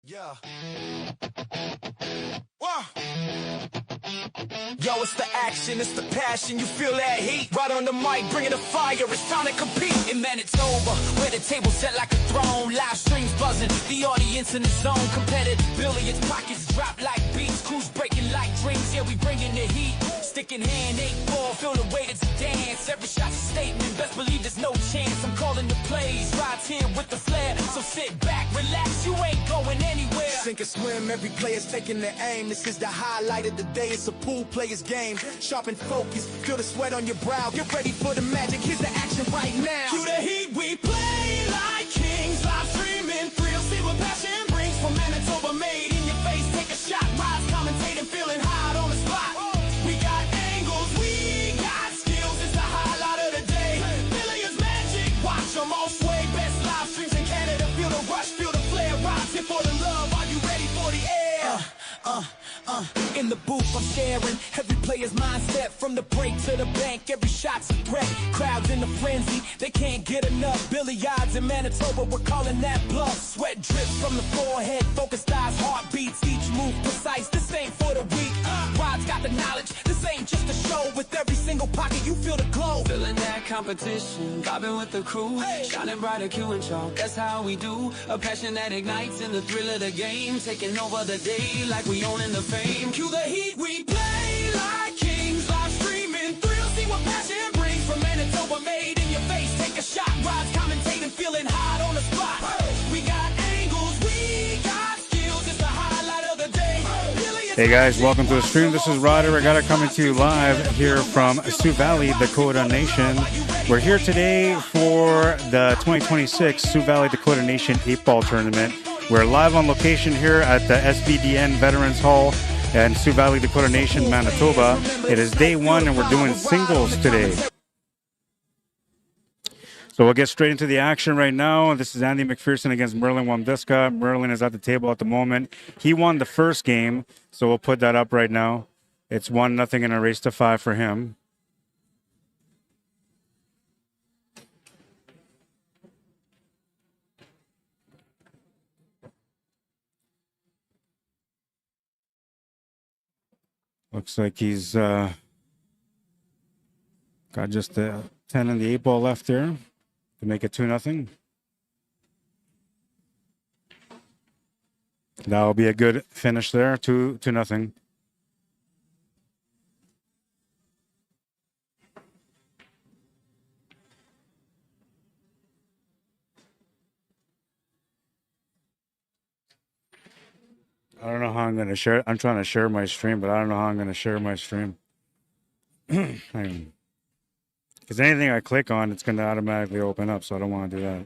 Yeah. Whoa. Yo, it's the action, it's the passion, you feel that heat. Right on the mic, bringing the fire, it's time to compete. In Manitoba, where the table set like a throne. Live streams buzzing, the audience in the zone. Competitive billiards, pockets drop like beats. Crews breaking like dreams, yeah, we bringing the heat. Stick in hand, 8-ball, feel the weight, it's a dance. Every shot's a statement, best believe there's no chance. I'm calling the plays, rides here with the flair. So sit back, relax, you ain't going anywhere. Sink or swim, every player's taking their aim. This is the highlight of the day, it's a pool player's game. Sharp and focused, feel the sweat on your brow. Get ready for the magic, here's the action right now. Cue the heat, we play like kings. Live streaming, thrill, see what passion brings. From Manitoba, made in your face, take a shot. Rise, commentating, feeling hot on the spot. We got angles, we got skills, it's the highlight of the day. Billiards magic, watch them all sway. Best live streams in Canada, feel the rush, feel the flare. Rise here for the love, are you ready for the air? In the booth I'm sharing every player's mindset. From the break to the bank, every shot's a threat. Crowds in the frenzy, they can't get enough. Billiards in Manitoba, we're calling that bluff. Sweat drips from the forehead, focused eyes, heartbeats. Each move precise, this ain't for the weak. Rod's got the knowledge, this ain't just a show. With every single pocket, you feel the glow. Feeling that competition, vibing with the crew. Shining brighter, Q and chalk, that's how we do. A passion that ignites in the thrill of the game. Taking over the day like we owning the fame. Cue the heat, we play like kings. Live streaming, thrill, see what passion brings. From Manitoba, made in your face, take a shot. Rides, commentating, feeling hot on the spot. We got angles, we got skills, it's the highlight of the day. Hey guys, welcome to the stream. This is Arriagada coming to you live here from Sioux Valley, Dakota Nation. We're here today for the 2026 Sioux Valley Dakota Nation 8-ball tournament. We're live on location here at the SBDN Veterans Hall in Sioux Valley, Dakota Nation, Manitoba. It is day one and we're doing singles today. So we'll get straight into the action right now. This is Andy McPherson against Merlin WOMBDISKA. Merlin is at the table at the moment. He won the first game, so we'll put that up right now. It's 1-0 in a race to 5 for him. Looks like he's got just a 10 in the 8-ball left there to make it 2-0. That'll be a good finish there, 2-0. I don't know how I'm going to share. I'm trying to share my stream, but I don't know how I'm going to share my stream. Because anything I click on, it's going to automatically open up, so I don't want to do that.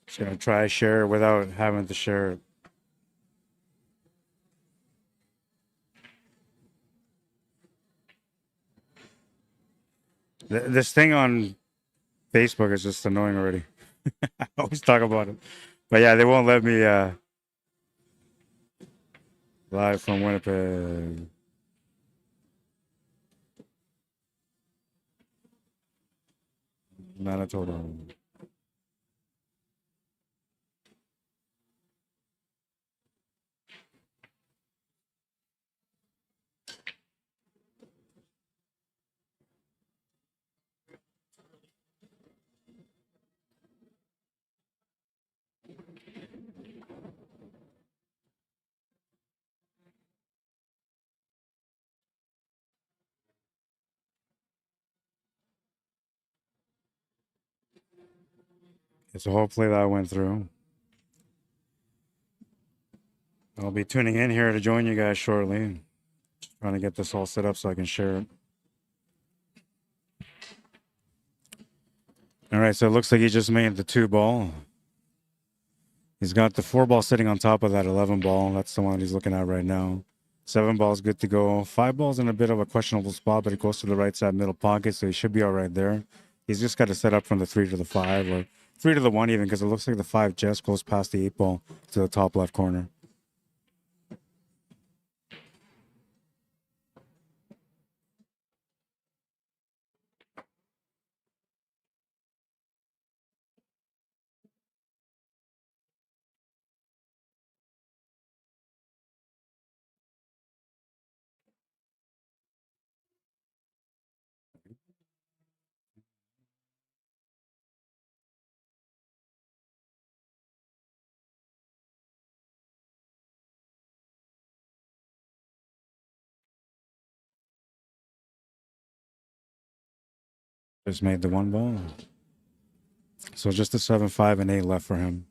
Just going to try share without having to share it. This thing on Facebook is just annoying already. I always talk about it. But yeah, they won't let me live from Winnipeg. Manitoba. So hopefully that went through. I'll be tuning in here to join you guys shortly. Just trying to get this all set up so I can share it. All right, so it looks like he just made the 2-ball. He's got the 4-ball sitting on top of that 11-ball. That's the one he's looking at right now. 7-ball's good to go. 5-ball's in a bit of a questionable spot, but it goes to the right side middle pocket, so he should be all right there. He's just got to set up from the 3 to the 5, or 3 to the 1 even, because it looks like the 5 just goes past the 8-ball to the top left corner. Just made the 1 ball. So just a 7, 5, and 8 left for him.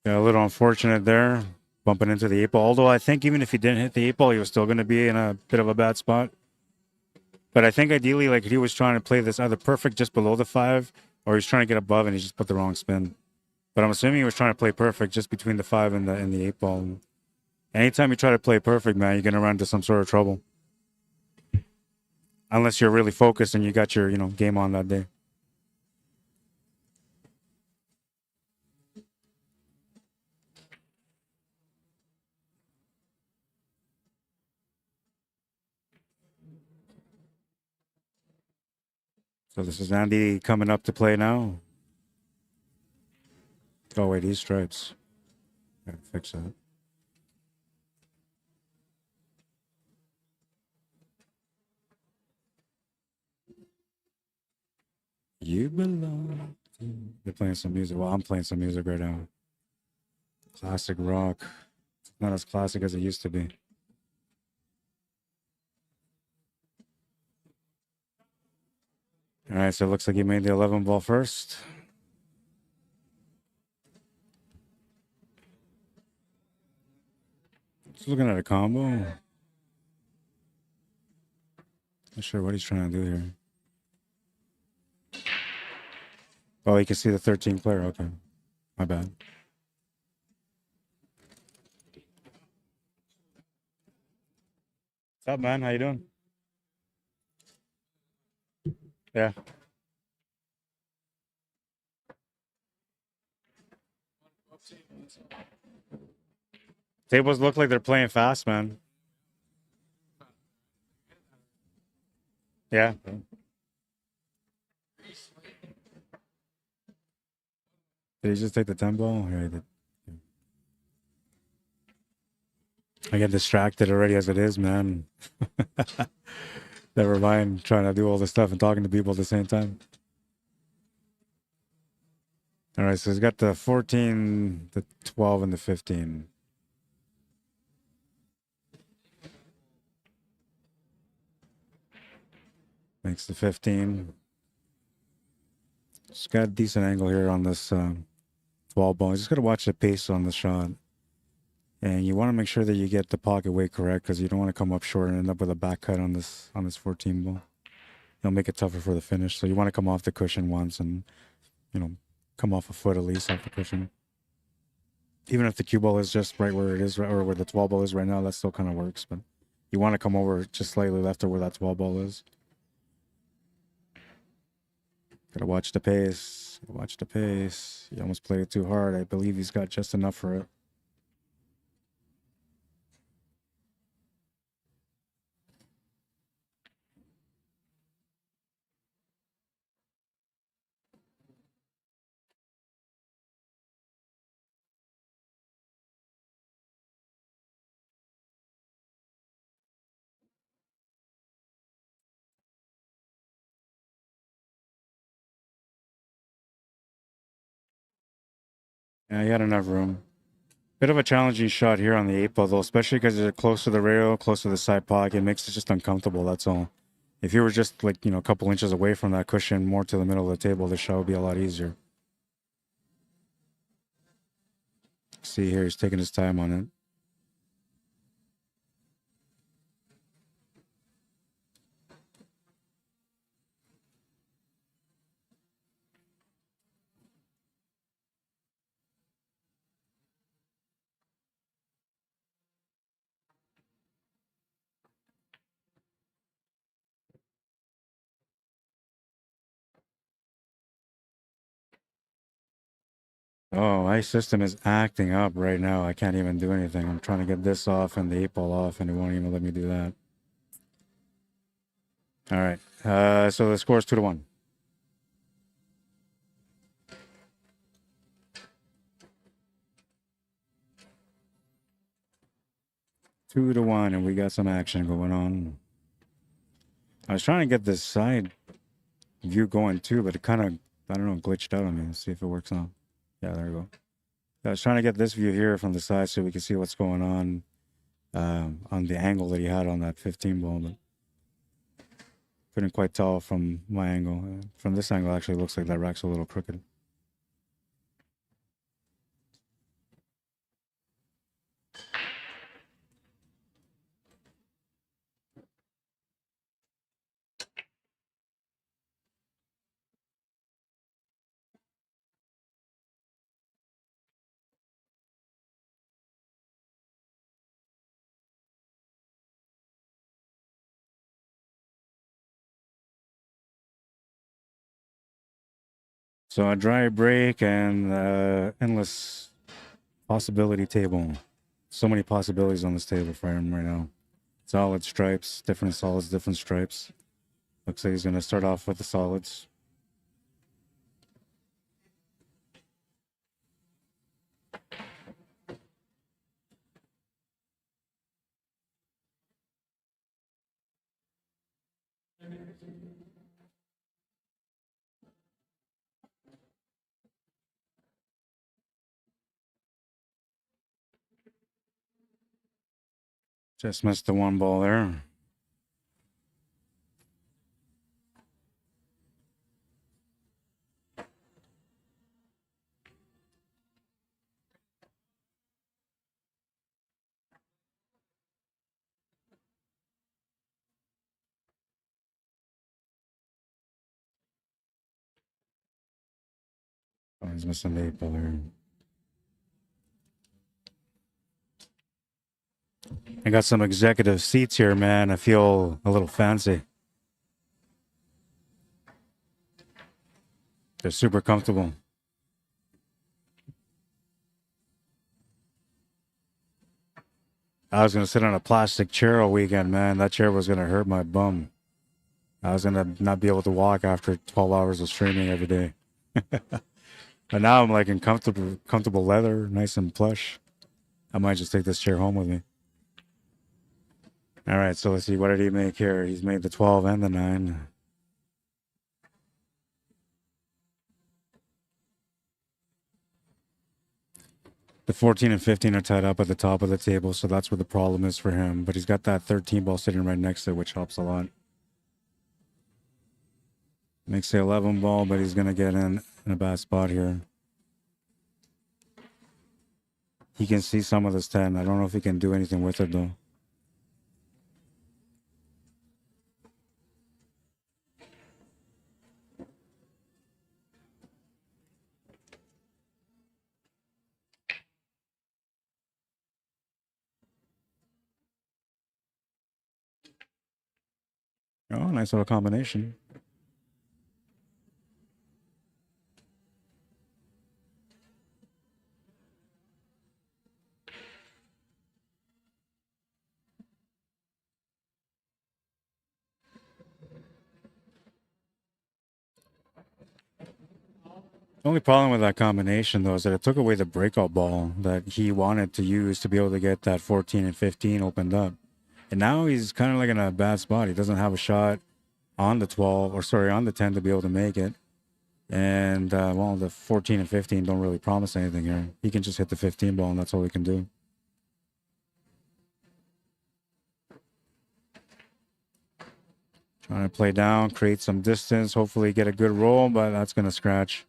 Yeah, a little unfortunate there, bumping into the 8 ball. Although I think even if he didn't hit the 8 ball, he was still going to be in a bit of a bad spot. But I think ideally, like, he was trying to play this either perfect just below the 5, or he's trying to get above and he just put the wrong spin. But I'm assuming he was trying to play perfect just between the 5 and the 8 ball. Anytime you try to play perfect, man, you're going to run into some sort of trouble. Unless you're really focused and you got your, game on that day. So this is Andy coming up to play now. Oh, wait, these stripes. Gotta fix that. You belong to... They're playing some music. Well, I'm playing some music right now. Classic rock. It's not as classic as it used to be. All right, so it looks like he made the 11 ball first. Just looking at a combo. Not sure what he's trying to do here. Oh, you can see the 13 player. Okay, my bad. What's up, man? How you doing? Yeah. Tables look like they're playing fast, man. Yeah. Did he just take the 10 ball? Yeah, he did. I get distracted already as it is, man. Never mind trying to do all this stuff and talking to people at the same time. All right, so he's got the 14, the 12, and the 15. Makes the 15. Just got a decent angle here on this 12 ball. You just got to watch the pace on the shot. And you want to make sure that you get the pocket weight correct because you don't want to come up short and end up with a back cut on this 14 ball. It'll make it tougher for the finish. So you want to come off the cushion once and, come off a foot at least off the cushion. Even if the cue ball is just right where it is, or where the 12 ball is right now, that still kind of works. But you want to come over just slightly left of where that 12 ball is. Gotta watch the pace. Watch the pace. He almost played it too hard. I believe he's got just enough for it. Yeah, he had enough room. Bit of a challenging shot here on the 8 ball, though, especially because you're close to the rail, close to the side pocket. It makes it just uncomfortable, that's all. If you were just, like, a couple inches away from that cushion, more to the middle of the table, the shot would be a lot easier. See here, he's taking his time on it. Oh, my system is acting up right now. I can't even do anything. I'm trying to get this off and the 8 ball off, and it won't even let me do that. All right. So the score is 2-1. Two to one, and we got some action going on. I was trying to get this side view going too, but it kind of, I don't know, glitched out on me. Let's see if it works out. Yeah, there we go. I was trying to get this view here from the side so we can see what's going on the angle that he had on that 15 ball, but couldn't quite tell from my angle. From this angle, actually looks like that rack's a little crooked. So a dry break and endless possibility table. So many possibilities on this table for him right now. Solid stripes, different solids, different stripes. Looks like he's going to start off with the solids. Just missed the one ball there. Oh, he's missing the 8 ball here. I got some executive seats here, man. I feel a little fancy. They're super comfortable. I was going to sit on a plastic chair all weekend, man. That chair was going to hurt my bum. I was going to not be able to walk after 12 hours of streaming every day. But now I'm like in comfortable leather, nice and plush. I might just take this chair home with me. All right, so let's see. What did he make here? He's made the 12 and the 9. The 14 and 15 are tied up at the top of the table, so that's where the problem is for him. But he's got that 13 ball sitting right next to it, which helps a lot. Makes the 11 ball, but he's going to get in a bad spot here. He can see some of this 10. I don't know if he can do anything with it, though. Oh, nice little combination. The only problem with that combination, though, is that it took away the breakout ball that he wanted to use to be able to get that 14 and 15 opened up. And now he's kind of like in a bad spot. He doesn't have a shot on the 12, or sorry, on the 10 to be able to make it. And, well, the 14 and 15 don't really promise anything here. He can just hit the 15 ball, and that's all he can do. Trying to play down, create some distance, hopefully get a good roll, but that's going to scratch.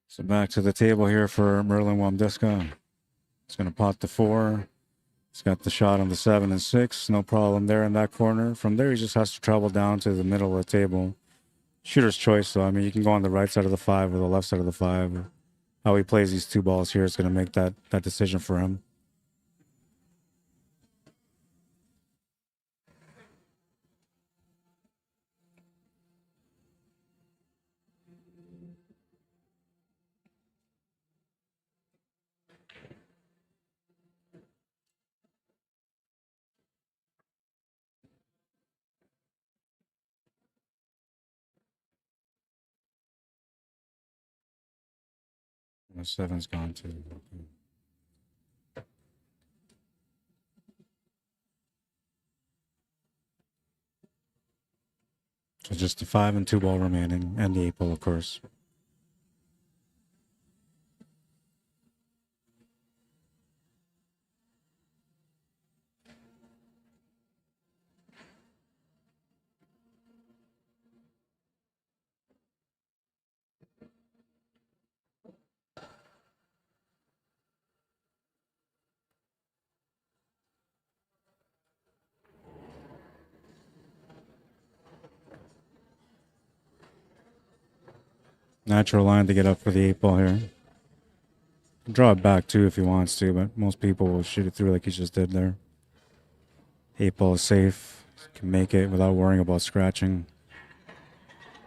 So back to the table here for Merlin WOMBDISKA. He's going to pot the 4. He's got the shot on the 7 and 6. No problem there in that corner. From there, he just has to travel down to the middle of the table. Shooter's choice, so I mean, you can go on the right side of the 5 or the left side of the 5. How he plays these 2 balls here is going to make that decision for him. The 7's gone too. Okay. So just the 5 and 2 ball remaining, and the 8 ball, of course. Natural line to get up for the 8 ball here. Draw it back too if he wants to, but most people will shoot it through like he just did there. 8 ball is safe. Can make it without worrying about scratching.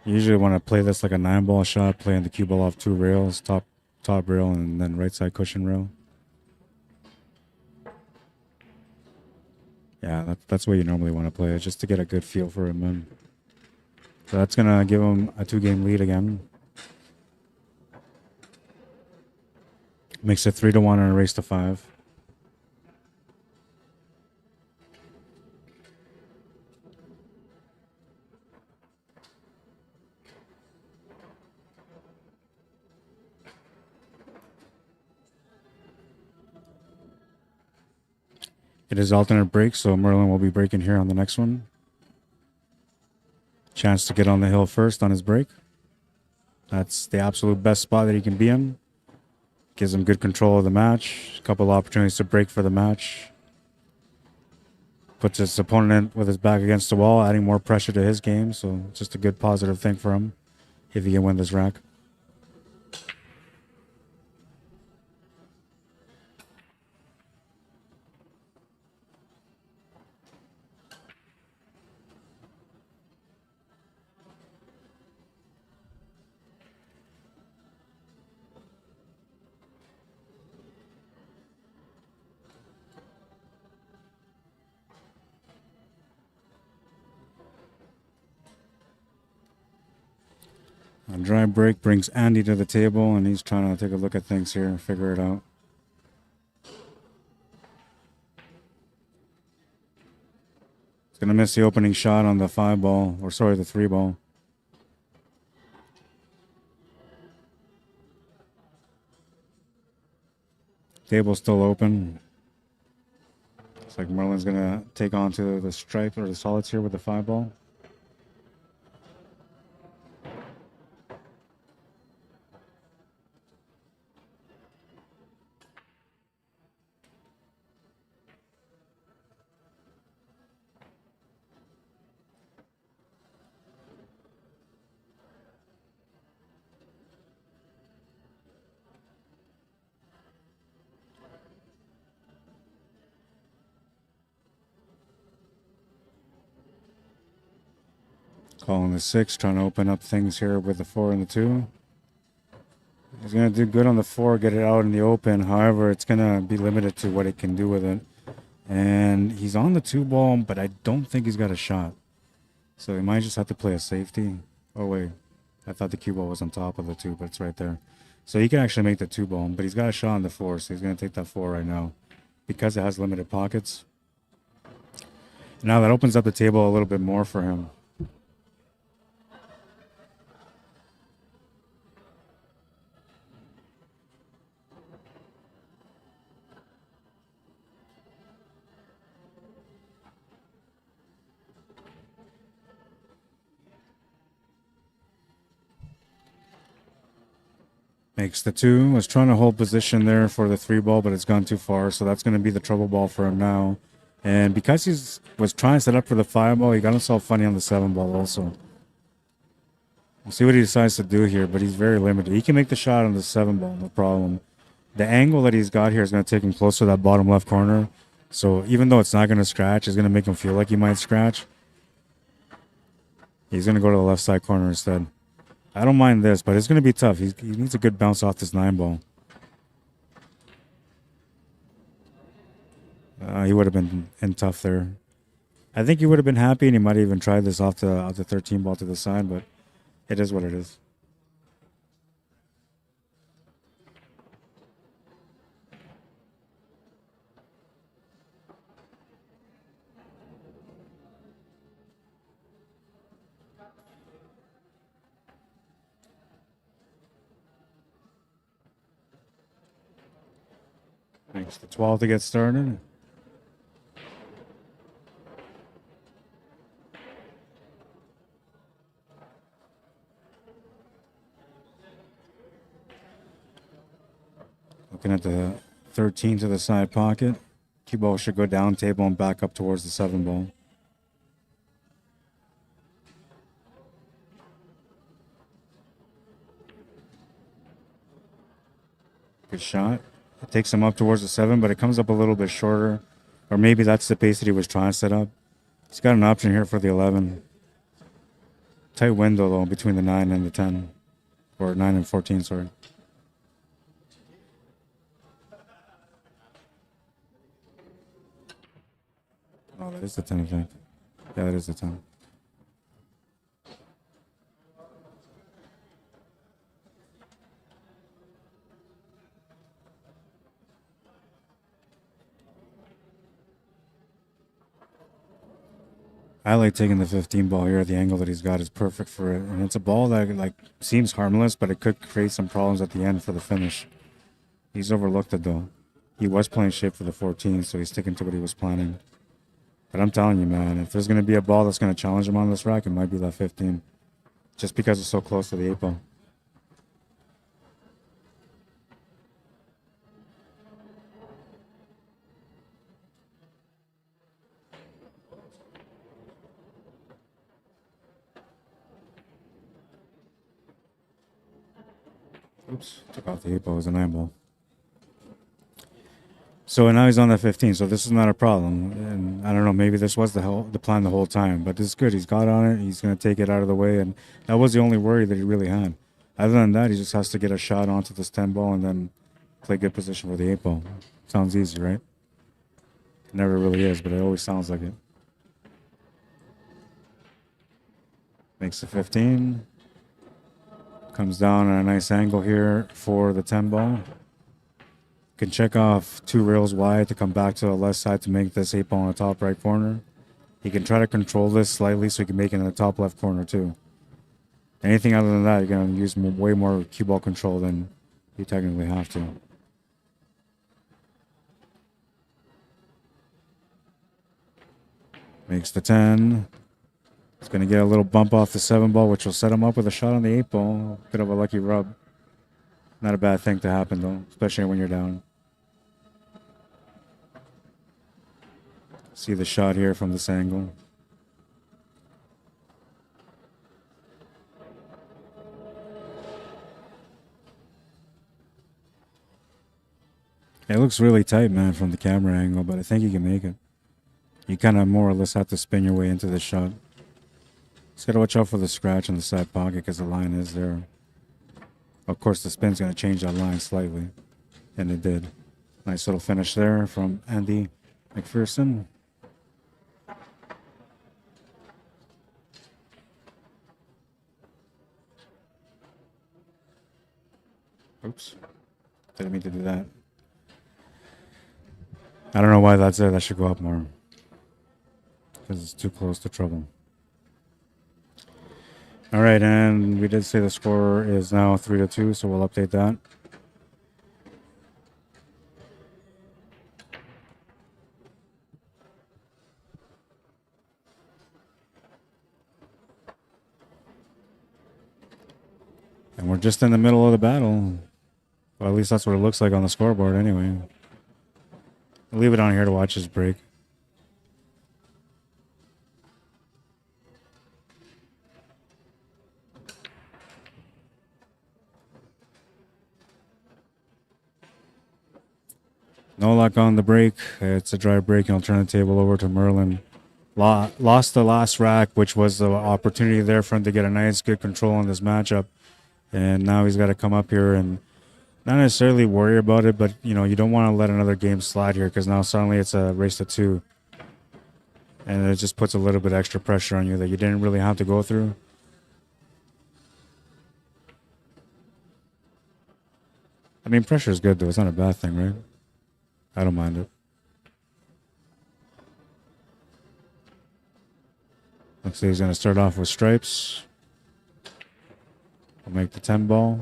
Usually when I play this like a 9 ball shot, playing the cue ball off 2 rails, top rail and then right side cushion rail. Yeah, that's what you normally want to play it, just to get a good feel for him. Man. So that's gonna give him a 2-game lead again. Makes it 3-1 and a race to 5. It is alternate break, so Merlin will be breaking here on the next one. Chance to get on the hill first on his break. That's the absolute best spot that he can be in. Gives him good control of the match. A couple opportunities to break for the match. Puts his opponent with his back against the wall, adding more pressure to his game. So just a good positive thing for him if he can win this rack. A dry break brings Andy to the table, and he's trying to take a look at things here and figure it out. He's going to miss the opening shot on the 5 ball, or sorry, the 3 ball. Table's still open. Looks like Merlin's going to take on to the stripe or the solids here with the 5 ball. Calling the 6, trying to open up things here with the 4 and the 2. He's going to do good on the 4, get it out in the open. However, it's going to be limited to what it can do with it. And he's on the 2 ball, but I don't think he's got a shot. So he might just have to play a safety. Oh, wait. I thought the cue ball was on top of the 2, but it's right there. So he can actually make the 2 ball, but he's got a shot on the 4, so he's going to take that 4 right now because it has limited pockets. Now that opens up the table a little bit more for him. Makes the 2. Was trying to hold position there for the 3 ball, but it's gone too far. So that's going to be the trouble ball for him now. And because he was trying to set up for the 5 ball, he got himself funny on the 7 ball also. We'll see what he decides to do here, but he's very limited. He can make the shot on the 7 ball, no problem. The angle that he's got here is going to take him close to that bottom left corner. So even though it's not going to scratch, it's going to make him feel like he might scratch. He's going to go to the left side corner instead. I don't mind this, but it's going to be tough. He needs a good bounce off this 9 ball. He would have been in tough there. I think he would have been happy, and he might have even tried this off the 13 ball to the side, but it is what it is. Makes the 12 to get started. Looking at the 13 to the side pocket. Cue ball should go down table and back up towards the 7 ball. Good shot. It takes him up towards the 7, but it comes up a little bit shorter. Or maybe that's the pace that he was trying to set up. He's got an option here for the 11. Tight window, though, between the 9 and the 10. Or 9 and 14, sorry. Oh, that is the 10, I think. Yeah, that is the 10. I like taking the 15 ball here. The angle that he's got is perfect for it. And it's a ball that like seems harmless, but it could create some problems at the end for the finish. He's overlooked it though. He was playing shape for the 14, so he's sticking to what he was planning. But I'm telling you, man, if there's going to be a ball that's going to challenge him on this rack, it might be that 15. Just because it's so close to the 8 ball. Oops, took off the 8 ball. It was a 9 ball. So now he's on the 15, so this is not a problem. And I don't know, maybe this was the plan the whole time, but this is good. He's got on it. He's going to take it out of the way, and that was the only worry that he really had. Other than that, he just has to get a shot onto this 10 ball and then play good position for the 8 ball. Sounds easy, right? It never really is, but it always sounds like it. Makes the 15. Comes down at a nice angle here for the 10 ball. Can check off 2 rails wide to come back to the left side to make this 8 ball in the top right corner. He can try to control this slightly so he can make it in the top left corner too. Anything other than that, you're going to use way more cue ball control than you technically have to. Makes the 10. He's going to get a little bump off the 7 ball, which will set him up with a shot on the 8 ball. Bit of a lucky rub. Not a bad thing to happen, though, especially when you're down. See the shot here from this angle. It looks really tight, man, from the camera angle, but I think you can make it. You kind of more or less have to spin your way into the shot. Just got to watch out for the scratch in the side pocket because the line is there. Of course, the spin's going to change that line slightly, and it did. Nice little finish there from Andy McPherson. Oops. Didn't mean to do that. I don't know why that's there. That should go up more. Because it's too close to trouble. All right, and we did say the score is now 3-2, so we'll update that. And we're just in the middle of the battle. Well, at least that's what it looks like on the scoreboard anyway. I'll leave it on here to watch his break. No luck on the break. It's a dry break, and I'll turn the table over to Merlin. Lost the last rack, which was the opportunity there for him to get a nice, good control on this matchup. And now he's got to come up here and not necessarily worry about it, but, you know, you don't want to let another game slide here because now suddenly it's a race to 2. And it just puts a little bit extra pressure on you that you didn't really have to go through. I mean, pressure is good, though. It's not a bad thing, right? I don't mind it. Looks like he's going to start off with stripes. We'll make the 10 ball.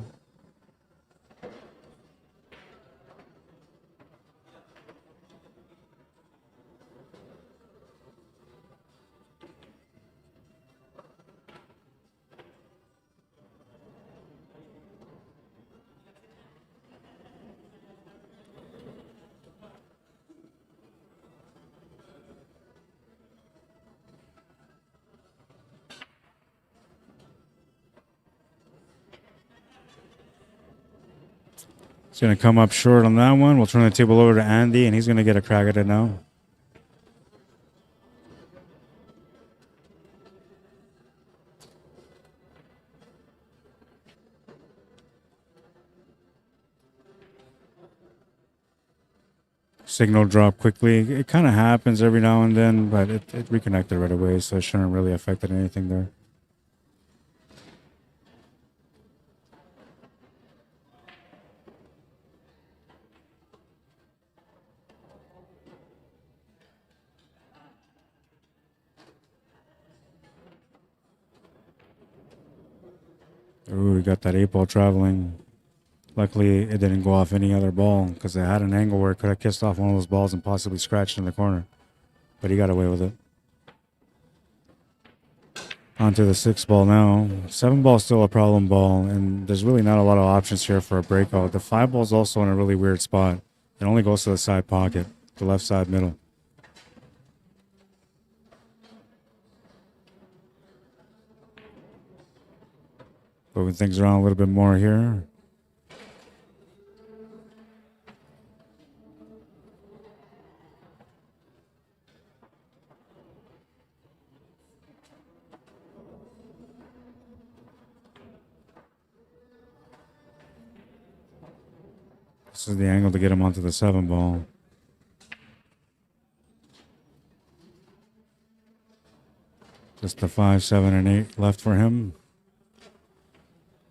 He's going to come up short on that one. We'll turn the table over to Andy, and he's going to get a crack at it now. Signal drop quickly. It kind of happens every now and then, but it reconnected right away, so it shouldn't really affect anything there. Ooh, we got that 8-ball traveling. Luckily, it didn't go off any other ball because it had an angle where it could have kissed off one of those balls and possibly scratched in the corner. But he got away with it. On to the 6-ball now. 7-ball is still a problem ball, and there's really not a lot of options here for a breakout. The 5-ball is also in a really weird spot. It only goes to the side pocket, the left side middle. Moving things around a little bit more here. This is the angle to get him onto the 7-ball. Just the 5, 7, and 8 left for him.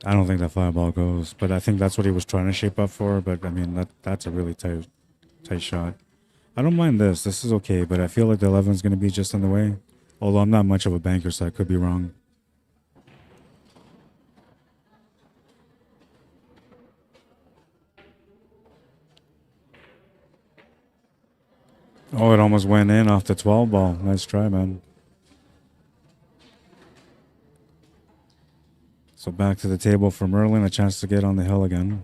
I don't think that 5-ball goes, but I think that's what he was trying to shape up for. But I mean, that's a really tight shot. I don't mind this. This is okay, but I feel like the 11 is going to be just in the way. Although I'm not much of a banker, so I could be wrong. Oh, it almost went in off the 12-ball. Nice try, man. So back to the table for Merlin, a chance to get on the hill again.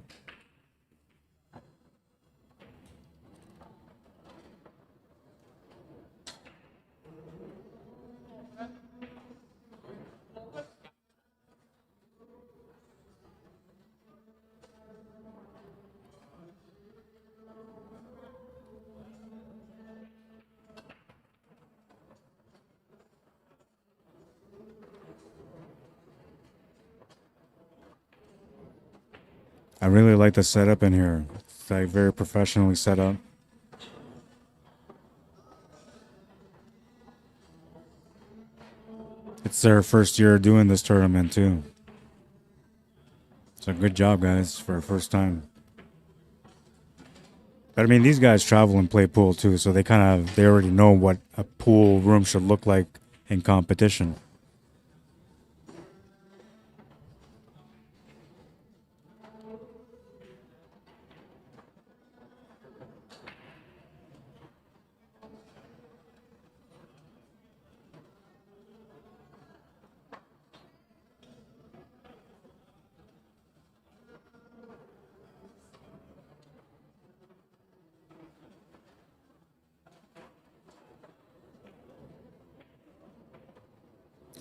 I really like the setup in here. It's like very professionally set up. It's their first year doing this tournament too. So good job, guys, for a first time. But I mean, these guys travel and play pool too, so they already know what a pool room should look like in competition.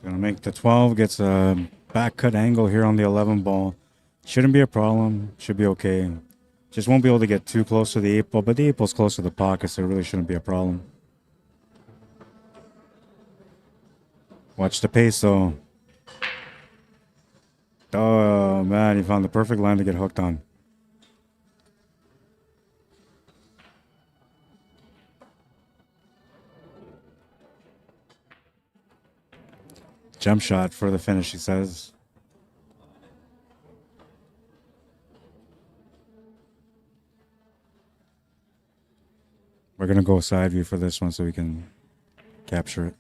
Gonna make the 12, gets a back cut angle here on the 11 ball. Shouldn't be a problem, should be okay. Just won't be able to get too close to the 8 ball, but the 8 ball's close to the pocket, so it really shouldn't be a problem. Watch the pace though. Oh man, he found the perfect line to get hooked on. Jump shot for the finish, he says. We're going to go side view for this one so we can capture it.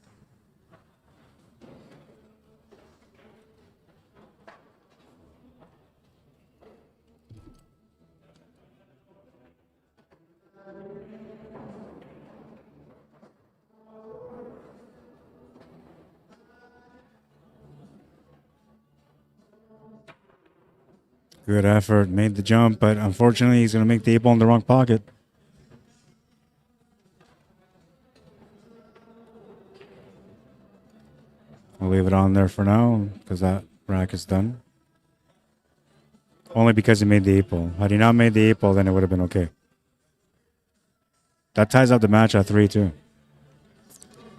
Good effort, made the jump, but unfortunately he's going to make the 8 ball in the wrong pocket. I'll leave it on there for now because that rack is done. Only because he made the 8 ball. Had he not made the 8 ball, then it would have been okay. That ties up the match at 3 too.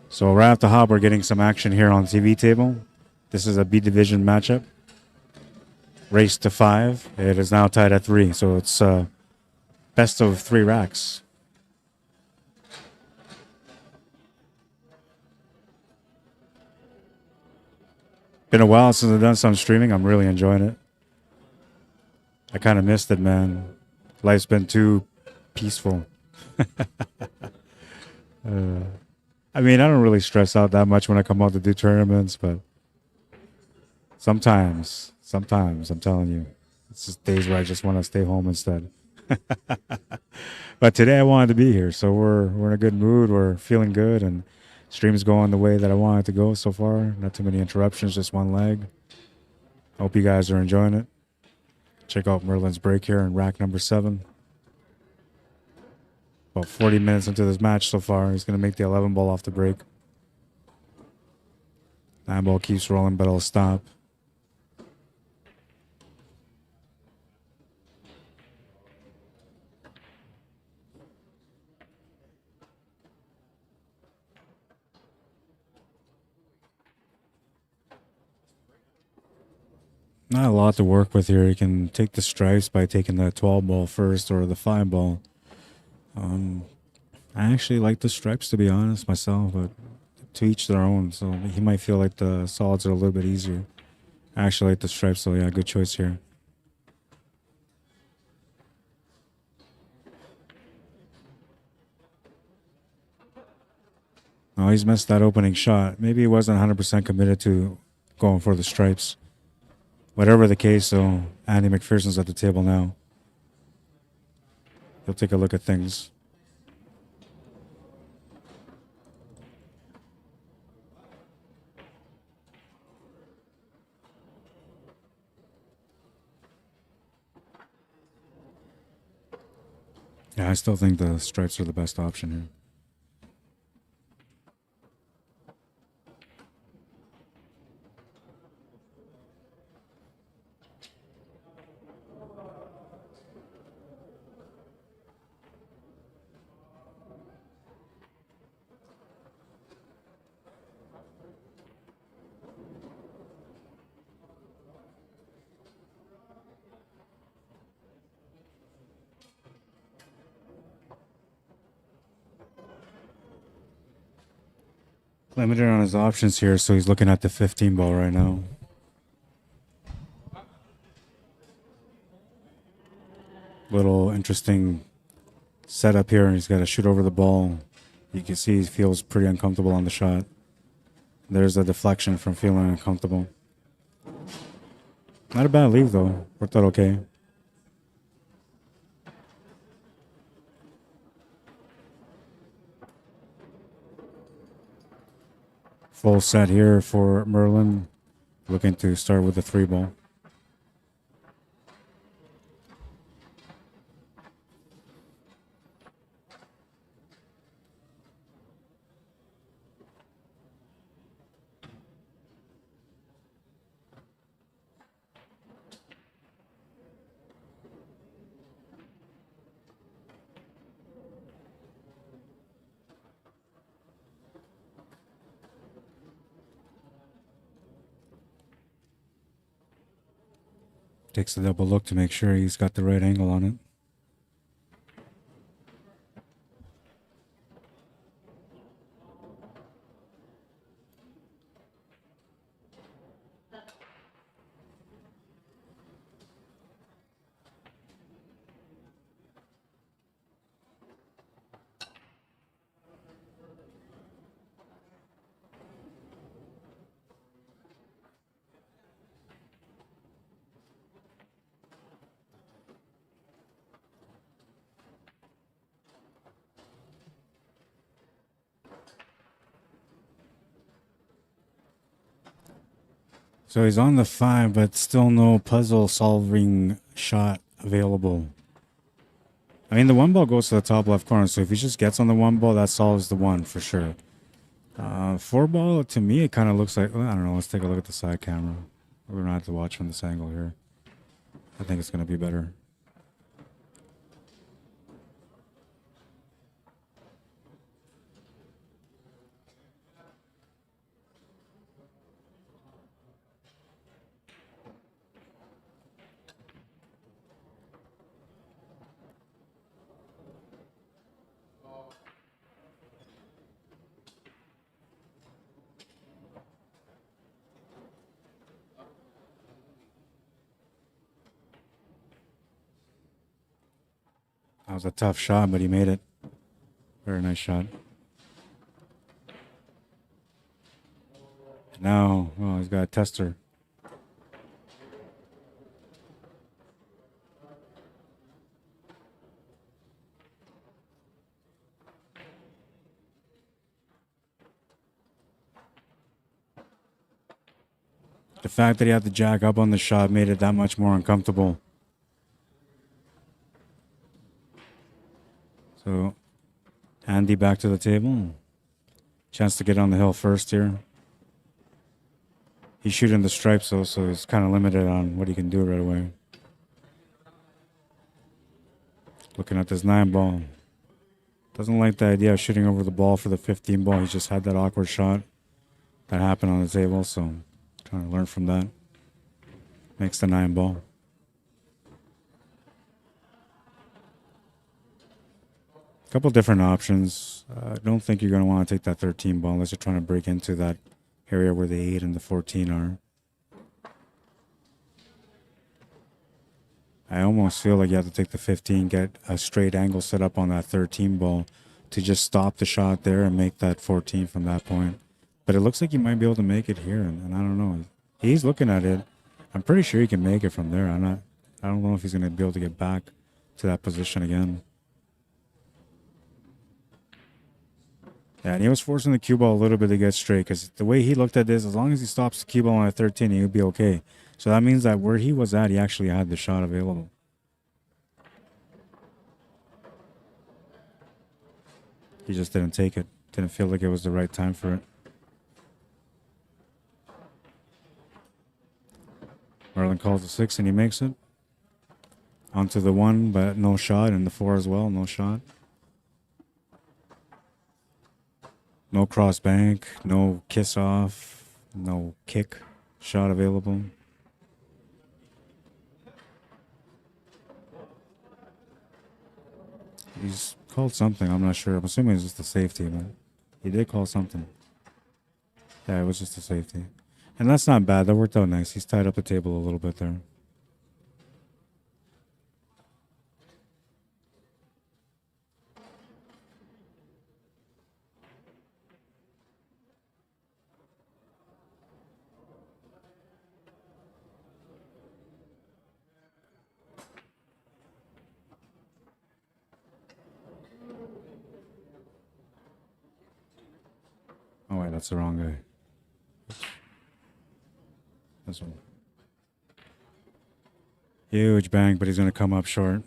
So right off the hop, we're getting some action here on TV table. This is a B division matchup. Race to 5. It is now tied at 3. So it's best of 3 racks. Been a while since I've done some streaming. I'm really enjoying it. I kind of missed it, man. Life's been too peaceful. I mean, I don't really stress out that much when I come out to do tournaments, but sometimes, I'm telling you, it's just days where I just want to stay home instead. But today I wanted to be here, so we're in a good mood. We're feeling good, and stream's going the way that I want it to go so far. Not too many interruptions, just one leg. Hope you guys are enjoying it. Check out Merlin's break here in rack number 7. About 40 minutes into this match so far. He's going to make the 11 ball off the break. 9 ball keeps rolling, but it'll stop. Not a lot to work with here. You can take the stripes by taking the 12 ball first or the 5 ball. I actually like the stripes, to be honest, myself, but to each their own. So he might feel like the solids are a little bit easier. I actually like the stripes, so yeah, good choice here. Oh, he's missed that opening shot. Maybe he wasn't 100% committed to going for the stripes. Whatever the case, so Andy McPherson's at the table now. He'll take a look at things. Yeah, I still think the stripes are the best option here. Limited on his options here, so he's looking at the 15 ball right now. Little interesting setup here. He's got to shoot over the ball. You can see he feels pretty uncomfortable on the shot. There's a deflection from feeling uncomfortable. Not a bad leave though. Worked out okay. Full set here for Merlin. Looking to start with the 3 ball. Takes a double look to make sure he's got the right angle on it. So he's on the 5, but still no puzzle-solving shot available. I mean, the 1 ball goes to the top left corner, so if he just gets on the 1 ball, that solves the 1 for sure. 4 ball, to me, it kind of looks like... I don't know, let's take a look at the side camera. We're going to have to watch from this angle here. I think it's going to be better. That was a tough shot, but he made it. Very nice shot. Now, oh, he's got a tester. The fact that he had to jack up on the shot made it that much more uncomfortable. So, Andy back to the table. Chance to get on the hill first here. He's shooting the stripes though, so he's kind of limited on what he can do right away. Looking at this 9 ball. Doesn't like the idea of shooting over the ball for the 15 ball. He just had that awkward shot that happened on the table, so trying to learn from that. Makes the 9 ball. Couple different options. I don't think you're going to want to take that 13 ball unless you're trying to break into that area where the 8 and the 14 are. I almost feel like you have to take the 15, get a straight angle set up on that 13 ball to just stop the shot there and make that 14 from that point. But it looks like you might be able to make it here, and I don't know. He's looking at it. I'm pretty sure he can make it from there. I don't know if he's going to be able to get back to that position again. Yeah, and he was forcing the cue ball a little bit to get straight because the way he looked at this, as long as he stops the cue ball on a 13, he'll be okay. So that means that where he was at, he actually had the shot available. He just didn't take it. Didn't feel like it was the right time for it. Merlin calls the 6 and he makes it. Onto the 1, but no shot, and the 4 as well, no shot. No cross bank, no kiss off, no kick shot available. He's called something, I'm not sure. I'm assuming it's just a safety, but he did call something. Yeah, it was just a safety. And that's not bad, that worked out nice. He's tied up the table a little bit there. Oh wait, that's the wrong guy. This one. Huge bang, but he's going to come up short.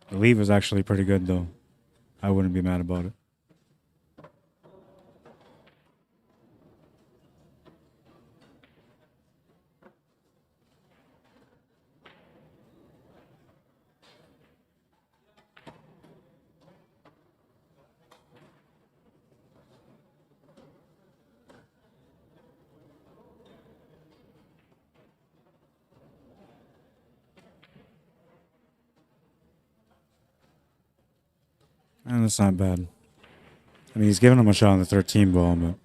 The leave is actually pretty good though. I wouldn't be mad about it. And that's not bad. I mean, he's giving him a shot on the 13 ball, but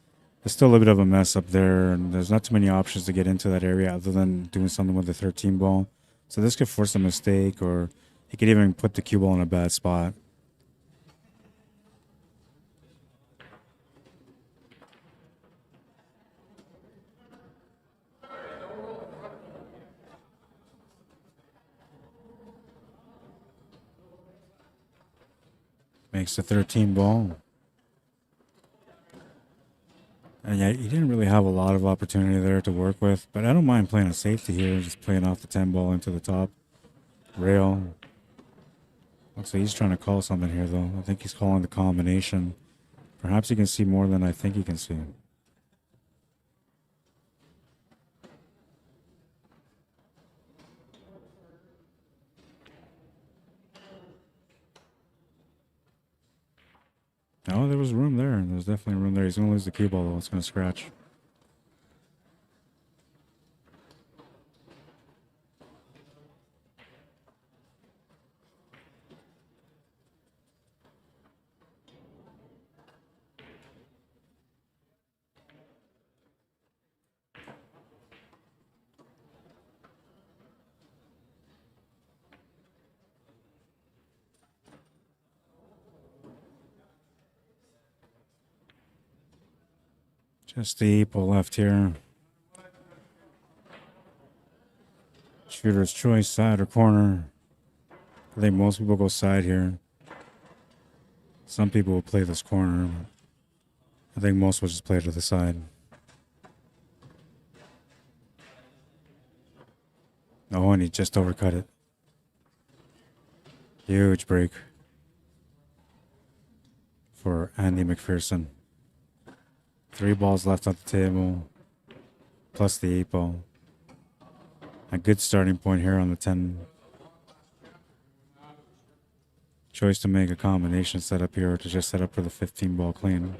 there's still a little bit of a mess up there, and there's not too many options to get into that area other than doing something with the 13 ball. So this could force a mistake, or he could even put the cue ball in a bad spot. Makes the 13 ball. And yeah, he didn't really have a lot of opportunity there to work with, but I don't mind playing a safety here, just playing off the 10 ball into the top rail. Looks like he's trying to call something here, though. I think he's calling the combination. Perhaps he can see more than I think he can see. Oh, there was room there. There's definitely room there. He's going to lose the cue ball, though. It's going to scratch. Just the 8-ball left here. Shooter's choice, side or corner. I think most people go side here. Some people will play this corner. I think most will just play to the side. Oh, and he just overcut it. Huge break for Andy McPherson. 3 balls left on the table, plus the 8-ball. A good starting point here on the 10. Choice to make a combination setup here or to just set up for the 15-ball clean.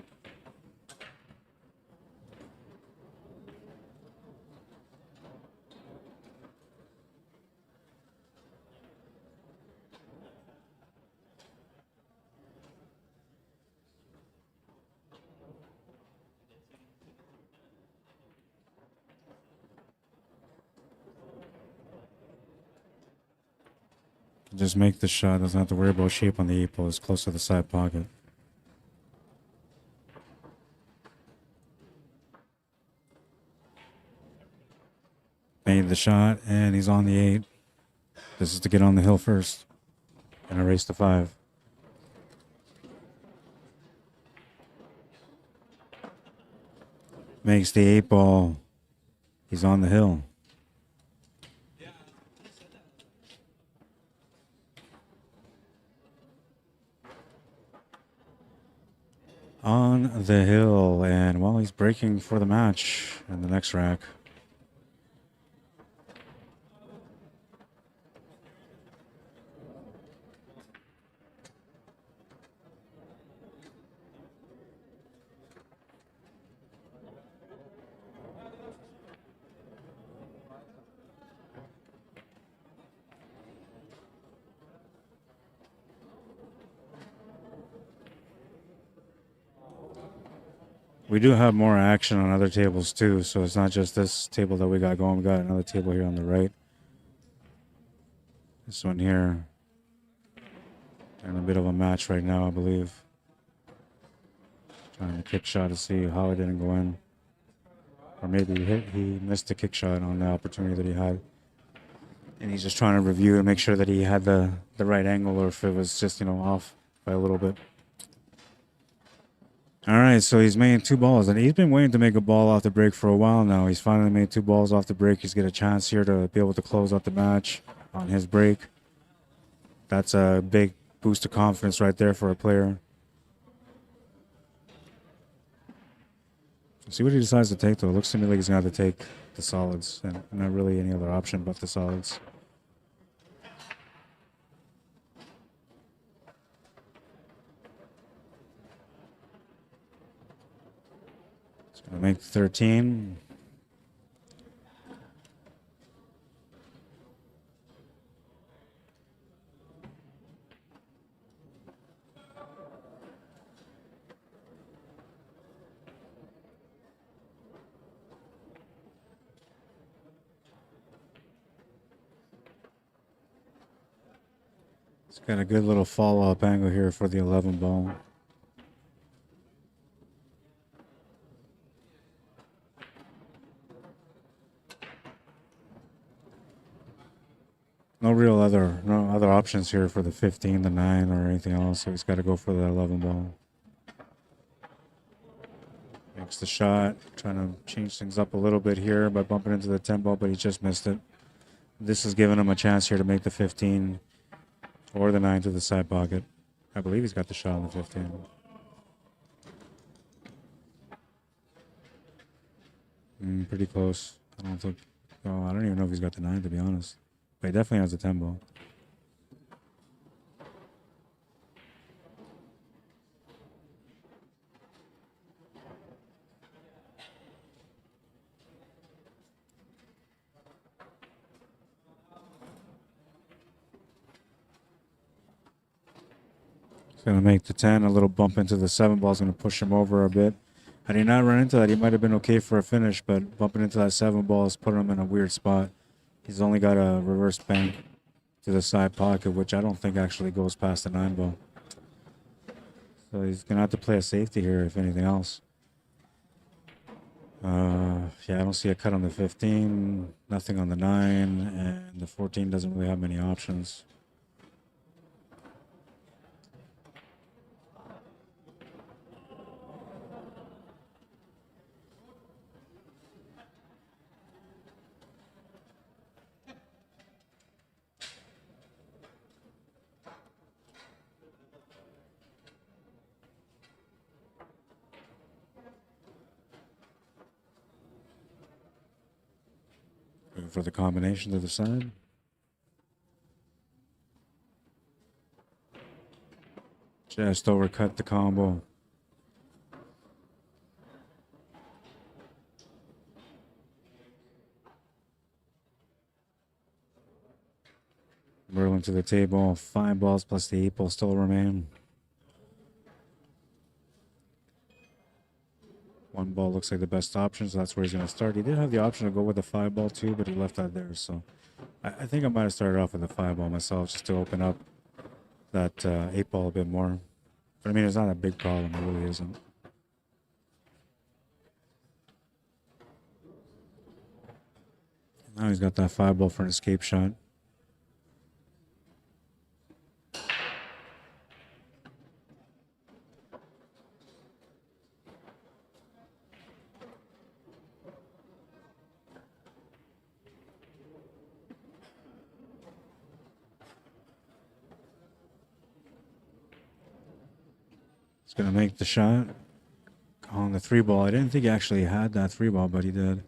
Just make the shot, doesn't have to worry about shape on the 8-ball, it's close to the side pocket. Made the shot, and he's on the 8. This is to get on the hill first. And erase the 5. Makes the 8-ball. He's on the hill. On the hill, and while he's breaking for the match in the next rack. We do have more action on other tables too, so it's not just this table that we got going. We got another table here on the right. This one here. They're in a bit of a match right now, I believe. Trying to kick shot to see how it didn't go in. Or maybe he missed the kick shot on the opportunity that he had. And he's just trying to review and make sure that he had the right angle, or if it was just, off by a little bit. All right, so he's made 2 balls, and he's been waiting to make a ball off the break for a while now. He's finally made 2 balls off the break. He's got a chance here to be able to close out the match on his break. That's a big boost of confidence right there for a player. See what he decides to take, though. It looks to me like he's going to have to take the solids, and not really any other option but the solids. Gonna make 13. It's got a good little follow-up angle here for the 11 ball. No other options here for the 15, the 9, or anything else. So he's got to go for the 11 ball. Makes the shot, trying to change things up a little bit here by bumping into the 10 ball, but he just missed it. This is giving him a chance here to make the 15 or the 9 to the side pocket. I believe he's got the shot on the 15. Pretty close. I don't even know if he's got the 9, to be honest. But he definitely has a 10 ball. Going to make the 10. A little bump into the 7 ball is going to push him over a bit. Had he not run into that, he might have been okay for a finish, but bumping into that 7 ball has put him in a weird spot. He's only got a reverse bank to the side pocket, which I don't think actually goes past the 9 ball. So he's going to have to play a safety here, if anything else. Yeah, I don't see a cut on the 15, nothing on the 9, and the 14 doesn't really have many options. For the combination to the side. Just overcut the combo. Merlin to the table. 5 balls plus the 8 ball still remain. 1 ball looks like the best option, so that's where he's going to start. He did have the option to go with the 5 ball too, but he left that there. So I think I might have started off with the 5 ball myself just to open up that 8 ball a bit more. But I mean, it's not a big problem. It really isn't. Now he's got that 5 ball for an escape shot. Gonna make the shot on the 3 ball. I didn't think he actually had that 3 ball, but he did.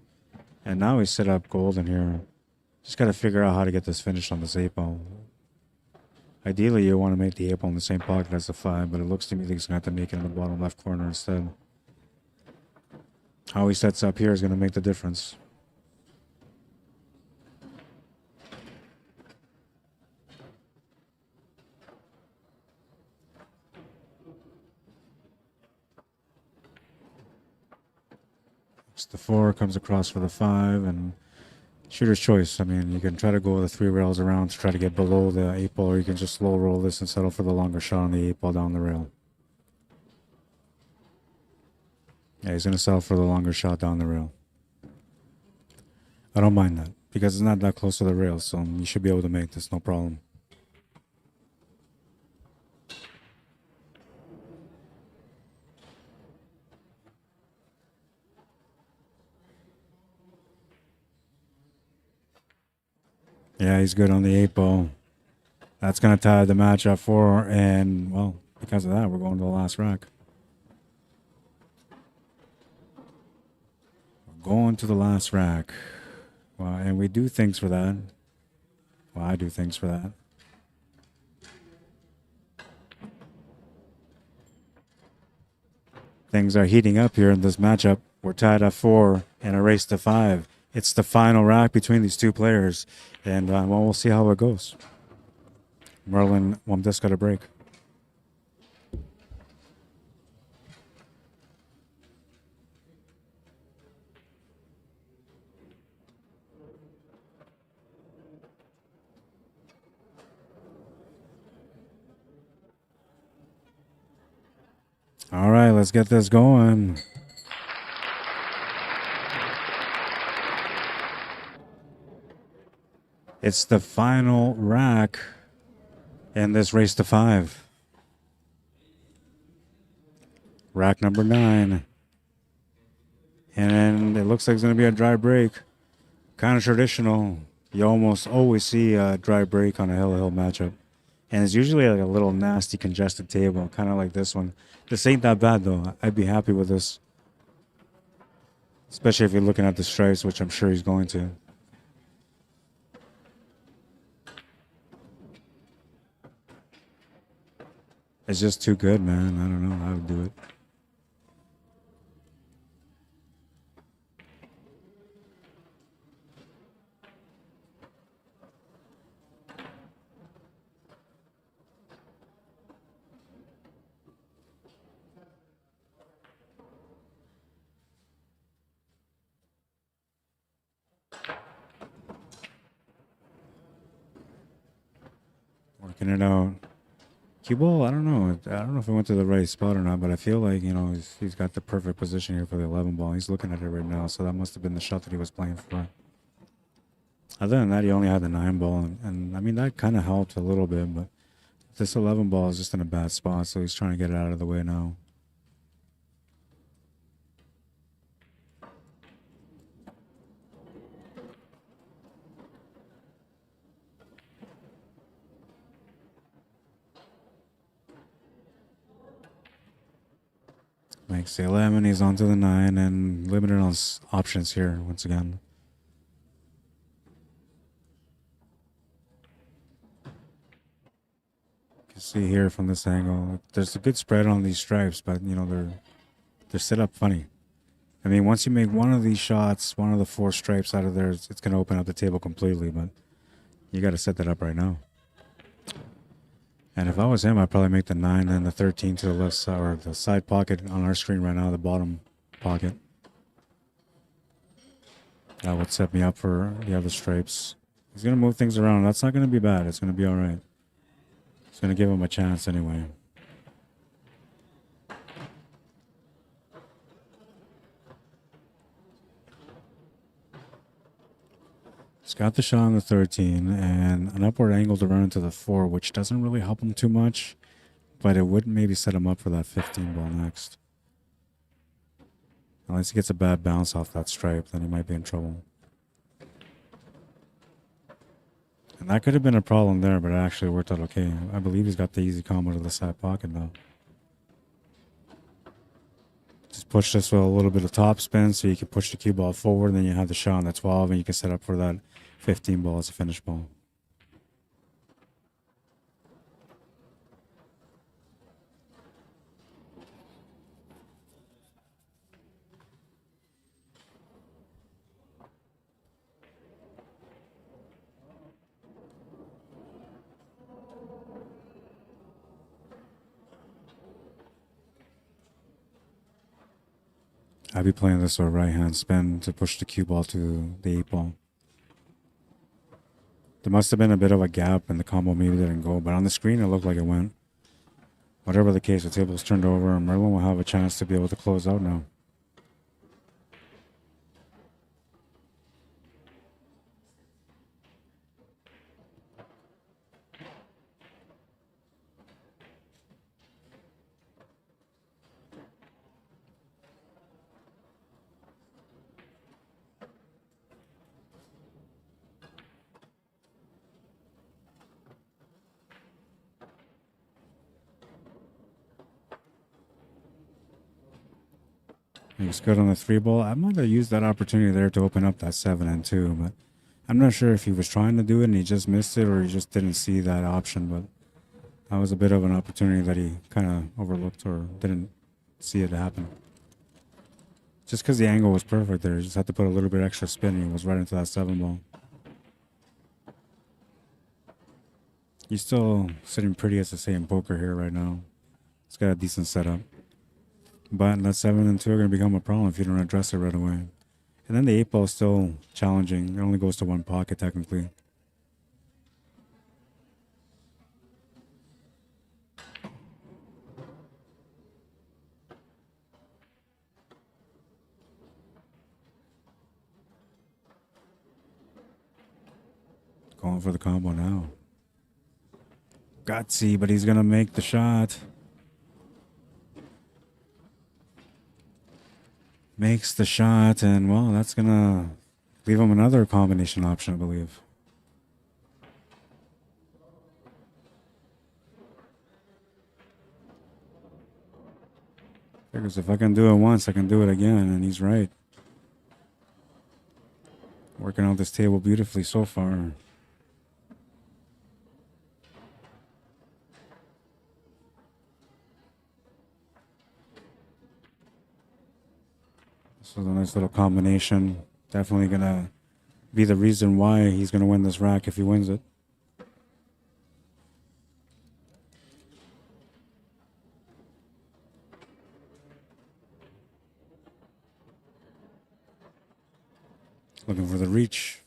And now he's set up golden here. Just gotta figure out how to get this finished on this 8 ball. Ideally, you want to make the 8 ball in the same pocket as the 5, but it looks to me like he's gonna have to make it in the bottom left corner instead. How he sets up here is gonna make the difference. The 4 comes across for the 5, and shooter's choice. I mean, you can try to go the 3 rails around to try to get below the 8 ball, or you can just low roll this and settle for the longer shot on the 8 ball down the rail. Yeah, he's going to settle for the longer shot down the rail. I don't mind that because it's not that close to the rail, so you should be able to make this, no problem. Yeah, he's good on the 8 ball. That's going to tie the match at 4, and, well, because of that, we're going to the last rack. We're going to the last rack. Well, and we do things for that. Well, I do things for that. Things are heating up here in this matchup. We're tied at 4 and a race to 5. It's the final rack between these 2 players, and well, we'll see how it goes. Merlin, WOMBDISKA to break. All right, let's get this going. It's the final rack in this race to 5. Rack number 9. And it looks like it's going to be a dry break. Kind of traditional. You almost always see a dry break on a hill-to-hill matchup. And it's usually like a little nasty congested table, kind of like this one. This ain't that bad, though. I'd be happy with this. Especially if you're looking at the stripes, which I'm sure he's going to. It's just too good, man. I don't know how to do it. Checking it out. Cue ball, I don't know. I don't know if it went to the right spot or not, but I feel like, you know, he's got the perfect position here for the 11 ball. He's looking at it right now, so that must have been the shot that he was playing for. Other than that, he only had the 9 ball, and I mean, that kind of helped a little bit, but this 11 ball is just in a bad spot, so he's trying to get it out of the way now. Makes the 11, he's on to the 9, and limited on options here once again. You can see here from this angle, there's a good spread on these stripes, but you know, they're set up funny. I mean, once you make one of these shots, one of the 4 stripes out of there, it's going to open up the table completely, but you got to set that up right now. And if I was him, I'd probably make the 9 and the 13 to the left side, or the side pocket on our screen right now, the bottom pocket. That would set me up for the other stripes. He's going to move things around. That's not going to be bad. It's going to be all right. It's going to give him a chance anyway. He's got the shot on the 13 and an upward angle to run into the 4, which doesn't really help him too much, but it would maybe set him up for that 15 ball next. Unless he gets a bad bounce off that stripe, then he might be in trouble. And that could have been a problem there, but it actually worked out okay. I believe he's got the easy combo to the side pocket now. Just push this with a little bit of top spin so you can push the cue ball forward, and then you have the shot on the 12, and you can set up for that 15 ball as a finish ball. I'd be playing this with a right hand spin to push the cue ball to the 8 ball. There must have been a bit of a gap and the combo maybe didn't go, but on the screen it looked like it went. Whatever the case, the table's turned over and Merlin will have a chance to be able to close out now. He's good on the 3 ball. I might have used that opportunity there to open up that 7 and 2, but I'm not sure if he was trying to do it and he just missed it or he just didn't see that option, but that was a bit of an opportunity that he kind of overlooked or didn't see it happen. Just because the angle was perfect there, he just had to put a little bit extra spin and he was right into that 7 ball. He's still sitting pretty, as I say, in poker here right now. He's got a decent setup. But that 7 and 2 are going to become a problem if you don't address it right away. And then the 8 ball is still challenging. It only goes to 1 pocket technically. Going for the combo now. Gutsy, but he's going to make the shot. Makes the shot, and well, that's going to leave him another combination option, I believe. Figures if I can do it once, I can do it again, and he's right. Working out this table beautifully so far. So the nice little combination. Definitely going to be the reason why he's going to win this rack if he wins it. Looking for the reach.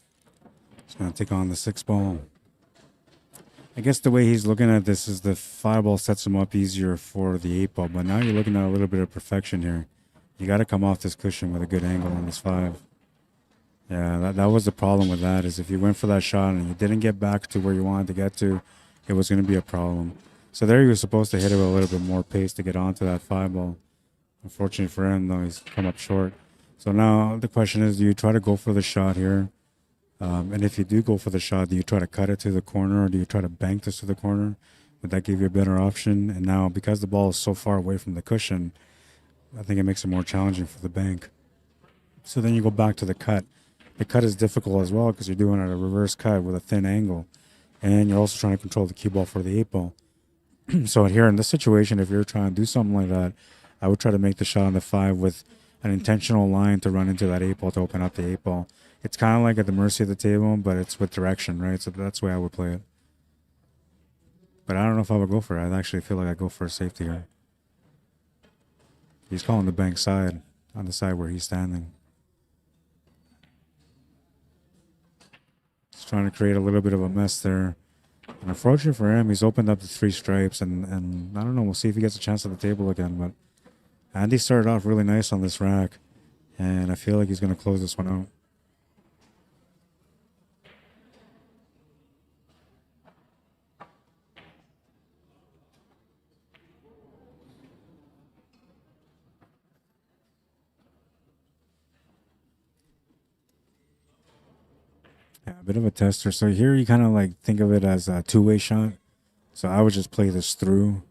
He's going to take on the 6 ball. I guess the way he's looking at this is the 5-ball sets him up easier for the 8-ball, but now you're looking at a little bit of perfection here. You got to come off this cushion with a good angle on this 5. Yeah, that was the problem with that, is if you went for that shot and you didn't get back to where you wanted to get to, it was going to be a problem. So there he was supposed to hit it with a little bit more pace to get onto that 5-ball. Unfortunately for him, though, he's come up short. So now the question is, do you try to go for the shot here? And if you do go for the shot, do you try to cut it to the corner, or do you try to bank this to the corner? Would that give you a better option? And now, because the ball is so far away from the cushion, I think it makes it more challenging for the bank. So then you go back to the cut. The cut is difficult as well because you're doing a reverse cut with a thin angle. And you're also trying to control the cue ball for the 8-ball. So here in this situation, if you're trying to do something like that, I would try to make the shot on the 5 with an intentional line to run into that 8-ball to open up the 8-ball. It's kind of like at the mercy of the table, but it's with direction, right? So that's the way I would play it. But I don't know if I would go for it. I actually feel like I go for a safety here. He's calling the bank side, on the side where he's standing. He's trying to create a little bit of a mess there. And unfortunately for him, he's opened up the 3 stripes, and I don't know, we'll see if he gets a chance at the table again. But Andy started off really nice on this rack, and I feel like he's going to close this one out. Yeah, a bit of a tester. So here you kind of like think of it as a two-way shot. So I would just play this through.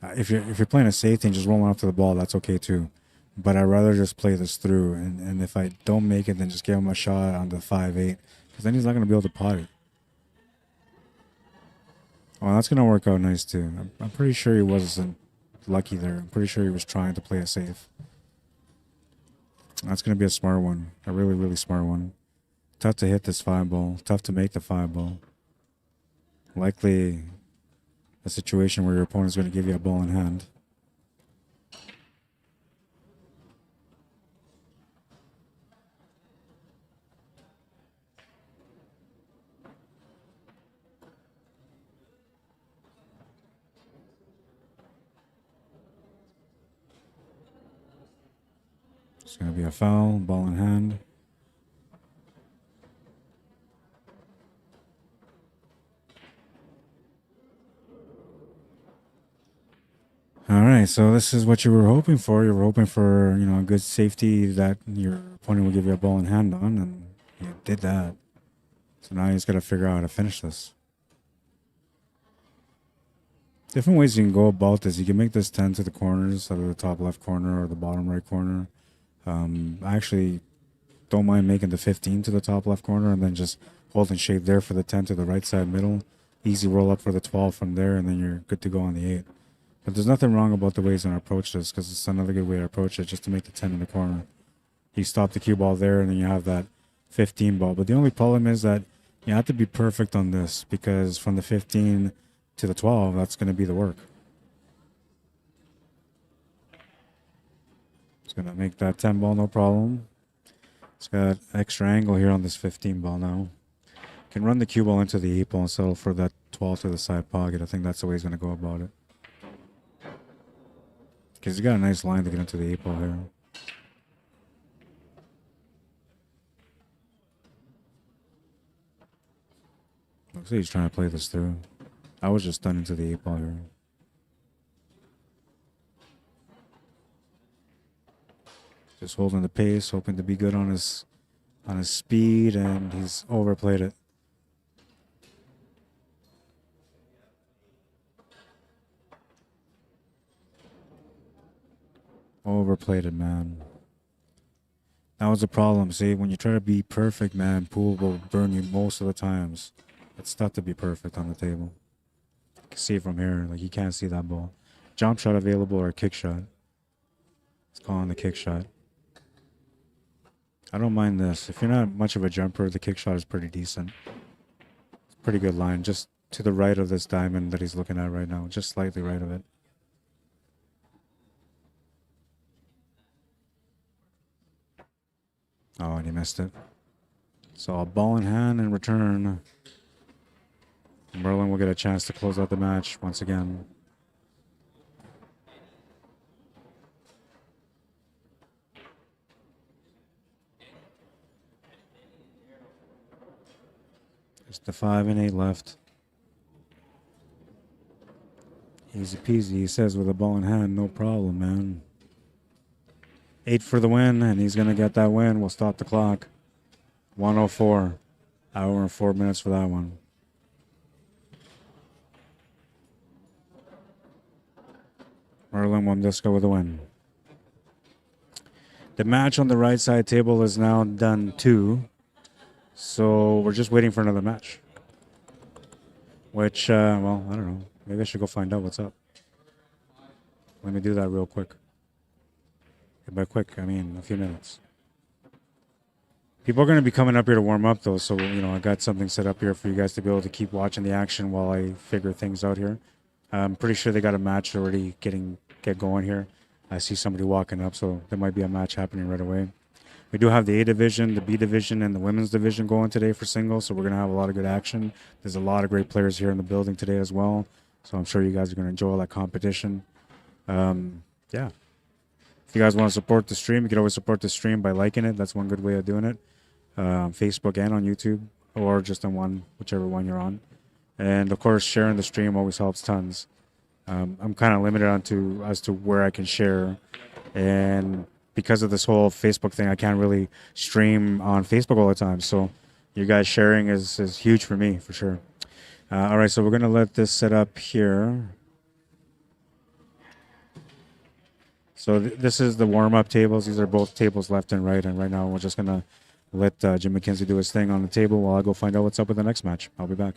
If you're playing a safety and just rolling up to the ball, that's okay too. But I'd rather just play this through. And if I don't make it, then just give him a shot on the 5-8. Because then he's not going to be able to pot it. Well, that's going to work out nice too. I'm pretty sure he wasn't lucky there. I'm pretty sure he was trying to play it safe. That's going to be a smart one. A really, really smart one. Tough to hit this 5-ball. Tough to make the 5-ball. Likely a situation where your opponent's going to give you a ball in hand. It's going to be a foul, ball in hand. All right, so this is what you were hoping for. You were hoping for, a good safety that your opponent will give you a ball in hand on, and you did that. So now you just got to figure out how to finish this. Different ways you can go about this. You can make this 10 to the corners, either the top left corner or the bottom right corner. I actually don't mind making the 15 to the top left corner and then just holding shape there for the 10 to the right side middle. Easy roll up for the 12 from there, and then you're good to go on the 8. But there's nothing wrong about the way he's going to approach this, because it's another good way to approach it, just to make the 10 in the corner. You stop the cue ball there, and then you have that 15 ball. But the only problem is that you have to be perfect on this, because from the 15 to the 12, that's going to be the work. It's going to make that 10 ball no problem. It's got extra angle here on this 15 ball now. Can run the cue ball into the 8 ball and settle for that 12 to the side pocket. I think that's the way he's going to go about it. Because he's got a nice line to get into the 8 ball here. Looks like he's trying to play this through. I was just done into the 8 ball here. Just holding the pace, hoping to be good on his speed, and he's overplayed it. Overplayed it, man. That was the problem. See, when you try to be perfect, man, pool will burn you most of the times. It's tough to be perfect on the table. You can see it from here. Like, you can't see that ball. Jump shot available or a kick shot. It's calling the kick shot. I don't mind this. If you're not much of a jumper, the kick shot is pretty decent. It's a pretty good line. Just to the right of this diamond that he's looking at right now. Just slightly right of it. Oh, and he missed it. So a ball in hand in return. Merlin will get a chance to close out the match once again. Just the 5 and 8 left. Easy peasy, he says, with a ball in hand, no problem, man. 8 for the win, and he's going to get that win. We'll stop the clock. 1:04. Hour and 4 minutes for that one. Merlin WOMBDISKA with a win. The match on the right side table is now done too. So we're just waiting for another match. Which, well, I don't know. Maybe I should go find out what's up. Let me do that real quick. And by quick, I mean a few minutes. People are going to be coming up here to warm up, though. So, you know, I got something set up here for you guys to be able to keep watching the action while I figure things out here. I'm pretty sure they got a match already get going here. I see somebody walking up, so there might be a match happening right away. We do have the A division, the B division, and the women's division going today for singles, so we're going to have a lot of good action. There's a lot of great players here in the building today as well, so I'm sure you guys are going to enjoy all that competition. Yeah. If you guys want to support the stream, you can always support the stream by liking it. That's one good way of doing it. On Facebook and on YouTube, or just on one, whichever one you're on. And of course, sharing the stream always helps tons. I'm kind of limited as to where I can share, and because of this whole Facebook thing, I can't really stream on Facebook all the time. So you guys sharing is huge for me, for sure. All right, so we're going to let this set up here. So this is the warm-up tables. These are both tables left and right. And right now we're just going to let Jim McKenzie do his thing on the table while I go find out what's up with the next match. I'll be back.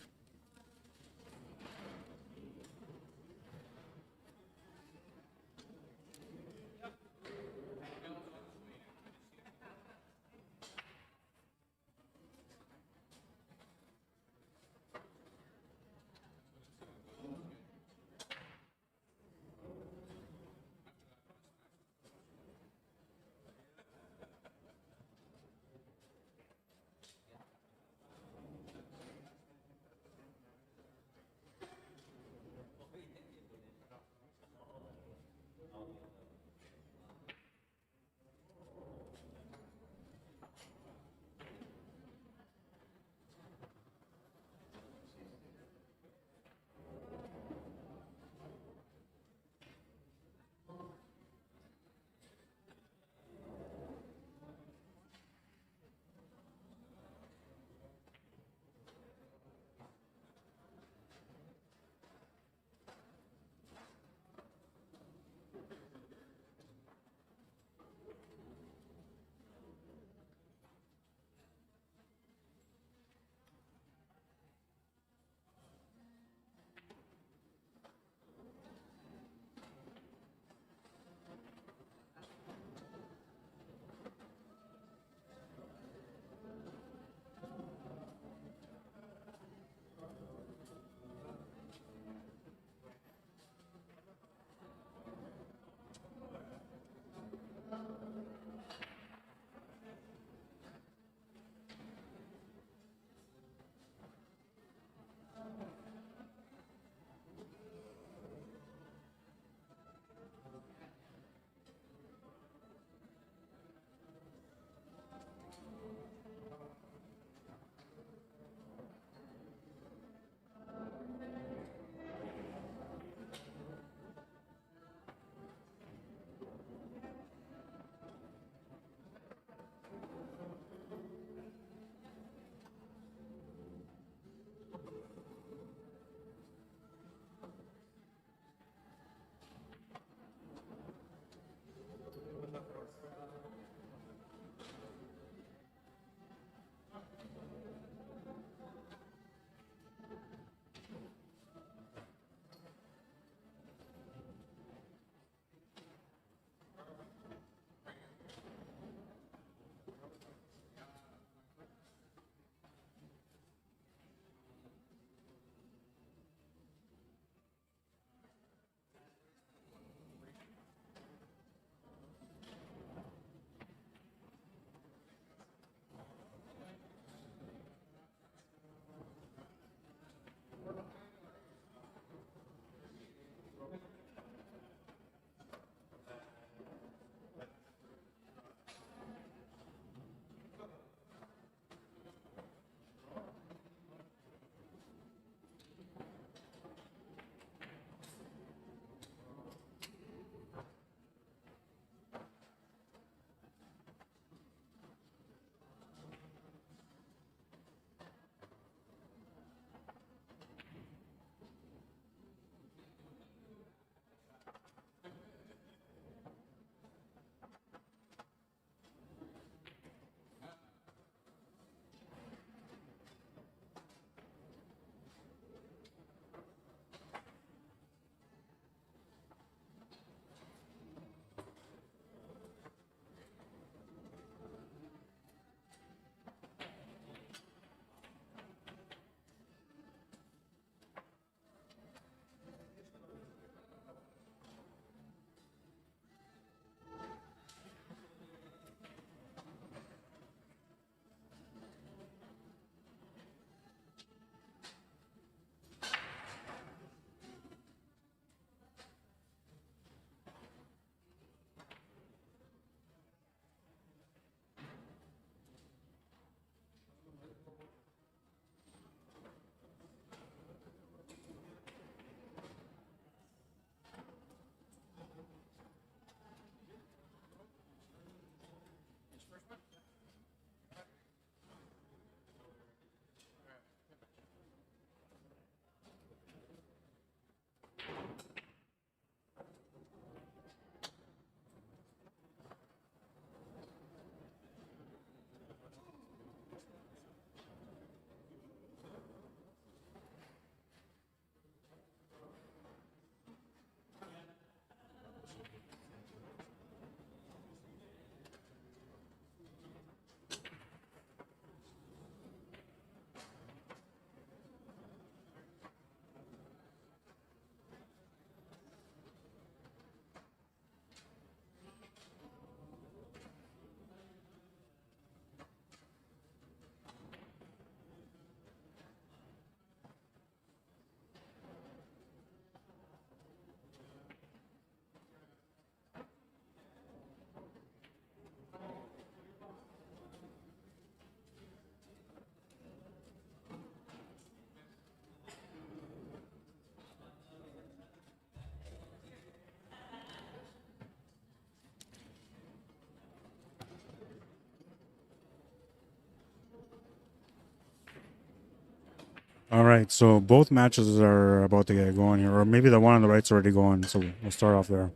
All right, so both matches are about to get going here, or maybe the one on the right's already going. So we'll start off there.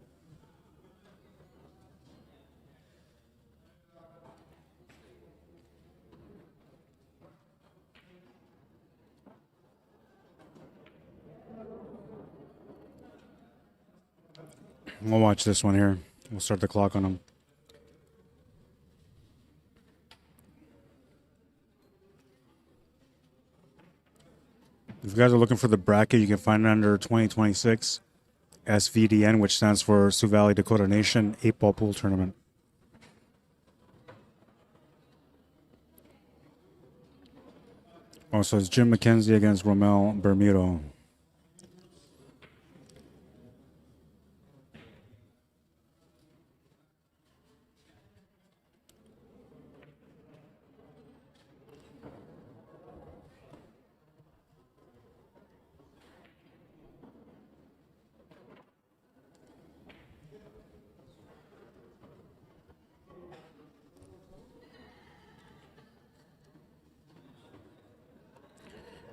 We'll watch this one here. We'll start the clock on them. If you guys are looking for the bracket, you can find it under 2026 SVDN, which stands for Sioux Valley Dakota Nation 8-ball pool tournament. Oh, so it's Jim McKenzie against Romel Bermudo.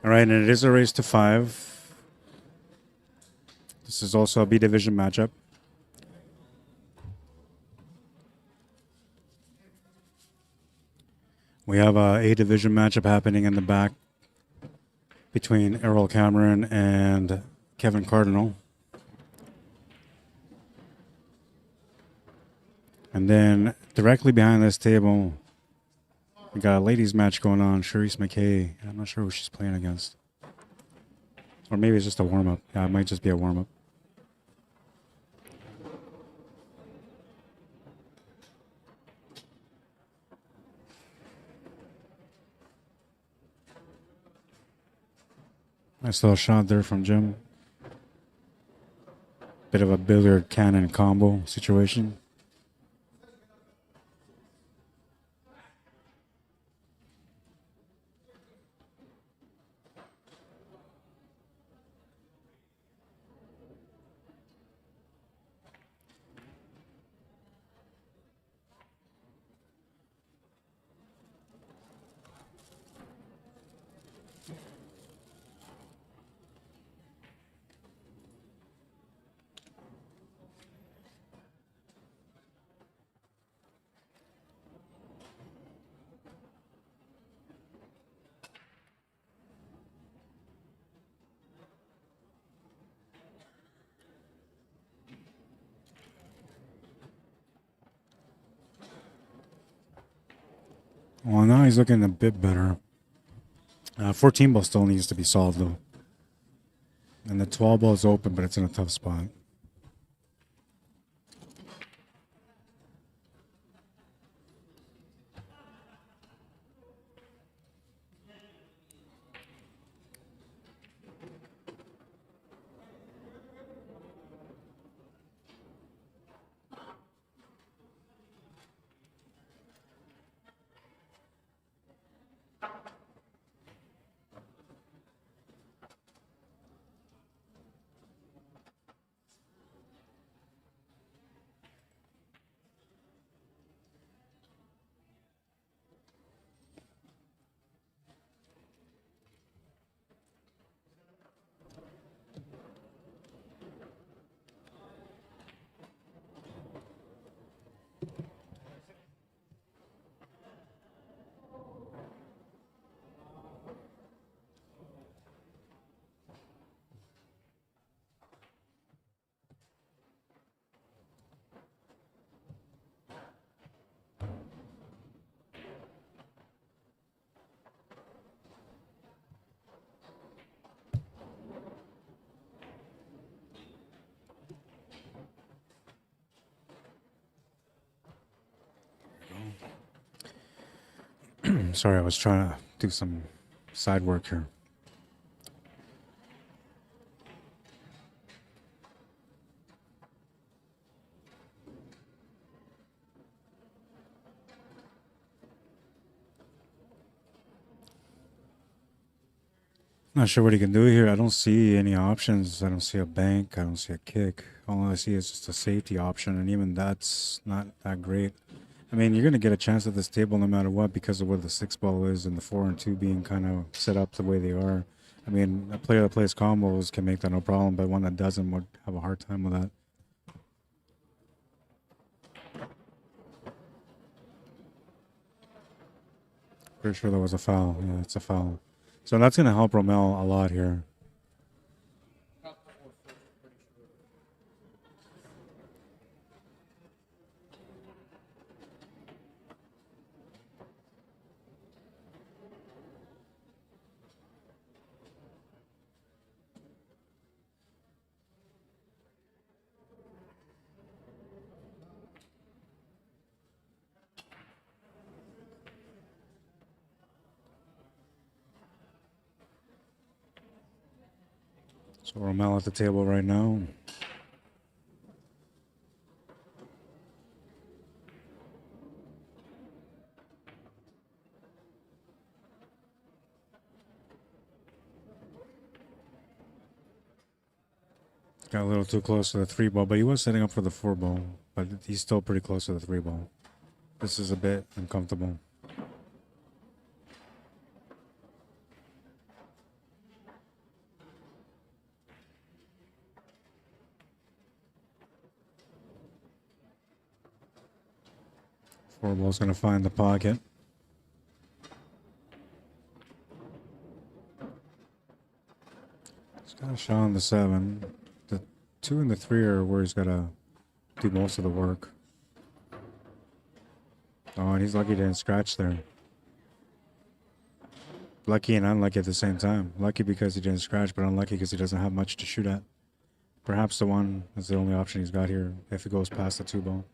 All right, and it is a race to 5. This is also a B division matchup. We have a A division matchup happening in the back between Errol Cameron and Kevin Cardinal. And then directly behind this table, we got a ladies match going on. Charisse McKay. I'm not sure who she's playing against. Or maybe it's just a warm-up. Yeah, it might just be a warm-up. Nice little shot there from Jim. Bit of a billiard cannon combo situation. Well, now he's looking a bit better. 14 ball still needs to be solved, though. And the 12 ball is open, but it's in a tough spot. Sorry, I was trying to do some side work here. Not sure what he can do here. I don't see any options. I don't see a bank. I don't see a kick. All I see is just a safety option, and even that's not that great. I mean, you're going to get a chance at this table no matter what because of where the 6 ball is and the 4 and 2 being kind of set up the way they are. I mean, a player that plays combos can make that no problem, but one that doesn't would have a hard time with that. Pretty sure that was a foul. Yeah, it's a foul. So that's going to help Romel a lot here. So Romel at the table right now. Got a little too close to the 3-ball, but he was setting up for the 4-ball. But he's still pretty close to the 3-ball. This is a bit uncomfortable. Four ball's gonna find the pocket. He's got a shot on the 7. The 2 and the 3 are where he's gotta do most of the work. Oh, and he's lucky he didn't scratch there. Lucky and unlucky at the same time. Lucky because he didn't scratch, but unlucky because he doesn't have much to shoot at. Perhaps the 1 is the only option he's got here if he goes past the 2-ball.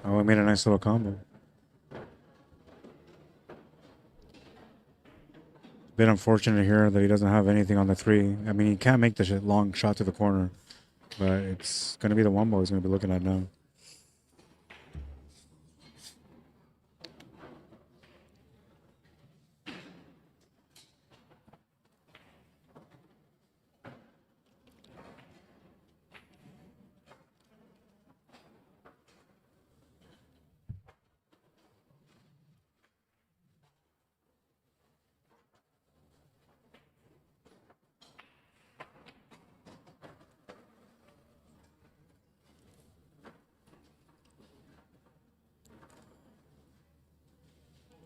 Oh, he made a nice little combo. Bit unfortunate here that he doesn't have anything on the 3. I mean, he can't make the long shot to the corner, but it's going to be the 1-ball he's going to be looking at now.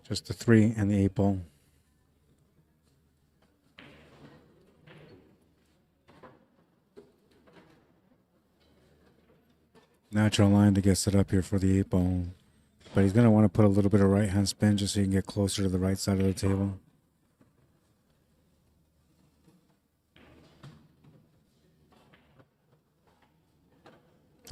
Just the 3 and the 8-ball. Natural line to get set up here for the 8-ball. But he's going to want to put a little bit of right-hand spin just so he can get closer to the right side of the table.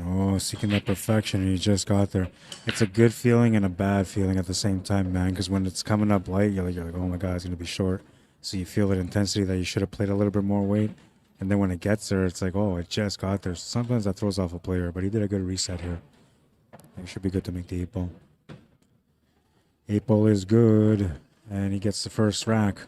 Oh, seeking that perfection, and he just got there. It's a good feeling and a bad feeling at the same time, man, because when it's coming up light, you're like, oh my God, it's going to be short. So you feel that intensity that you should have played a little bit more weight. And then when it gets there, it's like, oh, it just got there. Sometimes that throws off a player, but he did a good reset here. It should be good to make the 8-ball. 8-ball is good, and he gets the first rack.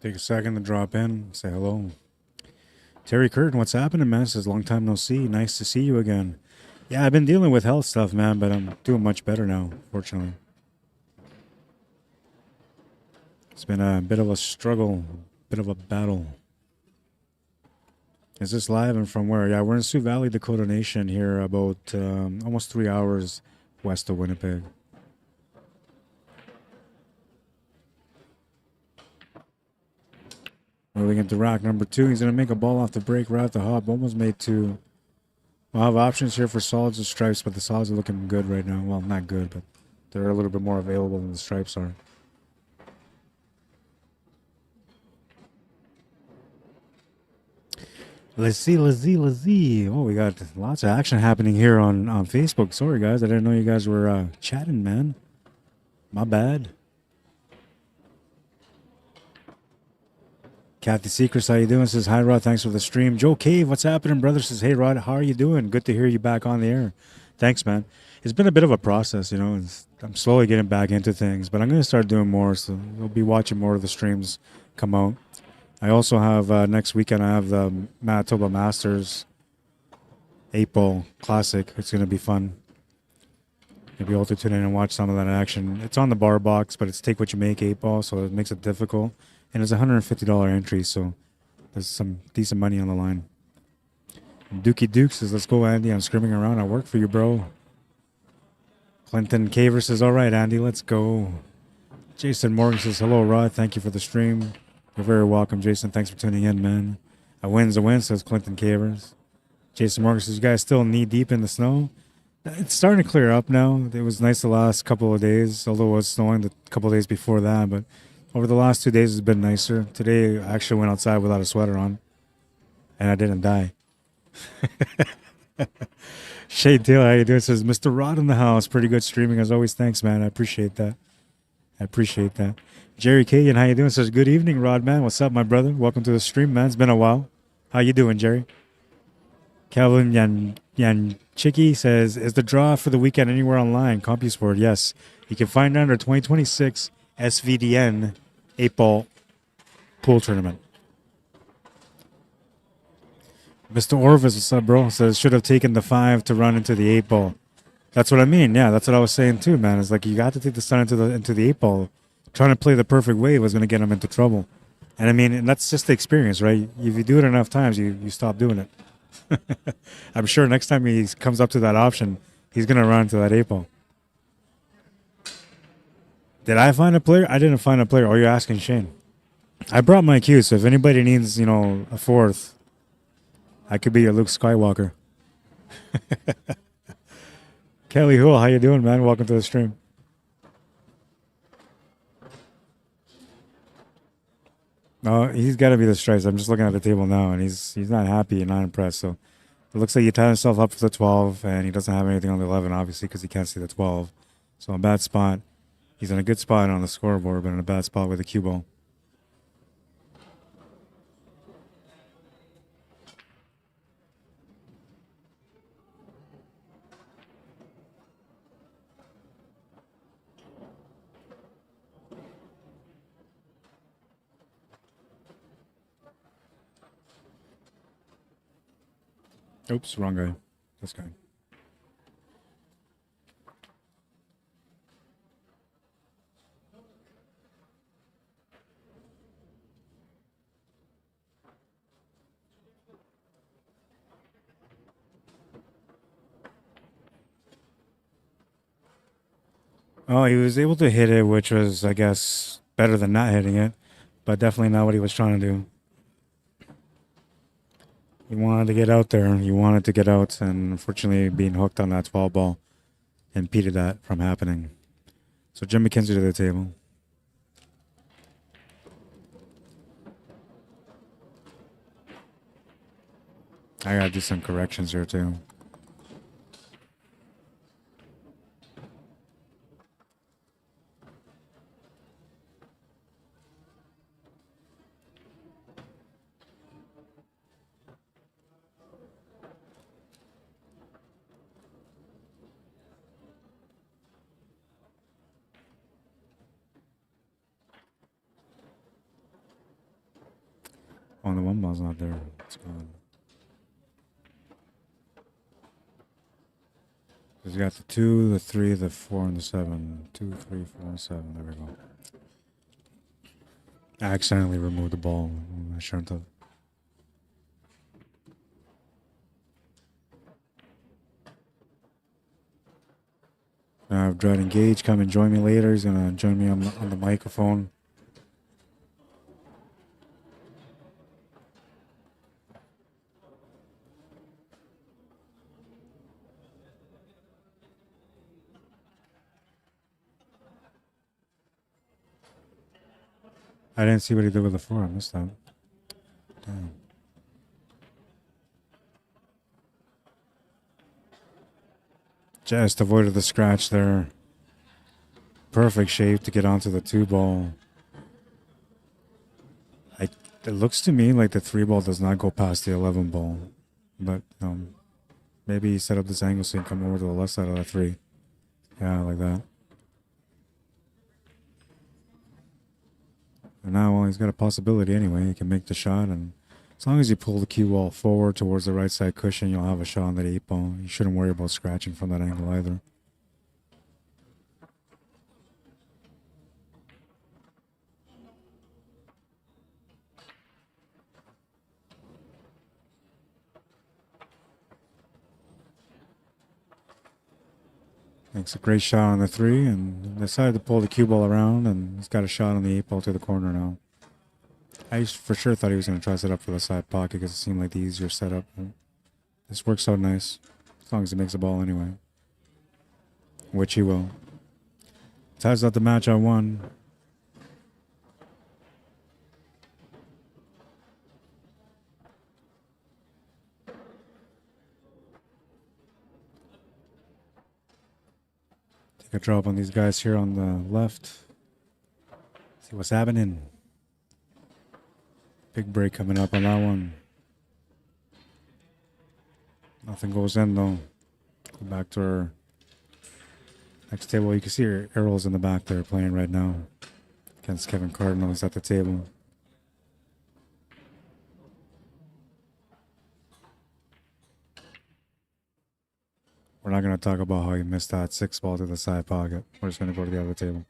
Take a second to drop in, say hello. Terry Curtin, what's happening, man? Says, long time no see. Nice to see you again. Yeah, I've been dealing with health stuff, man, but I'm doing much better now, fortunately. It's been a bit of a struggle, bit of a battle. Is this live and from where? Yeah, we're in Sioux Valley, Dakota Nation here, about almost 3 hours west of Winnipeg. Moving into rack number 2. He's going to make a ball off the break right off the hop. Almost made 2. We'll have options here for solids and stripes, but the solids are looking good right now. Well, not good, but they're a little bit more available than the stripes are. Let's see. Oh, we got lots of action happening here on Facebook. Sorry, guys. I didn't know you guys were chatting, man. My bad. Kathy Secrets, how you doing? Says, hi, Rod. Thanks for the stream. Joe Cave, what's happening, brother? Says, hey, Rod, how are you doing? Good to hear you back on the air. Thanks, man. It's been a bit of a process, you know. I'm slowly getting back into things, but I'm going to start doing more, so you'll be watching more of the streams come out. I also have, next weekend, I have the Manitoba Masters 8-Ball Classic. It's going to be fun. Maybe you'll have to tune in and watch some of that action. It's on the bar box, but it's take what you make 8-Ball, so it makes it difficult. And it's a $150 entry, so there's some decent money on the line. Dookie Duke says, let's go, Andy. I'm screaming around. I work for you, bro. Clinton Caver says, all right, Andy, let's go. Jason Morgan says, hello, Rod. Thank you for the stream. You're very welcome, Jason. Thanks for tuning in, man. A win's a win, says Clinton Cavers. Jason Morgan says, you guys still knee deep in the snow? It's starting to clear up now. It was nice the last couple of days, although it was snowing the couple of days before that, but over the last 2 days, it's been nicer. Today, I actually went outside without a sweater on, and I didn't die. Shade Taylor, how you doing? Says, Mr. Rod in the house. Pretty good streaming as always. Thanks, man. I appreciate that. Jerry Kagan, how you doing? Says, good evening, Rod, man. What's up, my brother? Welcome to the stream, man. It's been a while. How you doing, Jerry? Calvin Yan Chicky says, is the draw for the weekend anywhere online? CompuSport, yes. You can find it under 2026 SVDN 8-Ball pool tournament. Mr. Orvis, what's up, bro? Says, should have taken the 5 to run into the 8-Ball. That's what I mean. Yeah, that's what I was saying too, man. It's like you got to take the sun into the 8-Ball. Trying to play the perfect wave was going to get him into trouble. And I mean, and that's just the experience, right? If you do it enough times, you stop doing it. I'm sure next time he comes up to that option, he's going to run into that 8-Ball. Did I find a player? I didn't find a player. Oh, you're asking Shane. I brought my cue, so if anybody needs, you know, a 4th, I could be your Luke Skywalker. Kelly Hool, how you doing, man? Welcome to the stream. No, he's got to be the stripes. I'm just looking at the table now, and he's not happy and not impressed. So it looks like he tied himself up for the 12, and he doesn't have anything on the 11, obviously, because he can't see the 12. So a bad spot. He's in a good spot on the scoreboard, but in a bad spot with the cue ball. Oops, wrong guy. This guy. Oh, he was able to hit it, which was, I guess, better than not hitting it, but definitely not what he was trying to do. He wanted to get out there. He wanted to get out, and unfortunately, being hooked on that 12 ball impeded that from happening. So Jim McKenzie to the table. I gotta do some corrections here too. Oh, the 1 ball's not there. It's gone. Because you got the 2, the 3, the 4, and the 7. 2, 3, 4, and 7. There we go. I accidentally removed the ball. I shouldn't have. I have Dryden Gage come and join me later. He's going to join me on the microphone. I didn't see what he did with the 4. I missed that. Damn. Just avoided the scratch there. Perfect shape to get onto the 2 ball. It looks to me like the 3 ball does not go past the 11 ball. But maybe he set up this angle so he can come over to the left side of that 3. Yeah, like that. And now, well, he's got a possibility anyway. He can make the shot, and as long as you pull the cue ball forward towards the right side cushion, you'll have a shot on that 8 ball. You shouldn't worry about scratching from that angle either. Makes a great shot on the 3 and decided to pull the cue ball around, and he's got a shot on the 8 ball to the corner now. I for sure thought he was going to try to set up for the side pocket because it seemed like the easier setup. This works out nice, as long as he makes the ball anyway, which he will. Ties up the match at 1. Take a drop on these guys here on the left. See what's happening. Big break coming up on that one. Nothing goes in though. Go back to our next table. You can see Errol's in the back there playing right now against Kevin Cardinal. He's at the table. We're not going to talk about how he missed that 6 ball to the side pocket. We're just going to go to the other table.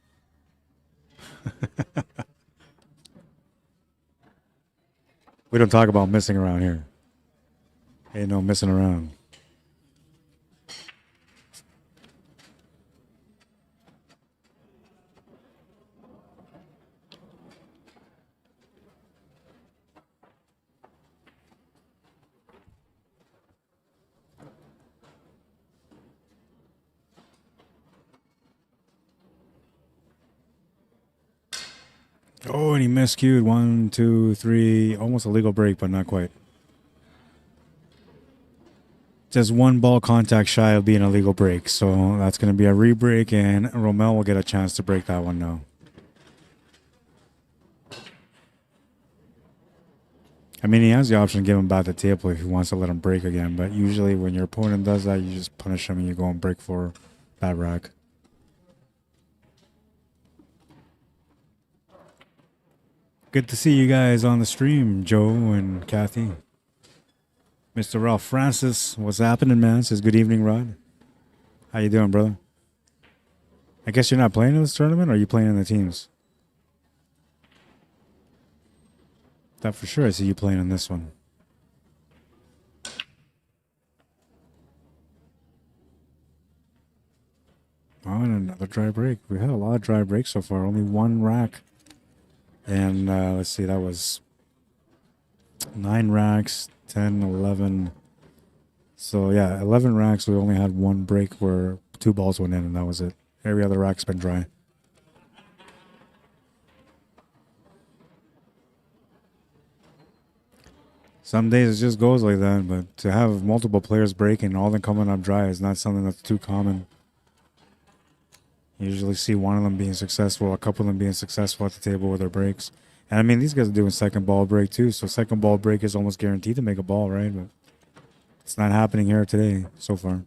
We don't talk about missing around here. Ain't no missing around. Oh, and he miscued. 1, 2, 3. Almost a legal break, but not quite. Just 1 ball contact shy of being a legal break. So that's going to be a re-break, and Romel will get a chance to break that one now. I mean, he has the option to give him back the table if he wants to let him break again. But usually when your opponent does that, you just punish him and you go and break for bad rack. Good to see you guys on the stream, Joe and Kathy. Mr. Ralph Francis, what's happening, man? Says good evening, Rod. How you doing, brother? I guess you're not playing in this tournament, or are you playing in the teams? That for sure I see you playing in this one. Oh, and another dry break. We had a lot of dry breaks so far. Only 1 rack. And let's see, that was 9 racks, 10, 11. So yeah, 11 racks. We only had 1 break where 2 balls went in, and that was it. Every other rack's been dry. Some days it just goes like that, but to have multiple players breaking and all of them coming up dry is not something that's too common. You usually see one of them being successful, a couple of them being successful at the table with their breaks. And I mean, these guys are doing second ball break too, so second ball break is almost guaranteed to make a ball, right? But it's not happening here today so far.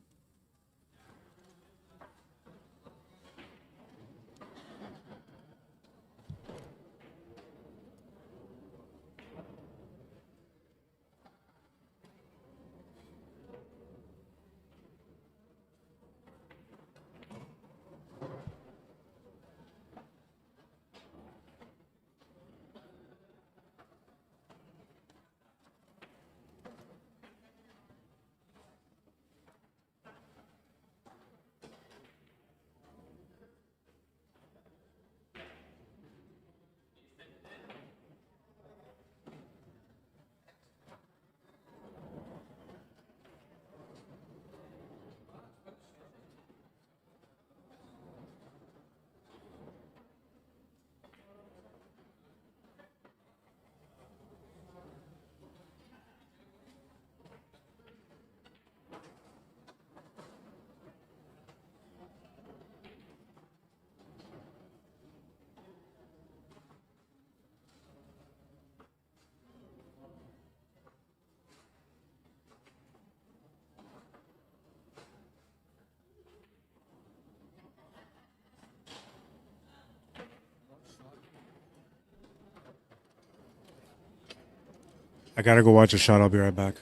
I gotta go watch a shot. I'll be right back.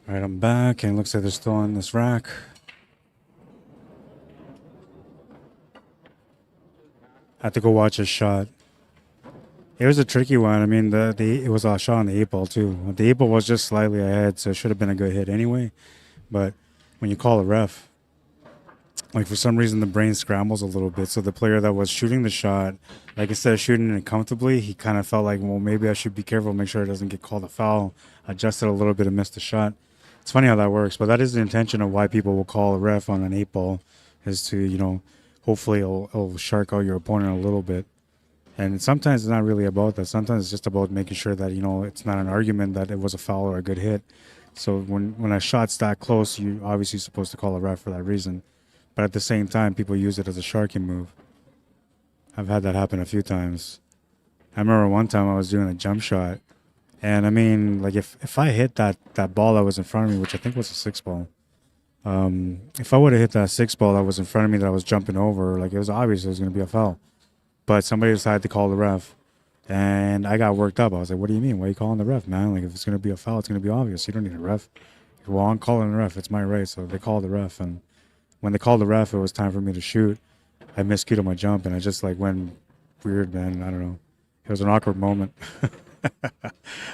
All right, I'm back, and it looks like they're still on this rack. I have to go watch a shot. It was a tricky one. I mean, it was a shot on the 8-ball, too. The 8-ball was just slightly ahead, so it should have been a good hit anyway. But when you call a ref, like for some reason the brain scrambles a little bit. So the player that was shooting the shot, like instead of shooting it comfortably, he kind of felt like, well, maybe I should be careful, make sure it doesn't get called a foul. Adjusted a little bit and missed the shot. It's funny how that works, but that is the intention of why people will call a ref on an 8-ball, is to, you know, hopefully it'll shark out your opponent a little bit. And sometimes it's not really about that. Sometimes it's just about making sure that, you know, it's not an argument that it was a foul or a good hit. So when a shot's that close, you obviously supposed to call a ref for that reason. But at the same time, people use it as a sharking move. I've had that happen a few times. I remember one time I was doing a jump shot. And I mean, like if I hit that ball that was in front of me, which I think was a 6-ball, if I would have hit that 6-ball that was in front of me that I was jumping over, like it was obvious it was going to be a foul. But somebody decided to call the ref, and I got worked up. I was like, what do you mean? Why are you calling the ref, man? Like, if it's going to be a foul, it's going to be obvious. You don't need a ref. Well, I'm calling the ref. It's my right. So they called the ref. And when they called the ref, it was time for me to shoot. I miscued my jump, and I just, like, went weird, man. I don't know. It was an awkward moment.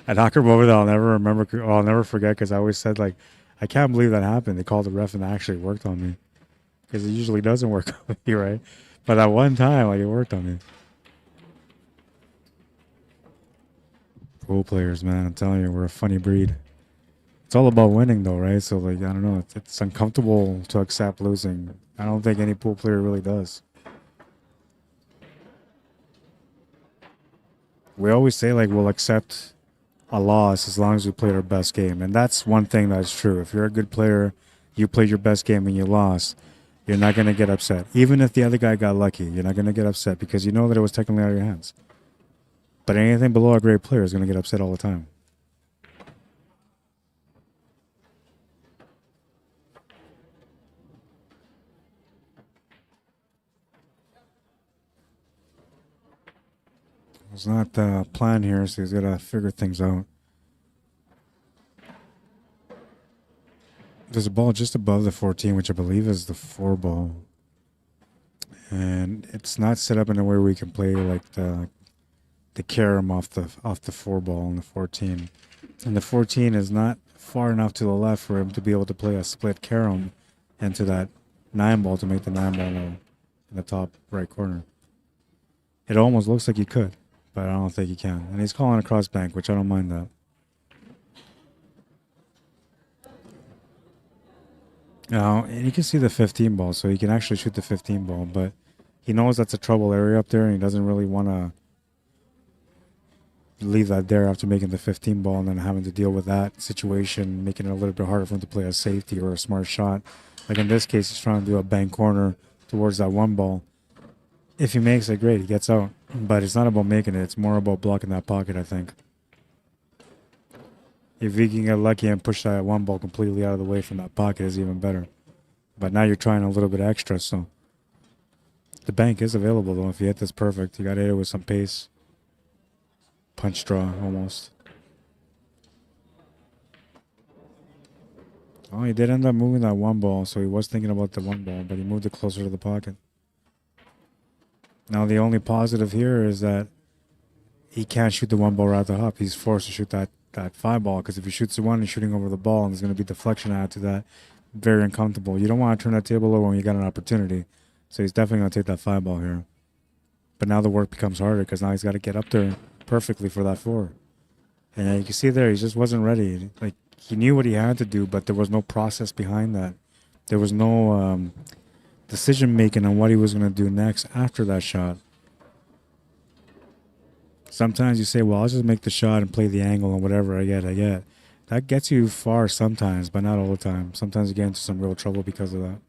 An awkward moment that I'll never remember, or I'll never forget, because I always said, like, I can't believe that happened. They called the ref, and it actually worked on me. Because it usually doesn't work on me, right? But that one time, like, it worked on me. Pool players, man, I'm telling you, we're a funny breed. It's all about winning, though, right? So, like, I don't know. It's uncomfortable to accept losing. I don't think any pool player really does. We always say, like, we'll accept a loss as long as we played our best game. And that's one thing that's true. If you're a good player, you played your best game and you lost, you're not going to get upset. Even if the other guy got lucky, you're not going to get upset because you know that it was technically out of your hands. But anything below a great player is going to get upset all the time. It's not the plan here, so he's got to figure things out. There's a ball just above the 14, which I believe is the 4-ball. And it's not set up in a way where we can play like the carom off the 4-ball and the 14. And the 14 is not far enough to the left for him to be able to play a split carom into that 9-ball to make the 9-ball in the top right corner. It almost looks like he could, but I don't think he can. And he's calling a cross bank, which I don't mind that. Now, and you can see the 15-ball, so he can actually shoot the 15-ball, but he knows that's a trouble area up there, and he doesn't really want to leave that there after making the 15-ball and then having to deal with that situation, making it a little bit harder for him to play a safety or a smart shot. Like in this case, he's trying to do a bank corner towards that 1-ball. If he makes it, great, he gets out. But it's not about making it, it's more about blocking that pocket, I think. If he can get lucky and push that 1-ball completely out of the way from that pocket, is even better. But now you're trying a little bit extra, so The bank is available though. If you hit this perfect, you got to hit it with some pace. Punch draw almost. Oh, he did end up moving that one ball, so he was thinking about the one ball, but he moved it closer to the pocket. Now the only positive here is that he can't shoot the one ball right at the hop. He's forced to shoot that 5 ball, because if he shoots the one, he's shooting over the ball, and there's going to be deflection added to that. Very uncomfortable. You don't want to turn that table over when you got an opportunity. So he's definitely going to take that 5 ball here. But now the work becomes harder, because now he's got to get up there perfectly for that 4. And you can see there, he just wasn't ready. Like, he knew what he had to do, but there was no process behind that. There was no decision making on what he was going to do next after that shot. Sometimes you say, well, I'll just make the shot and play the angle and whatever I get. That gets you far sometimes, but not all the time. Sometimes you get into some real trouble because of that.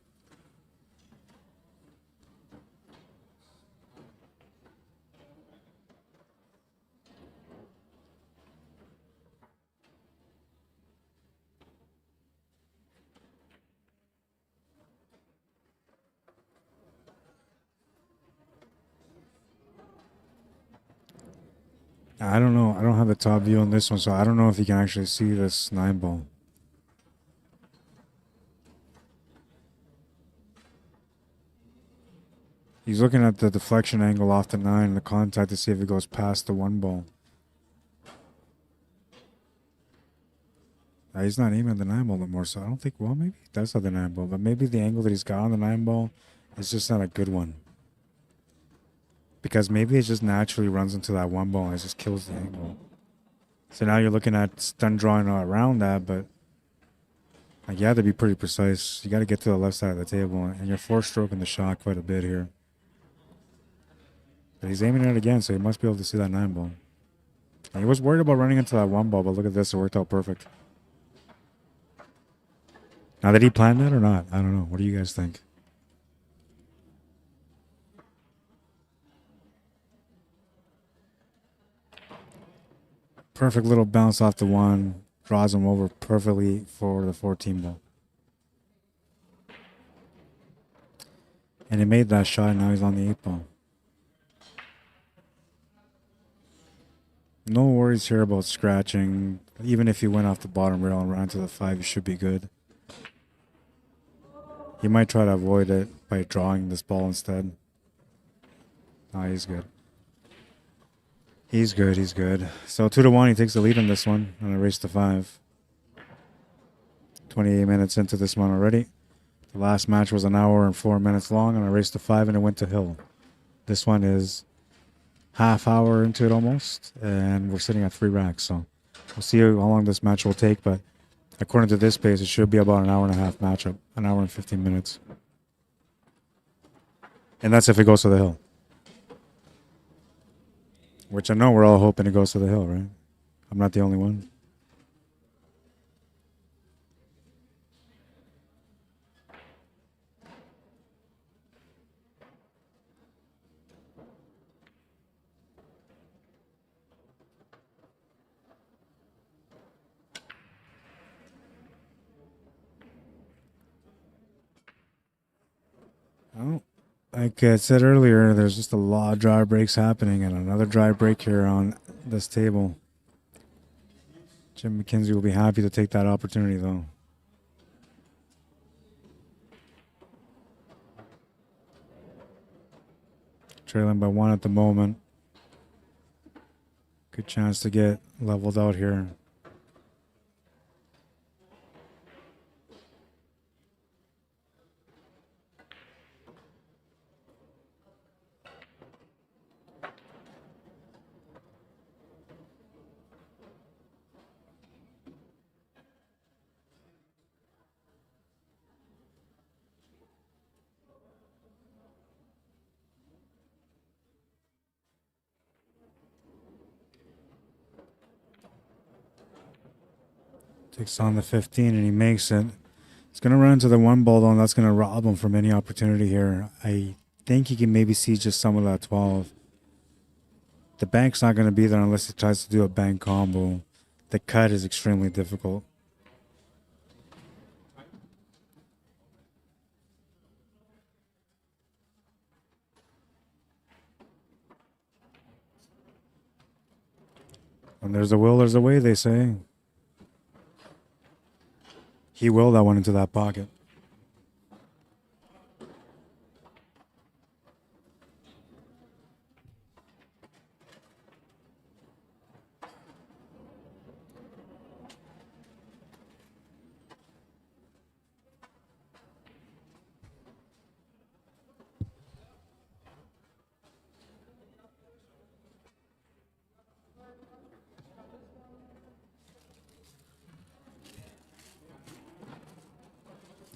I don't know. I don't have the top view on this one, so I don't know if you can actually see this 9 ball. He's looking at the deflection angle off the 9 and the contact to see if it goes past the 1 ball. He's not aiming at the 9 ball no more, so I don't think, well, maybe he does have the 9 ball, but maybe the angle that he's got on the 9 ball is just not a good one. Because maybe it just naturally runs into that 1 ball and it just kills the angle. So now you're looking at stun drawing around that, but like, you have to be pretty precise. You got to get to the left side of the table, and you're 4-stroking the shot quite a bit here. But he's aiming it again, so he must be able to see that 9 ball. And he was worried about running into that 1 ball, but look at this, it worked out perfect. Now, did he plan that or not? I don't know. What do you guys think? Perfect little bounce off the 1. Draws him over perfectly for the 14 ball. And he made that shot, and now he's on the 8 ball. No worries here about scratching. Even if you went off the bottom rail and ran to the 5, you should be good. You might try to avoid it by drawing this ball instead. Oh, he's good. He's good, he's good. So 2-1, he takes the lead in this one on a race to 5. 28 minutes into this one already. The last match was 1 hour and 4 minutes long on a race to 5, and it went to Hill. This one is half hour into it almost, and we're sitting at 3 racks. So we'll see how long this match will take, but according to this pace, it should be about 1 hour and a half matchup, 1 hour and 15 minutes. And that's if it goes to the Hill. Which I know we're all hoping it goes to the Hill, right? I'm not the only one. Oh, like I said earlier, there's just a lot of dry breaks happening, and another dry break here on this table. Jim McKenzie will be happy to take that opportunity, though. Trailing by 1 at the moment. Good chance to get leveled out here. Takes on the 15 and he makes it. He's going to run into the 1 ball though, and that's going to rob him from any opportunity here. I think he can maybe see just some of that 12. The bank's not going to be there unless he tries to do a bank combo. The cut is extremely difficult. When there's a will, there's a way, they say. He willed that one into that pocket.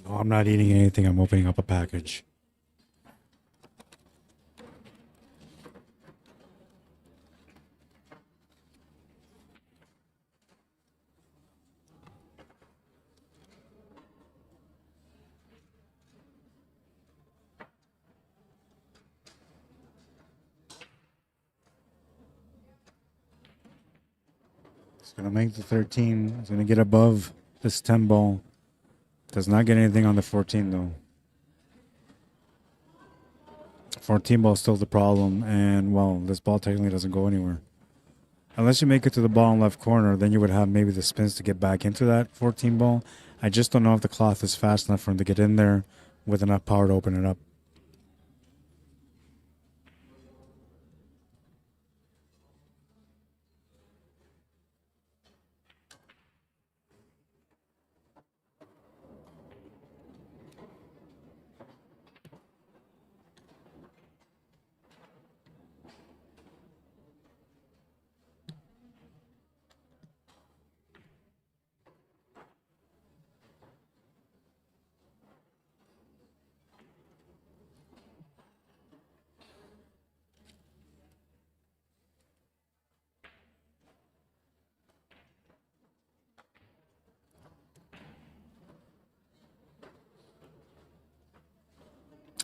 No, I'm not eating anything. I'm opening up a package. It's going to make the 13. It's going to get above this 10 ball. Does not get anything on the 14 though. 14 ball is still the problem, and well, this ball technically doesn't go anywhere. Unless you make it to the bottom left corner, then you would have maybe the spins to get back into that 14 ball. I just don't know if the cloth is fast enough for him to get in there with enough power to open it up.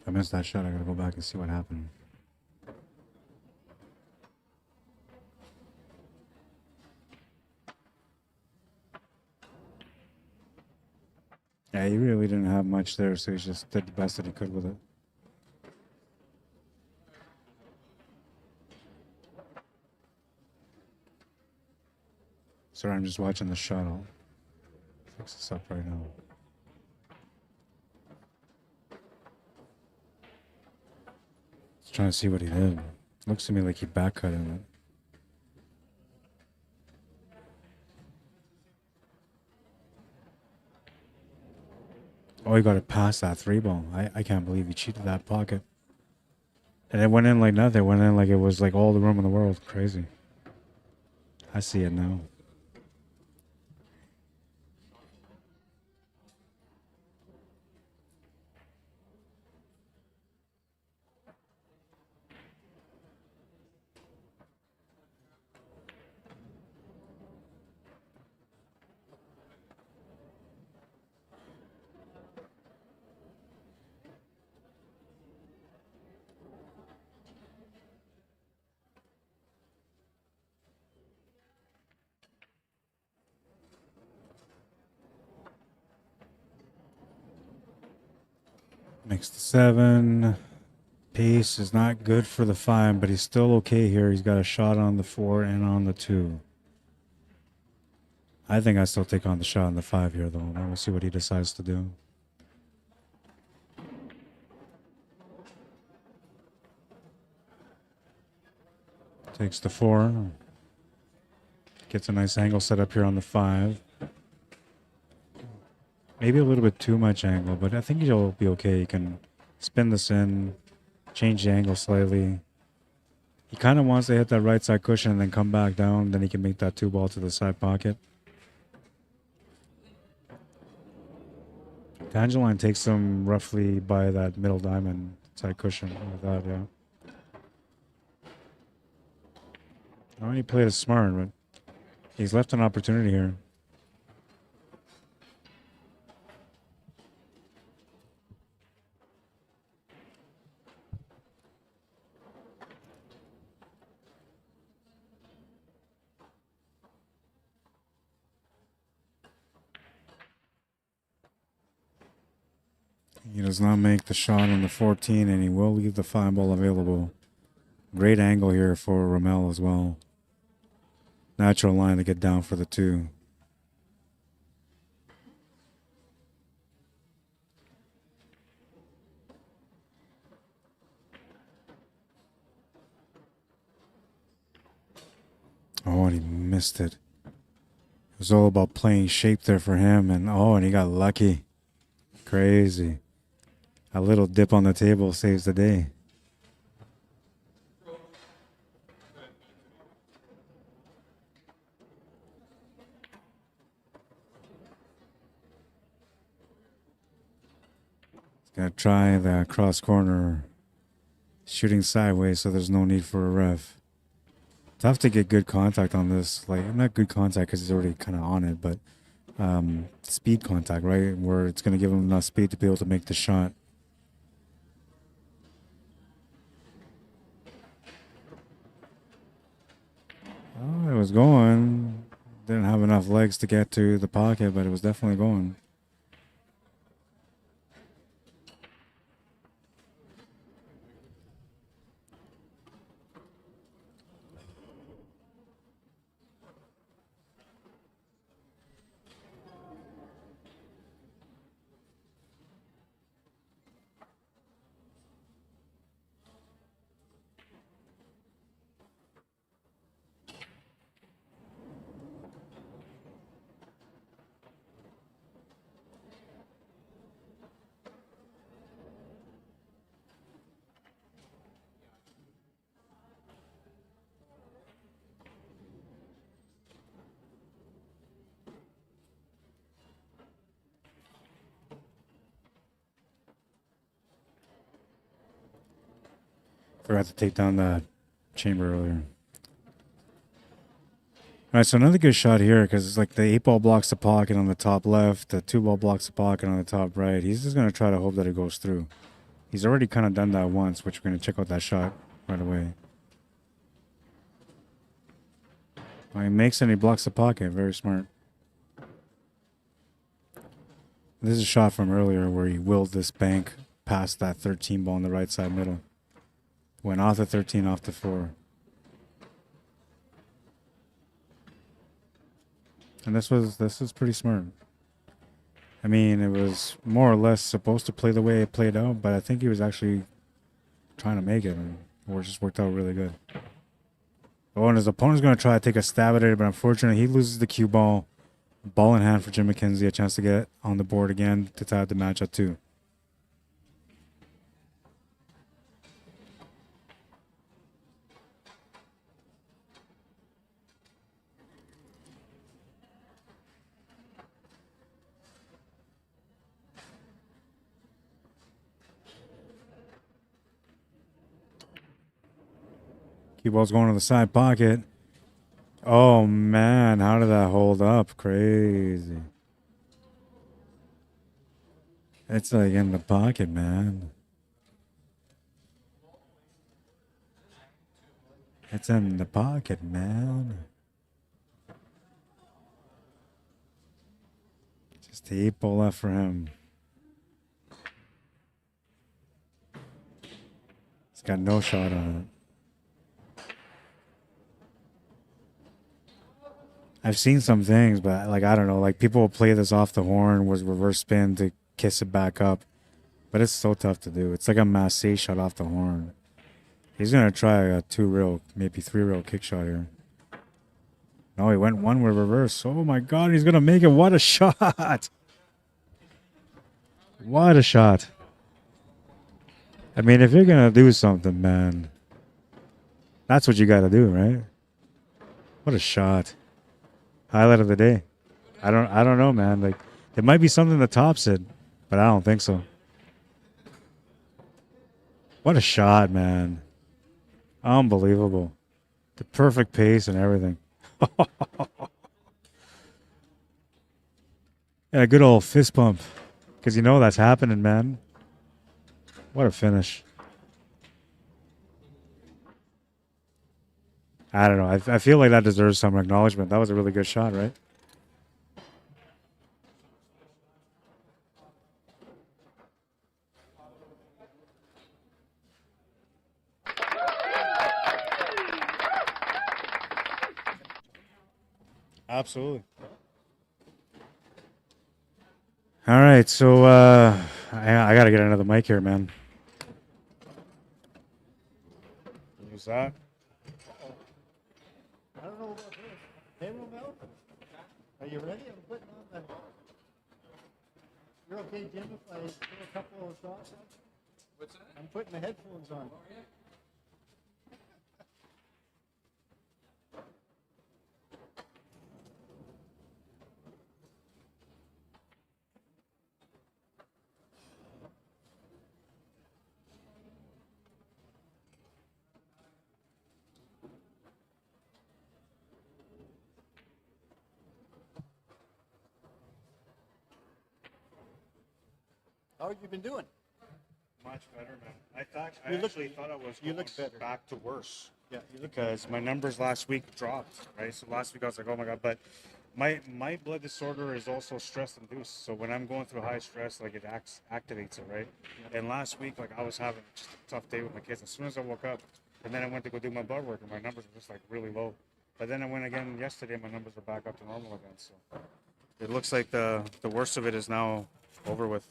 I missed that shot. I gotta go back and see what happened. Yeah, he really didn't have much there, so he just did the best that he could with it. Sorry, I'm just watching the shot. I'll fix this up right now. Just trying to see what he did. Looks to me like he back cut in it. Oh, he got it past that 3 ball. I can't believe he cheated that pocket. And it went in like nothing. It went in like it was like all the room in the world. Crazy. I see it now. Makes the 7. Pace is not good for the 5, but he's still okay here. He's got a shot on the 4 and on the 2. I think I still take on the shot on the 5 here, though. We'll see what he decides to do. Takes the 4. Gets a nice angle set up here on the 5. Maybe a little bit too much angle, but I think he'll be okay. He can spin this in, change the angle slightly. He kind of wants to hit that right side cushion and then come back down. Then he can make that 2 ball to the side pocket. Tangeline takes him roughly by that middle diamond side cushion like that, yeah. Oh, he played it smart, but he's left an opportunity here. He does not make the shot on the 14, and he will leave the 5 ball available. Great angle here for Rommel as well. Natural line to get down for the 2. Oh, and he missed it. It was all about playing shape there for him, and oh, and he got lucky. Crazy. A little dip on the table saves the day. He's gonna try the cross corner, shooting sideways, so there's no need for a ref. Tough to get good contact on this. Like, not good contact because he's already kind of on it, but speed contact, right? Where it's going to give him enough speed to be able to make the shot. Oh, it was going. Didn't have enough legs to get to the pocket, but it was definitely going. Forgot to take down that chamber earlier. All right, so another good shot here because it's like the 8-ball blocks the pocket on the top left, the 2-ball blocks the pocket on the top right. He's just going to try to hope that it goes through. He's already kind of done that once, which we're going to check out that shot right away. Well, he makes it and he blocks the pocket. Very smart. This is a shot from earlier where he willed this bank past that 13 ball on the right side middle. Went off the 13, off the 4. And this was pretty smart. I mean, it was more or less supposed to play the way it played out, but I think he was actually trying to make it, and it just worked out really good. Oh, and his opponent's going to try to take a stab at it, but unfortunately, he loses the cue ball. Ball in hand for Jim McKenzie, a chance to get on the board again to tie the match at 2. Cue ball's going to the side pocket. Oh, man. How did that hold up? Crazy. It's like in the pocket, man. It's in the pocket, man. Just the 8-ball left for him. He's got no shot on it. I've seen some things, but like, I don't know, like people will play this off the horn with reverse spin to kiss it back up, but it's so tough to do. It's like a massé shot off the horn. He's going to try a 2-reel, maybe 3-reel kick shot here. No, he went 1 with reverse. Oh my God, he's going to make it. What a shot. What a shot. I mean, if you're going to do something, man, that's what you got to do, right? What a shot. Highlight of the day. I don't know, man. Like, there might be something that tops it, but I don't think so. What a shot, man. Unbelievable. The perfect pace and everything. And a good old fist pump. Because you know that's happening, man. What a finish. I don't know. I feel like that deserves some acknowledgement. That was a really good shot, right? Absolutely. All right, so I got to get another mic here, man. Use that. I don't know about this. Hey, Romel, are you ready? I'm putting on the... You're okay, Jim, if I do a couple of shots? What's that? I'm putting the headphones on. Oh, yeah. How have you been doing? Much better, man. I You look- actually thought I was you going look better. back to worse. Yeah, you look Because my numbers last week dropped, right? So last week I was like, oh my God. But my blood disorder is also stress induced. So when I'm going through high stress, like it activates it, right? And last week, like I was having just a tough day with my kids. As soon as I woke up, and then I went to go do my blood work, and my numbers were just like really low. But then I went again yesterday, my numbers are back up to normal again. So it looks like the worst of it is now over with,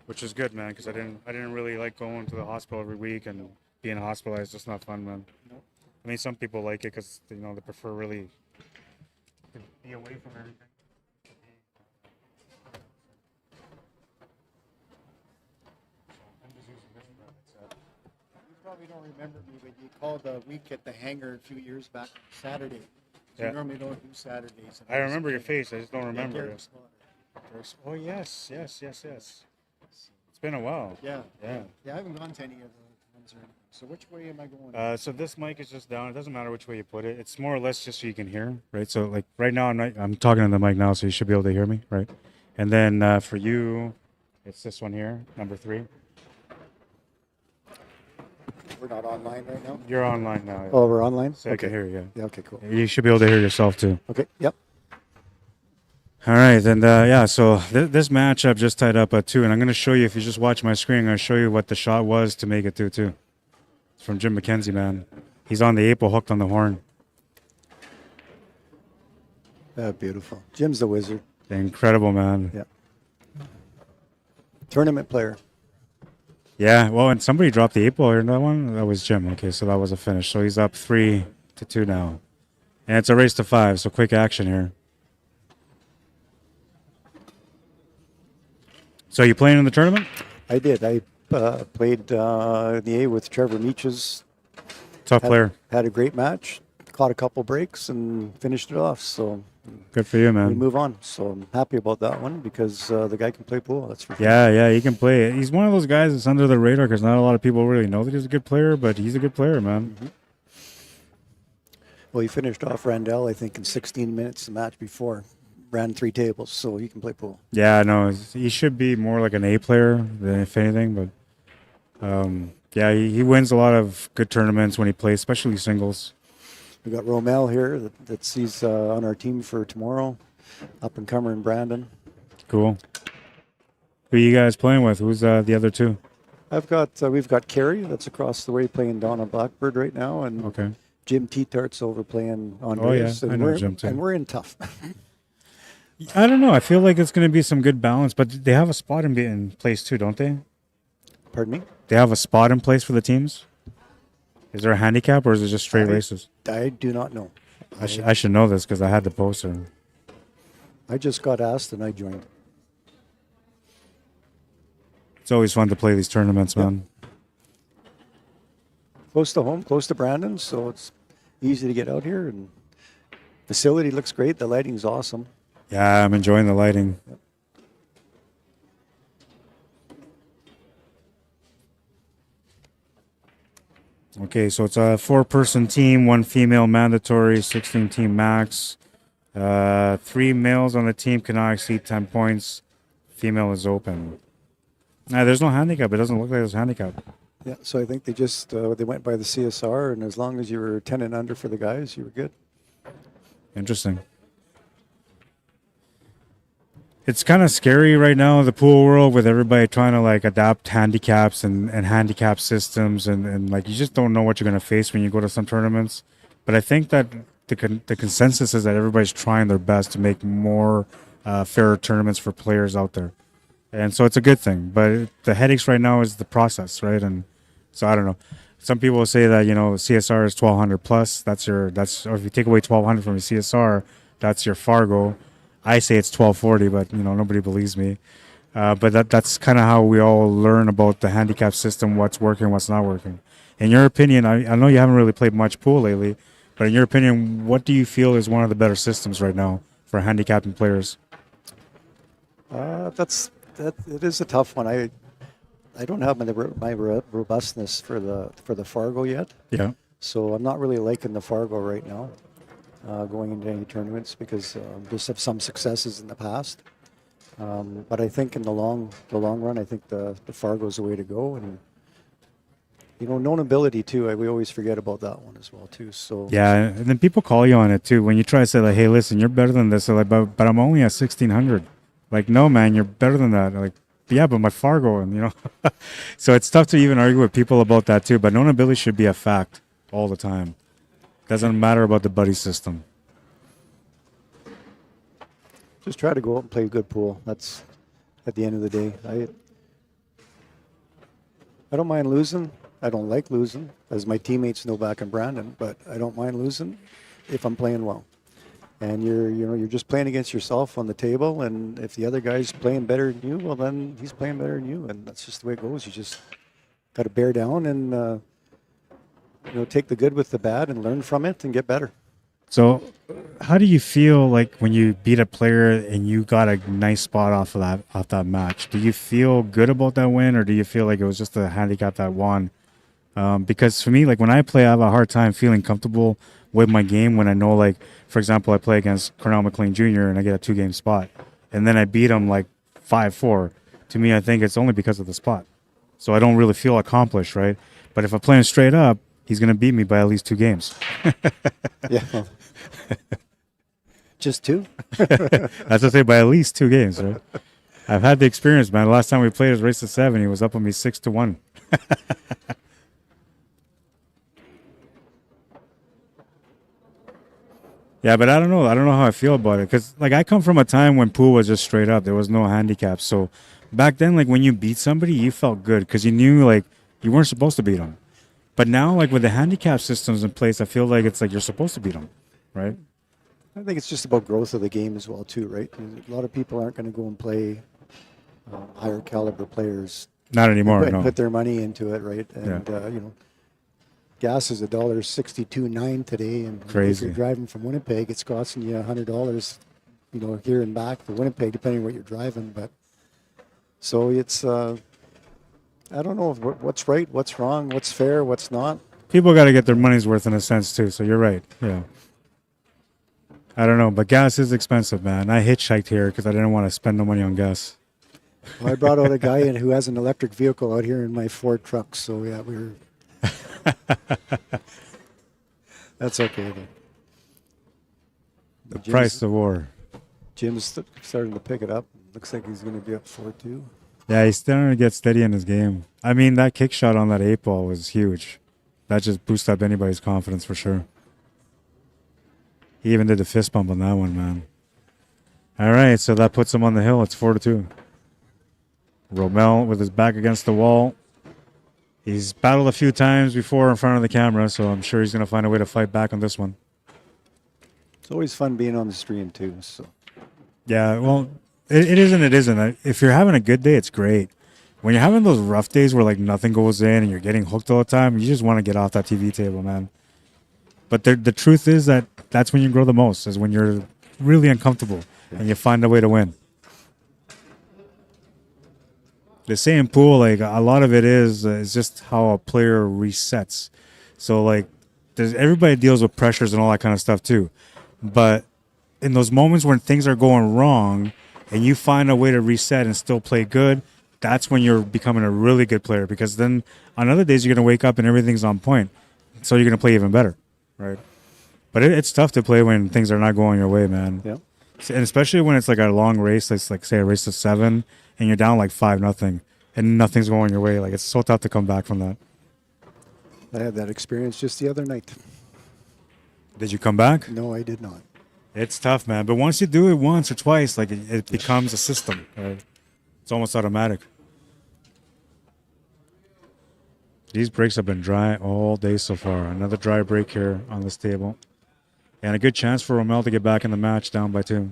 which is good, man. Because I didn't really like going to the hospital every week and being hospitalized. Just not fun, man. I mean, some people like it because they prefer really to be away from everything. I'm just using this brand instead. You probably don't remember me, but you called a week at the hangar a few years back Saturday. So Yeah. you normally don't do Saturdays. I remember your face. I just don't remember Derek it. Slaughter. Oh yes. It's been a while. Yeah. Yeah. Yeah, I haven't gone to any of the ones or anything. So which way am I going? So this mic is just down. It doesn't matter which way you put it. It's more or less just so you can hear, right? So like right now, I'm talking on the mic now, so you should be able to hear me, right? And then for you, it's this one here, number 3. We're not online right now? You're online now. Yeah. Oh, we're online? So I can hear you. Yeah, okay, cool. You should be able to hear yourself too. Okay, yep. All right, and yeah, so this matchup just tied up at 2, and I'm going to show you, if you just watch my screen, I'm going to show you what the shot was to make it 2-2. It's from Jim McKenzie, man. He's on the 8-ball, hooked on the horn. Beautiful. Jim's the wizard. Incredible, man. Yeah. Tournament player. Yeah, well, and somebody dropped the 8-ball in that one. That was Jim. Okay, so that was a finish. So he's up 3-2 now. And it's a race to 5, so quick action here. So you playing in the tournament? I did. I played the A with Trevor Meaches. Tough player. Had a great match. Caught a couple breaks and finished it off. So Good for you, we man. move on. So I'm happy about that one because the guy can play pool. That's for sure. Yeah, he can play. He's one of those guys that's under the radar because not a lot of people really know that he's a good player, but he's a good player, man. Mm-hmm. Well, he finished off Randell, I think, in 16 minutes the match before. Ran 3 tables, so he can play pool. Yeah, no, he should be more like an A player than if anything, but yeah, he wins a lot of good tournaments when he plays, especially singles. We got Romel here that's he's on our team for tomorrow. Up and comer in Brandon. Cool. Who you guys playing with? Who's the other 2? We've got Kerry that's across the way playing Donna Blackbird right now, and Okay. Jim Tetart's over playing Andres. Oh, yeah, I and know we're, Jim, too. And we're in tough. I don't know. I feel like it's going to be some good balance, but they have a spot in place too, don't they? Pardon me? They have a spot in place for the teams? Is there a handicap or is it just straight races? I do not know. I should know this because I had the poster. I just got asked and I joined. It's always fun to play these tournaments, man. Close to home, close to Brandon, so it's easy to get out here. And facility looks great. The lighting's awesome. Yeah, I'm enjoying the lighting. Okay, so it's a 4-person team, 1 female mandatory, 16-team max. 3 males on the team cannot exceed 10 points. Female is open. Nah, there's no handicap. It doesn't look like there's a handicap. Yeah, so I think they just they went by the CSR, and as long as you were 10 and under for the guys, you were good. Interesting. It's kind of scary right now in the pool world with everybody trying to like adapt handicaps and handicap systems and like you just don't know what you're going to face when you go to some tournaments. But I think that the consensus is that everybody's trying their best to make more fairer tournaments for players out there, and so it's a good thing. But the headaches right now is the process, right? And so I don't know. Some people will say that CSR is 1200 plus. Or if you take away 1200 from your CSR, that's your Fargo. I say it's 1240, but nobody believes me. But that's kind of how we all learn about the handicap system, what's working, what's not working. In your opinion, I know you haven't really played much pool lately, but in your opinion, what do you feel is one of the better systems right now for handicapping players? It is a tough one. I don't have my robustness for the Fargo yet. Yeah. So I'm not really liking the Fargo right now, going into any tournaments, because just have some successes in the past. But I think in the long run, I think the Fargo is the way to go. And known ability too. We always forget about that one as well too. So yeah, and then people call you on it too when you try to say like, "Hey, listen, you're better than this." They're like, but I'm only at 1600. Like, no, man, you're better than that. Like, yeah, but my Fargo, and so it's tough to even argue with people about that too. But known ability should be a fact all the time. Doesn't matter about the buddy system. just try to go out and play a good pool. That's at the end of the day. I don't mind losing. I don't like losing, as my teammates know back in Brandon, but I don't mind losing if I'm playing well. And you're just playing against yourself on the table, and if the other guy's playing better than you, well, then he's playing better than you, and that's just the way it goes. You just got to bear down and take the good with the bad and learn from it and get better. So how do you feel like when you beat a player and you got a nice spot off that match? Do you feel good about that win, or do you feel like it was just a handicap that won? Because for me, like when I play, I have a hard time feeling comfortable with my game when I know, like, for example, I play against Cornell McLean Jr. and I get a 2-game spot, and then I beat him like 5-4. To me, I think it's only because of the spot. So I don't really feel accomplished, right? But if I play him straight up, he's going to beat me by at least 2 games. Yeah. Just 2? That's to say, by at least 2 games, right? I've had the experience, man. The last time we played was race to 7. He was up on me 6-1. Yeah, but I don't know. I don't know how I feel about it, because like I come from a time when pool was just straight up. There was no handicaps. So back then, like when you beat somebody, you felt good because you knew like you weren't supposed to beat them. But now, like with the handicap systems in place, I feel like it's like you're supposed to beat them, right? I think it's just about growth of the game as well too, right? A lot of people aren't going to go and play higher caliber players. Not anymore. No. Put their money into it, right? And gas is $1.62.9 today, and crazy. If you're driving from Winnipeg, it's costing you $100, here and back to Winnipeg, depending on what you're driving. But so it's, I don't know what's right, what's wrong, what's fair, what's not. People got to get their money's worth in a sense too. So you're right. Yeah. I don't know, but gas is expensive, man. I hitchhiked here because I didn't want to spend no money on gas. Well, I brought out a guy who has an electric vehicle out here in my Ford truck, so yeah, we were. That's okay then. The price of war. Jim's starting to pick it up. Looks like he's going to be up 4-2. Yeah, he's starting to get steady in his game. I mean, that kick shot on that 8-ball was huge. That just boosted up anybody's confidence for sure. He even did the fist bump on that one, man. All right, so that puts him on the hill. It's 4-2. Romel with his back against the wall. He's battled a few times before in front of the camera, so I'm sure he's going to find a way to fight back on this one. It's always fun being on the stream, too. So. Yeah, well, it isn't. It isn't. If you're having a good day, it's great. When you're having those rough days where, like, nothing goes in and you're getting hooked all the time, you just want to get off that TV table, man. But the truth is that that's when you grow the most, is when you're really uncomfortable and you find a way to win. The same pool, like a lot of it is just how a player resets. So like, everybody deals with pressures and all that kind of stuff too. But in those moments when things are going wrong and you find a way to reset and still play good, that's when you're becoming a really good player. Because then on other days you're going to wake up and everything's on point, so you're going to play even better, right? But it's tough to play when things are not going your way, man. Yeah. And especially when it's like a long race, it's like say a race to 7. And you're down like 5-0 and nothing's going your way. Like, it's so tough to come back from that. I had that experience just the other night. Did you come back? No, I did not. It's tough, man. But once you do it once or twice, like it becomes a system. Right? It's almost automatic. These breaks have been dry all day so far. Another dry break here on this table. And a good chance for Romel to get back in the match down by 2.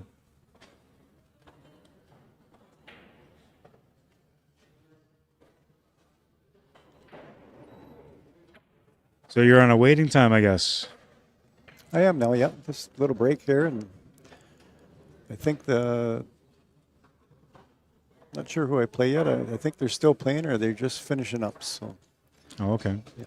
So you're on a waiting time, I guess. I am now, yeah. This little break here, and I think not sure who I play yet. I think they're still playing, or they're just finishing up. So. Oh, okay. Yeah.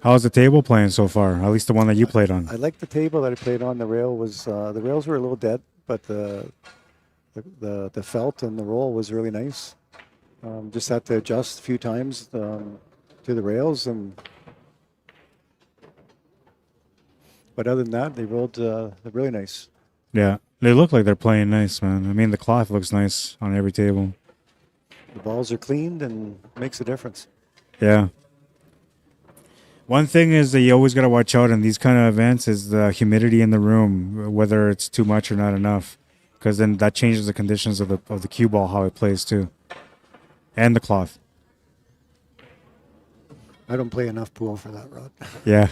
How's the table playing so far? At least the one that you played on. I like the table that I played on. The rail was the rails were a little dead, but the felt and the roll was really nice. Just had to adjust a few times to the rails, but other than that, they rolled they're really nice. Yeah, they look like they're playing nice, man. I mean, the cloth looks nice on every table. The balls are cleaned and makes a difference. Yeah. One thing is that you always got to watch out in these kind of events is the humidity in the room, whether it's too much or not enough, because then that changes the conditions of the cue ball, how it plays too, and the cloth. I don't play enough pool for that, Rod. Yeah.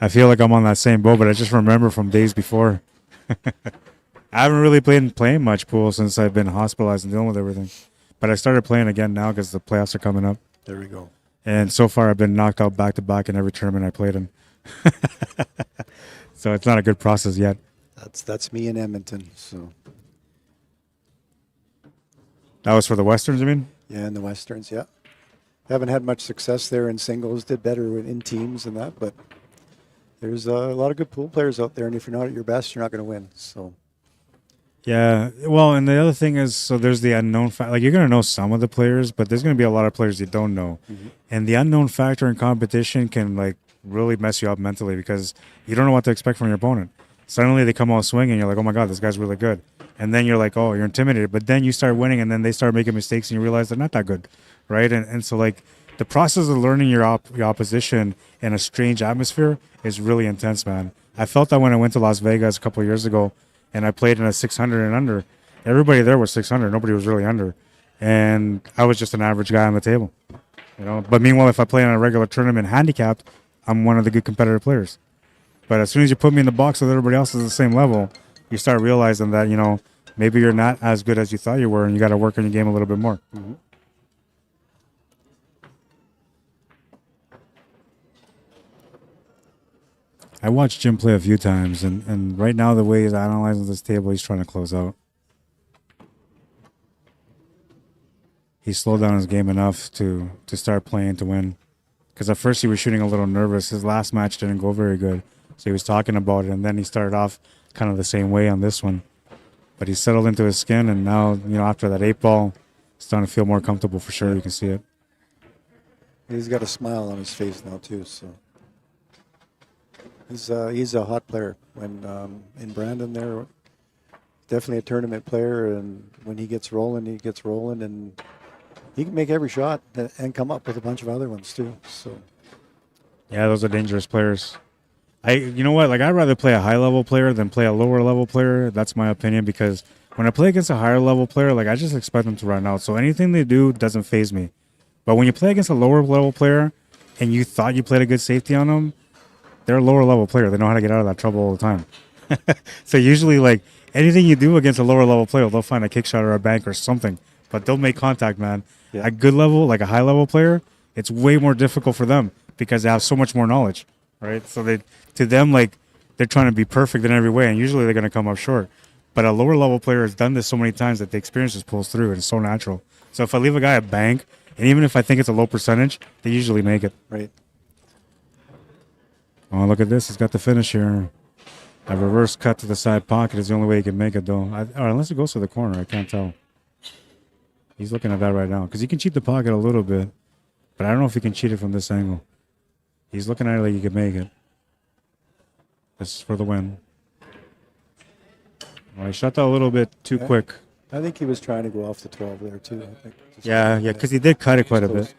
I feel like I'm on that same boat, but I just remember from days before. I haven't really been playing much pool since I've been hospitalized and dealing with everything. But I started playing again now because the playoffs are coming up. There we go. And so far, I've been knocked out back-to-back in every tournament I played in. So it's not a good process yet. That's me in Edmonton. So that was for the Westerns, you mean? Yeah, in the Westerns, yeah. Haven't had much success there in singles. Did better in teams and that, but there's a lot of good pool players out there, and if you're not at your best, you're not going to win. So. Yeah, well, and the other thing is, so there's the unknown factor. Like, you're going to know some of the players, but there's going to be a lot of players you don't know. Mm-hmm. And the unknown factor in competition can, like, really mess you up mentally because you don't know what to expect from your opponent. Suddenly they come out swinging, and you're like, oh, my God, this guy's really good. And then you're like, oh, you're intimidated. But then you start winning, and then they start making mistakes, and you realize they're not that good, right? And so, like, the process of learning your opposition in a strange atmosphere is really intense, man. I felt that when I went to Las Vegas a couple of years ago, and I played in a 600 and under. Everybody there was 600. Nobody was really under. And I was just an average guy on the table. You know. But meanwhile, if I play in a regular tournament handicapped, I'm one of the good competitive players. But as soon as you put me in the box with everybody else at the same level, you start realizing that, you know, maybe you're not as good as you thought you were, and you got to work on your game a little bit more. Mm-hmm. I watched Jim play a few times, and right now the way he's analyzing this table, he's trying to close out. He slowed down his game enough to start playing to win. Because at first he was shooting a little nervous. His last match didn't go very good. So he was talking about it, and then he started off kind of the same way on this one. But he settled into his skin, and now, you know, after that 8-ball, he's starting to feel more comfortable for sure. You can see it. He's got a smile on his face now, too, so... He's a hot player. When in Brandon there, definitely a tournament player, and when he gets rolling, and he can make every shot and come up with a bunch of other ones too. So, yeah, those are dangerous players. You know what? Like, I'd rather play a high level player than play a lower level player. That's my opinion, because when I play against a higher level player, like, I just expect them to run out. So anything they do doesn't faze me. But when you play against a lower level player and you thought you played a good safety on them, they're a lower level player. They know how to get out of that trouble all the time. So usually, like, anything you do against a lower level player, they'll find a kick shot or a bank or something. But they'll make contact, man. Yeah. A good level, like a high level player, it's way more difficult for them because they have so much more knowledge, right? So to them, like, they're trying to be perfect in every way, and usually they're going to come up short. But a lower level player has done this so many times that the experience just pulls through, and it's so natural. So if I leave a guy a bank, and even if I think it's a low percentage, they usually make it. Right. Oh, look at this. He's got the finish here. A reverse cut to the side pocket is the only way he can make it, though. Or unless it goes to the corner, I can't tell. He's looking at that right now. Because he can cheat the pocket a little bit. But I don't know if he can cheat it from this angle. He's looking at it like he can make it. This is for the win. Well, he shot that a little bit too quick. I think he was trying to go off the 12 there, too. I think yeah, because he did cut it quite a bit.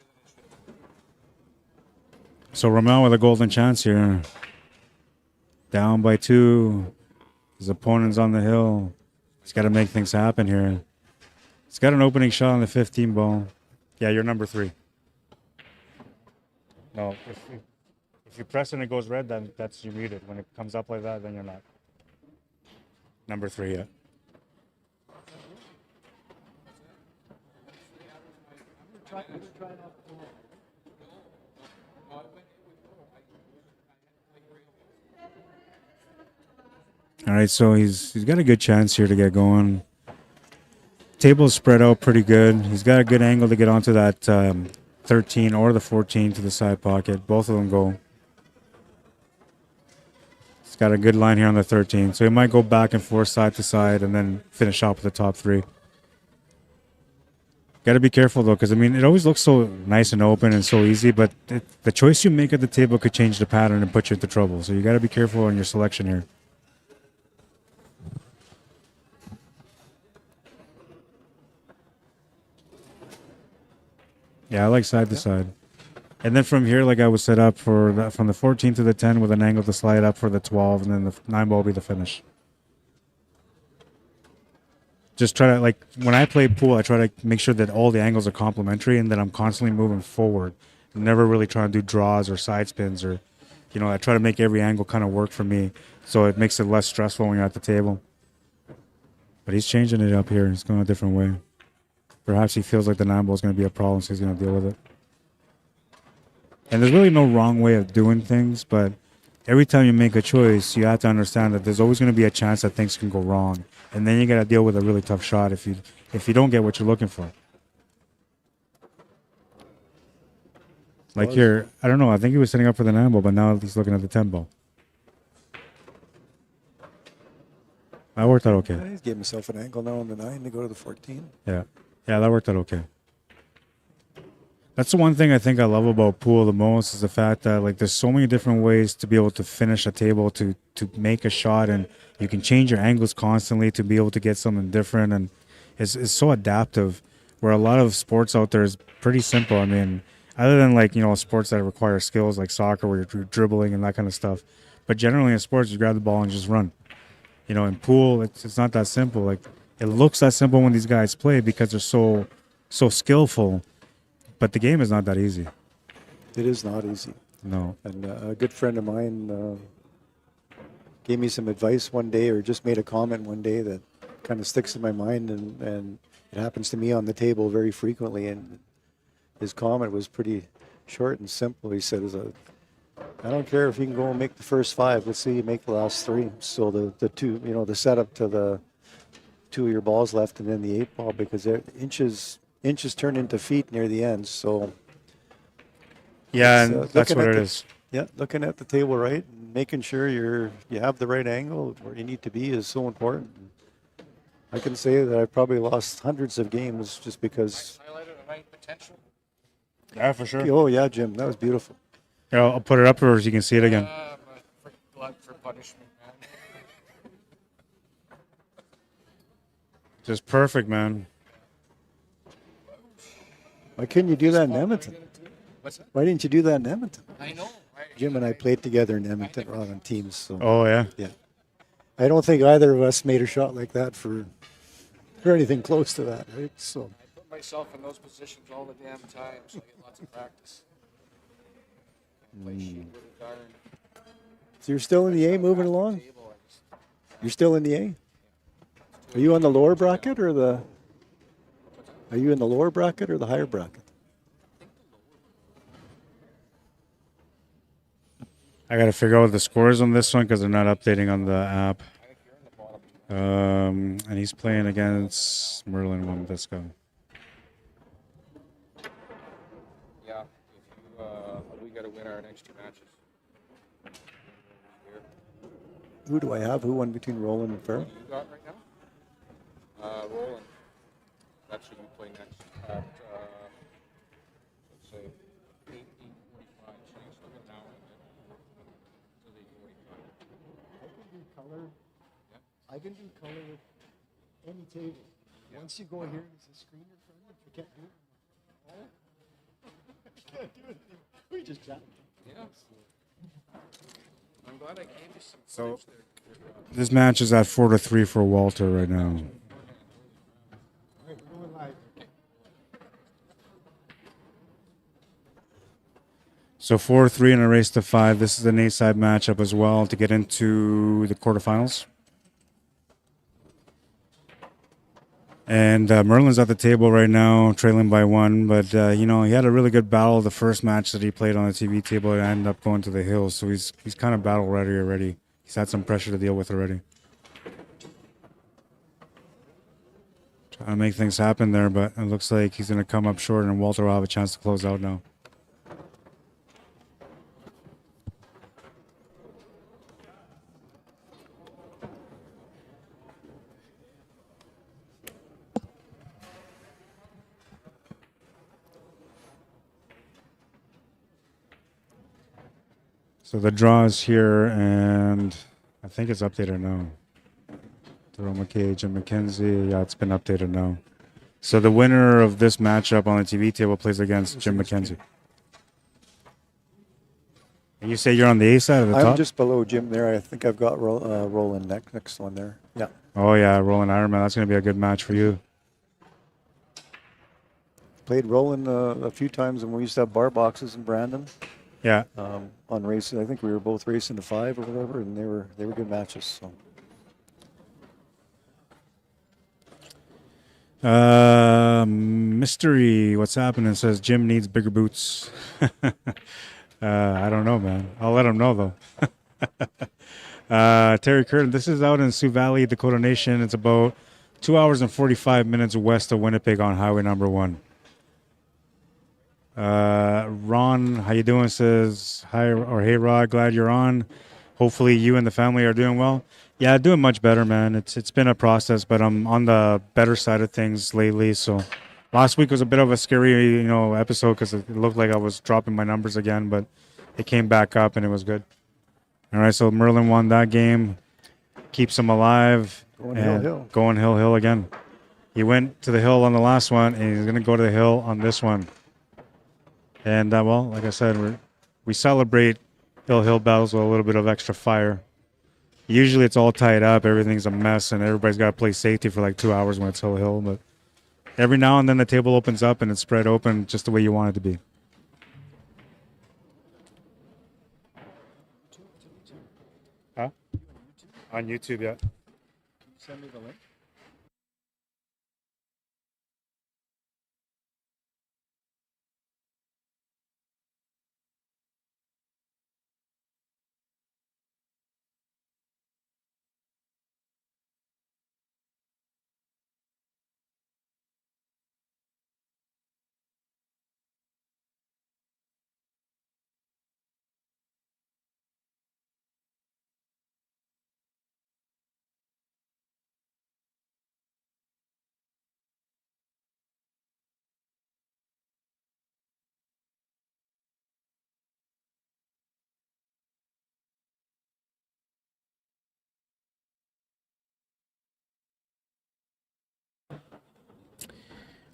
So Romel with a golden chance here. Down by 2. His opponent's on the hill. He's got to make things happen here. He's got an opening shot on the 15 ball. Yeah, you're number 3. No, if you press and it goes red, then that's you muted. When it comes up like that, then you're not. Number 3, yeah. All right, so he's got a good chance here to get going. Table's spread out pretty good. He's got a good angle to get onto that 13 or the 14 to the side pocket. Both of them go. He's got a good line here on the 13. So he might go back and forth side to side and then finish off with the top 3. Got to be careful, though, because, I mean, it always looks so nice and open and so easy, but the choice you make at the table could change the pattern and put you into trouble. So you got to be careful on your selection here. Yeah, I like side to side. And then from here, like I was set up for that, from the 14 to the 10 with an angle to slide up for the 12, and then the 9 ball will be the finish. Just try to, like, when I play pool, I try to make sure that all the angles are complementary and that I'm constantly moving forward. I'm never really trying to do draws or side spins or, you know, I try to make every angle kind of work for me so it makes it less stressful when you're at the table. But he's changing it up here. He's going a different way. Perhaps he feels like the 9 ball is going to be a problem, so he's going to deal with it. And there's really no wrong way of doing things, but every time you make a choice, you have to understand that there's always going to be a chance that things can go wrong. And then you got to deal with a really tough shot if you don't get what you're looking for. Like here, I don't know, I think he was setting up for the 9 ball, but now he's looking at the 10 ball. That worked out okay. He's gave himself an angle now on the 9 to go to the 14. Yeah. Yeah, that worked out okay. That's the one thing I think I love about pool the most is the fact that, like, there's so many different ways to be able to finish a table, to make a shot, and you can change your angles constantly to be able to get something different, and it's so adaptive, where a lot of sports out there is pretty simple. I mean, other than, like, you know, sports that require skills like soccer where you're dribbling and that kind of stuff, but generally in sports you grab the ball and just run. You know, in pool it's not that simple. Like, it looks that simple when these guys play because they're so skillful, but the game is not that easy. It is not easy. No. And a good friend of mine gave me some advice one day, or just made a comment one day that kind of sticks in my mind, and it happens to me on the table very frequently. And his comment was pretty short and simple. He said, I don't care if you can go and make the first 5. Let's see you make the last 3. So the 2, you know, the setup to the 2 of your balls left and then the 8 ball, because inches turn into feet near the end. So yeah, and that's what it is. Yeah, looking at the table right and making sure you have the right angle where you need to be is so important. I can say that I've probably lost hundreds of games just because. Highlighted a night potential. Yeah, for sure. Oh yeah, Jim, that was beautiful. Yeah, I'll put it up so you can see it again. For blood for punishment, man. Just perfect, man. Why couldn't you do that in Edmonton? What's that? Why didn't you do that in Edmonton? I know. Jim and I played together in Edmonton, on teams. So Oh, yeah. yeah, I don't think either of us made a shot like that for anything close to that, right? So I put myself in those positions all the damn time, so I get lots of practice. Play shit with a darn you're still in the A, moving along. table. You're still in the A. Are you on the lower bracket or the? Are you in the lower bracket or the higher bracket? I got to figure out the scores on this one because they're not updating on the app. And he's playing against Merlin WOMBDISKA. Yeah, if you, we got to win our next 2 matches. Here. Who do I have? Who won between Roland and Farrell? You got right now? Roland. That's who you play next at, let's say, 8:45. So you still got an hour until 8:45. I can do color with any table. Once you go here, there's a screen in front of you. You can't do it. I can't do it. We just chat. Yeah. I'm glad I gave you some So footage there. this match is at 4-3 for Walter right now. So 4-3 in a race to 5. This is an A-side matchup as well to get into the quarterfinals. And Merlin's at the table right now, trailing by 1. But, you know, he had a really good battle the first match that he played on the TV table and ended up going to the hills. So he's kind of battle ready already. He's had some pressure to deal with already. Trying to make things happen there, but it looks like he's going to come up short and Walter will have a chance to close out now. So the draw is here, and I think it's updated now. Daryl McKay, Jim McKenzie. Yeah, it's been updated now. So the winner of this matchup on the TV table plays against Jim McKenzie. And you say you're on the A side of the top? I'm just below Jim there. I think I've got Roland next one there. Yeah. Oh, yeah, Roland Ironman. That's going to be a good match for you. Played Roland a few times when we used to have bar boxes in Brandon. Yeah. On races, I think we were both racing to 5 or whatever, and they were good matches. So. Mystery, what's happening? Says Jim needs bigger boots. I don't know, man. I'll let him know though. Terry Curtin, this is out in Sioux Valley, Dakota Nation. It's about 2 hours and 45 minutes west of Winnipeg on Highway number 1. Ron, how you doing? Says hi, or hey Rod, glad you're on. Hopefully you and the family are doing well. Yeah, doing much better, man. It's been a process, but I'm on the better side of things lately. So last week was a bit of a scary, episode because it looked like I was dropping my numbers again, but it came back up and it was good. All right, so Merlin won that game, keeps him alive, going hill again. He went to the hill on the last one, and he's gonna go to the hill on this one. And, well, like I said, we celebrate hill battles with a little bit of extra fire. Usually it's all tied up, everything's a mess, and everybody's got to play safety for like 2 hours when it's hill. But every now and then the table opens up and it's spread open just the way you want it to be. Huh? On YouTube, yeah. Send me the link.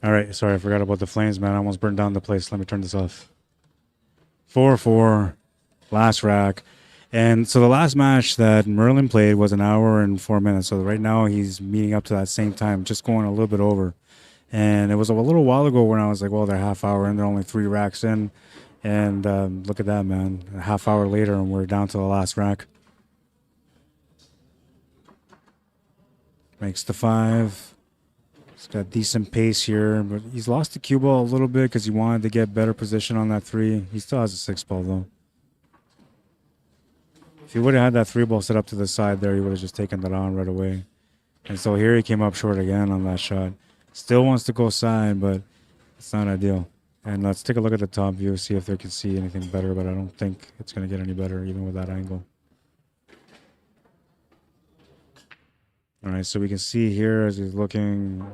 All right, sorry, I forgot about the flames, man. I almost burned down the place. Let me turn this off. 4-4, last rack. And so the last match that Merlin played was 1 hour and 4 minutes. So right now he's meeting up to that same time, just going a little bit over. And it was a little while ago when I was like, well, they're half hour in, they're only 3 racks in. And look at that, man. A half hour later, and we're down to the last rack. Makes the 5. He's got decent pace here, but he's lost the cue ball a little bit because he wanted to get better position on that 3. He still has a 6 ball, though. If he would have had that 3 ball set up to the side there, he would have just taken that on right away. And so here he came up short again on that shot. Still wants to go side, but it's not ideal. And let's take a look at the top view, see if they can see anything better, but I don't think it's going to get any better even with that angle. All right, so we can see here as he's looking,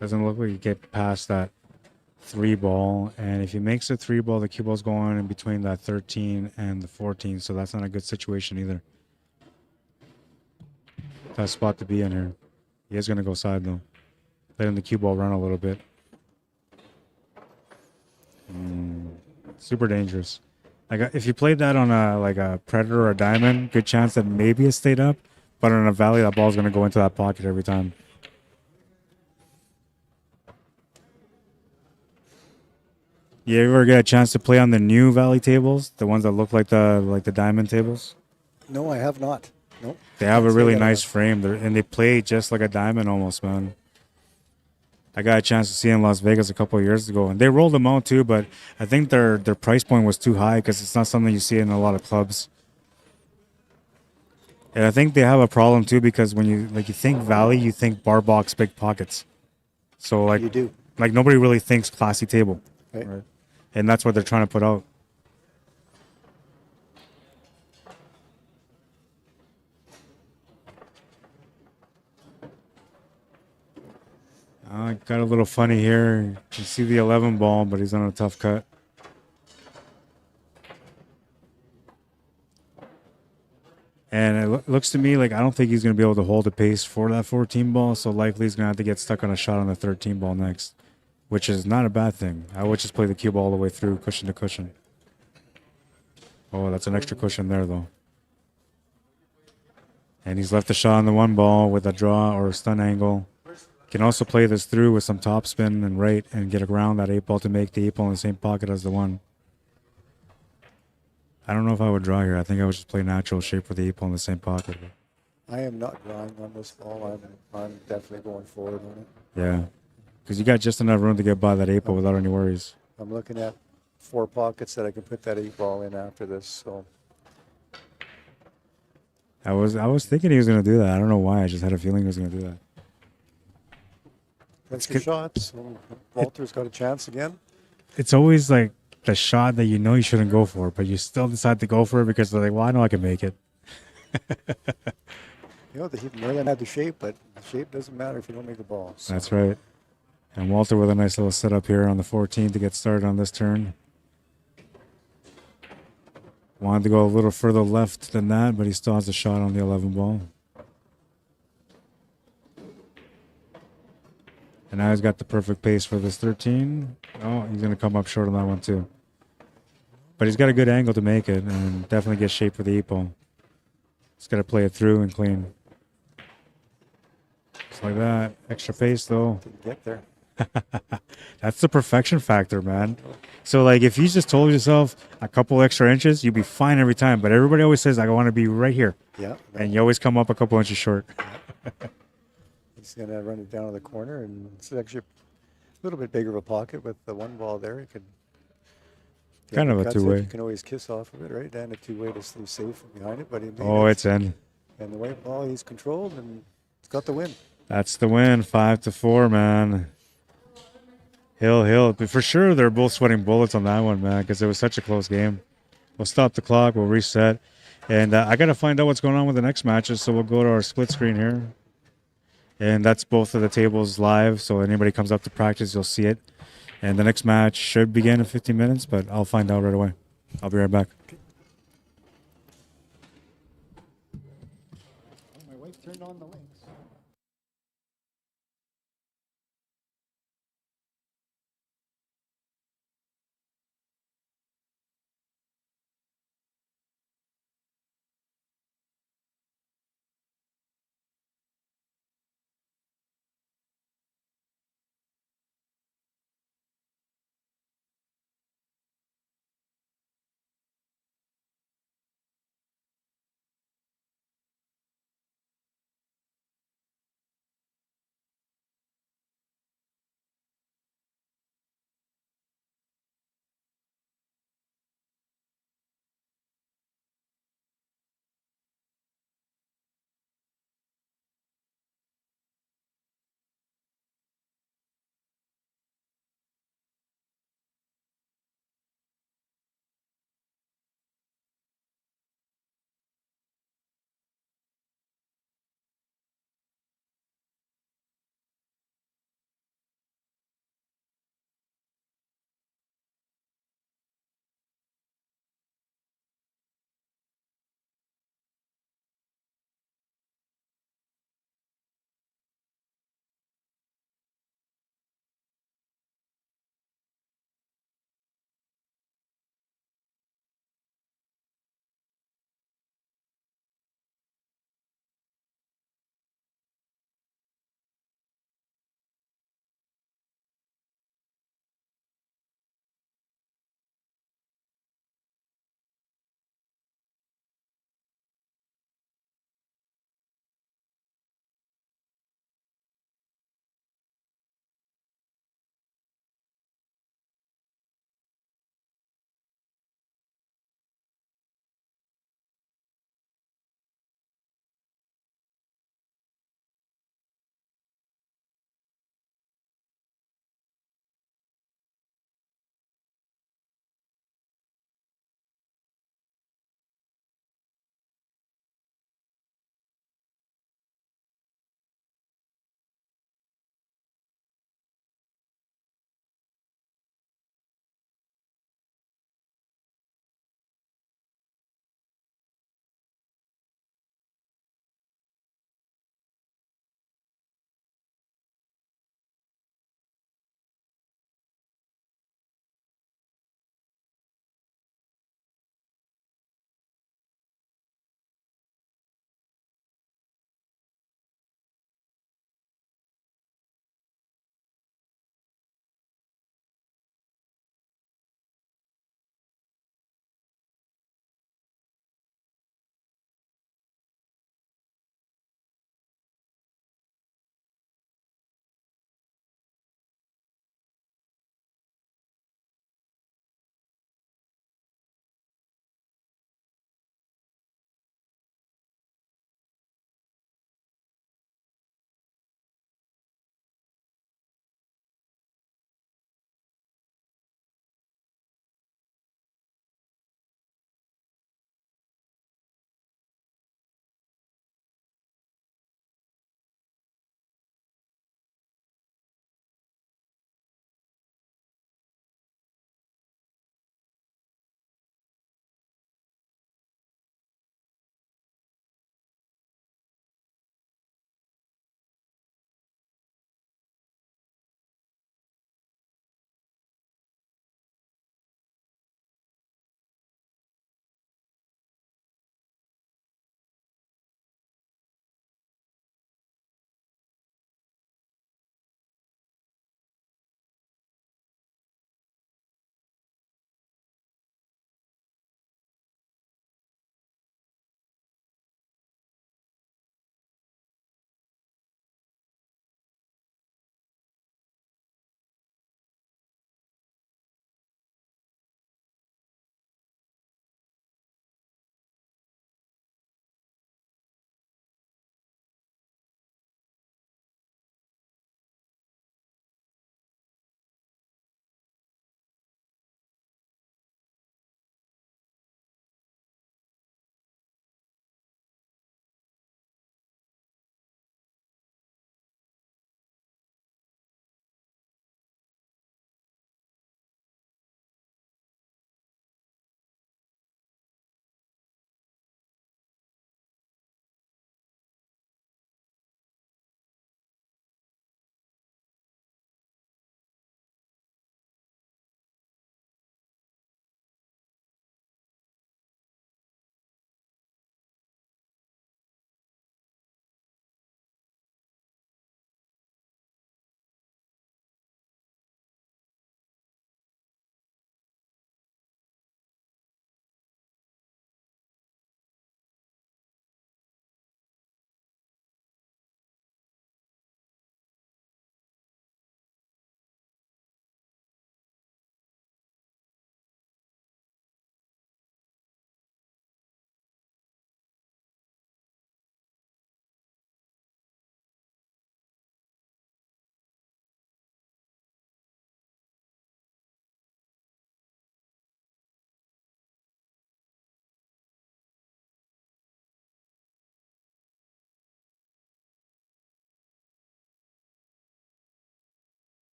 doesn't look like he get past that 3 ball. And if he makes a 3 ball, the cue ball's going in between that 13 and the 14, so that's not a good situation either. Tough spot to be in here. He is going to go side, though. Letting the cue ball run a little bit. Super dangerous. Like if you played that on a like a Predator or a Diamond, good chance that maybe it stayed up. But on a Valley, that ball's gonna go into that pocket every time. You ever get a chance to play on the new Valley tables, the ones that look like the Diamond tables? No, I have not. Nope. They have a Can't say really that I nice have. frame, and they play just like a Diamond almost, man. I got a chance to see in Las Vegas a couple of years ago, and they rolled them out too. But I think their price point was too high because it's not something you see in a lot of clubs. And I think they have a problem too because when you think Valley, you think bar box, big pockets. So You do. like nobody really thinks classy table, Right. right? And that's what they're trying to put out. Got a little funny here. You see the 11 ball, but he's on a tough cut. And it looks to me like I don't think he's going to be able to hold the pace for that 14 ball. So likely he's going to have to get stuck on a shot on the 13 ball next, which is not a bad thing. I would just play the cue ball all the way through, cushion to cushion. Oh, that's an extra cushion there, though. And he's left the shot on the 1 ball with a draw or a stun angle. Can also play this through with some topspin and right and get around that 8 ball to make the 8 ball in the same pocket as the 1. I don't know if I would draw here. I think I would just play natural shape for the 8 ball in the same pocket. I am not drawing on this ball. I'm definitely going forward on it. Yeah. Because you got just enough room to get by that 8 ball without any worries. I'm looking at 4 pockets that I can put that 8 ball in after this. So I was thinking he was going to do that. I don't know why. I just had a feeling he was going to do that. that's your shots. So Walter's got a chance again. It's always like the shot that you know you shouldn't go for, but you still decide to go for it because they're like, well, I know I can make it. You know, Merlin had the shape, but the shape doesn't matter if you don't make the ball. So. That's right. And Walter with a nice little setup here on the 14 to get started on this turn. Wanted to go a little further left than that, but he still has a shot on the 11 ball. And now he's got the perfect pace for this 13. Oh, he's going to come up short on that one too. But he's got a good angle to make it and definitely get shape for the 8 ball. He's got to play it through and clean. Just like that. Extra pace though. Didn't get there. That's the perfection factor, man. So like if you just told yourself a couple extra inches, you'd be fine every time. But everybody always says, I want to be right here. Yeah. And you always come up a couple inches short. He's going to run it down to the corner, and it's actually a little bit bigger of a pocket with the 1 ball there. You could Kind of a two-way. You can always kiss off of it, right? And a 2-way to stay safe from behind it. But he made Oh, it. it's in. And the white ball, he's controlled, and he's got the win. That's the win, 5-4, man. But for sure, they're both sweating bullets on that one, man, because it was such a close game. We'll stop the clock. We'll reset. And I got to find out what's going on with the next matches, so we'll go to our split screen here. And that's both of the tables live, so anybody comes up to practice, you'll see it. And the next match should begin in 15 minutes, but I'll find out right away. I'll be right back. My wife turned on the links.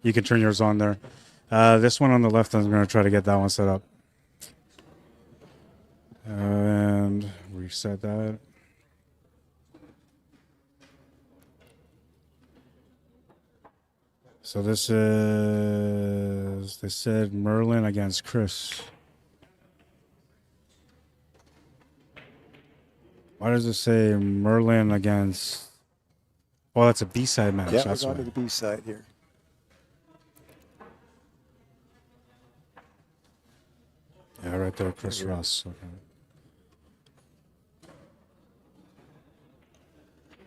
You can turn yours on there. This one on the left, I'm going to try to get that one set up. And reset that. So this is, they said Merlin against Chris. Why does it say Merlin against? Oh, that's a B-side match. Yeah, That's we're on why. to the B side here. Yeah, right there, Chris Ross. Okay.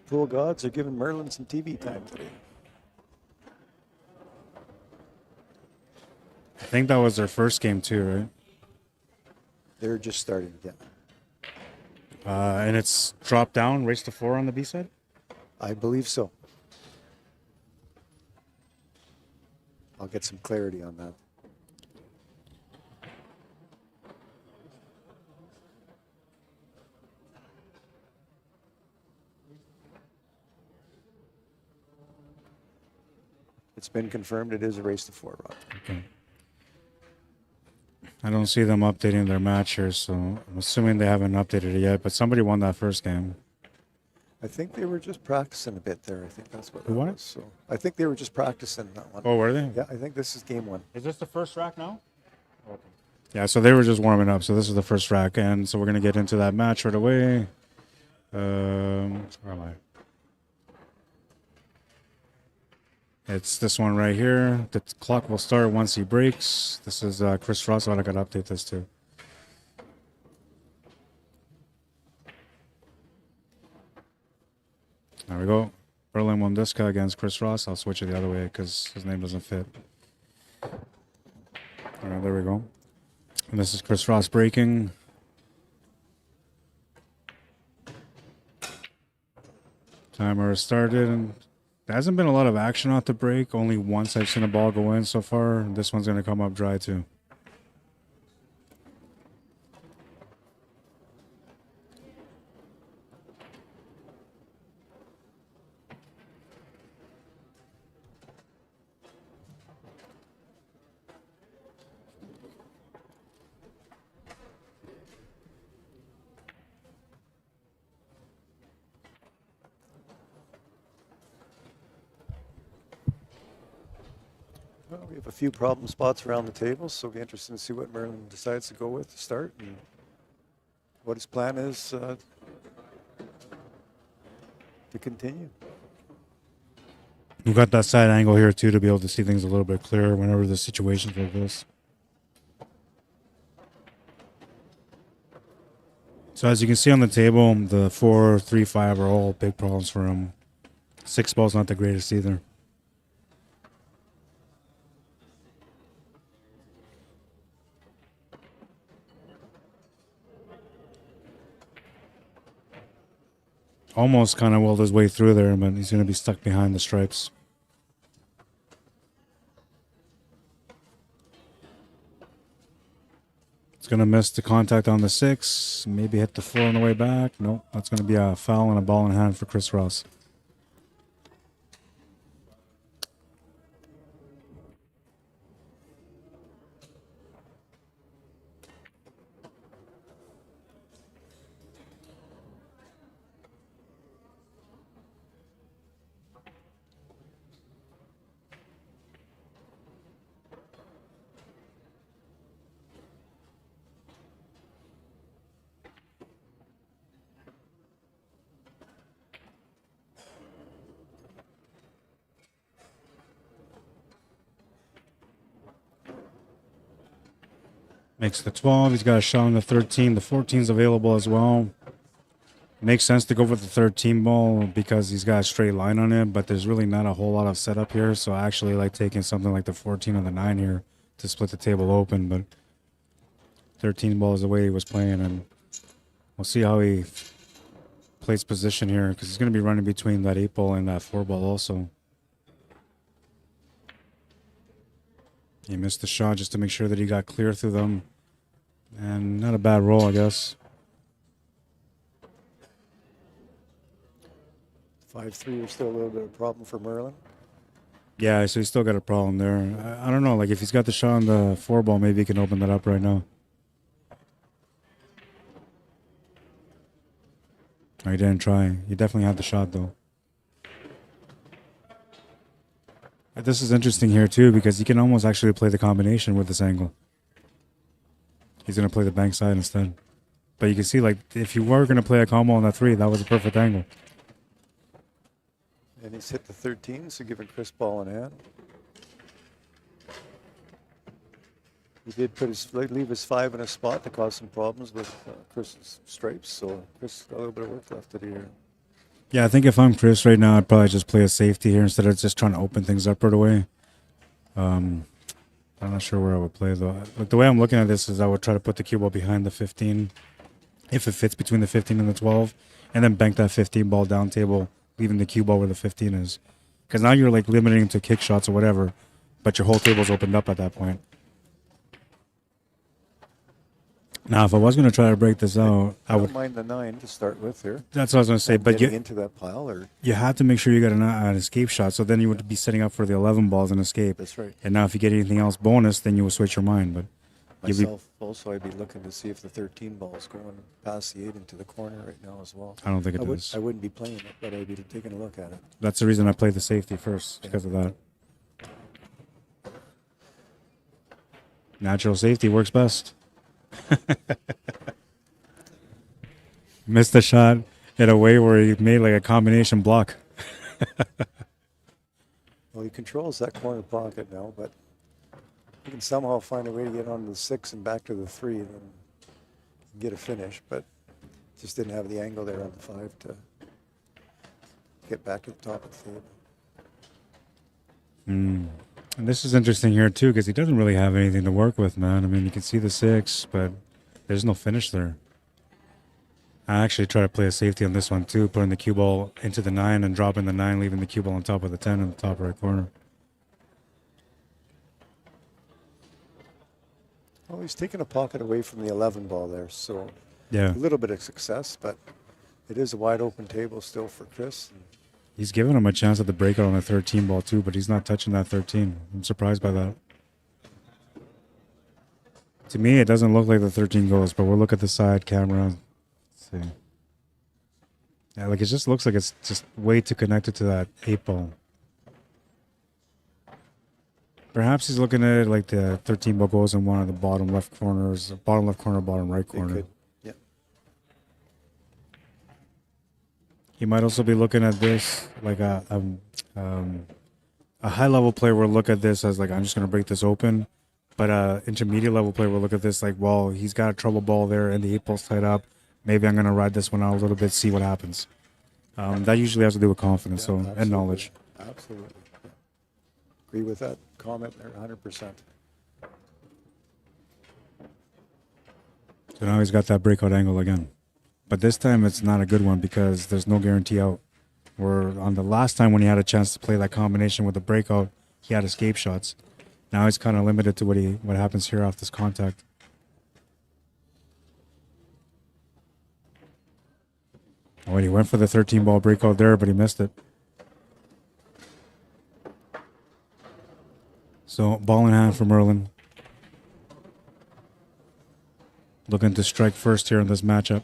Pool gods are giving Merlin some TV time today. I think that was their first game too, right? They're just starting, yeah. And it's dropped down, race to 4 on the B side? I believe so. I'll get some clarity on that. It's been confirmed it is a race to 4, Rob. Okay. I don't see them updating their match here, so I'm assuming they haven't updated it yet, but somebody won that first game. I think they were just practicing a bit there. I think that's what it won it? was. So I think they were just practicing that one. Oh, were they? Yeah, I think this is game 1. Is this the first rack now? Okay. Yeah, so they were just warming up, so this is the first rack, and so we're going to get into that match right away. Where am I? It's this one right here. The clock will start once he breaks. This is Chris Ross. I got to update this too. There we go. Merlin WOMBDISKA against Chris Ross. I'll switch it the other way because his name doesn't fit. All right, there we go. And this is Chris Ross breaking. Timer started, and there hasn't been a lot of action off the break. Only once I've seen a ball go in so far. This one's going to come up dry too. Well, we have a few problem spots around the table, so it'll be interesting to see what Merlin decides to go with to start and what his plan is to continue. We've got that side angle here too to be able to see things a little bit clearer whenever the situation's like this. So as you can see on the table, the 4, 3, 5 are all big problems for him. 6 ball's not the greatest either. Almost kind of willed his way through there, but he's going to be stuck behind the stripes. It's going to miss the contact on the 6. Maybe hit the 4 on the way back. Nope, that's going to be a foul and a ball in hand for Chris Ross. Makes the 12. He's got a shot on the 13. The 14's available as well. Makes sense to go with the 13 ball because he's got a straight line on it, but there's really not a whole lot of setup here. So I actually like taking something like the 14 or the 9 here to split the table open. But 13 ball is the way he was playing, and we'll see how he plays position here because he's going to be running between that 8 ball and that 4 ball also. He missed the shot just to make sure that he got clear through them. And not a bad roll, I guess. 5-3 is still a little bit of a problem for Merlin. Yeah, so he's still got a problem there. I don't know. Like if he's got the shot on the 4-ball, maybe he can open that up right now. Oh, he didn't try. He definitely had the shot though. This is interesting here too because he can almost actually play the combination with this angle. He's gonna play the bank side instead. But you can see, like, if you were gonna play a combo on that 3, that was a perfect angle. And he's hit the 13, so giving Chris ball in hand. He did put his leave his 5 in a spot to cause some problems with Chris's stripes, so Chris got a little bit of work left to do here. Yeah, I think if I'm Chris right now, I'd probably just play a safety here instead of just trying to open things up right away. I'm not sure where I would play though. Like the way I'm looking at this is I would try to put the cue ball behind the 15, if it fits between the 15 and the 12, and then bank that 15 ball down table, leaving the cue ball where the 15 is. Because now you're like limiting to kick shots or whatever, but your whole table's opened up at that point. Now, if I was going to try to break this out, I would mind the 9 to start with here. That's what I was going to say. But getting into that pile, or you have to make sure you got an escape shot. So then you would be setting up for the 11 balls and escape. That's right. And now, if you get anything else bonus, then you will switch your mind. But myself also, I'd be looking to see if the 13 ball is going past the 8 into the corner right now as well. I don't think it does. I wouldn't be playing it, but I'd be taking a look at it. That's the reason I played the safety first, because of that. Natural safety works best. Missed the shot in a way where he made like a combination block. Well, he controls that corner pocket now, but he can somehow find a way to get onto the 6 and back to the 3 and then get a finish, but just didn't have the angle there on the 5 to get back to the top of the table. And this is interesting here too, because he doesn't really have anything to work with, man. I mean, you can see the 6, but there's no finish there. I actually try to play a safety on this one too, putting the cue ball into the 9 and dropping the 9, leaving the cue ball on top of the 10 in the top right corner. Well, he's taking a pocket away from the 11 ball there, so yeah, a little bit of success, but it is a wide open table still for Chris. He's giving him a chance at the breakout on the 13 ball too, but he's not touching that 13. I'm surprised by that. To me, it doesn't look like the 13 goes, but we'll look at the side camera. Let's see. Yeah, like it just looks like it's just way too connected to that 8 ball. Perhaps he's looking at it like the 13 ball goes in one of the bottom left corners, bottom left corner, bottom right corner. It could, yeah. He might also be looking at this like a high level player will look at this as like, I'm just going to break this open. But intermediate level player will look at this like, well, he's got a trouble ball there and the 8 ball's tied up. Maybe I'm going to ride this one out a little bit, see what happens. That usually has to do with confidence and knowledge. Absolutely. Yeah. Agree with that comment there 100%. So now he's got that breakout angle again. But this time it's not a good one because there's no guarantee out. Where on the last time when he had a chance to play that combination with the breakout, he had escape shots. Now he's kind of limited to what happens here off this contact. Oh, and he went for the 13 ball breakout there, but he missed it. So ball in hand for Merlin. Looking to strike first here in this matchup.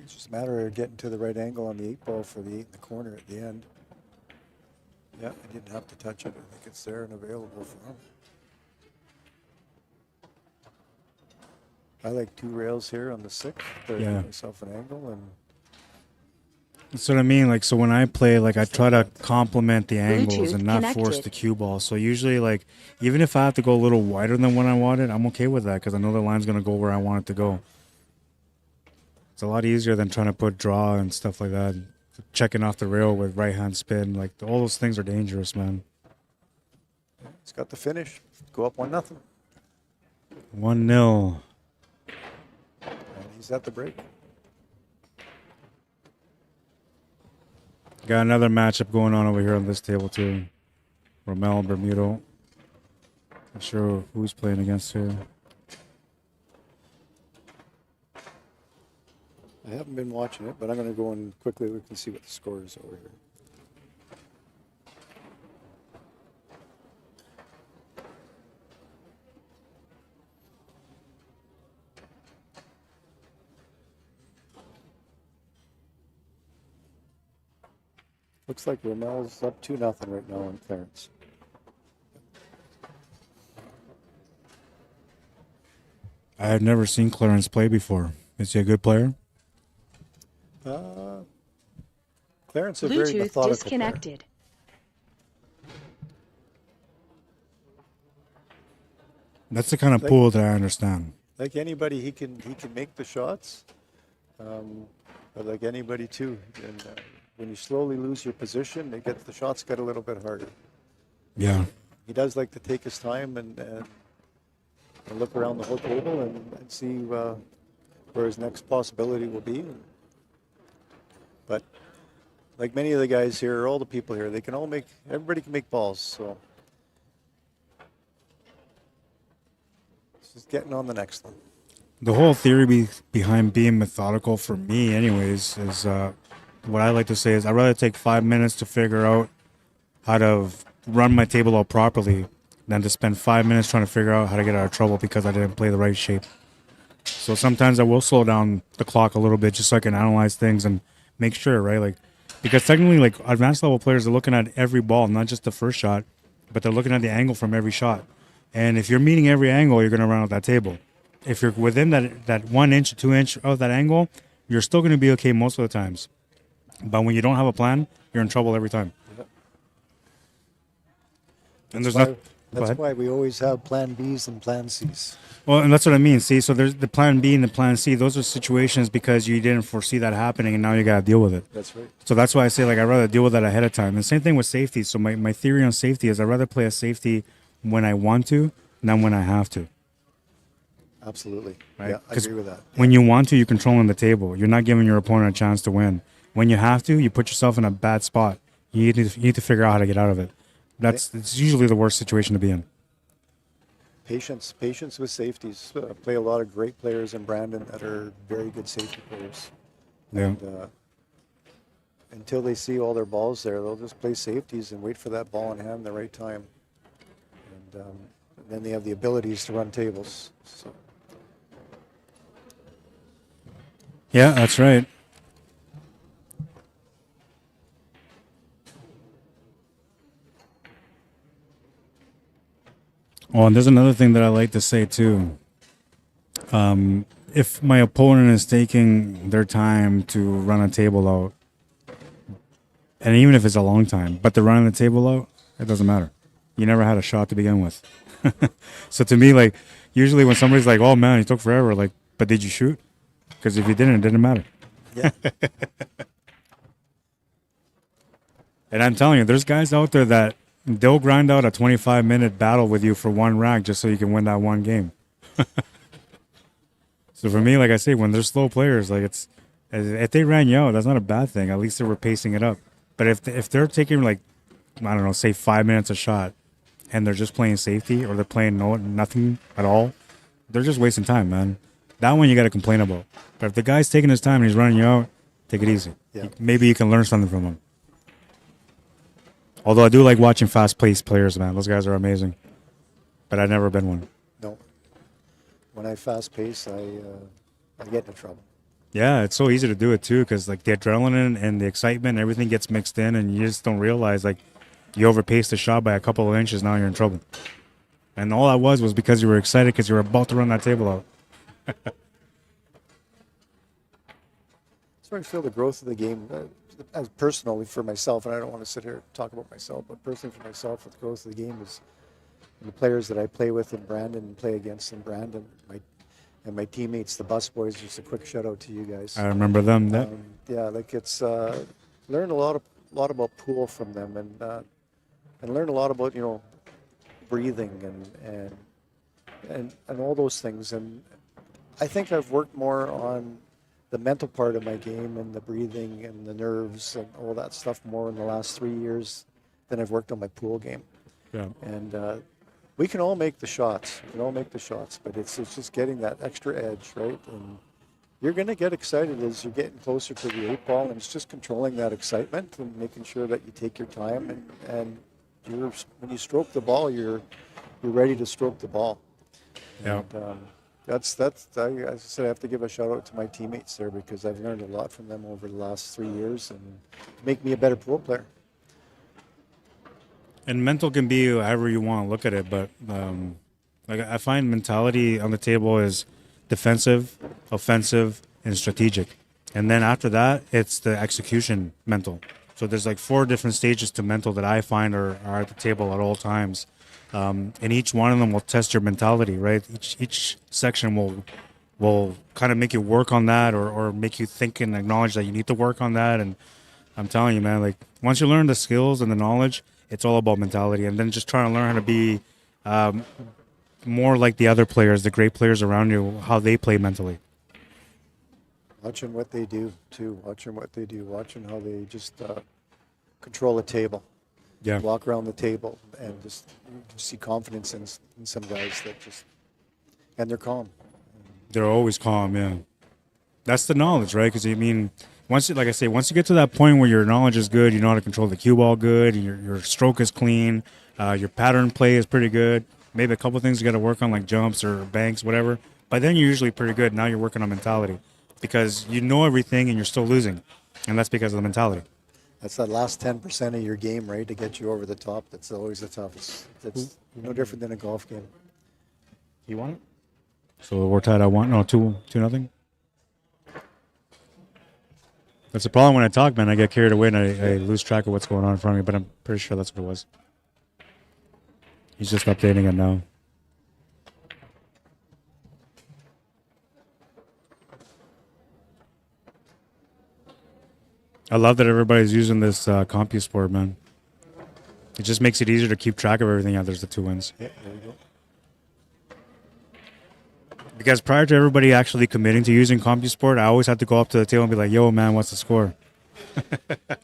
It's just a matter of getting to the right angle on the 8 ball for the 8 in the corner at the end. Yeah, I didn't have to touch it. I think it's there and available for him. I like 2 rails here on the 6 to give myself an angle, and that's what I mean. Like, so when I play, like, I try to complement the angles and not force the cue ball. So usually, like, even if I have to go a little wider than what I wanted, I'm okay with that because I know the line's going to go where I want it to go. It's a lot easier than trying to put draw and stuff like that. Checking off the rail with right-hand spin. Like, all those things are dangerous, man. He's got the finish. Go up 1-0. 1-0. And he's at the break. Got another matchup going on over here on this table, too. Romel, Bermudo. Not sure who's playing against here. I haven't been watching it, but I'm going to go and quickly look and see what the score is over here. Looks like Romel's up 2-0 right now on Clarence. I have never seen Clarence play before. Is he a good player? Clarence is a very Bluetooth methodical disconnected. That's the kind of pool that I understand. Like anybody, he can make the shots, but like anybody too. And when you slowly lose your position, the shots get a little bit harder. Yeah. He does like to take his time and look around the whole table and see where his next possibility will be. But like many of the guys here, all the people here, everybody can make balls. So just getting on the next one. The whole theory behind being methodical for me anyways is what I like to say is I'd rather take 5 minutes to figure out how to run my table out properly than to spend 5 minutes trying to figure out how to get out of trouble because I didn't play the right shape. So sometimes I will slow down the clock a little bit just so I can analyze things and make sure, right? Like, because technically, like, advanced level players are looking at every ball, not just the first shot, but they're looking at the angle from every shot. And if you're meeting every angle, you're going to run out that table. If you're within that 1 inch, 2 inch of that angle, you're still going to be okay most of the times. But when you don't have a plan, you're in trouble every time. Yep. And That's why we always have plan Bs and plan Cs. Well, and that's what I mean. See, so there's the plan B and the plan C. Those are situations because you didn't foresee that happening, and now you got to deal with it. That's right. So that's why I say, like, I'd rather deal with that ahead of time. And same thing with safety. So my theory on safety is I'd rather play a safety when I want to than when I have to. Absolutely. Right? Yeah, I agree with that. When you want to, you're controlling the table. You're not giving your opponent a chance to win. When you have to, you put yourself in a bad spot. You need to figure out how to get out of it. It's usually the worst situation to be in. Patience with safeties. Play a lot of great players in Brandon that are very good safety players. Yeah. And, until they see all their balls there, they'll just play safeties and wait for that ball in hand the right time. And then they have the abilities to run tables. So. Yeah, that's right. Oh, and there's another thing that I like to say too. If my opponent is taking their time to run a table out, and even if it's a long time, but they're running the table out, it doesn't matter. You never had a shot to begin with. So to me, like, usually when somebody's like, "Oh man, he took forever," like, but did you shoot? Because if you didn't, it didn't matter. Yeah. And I'm telling you, there's guys out there that they'll grind out a 25-minute battle with you for one rack just so you can win that one game. So for me, like I say, when they're slow players, like if they ran you out, that's not a bad thing. At least they were pacing it up. But if they're taking, like, I don't know, say 5 minutes a shot, and they're just playing safety or they're playing nothing at all, they're just wasting time, man. That one you got to complain about. But if the guy's taking his time and he's running you out, take it easy. Yeah. Maybe you can learn something from him. Although I do like watching fast-paced players, man. Those guys are amazing. But I've never been one. No. When I fast pace, I get into trouble. Yeah, it's so easy to do it too, because like the adrenaline and the excitement, everything gets mixed in, and you just don't realize, like, you overpaced the shot by a couple of inches. Now you're in trouble. And all that was because you were excited because you were about to run that table out. So I feel the growth of the game, as personally for myself, and I don't want to sit here and talk about myself, but personally for myself, the growth of the game is the players that I play with in Brandon and play against in Brandon, my teammates, the bus boys. Just a quick shout out to you guys. I remember them. Yeah, like it's learn a lot about pool from them, and learn a lot about breathing and all those things. And I think I've worked more on the mental part of my game and the breathing and the nerves and all that stuff more in the last 3 years than I've worked on my pool game. Yeah. And we can all make the shots. We can all make the shots, but it's just getting that extra edge, right? you're going to get excited as you're getting closer to the 8 ball, and it's just controlling that excitement and making sure that you take your time, and when you stroke the ball, you're ready to stroke the ball. Yeah. And, as I said, I have to give a shout out to my teammates there, because I've learned a lot from them over the last 3 years and make me a better pool player. And mental can be however you want to look at it, but like I find mentality on the table is defensive, offensive, and strategic. And then after that, it's the execution mental. So there's like 4 different stages to mental that I find are at the table at all times. And each one of them will test your mentality, right? Each section will kind of make you work on that, or make you think and acknowledge that you need to work on that. And I'm telling you, man, like once you learn the skills and the knowledge, it's all about mentality. And then just trying to learn how to be more like the other players, the great players around you, how they play mentally. Watching what they do, too. Watching how they just control a table. Yeah. Walk around the table, and just you can see confidence in some guys that just, and they're calm. They're always calm, yeah. That's the knowledge, right? Because, I mean, once you get to that point where your knowledge is good, you know how to control the cue ball good, and your stroke is clean, your pattern play is pretty good. Maybe a couple of things you got to work on, like jumps or banks, whatever. But then you're usually pretty good. Now you're working on mentality, because you know everything and you're still losing, and that's because of the mentality. That's that last 10% of your game, right, to get you over the top. That's always the toughest. That's no different than a golf game. You want it? So we're tied at 2-0. That's the problem when I talk, man. I get carried away and I lose track of what's going on in front of me, but I'm pretty sure that's what it was. He's just updating it now. I love that everybody's using this CompuSport, man. It just makes it easier to keep track of everything. Yeah, there's the 2 wins. Yeah, there you go. Because prior to everybody actually committing to using CompuSport, I always had to go up to the table and be like, yo, man, what's the score?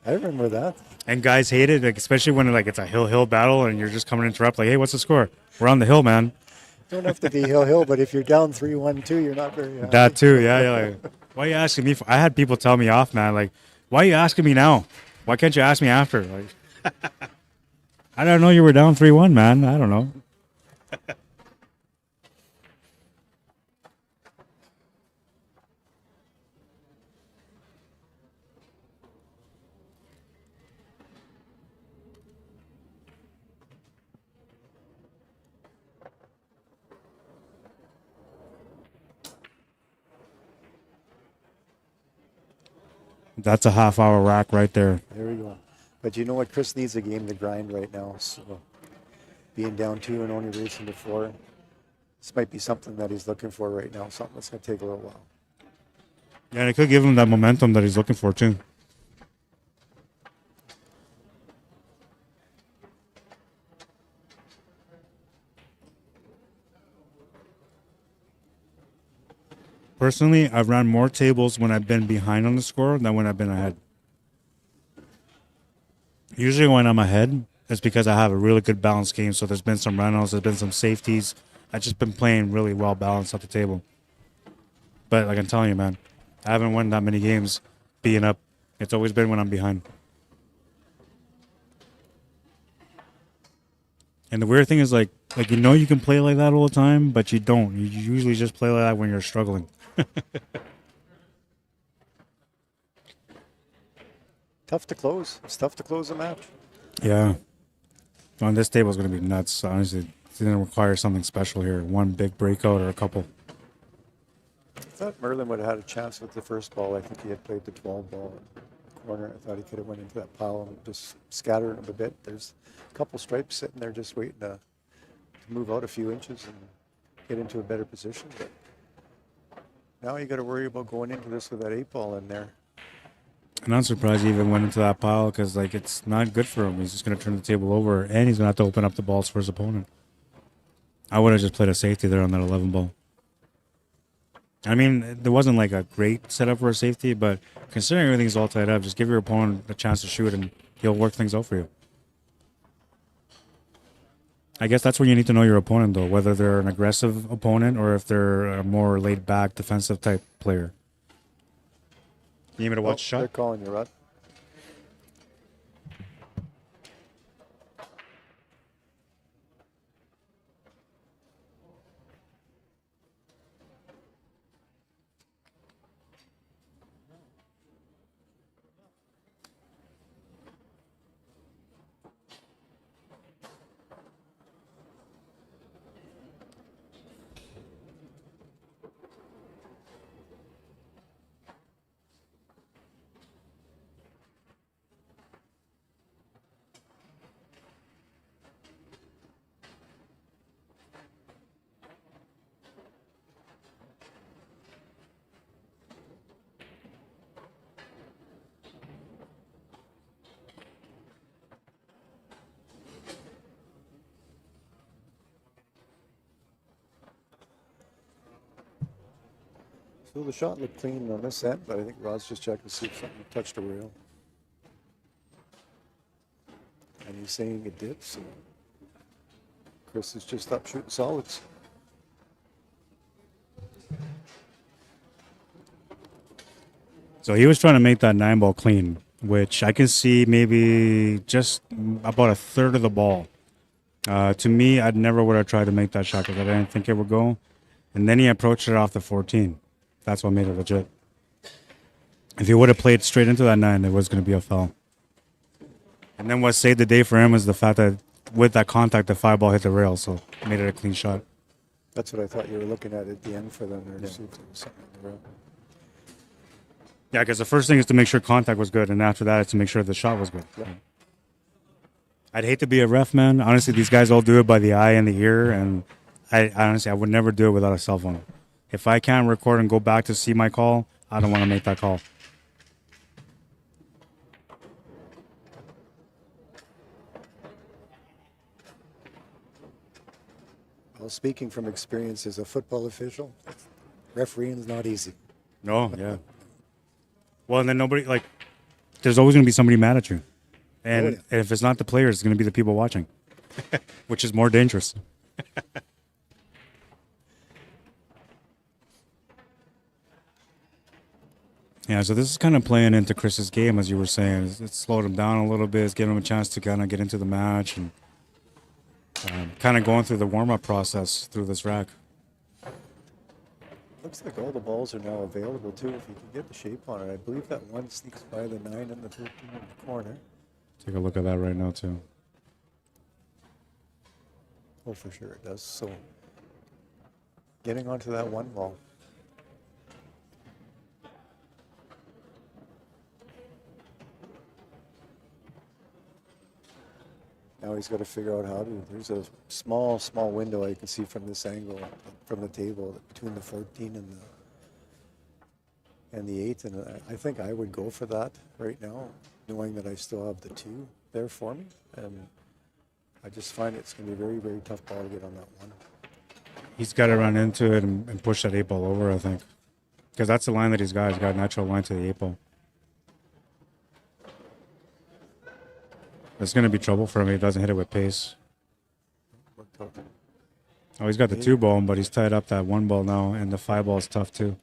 I remember that. And guys hate it, like, especially when it's a hill-hill battle and you're just coming to interrupt, like, hey, what's the score? We're on the hill, man. Don't have to be hill, but if you're down 3-1-2, you're not very happy. That too, yeah. Like, why are you asking me? I had people tell me off, man, like, why are you asking me now? Why can't you ask me after? Like, I don't know you were down 3-1, man. I don't know. That's a half-hour rack right there. There we go. But you know what? Chris needs a game to grind right now. So being down 2 and only racing to 4, this might be something that he's looking for right now. Something that's going to take a little while. Yeah, and it could give him that momentum that he's looking for, too. Personally, I've run more tables when I've been behind on the score than when I've been ahead. Usually when I'm ahead, it's because I have a really good balanced game. So there's been some run-outs, there's been some safeties. I've just been playing really well balanced at the table. But like I'm telling you, man, I haven't won that many games being up. It's always been when I'm behind. And the weird thing is, like you know you can play like that all the time, but you don't. You usually just play like that when you're struggling. Tough to close. It's tough to close a match. Yeah. On this table is going to be nuts. Honestly, it's going to require something special here. One big breakout or a couple. I thought Merlin would have had a chance with the first ball. I think he had played the 12 ball in the corner. I thought he could have went into that pile and just scattered him a bit. There's a couple stripes sitting there just waiting to move out a few inches and get into a better position. But now you got to worry about going into this with that 8 ball in there. And I'm surprised he even went into that pile, because it's not good for him. He's just going to turn the table over, and he's going to have to open up the balls for his opponent. I would have just played a safety there on that 11 ball. I mean, there wasn't like a great setup for a safety, but considering everything's all tied up, just give your opponent a chance to shoot, and he'll work things out for you. I guess that's where you need to know your opponent, though, whether they're an aggressive opponent or if they're a more laid-back defensive type player. You need me to watch They're shot? calling you, Rod. So the shot looked clean on this end, but I think Rod's just checking to see if something touched a rail. And he's saying it did, so Chris is just up shooting solids. So he was trying to make that 9-ball clean, which I can see maybe just about a third of the ball. To me, I'd never would have tried to make that shot because I didn't think it would go. And then he approached it off the 14. That's what made it legit. If he would have played straight into that 9, it was going to be a foul. And then what saved the day for him was the fact that with that contact, the 5-ball hit the rail, so it made it a clean shot. That's what I thought you were looking at the end for them there to see if there was something on the rail. Yeah, because the first thing is to make sure contact was good, and after that, it's to make sure the shot was good. Yeah. I'd hate to be a ref, man. Honestly, these guys all do it by the eye and the ear, and I honestly would never do it without a cell phone. If I can't record and go back to see my call, I don't want to make that call. Well, speaking from experience as a football official, refereeing is not easy. No, yeah. Well, and then nobody, like, there's always going to be somebody mad at you. And if it's not the players, it's going to be the people watching, which is more dangerous. Yeah, so this is kind of playing into Chris's game, as you were saying. It's slowed him down a little bit. It's giving him a chance to kind of get into the match and kind of going through the warm-up process through this rack. Looks like all the balls are now available, too, if you can get the shape on it. I believe that one sneaks by the 9 and the 13 in the corner. Take a look at that right now, too. Oh, for sure it does. So, getting onto that 1 ball. Now he's got to figure out how to. There's a small window I can see from this angle, from the table, between the 14 and the 8. And I think I would go for that right now, knowing that I still have the 2 there for me. And I just find it's going to be a very, very tough ball to get on that 1. He's got to run into it and push that 8 ball over, I think. Because that's the line that he's got. He's got a natural line to the 8 ball. It's going to be trouble for him if he doesn't hit it with pace. Oh, he's got the 2 ball, but he's tied up that 1 ball now, and the 5 ball is tough too.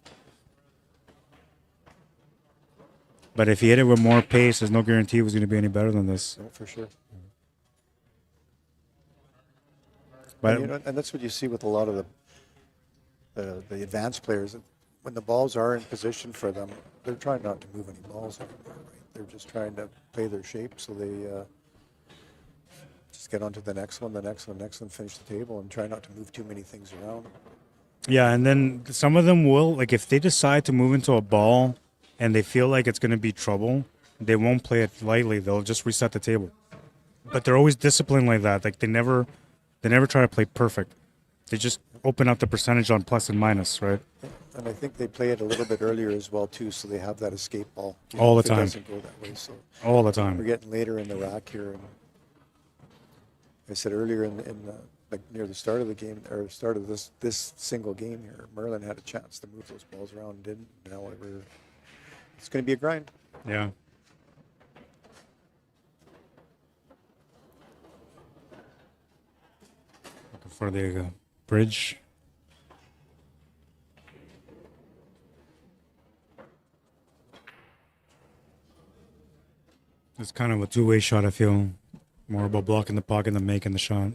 But if he hit it with more pace, there's no guarantee it was going to be any better than this. No, for sure. But and that's what you see with a lot of the advanced players. When the balls are in position for them, they're trying not to move any balls anymore, right? They're just trying to play their shape, so they just get onto the next one, finish the table, and try not to move too many things around. yeah, and then some of them will, like if they decide to move into a ball and they feel like it's going to be trouble, they won't play it lightly. They'll just reset the table. But they're always disciplined like that. Like they never try to play perfect. They just open up the percentage on plus and minus, right? And I think they play it a little bit earlier as well too, so they have that escape ball. All the if time. It doesn't go that way, so All the time. we're getting later in the rack here. And I said earlier like near the start of the game, or start of this single game here, Merlin had a chance to move those balls around, didn't. However, it's going to be a grind. Yeah. Looking for the bridge. It's kind of a two-way shot, I feel. More about blocking the pocket than making the shot.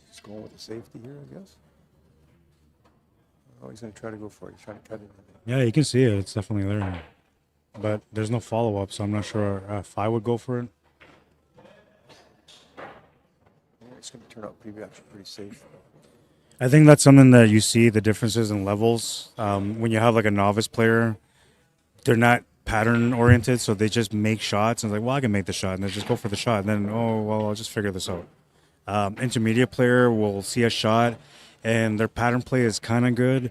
Just going with the safety here, I guess. Oh, he's going to try to go for it. He's trying to cut it. Yeah, you can see it. It's definitely there. But there's no follow-up, so I'm not sure if I would go for it. It's going to turn out actually pretty safe. I think that's something that you see, the differences in levels. When you have like a novice player, they're not pattern-oriented, so they just make shots. And it's like, well, I can make the shot. And they just go for the shot. And then, oh, well, I'll just figure this out. Intermediate player will see a shot, and their pattern play is kind of good,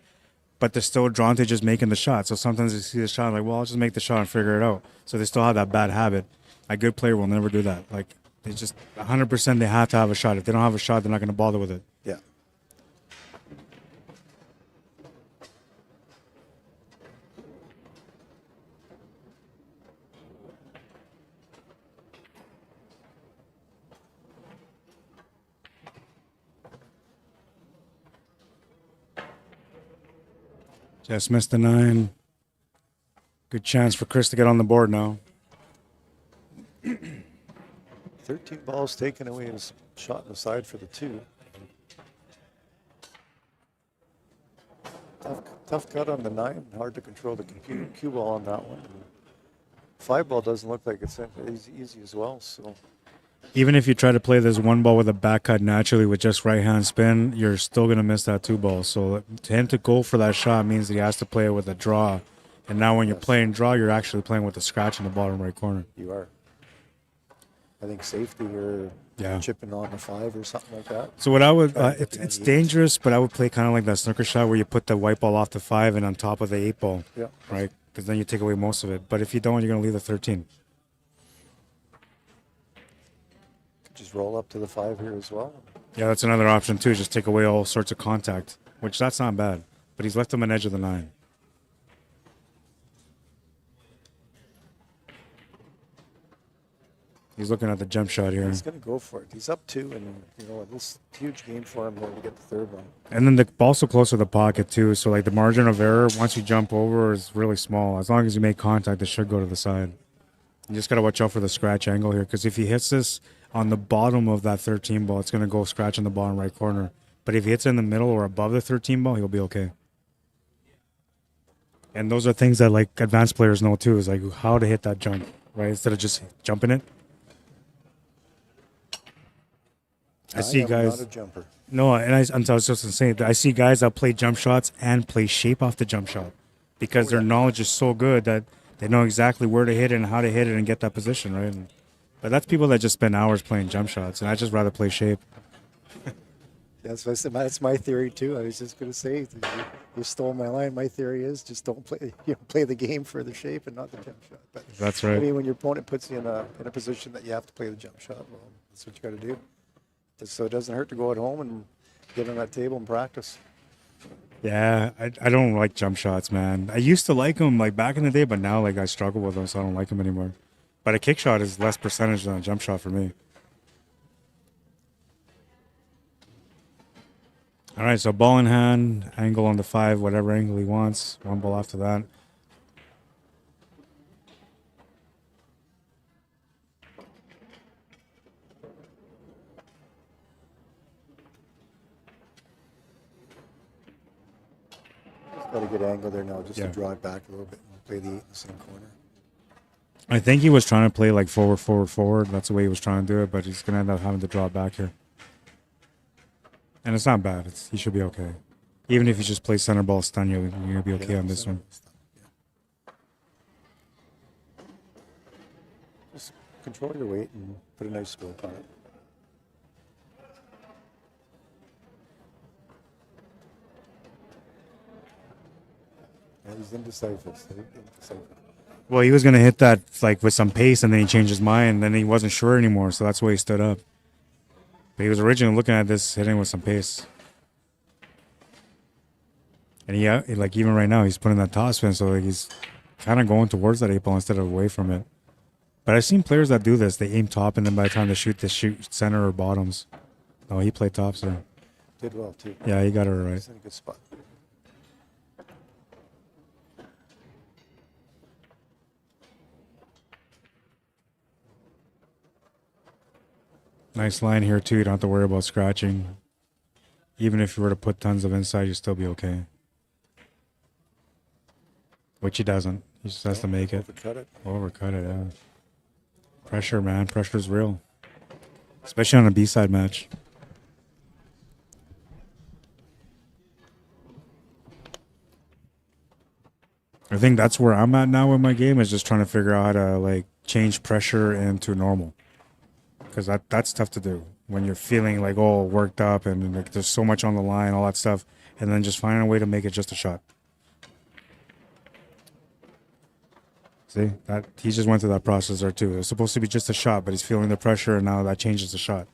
but they're still drawn to just making the shot. So sometimes they see the shot, like, well, I'll just make the shot and figure it out. So they still have that bad habit. A good player will never do that. Like, they just 100% they have to have a shot. If they don't have a shot, they're not going to bother with it. Yeah. Just missed the 9. Good chance for Chris to get on the board now. 13 balls taken away and shot in the side for the 2. Tough cut on the 9. Hard to control the cue ball on that one. 5 ball doesn't look like it's easy as well. So Even if you try to play this 1 ball with a back cut naturally with just right hand spin, you're still going to miss that 2 ball. So to him to go for that shot means that he has to play it with a draw. And now when you're playing draw, you're actually playing with a scratch in the bottom right corner. you are. I think safety or chipping on the 5 or something like that. So what I would, it's dangerous, but I would play kind of like that snooker shot where you put the white ball off the 5 and on top of the 8 ball. Yeah. Right? Because then you take away most of it. But if you don't, you're going to leave the 13. Just roll up to the 5 here as well. Yeah, that's another option too. Just take away all sorts of contact, which that's not bad. But he's left him an edge of the 9. He's looking at the jump shot here. He's going to go for it. He's up 2, and this huge game for him there to get the 3rd one. And then the ball's so close to the pocket too, so like the margin of error once you jump over is really small. As long as you make contact, it should go to the side. You just got to watch out for the scratch angle here, because if he hits this on the bottom of that 13 ball, it's going to go scratch in the bottom right corner. But if he hits it in the middle or above the 13 ball, he'll be okay. And those are things that like advanced players know too, is like how to hit that jump, right? Instead of just jumping it. I see guys. Not a jumper. No, and I was just going to say that I see guys that play jump shots and play shape off the jump shot because their knowledge is so good that they know exactly where to hit it and how to hit it and get that position, right? But that's people that just spend hours playing jump shots, and I just rather play shape. That's what I said. That's my theory too. I was just going to say, you stole my line. My theory is just don't play. Play the game for the shape and not the jump shot. But That's right. I mean, when your opponent puts you in a position that you have to play the jump shot, well, that's what you got to do. So it doesn't hurt to go at home and get on that table and practice. Yeah, I don't like jump shots, man. I used to like them like back in the day, but now like I struggle with them, so I don't like them anymore. But a kick shot is less percentage than a jump shot for me. All right, so ball in hand, angle on the 5, whatever angle he wants. 1 ball after that. Got a good angle there now, just to draw it back a little bit and play the 8 in the same corner. I think he was trying to play like forward, forward, forward. That's the way he was trying to do it, but he's going to end up having to draw it back here. And it's not bad. He should be okay. Even if you just play center ball stun, you're going to be okay on this one. Just control your weight and put a nice spin on it. Yeah, he's indecisive. Well, he was going to hit that like with some pace, and then he changed his mind. Then he wasn't sure anymore, so that's why he stood up. But he was originally looking at this, hitting with some pace. And like even right now, he's putting that top spin, so like he's kind of going towards that 8 ball instead of away from it. But I've seen players that do this. They aim top, and then by the time they shoot center or bottoms. Oh, he played tops there. Did well, too. Yeah, he got it right. He's in a good spot. Nice line here too. You don't have to worry about scratching. Even if you were to put tons of inside, you'd still be okay. Which he doesn't. He just has to make it. Overcut it. Overcut it, yeah. Pressure, man. Pressure's real. Especially on a B-side match. I think that's where I'm at now with my game, is just trying to figure out how to like change pressure into normal. Because that's tough to do when you're feeling like all worked up and like there's so much on the line, all that stuff, and then just finding a way to make it just a shot. See, that he just went through that process there too. It was supposed to be just a shot, but he's feeling the pressure, and now that changes the shot.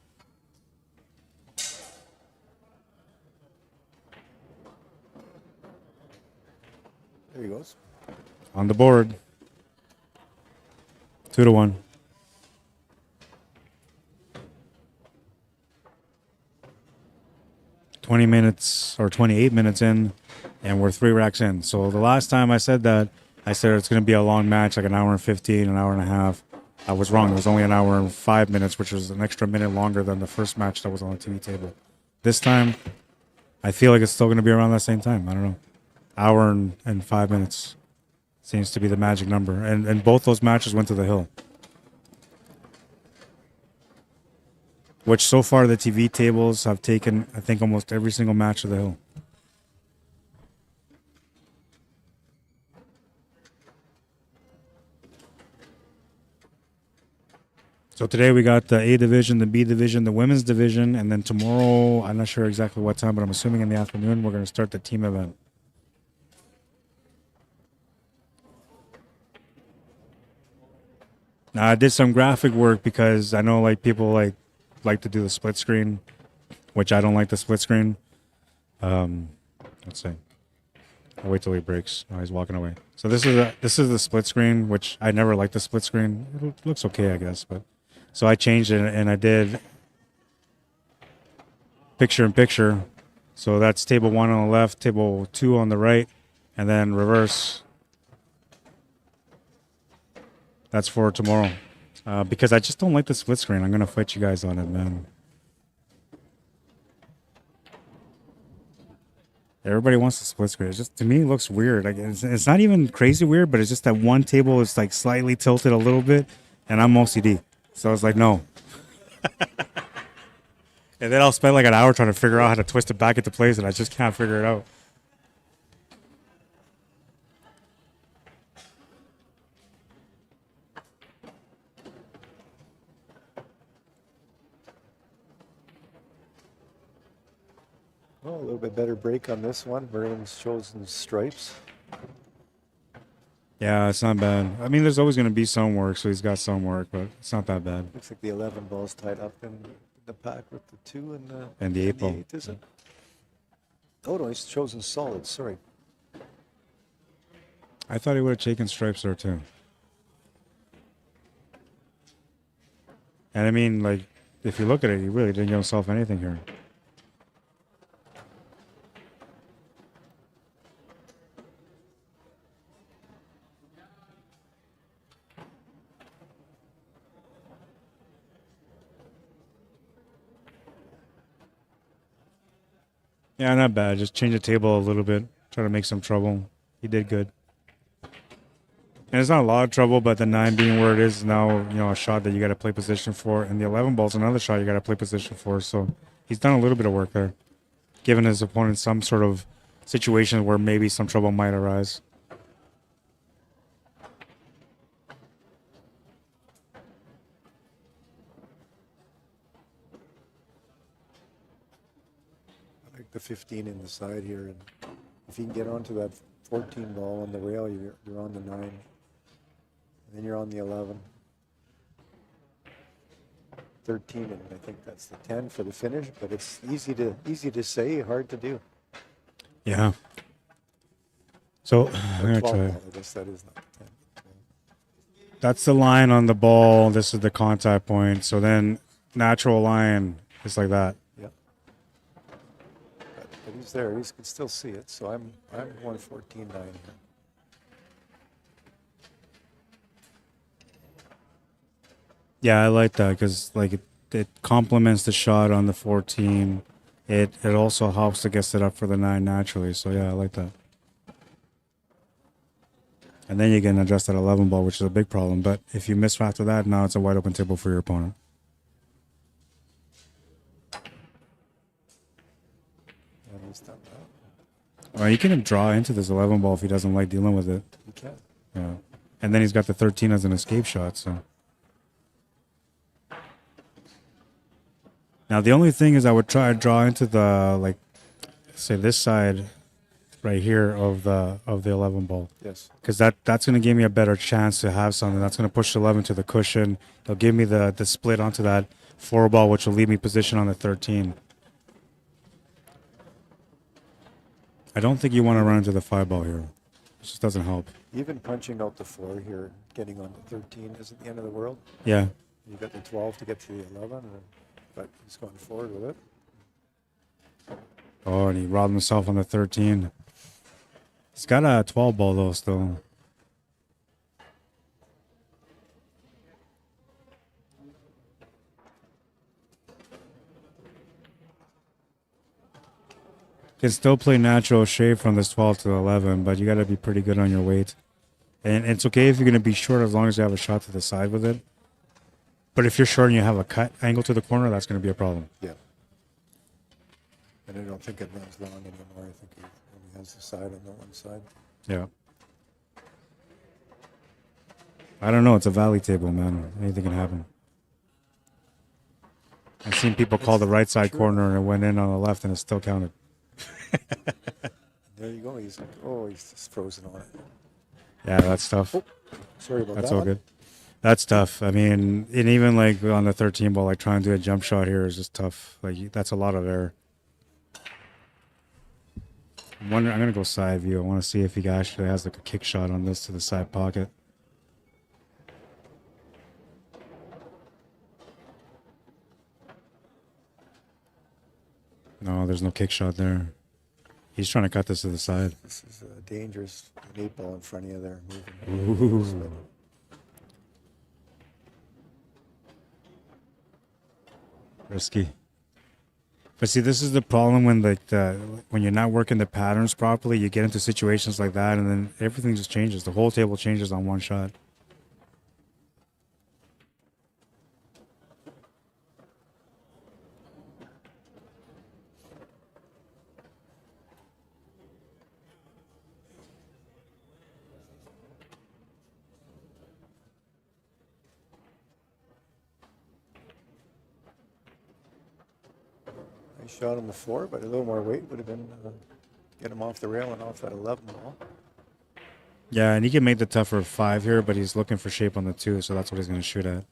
There he goes. On the board. 2-1. or 28 minutes in, and we're 3 racks in. So the last time I said that, I said it's going to be a long match, like an hour and 15, an hour and a half. I was wrong. It was only an hour and 5 minutes, which was an extra minute longer than the first match that was on the TV table. This time, I feel like it's still going to be around that same time. I don't know. Hour and 5 minutes seems to be the magic number. And both those matches went to the hill. Which so far the TV tables have taken, I think, almost every single match of the hill. So today we got the A division, the B division, the women's division, and then tomorrow, I'm not sure exactly what time, but I'm assuming in the afternoon, we're going to start the team event. Now, I did some graphic work because I know like people like to do the split screen, which I don't like the split screen. Let's see. I'll wait till he breaks. Oh, he's walking away. So this is the split screen, which I never liked the split screen. It looks okay, I guess, but so I changed it and I did picture in picture. So that's table 1 on the left, table 2 on the right, and then reverse. That's for tomorrow. Because I just don't like the split screen. I'm going to fight you guys on it, man. Everybody wants the split screen. It's just, to me, it looks weird. Like it's not even crazy weird, but it's just that one table is like slightly tilted a little bit, and I'm OCD. So I was like, no. And then I'll spend like an hour trying to figure out how to twist it back into place, and I just can't figure it out. Oh, a little bit better break on this one. Merlin's chosen stripes. Yeah, it's not bad. I mean, there's always going to be some work, so he's got some work, but it's not that bad. Looks like the 11 ball's tied up in the pack with the 2 and the 8 ball. 8, is it? Oh, no, he's chosen solid. Sorry. I thought he would have taken stripes there, too. And I mean, like, if you look at it, he really didn't give himself anything here. Yeah, not bad. Just change the table a little bit. Try to make some trouble. He did good. And it's not a lot of trouble, but the 9 being where it is now, you know, a shot that you got to play position for. And the 11 ball's another shot you got to play position for. So he's done a little bit of work there, giving his opponent some sort of situation where maybe some trouble might arise. The 15 in the side here, and if you can get onto that 14 ball on the rail, you're on the 9, and then you're on the 11, 13, and I think that's the 10 for the finish. But it's easy to say, hard to do. Yeah. So I'm gonna try. Ball, I guess that is not 10. That's the line on the ball. This is the contact point. So then natural line is like that. But he's there. He can still see it. So I'm 114.9 here. Yeah, I like that because like it complements the shot on the 14. It also helps to get it up for the 9 naturally. So yeah, I like that. And then you can adjust that 11 ball, which is a big problem. But if you miss after that, now it's a wide open table for your opponent. Well, you can draw into this 11 ball if he doesn't like dealing with it. You can. Yeah. And then he's got the 13 as an escape shot. So now the only thing is I would try to draw into the, like, say this side right here of the 11 ball. Yes. Because that's going to give me a better chance to have something. That's going to push the 11 to the cushion. They'll give me the split onto that 4 ball, which will leave me position on the 13. I don't think you want to run into the 5 ball here. It just doesn't help. Even punching out the 4 here, getting on the 13 isn't the end of the world. Yeah. You got the 12 to get to the 11, but he's going forward with it. Oh, and he robbed himself on the 13. He's got a 12 ball though still. Can still play natural shape from this 12 to the 11, but you got to be pretty good on your weight. And it's okay if you're going to be short as long as you have a shot to the side with it. But if you're short and you have a cut angle to the corner, that's going to be a problem. Yeah. And I don't think it runs long anymore. I think he only has the side on the one side. Yeah. I don't know. It's a valley table, man. Anything can happen. I've seen people call the right side corner and it went in on the left and it still counted. There you go. He's like, oh, he's just frozen on it. Yeah, that's tough. Oh, sorry about That's that. all good. That's tough. I mean, and even like on the 13 ball, like trying to do a jump shot here is just tough. Like that's a lot of error. I'm going to go side view. I want to see if he actually has like a kick shot on this to the side pocket. No, there's no kick shot there. He's trying to cut this to the side. This is a dangerous 8 ball in front of you there. Moving. Ooh. Risky. But see, this is the problem when when you're not working the patterns properly, you get into situations like that, and then everything just changes. The whole table changes on one shot. Shot on the 4, but a little more weight would have been get him off the rail and off that 11 ball. Yeah, and he can make the tougher 5 here, but he's looking for shape on the 2, so that's what he's going to shoot at.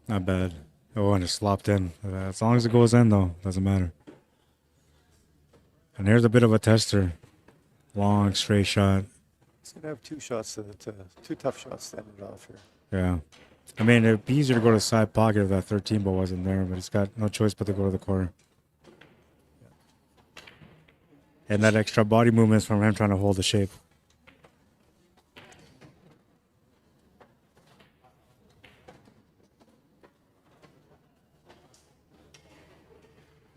Not bad. Oh, and it slopped in. As long as it goes in, though, doesn't matter. And here's a bit of a tester. Long, straight shot. He's going to have 2 shots, two tough shots to end it off here. Yeah. I mean, it'd be easier to go to the side pocket if that 13 ball wasn't there, but he's got no choice but to go to the corner. And that extra body movement is from him trying to hold the shape.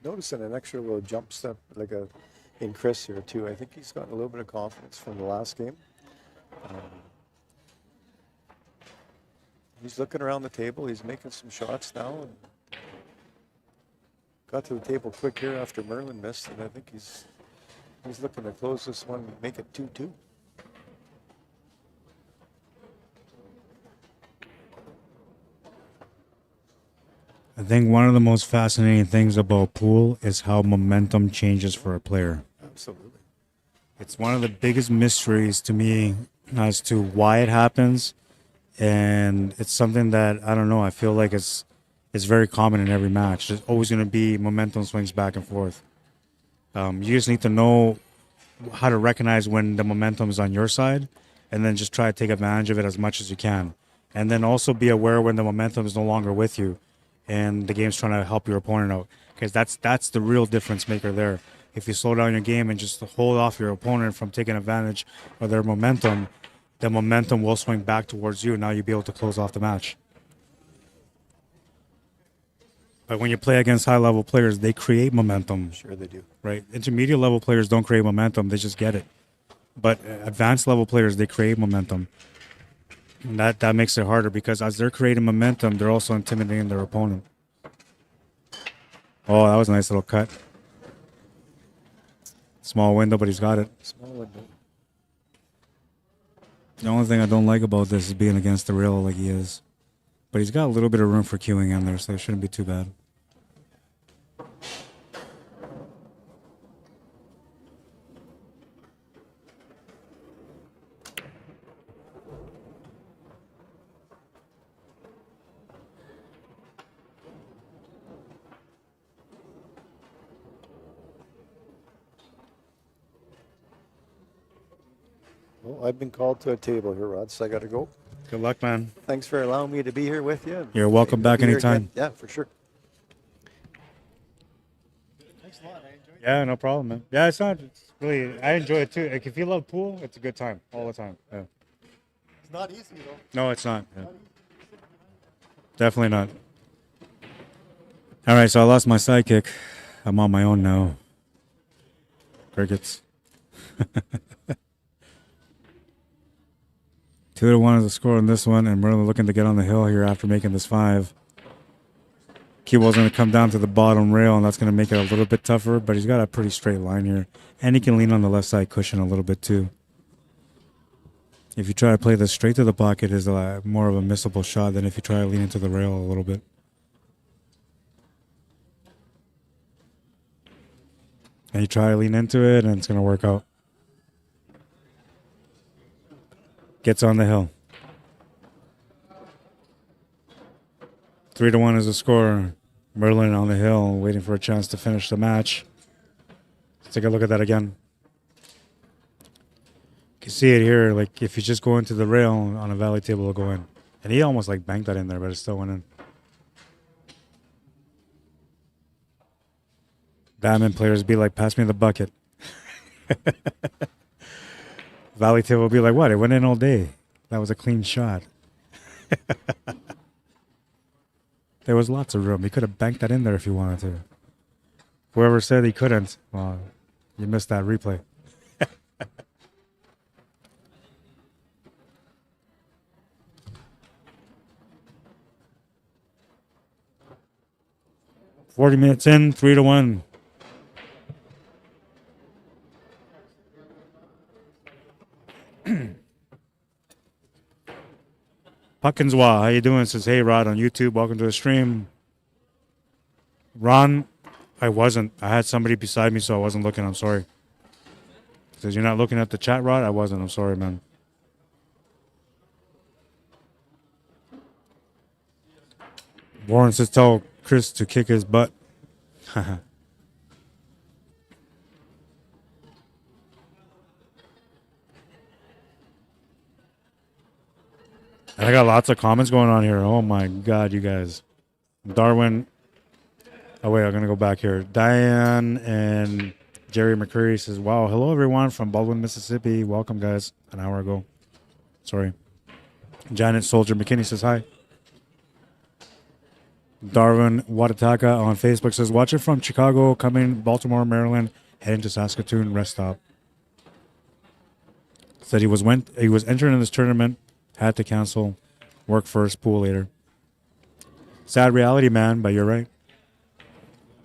Noticing an extra little jump step in Chris here too. I think he's gotten a little bit of confidence from the last game. He's looking around the table. He's making some shots now. And got to the table quick here after Merlin missed, and I think he's looking to close this one, make it 2-2. I think one of the most fascinating things about pool is how momentum changes for a player. Absolutely. It's one of the biggest mysteries to me as to why it happens. And it's something that, I don't know, I feel like it's very common in every match. There's always going to be momentum swings back and forth. You just need to know how to recognize when the momentum is on your side and then just try to take advantage of it as much as you can. And then also be aware when the momentum is no longer with you and the game's trying to help your opponent out. Because that's the real difference maker there. If you slow down your game and just hold off your opponent from taking advantage of their momentum, the momentum will swing back towards you. Now you'll be able to close off the match. But when you play against high-level players, they create momentum. Sure they do. Right? Intermediate-level players don't create momentum. They just get it. But advanced-level players, they create momentum. And that makes it harder because as they're creating momentum, they're also intimidating their opponent. Oh, that was a nice little cut. Small window, but he's got it. Small window. The only thing I don't like about this is being against the rail like he is. But he's got a little bit of room for queuing in there, so it shouldn't be too bad. Well, I've been called to a table here, Rod, so I got to go. Good luck, man. Thanks for allowing me to be here with you. You're welcome Maybe back be here anytime. again. Yeah, for sure. Thanks a lot. I enjoyed it. Yeah, no problem, man. Yeah, it's not. It's really, I enjoy it too. Like, if you love pool, it's a good time all the time. Yeah. It's not easy, though. No, it's not. Yeah. Definitely not. All right, so I lost my sidekick. I'm on my own now. Crickets. 2-1 is the score on this one, and Merlin looking to get on the hill here after making this 5. Cue ball's going to come down to the bottom rail, and that's going to make it a little bit tougher, but he's got a pretty straight line here. And he can lean on the left side cushion a little bit too. If you try to play this straight to the pocket, is more of a missable shot than if you try to lean into the rail a little bit. And you try to lean into it, and it's going to work out. Gets on the hill. 3-1 is the score. Merlin on the hill, waiting for a chance to finish the match. Let's take a look at that again. You can see it here. Like if you just go into the rail on a valley table, it'll go in. And he almost like banked that in there, but it still went in. Diamond players be like, pass me the bucket. Valley table will be like, what? It went in all day. That was a clean shot. There was lots of room. He could have banked that in there if he wanted to. Whoever said he couldn't, well, you missed that replay. $40 minutes in, 3-1. Puckinswa, how you doing? Says, hey, Rod on YouTube. Welcome to the stream. Ron, I wasn't. I had somebody beside me, so I wasn't looking. I'm sorry. Says, you're not looking at the chat, Rod? I wasn't. I'm sorry, man. Warren says, tell Chris to kick his butt. I got lots of comments going on here. Oh my God, you guys. Darwin. Oh wait, I'm going to go back here. Diane and Jerry McCurry says, wow, hello everyone from Baldwin, Mississippi. Welcome guys. An hour ago. Sorry. Janet Soldier McKinney says hi. Darwin Watataka on Facebook says, watch it from Chicago, coming Baltimore, Maryland, heading to Saskatoon, rest stop. Said he was entering in this tournament, had to cancel, work first, pool later. Sad reality, man, but you're right.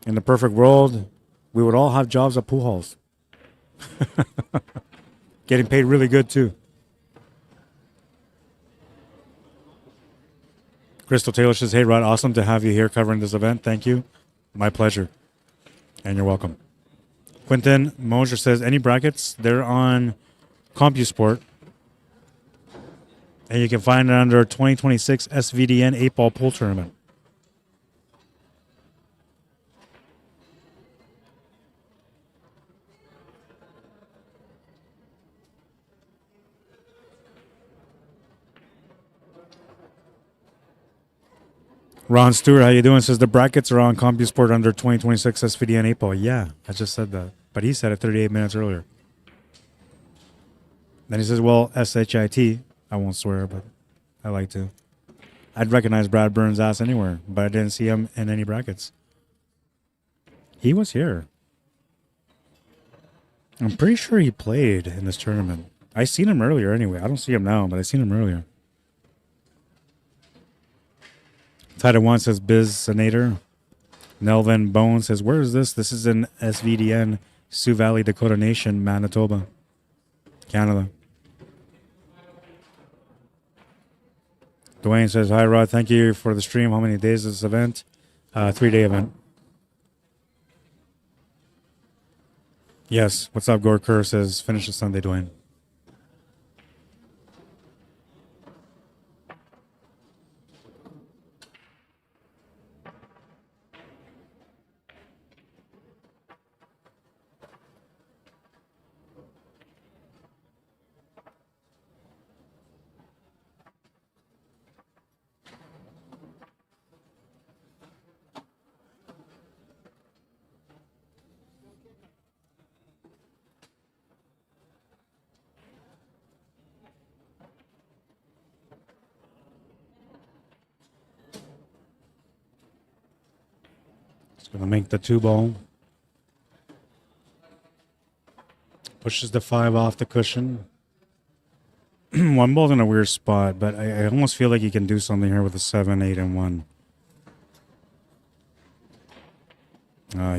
In the perfect world, we would all have jobs at pool halls. Getting paid really good, too. Crystal Taylor says, hey, Rod, awesome to have you here covering this event. Thank you. My pleasure. And you're welcome. Quentin Mosier says, any brackets? They're on CompuSport. And you can find it under 2026 SVDN 8-ball pool tournament. Ron Stewart, how you doing? Says the brackets are on CompuSport under 2026 SVDN 8-ball. Yeah, I just said that. But he said it 38 minutes earlier. Then he says, well, SHIT, I won't swear, but I like to. I'd recognize Brad Burns' ass anywhere, but I didn't see him in any brackets. He was here. I'm pretty sure he played in this tournament. I seen him earlier anyway. I don't see him now, but I seen him earlier. Title 1 says Biz Senator. Nelvin Bone says, where is this? This is in SVDN, Sioux Valley, Dakota Nation, Manitoba, Canada. Dwayne says, hi, Rod. Thank you for the stream. How many days is this event? 3-day event. Yes. What's up, Gorker? Says, finish the Sunday, Dwayne. Gonna make the 2-ball. Pushes the 5 off the cushion. 1 ball's in a weird spot, but I almost feel like he can do something here with a 7, 8, and 1.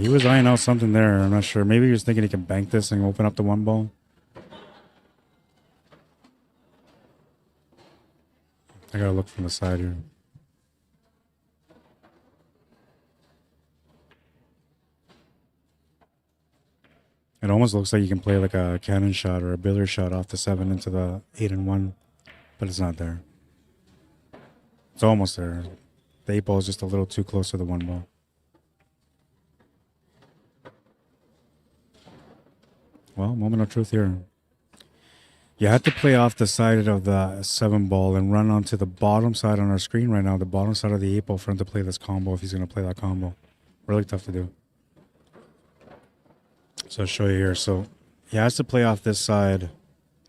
He was eyeing out something there. I'm not sure. Maybe he was thinking he can bank this and open up the 1 ball. I gotta look from the side here. It almost looks like you can play like a cannon shot or a billiard shot off the 7 into the 8 and 1, but it's not there. It's almost there. The 8 ball is just a little too close to the 1 ball. Well, moment of truth here. You have to play off the side of the 7 ball and run onto the bottom side on our screen right now, the bottom side of the 8 ball for him to play this combo if he's going to play that combo. Really tough to do. So I'll show you here. So he has to play off this side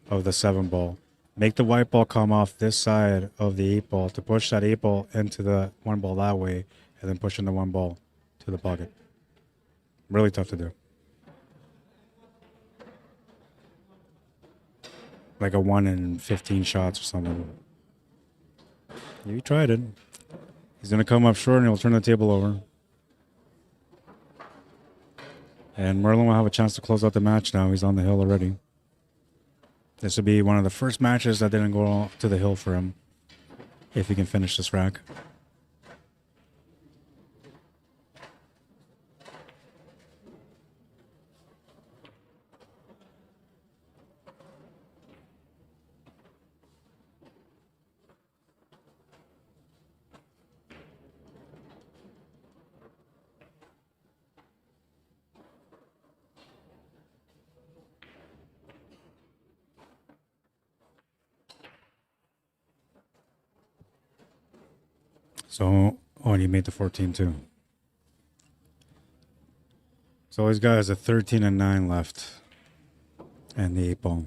of the 7 ball. Make the white ball come off this side of the 8 ball to push that 8 ball into the 1 ball that way, and then pushing the 1 ball to the pocket. Really tough to do. Like a 1 in 15 shots or something. He tried it. He's going to come up short and he'll turn the table over. And Merlin will have a chance to close out the match now. He's on the hill already. This will be one of the first matches that didn't go to the hill for him, if he can finish this rack. So, oh, and he made the 14 too. So his guy has a 13 and 9 left. And the 8 ball.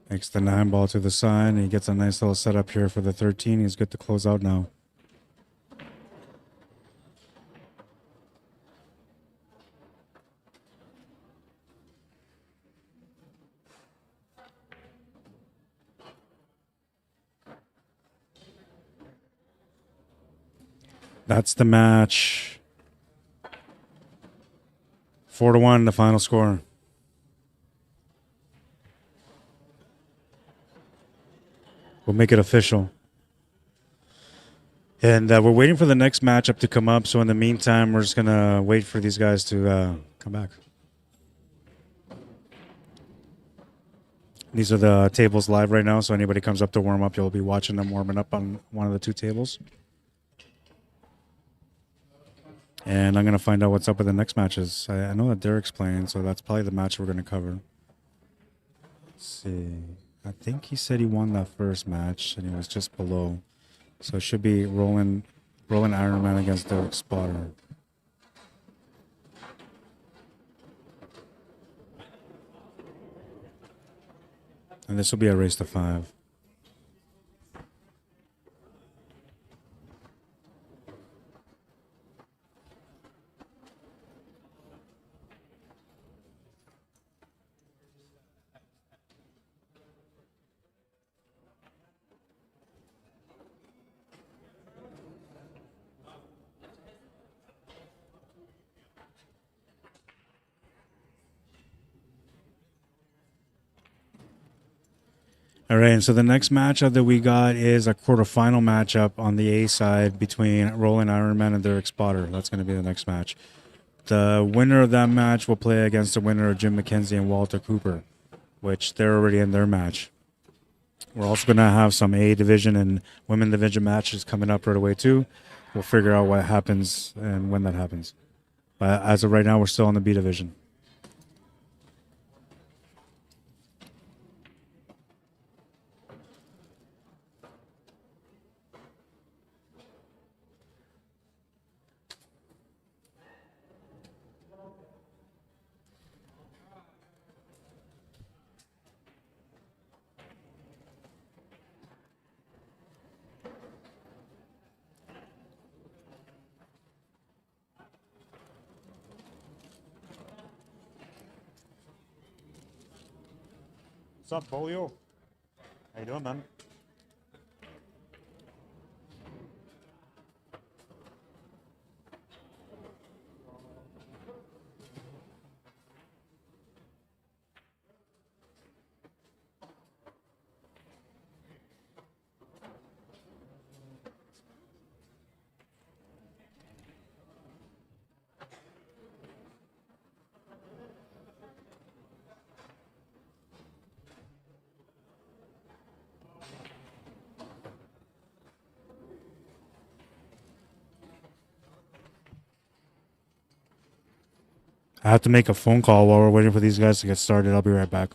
Makes the 9 ball to the side. And he gets a nice little setup here for the 13. He's good to close out now. That's the match. 4-1, the final score. We'll make it official. And we're waiting for the next matchup to come up. So in the meantime, we're just going to wait for these guys to come back. These are the tables live right now. So anybody comes up to warm up, you'll be watching them warming up on one of the 2 tables. And I'm going to find out what's up with the next matches. I know that Derek's playing, so that's probably the match we're going to cover. Let's see. I think he said he won that first match and he was just below. So it should be Roland Ironman against Derek Spotter. And this will be a race to 5. All right, and so the next matchup that we got is a quarterfinal matchup on the A side between Roland Ironman and Derek Spotter. That's going to be the next match. The winner of that match will play against the winner of Jim McKenzie and Walter Cooper, which they're already in their match. We're also going to have some A division and women division matches coming up right away too. We'll figure out what happens and when that happens. But as of right now, we're still in the B division. What's up, Polio? How you doing, man? I have to make a phone call while we're waiting for these guys to get started. I'll be right back.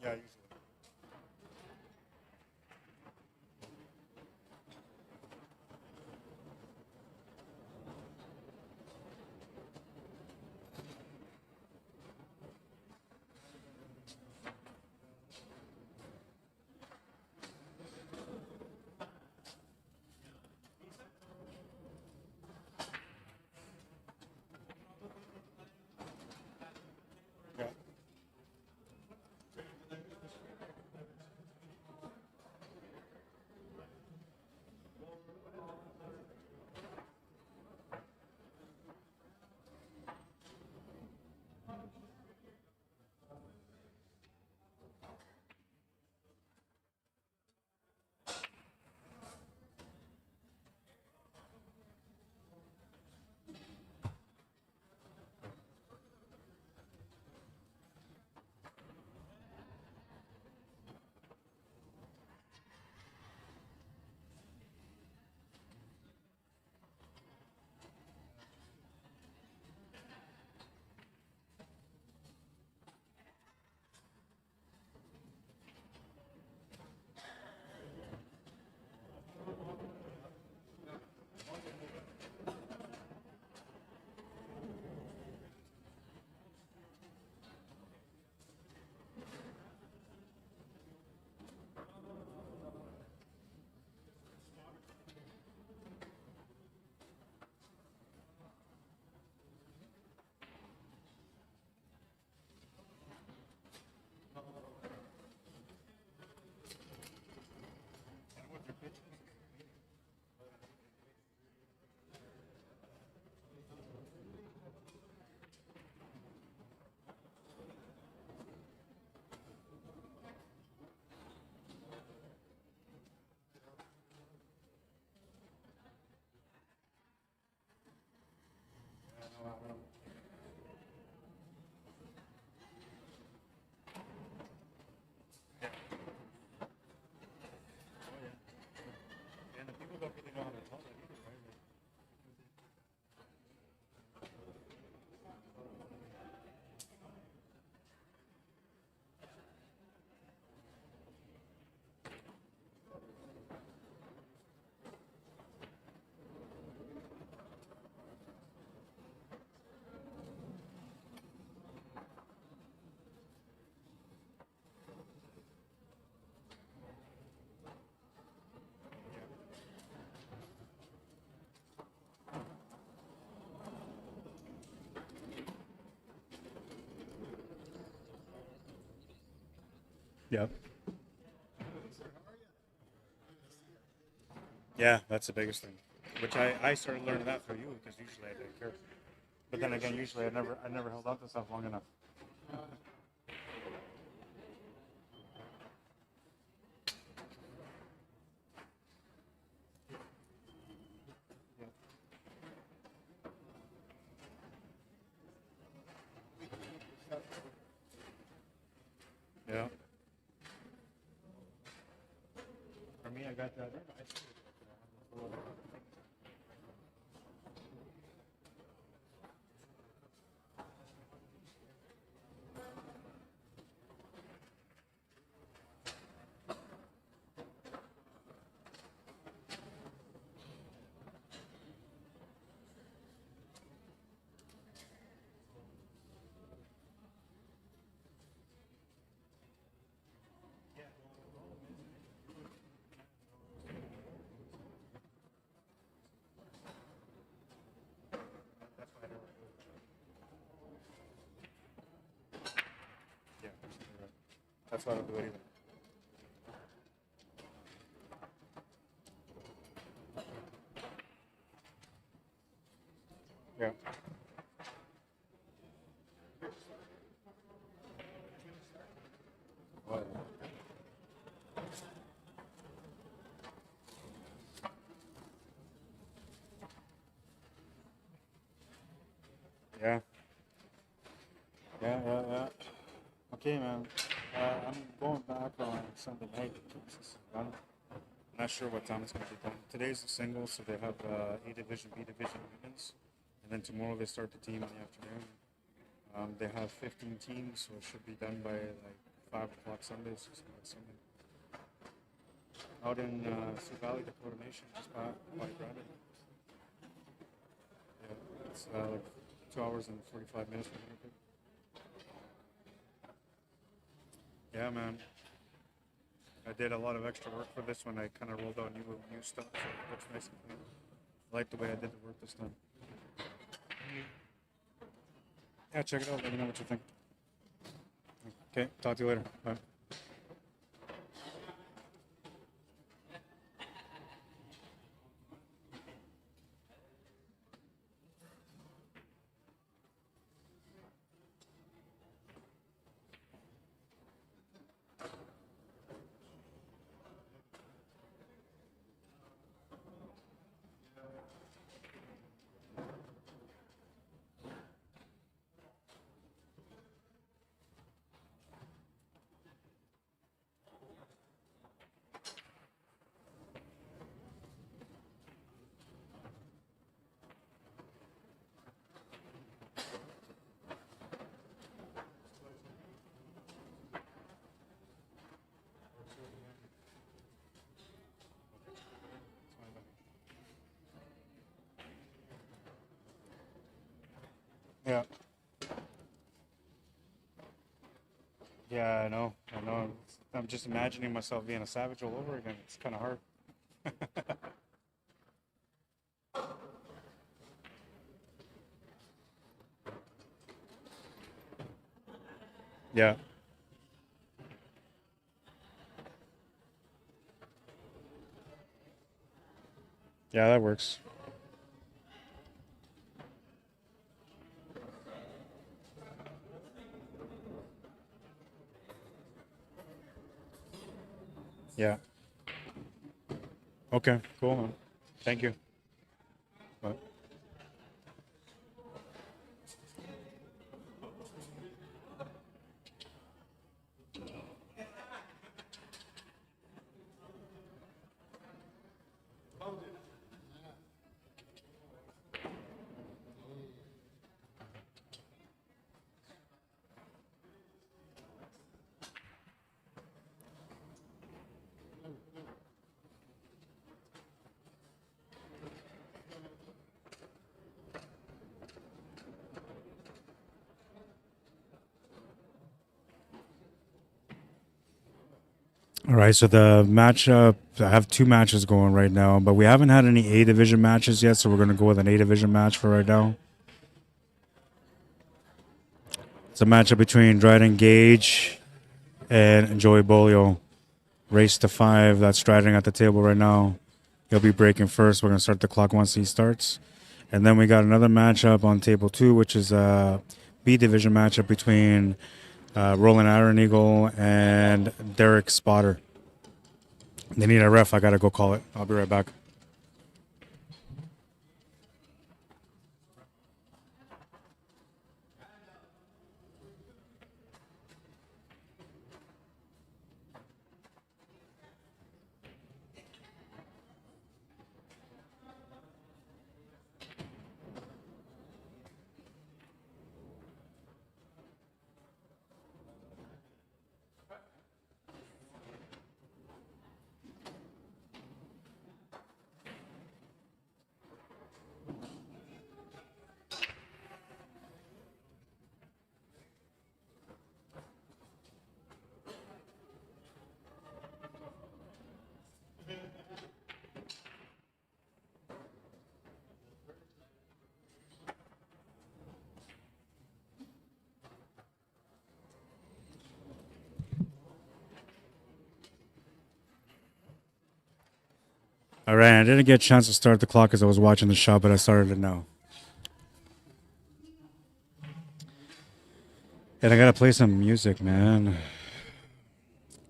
Yeah, usually. Yeah. And the people don't really know how to tell that either, right? Yep. Yeah, that's the biggest thing. Which I started learning that through you because usually I didn't care. But then again, usually I never held on to stuff long enough. Yeah. For me, I got that. Yeah, that's why I don't do it either. Yeah. What? Yeah. Yeah. Okay, man. I'm going back on Sunday night. This is done. I'm not sure what time it's going to be done. Today's the singles, so they have A Division, B Division women's, And then tomorrow they start the team in the afternoon. They have 15 teams, so it should be done by like 5 o'clock Sunday, 6 o'clock Sunday. Out in Sioux Valley, Dakota Nation, just by Brandon. Yeah, it's like 2 hours and 45 minutes from Winnipeg. Yeah, man. I did a lot of extra work for this one. I kind of rolled out new stuff, so it looks nice and clean. I like the way I did the work this time. Yeah, check it out. Let me know what you think. Okay, talk to you later. Bye. Yeah. Yeah, I know. I know. I'm just imagining myself being a savage all over again. It's kind of hard. Yeah. Yeah, that works. Yeah. Okay, cool, man. Thank you. Bye. All right, so the matchup, I have 2 matches going right now, but we haven't had any A division matches yet, so we're going to go with an A division match for right now. It's a matchup between Dryden Gage and Joey Bolio. Race to 5, that's Dryden at the table right now. He'll be breaking first. We're going to start the clock once he starts. And then we got another matchup on table 2, which is a B division matchup between Roland Iron Eagle and Derek Spotter. They need a ref. I got to go call it. I'll be right back. All right, I didn't get a chance to start the clock as I was watching the shot, but I started it now. And I gotta play some music, man.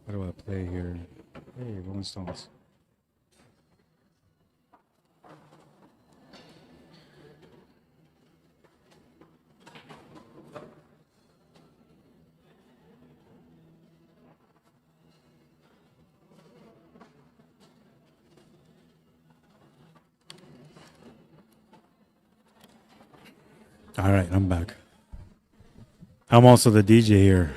What do I play here? Hey, Rolling Stones. All right, I'm back. I'm also the DJ here.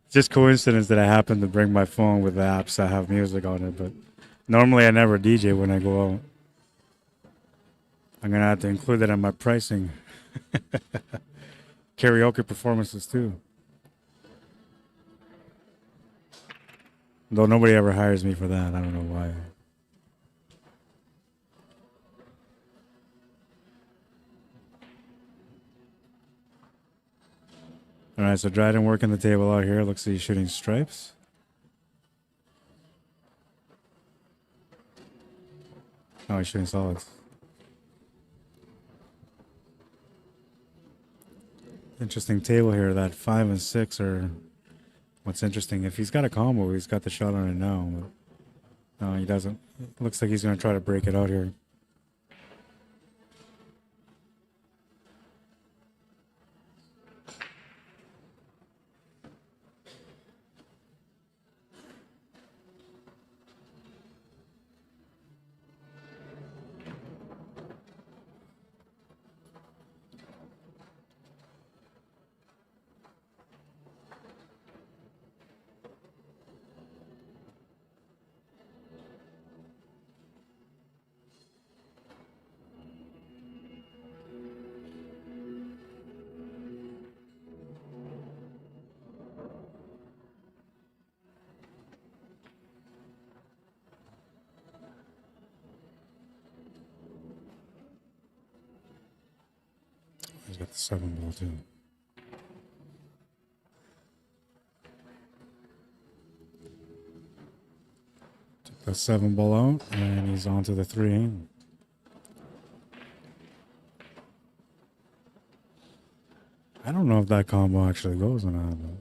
Just coincidence that I happen to bring my phone with the apps that have music on it, but normally I never DJ when I go out. I'm gonna have to include that in my pricing. Karaoke performances too. Though nobody ever hires me for that. I don't know why. All right, so Dryden working the table out here. Looks like he's shooting stripes. Oh, he's shooting solids. Interesting table here. That 5 and 6 are what's interesting. If he's got a combo, he's got the shot on it now. But no, he doesn't. It looks like he's going to try to break it out here. He's got the 7 ball too. Took the 7 ball out, and he's on to the 3. I don't know if that combo actually goes or not. But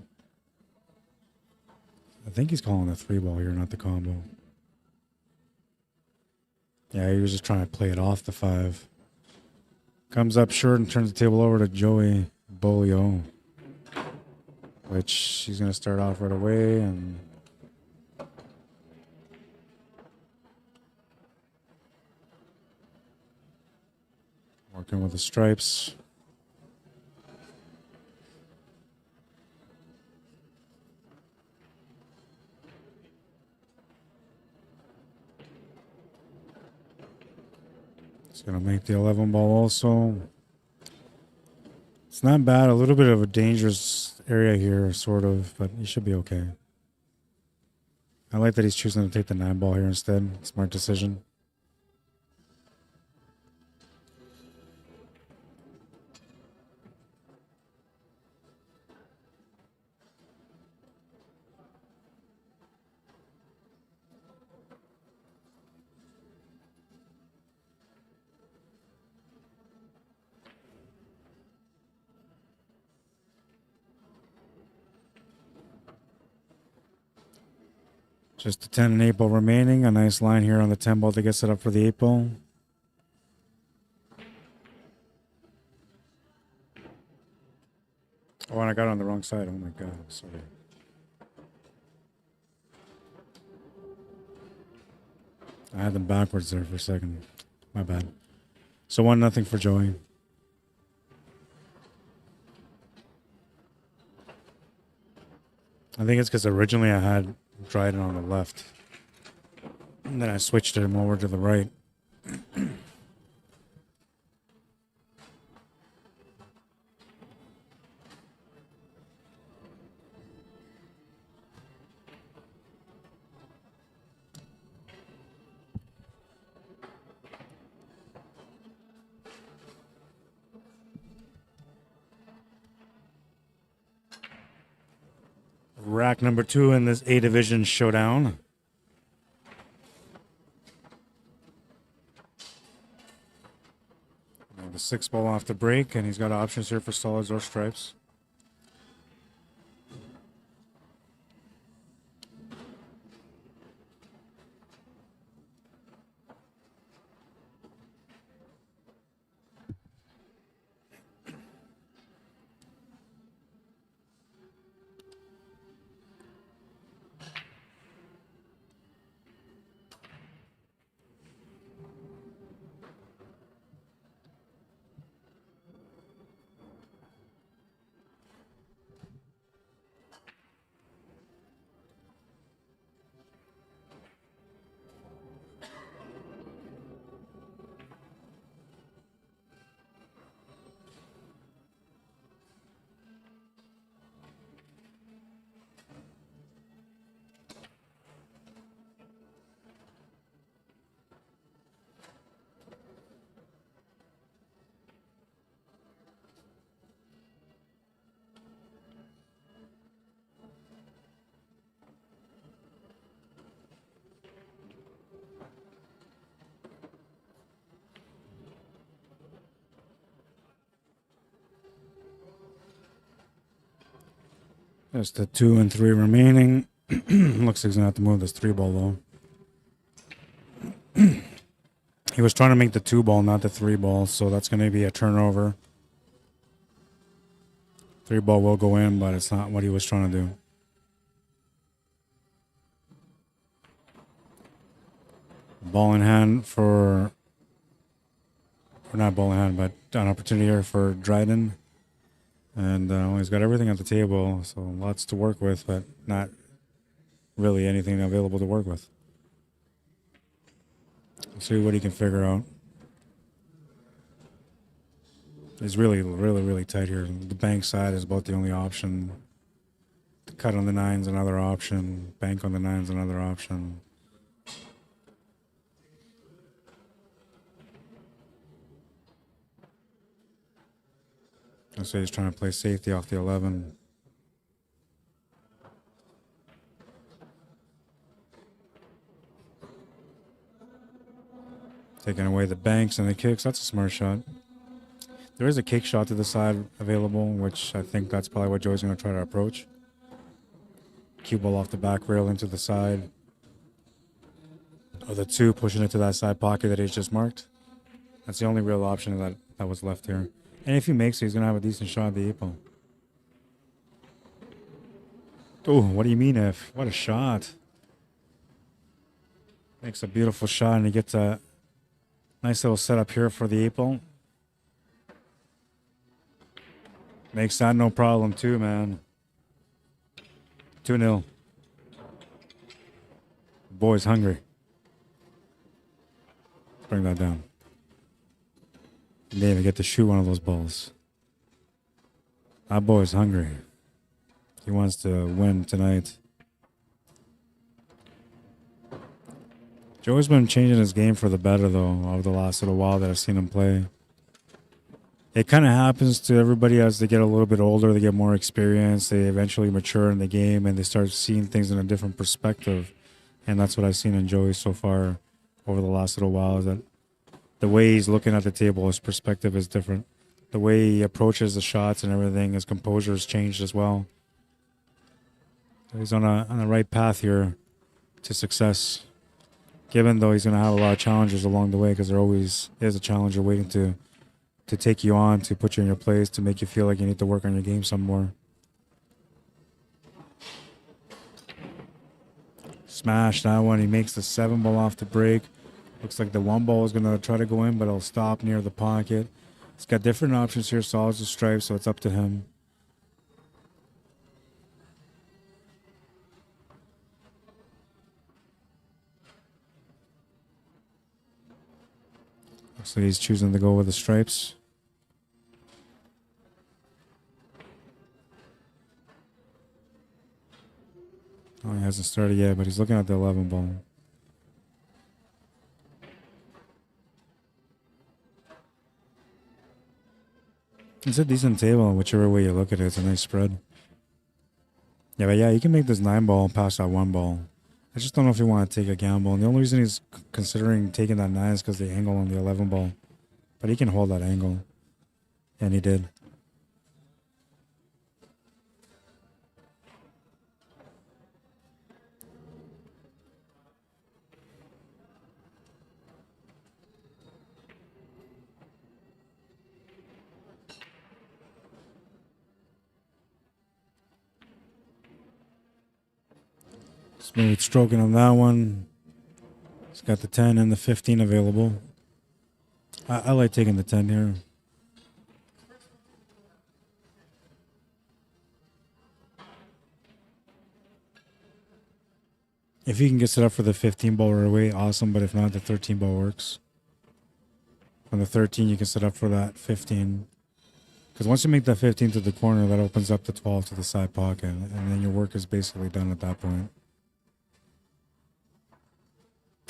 I think he's calling the 3 ball here, not the combo. Yeah, he was just trying to play it off the 5. Comes up short and turns the table over to Joey Bolio, which she's going to start off right away. And working with the stripes. It's going to make the 11 ball also. It's not bad. A little bit of a dangerous area here, sort of, but he should be okay. I like that he's choosing to take the 9 ball here instead. Smart decision. Just a 10 and 8 ball remaining. A nice line here on the 10 ball to get set up for the 8 ball. Oh, and I got it on the wrong side. Oh my God, I'm sorry. I had them backwards there for a second. My bad. So 1-0 for Joey. I think it's because originally I had Dryden on the left, and then I switched him over to the right. Rack number 2 in this A division showdown. And the 6 ball off the break, and he's got options here for solids or stripes. There's the 2 and 3 remaining. Looks like he's gonna have to move this 3 ball though. He was trying to make the 2 ball, not the 3 ball, so that's gonna be a turnover. 3 ball will go in, but it's not what he was trying to do. Ball in hand for, or not ball in hand, but an opportunity here for Dryden. And he's got everything at the table, so lots to work with, but not really anything available to work with. Let's see what he can figure out. It's really, really, really tight here. The bank side is about the only option. The cut on the 9's another option. Bank on the 9's another option. So he's trying to play safety off the 11. Taking away the banks and the kicks. That's a smart shot. There is a kick shot to the side available, which I think that's probably what Joey's going to try to approach. Cue ball off the back rail into the side. Or the 2 pushing it to that side pocket that he's just marked. That's the only real option that was left here. And if he makes it, he's going to have a decent shot at the 8 ball. Oh, what do you mean if? What a shot. Makes a beautiful shot, and he gets a nice little setup here for the 8 ball. Makes that no problem too, man. 2-0. Boy's hungry. Bring that down. He didn't even get to shoot one of those balls. That boy's hungry. He wants to win tonight. Joey's been changing his game for the better, though, over the last little while that I've seen him play. It kind of happens to everybody as they get a little bit older, they get more experience, they eventually mature in the game, and they start seeing things in a different perspective. And that's what I've seen in Joey so far over the last little while, is that the way he's looking at the table, his perspective is different. The way he approaches the shots and everything, his composure has changed as well. So he's on the right path here to success. Given though he's going to have a lot of challenges along the way, because there always is a challenger waiting to take you on, to put you in your place, to make you feel like you need to work on your game some more. Smash that one. He makes the 7 ball off the break. Looks like the 1 ball is going to try to go in, but it'll stop near the pocket. He's got different options here, solids or stripes, so it's up to him. Looks like he's choosing to go with the stripes. Oh, he hasn't started yet, but he's looking at the 11 ball. It's a decent table, whichever way you look at it. It's a nice spread. Yeah, but yeah, you can make this 9 ball past that 1 ball. I just don't know if you want to take a gamble. And the only reason he's considering taking that 9 is because the angle on the 11 ball. But he can hold that angle. And he did. Smooth stroking on that one. He's got the 10 and the 15 available. I like taking the 10 here. If you can get set up for the 15 ball right away, awesome. But if not, the 13 ball works. On the 13, you can set up for that 15. Because once you make that 15 to the corner, that opens up the 12 to the side pocket. And then your work is basically done at that point.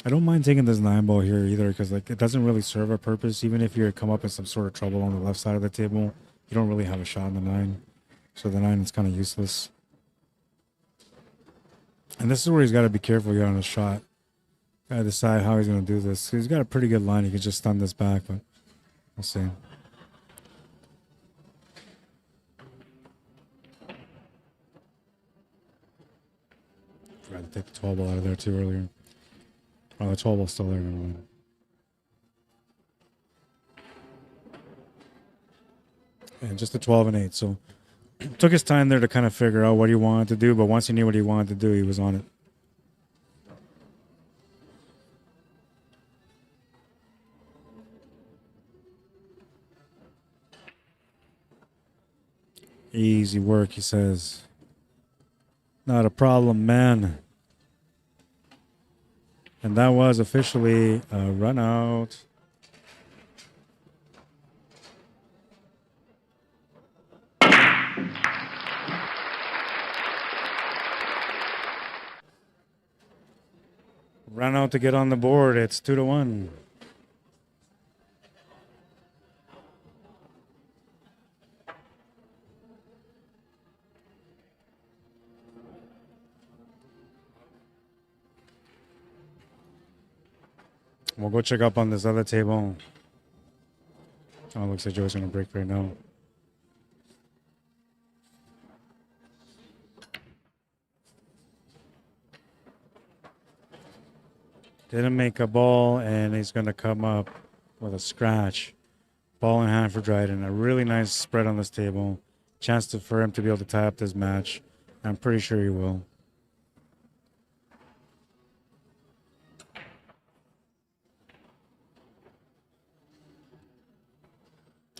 I don't mind taking this 9 ball here either, because like it doesn't really serve a purpose. Even if you come up in some sort of trouble on the left side of the table, you don't really have a shot in the 9. So the 9 is kind of useless. And this is where he's got to be careful here on his shot. Got to decide how he's going to do this. He's got a pretty good line. He could just stun this back, but we'll see. Tried to take the 12 ball out of there too earlier. Oh, the 12 ball's still there. Never mind. And just a 12 and 8. So took his time there to kind of figure out what he wanted to do, but once he knew what he wanted to do, he was on it. Easy work, he says. Not a problem, man. And that was officially a run out. Run out to get on the board. It's 2-1. We'll go check up on this other table. Oh, it looks like Joe's going to break right now. Didn't make a ball, and he's going to come up with a scratch. Ball in hand for Dryden. A really nice spread on this table. Chance for him to be able to tie up this match. I'm pretty sure he will.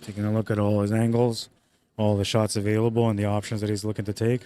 Taking a look at all his angles, all the shots available, and the options that he's looking to take.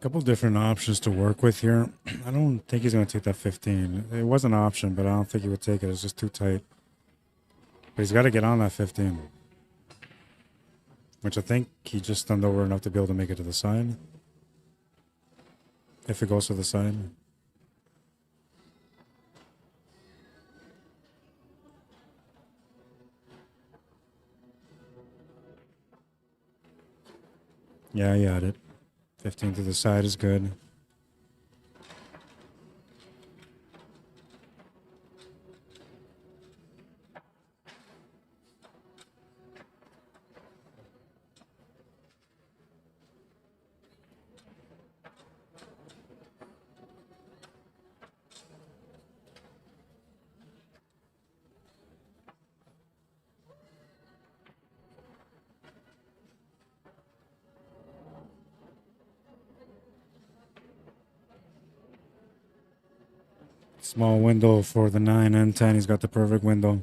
Couple different options to work with here. I don't think he's going to take that 15. It was an option, but I don't think he would take it. It's just too tight. But he's got to get on that 15. Which I think he just stunned over enough to be able to make it to the side. If it goes to the side. Yeah, he had it. 15 to the side is good. Small window for the 9 and 10. He's got the perfect window.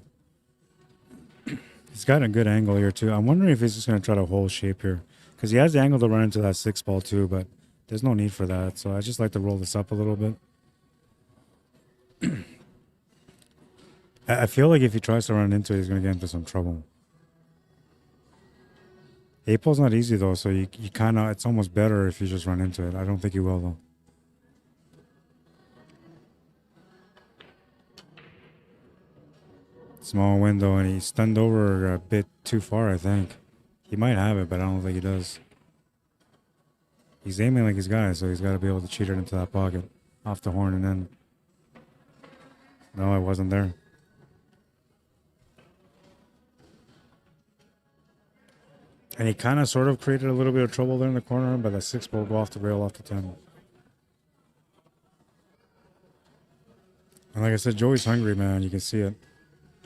He's got a good angle here, too. I'm wondering if he's just going to try to hold shape here. Because he has the angle to run into that 6 ball, too. But there's no need for that. So I just like to roll this up a little bit. I feel like if he tries to run into it, he's going to get into some trouble. 8 ball's not easy, though. So you kind of, it's almost better if you just run into it. I don't think he will, though. Small window, and he stunned over a bit too far, I think. He might have it, but I don't think he does. He's aiming like he's got it, so he's got to be able to cheat it into that pocket. Off the horn and then. No, it wasn't there. And he kind of sort of created a little bit of trouble there in the corner, but that 6 ball go off the rail off the 10. And like I said, Joey's hungry, man. You can see it.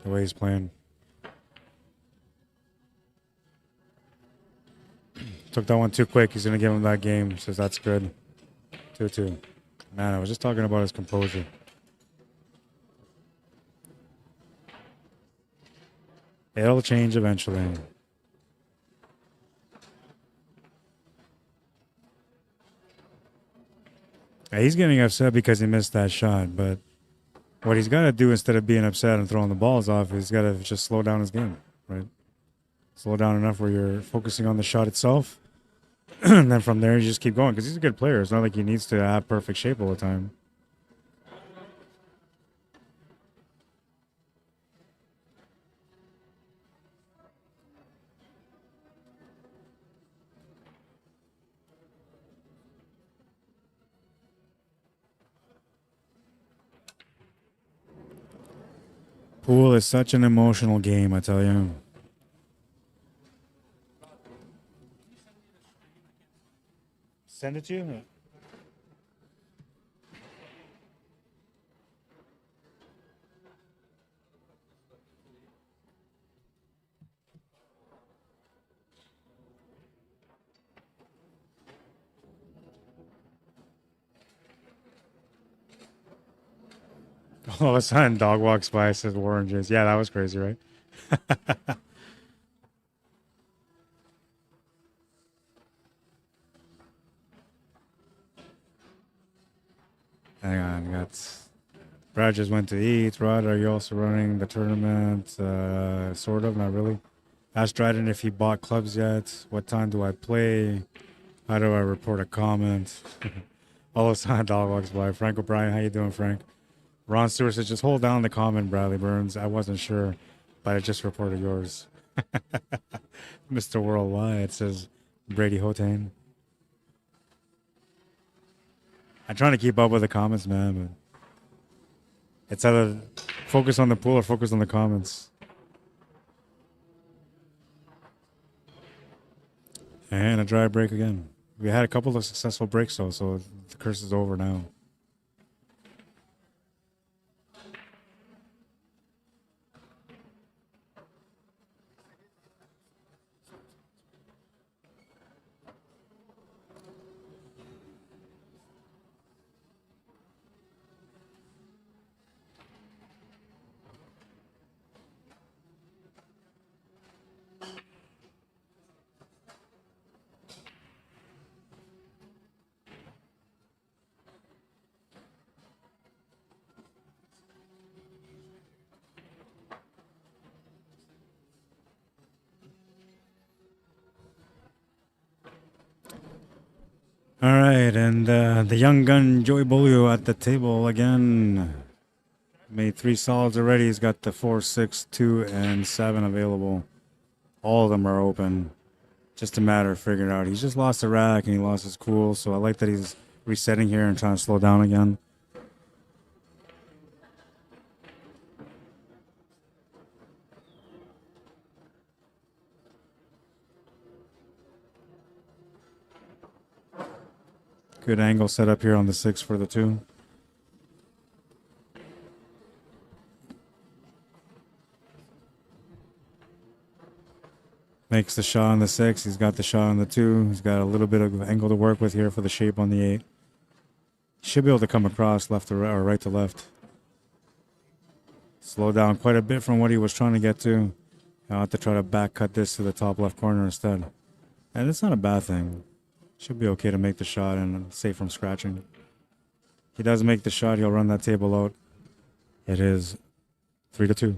The way he's playing. Took that one too quick. He's going to give him that game. Says that's good. 2-2. Man, I was just talking about his composure. It'll change eventually. Yeah, he's getting upset because he missed that shot, but what he's got to do instead of being upset and throwing the balls off, he's got to just slow down his game, right? Slow down enough where you're focusing on the shot itself, and then from there you just keep going because he's a good player. It's not like he needs to have perfect shape all the time. Pool is such an emotional game, I tell you. Send it to you? All of a sudden, dog walks by, says oranges. Yeah, that was crazy, right? Hang on, Brad just went to eat. Rod, are you also running the tournament? Sort of, not really. Asked Dryden if he bought clubs yet. What time do I play? How do I report a comment? All of a sudden, dog walks by. Frank O'Brien, how you doing, Frank? Ron Stewart says, just hold down the comment, Bradley Burns. I wasn't sure, but I just reported yours. Mr. Worldwide says, Brady Hotane. I'm trying to keep up with the comments, man, but it's either focus on the pool or focus on the comments. And a dry break again. We had a couple of successful breaks, though, so the curse is over now. All right, and the young gun Joey Bolio at the table again. Made 3 solids already. He's got the 4, 6, 2, and 7 available. All of them are open. Just a matter of figuring out. He's just lost the rack and he lost his cool, so I like that he's resetting here and trying to slow down again. Good angle set up here on the 6 for the 2. Makes the shot on the 6. He's got the shot on the 2. He's got a little bit of angle to work with here for the shape on the 8. Should be able to come across left to right or right to left. Slow down quite a bit from what he was trying to get to. I'll have to try to back cut this to the top left corner instead. And it's not a bad thing. Should be okay to make the shot and save from scratching. He does make the shot, he'll run that table out. It is 3-2.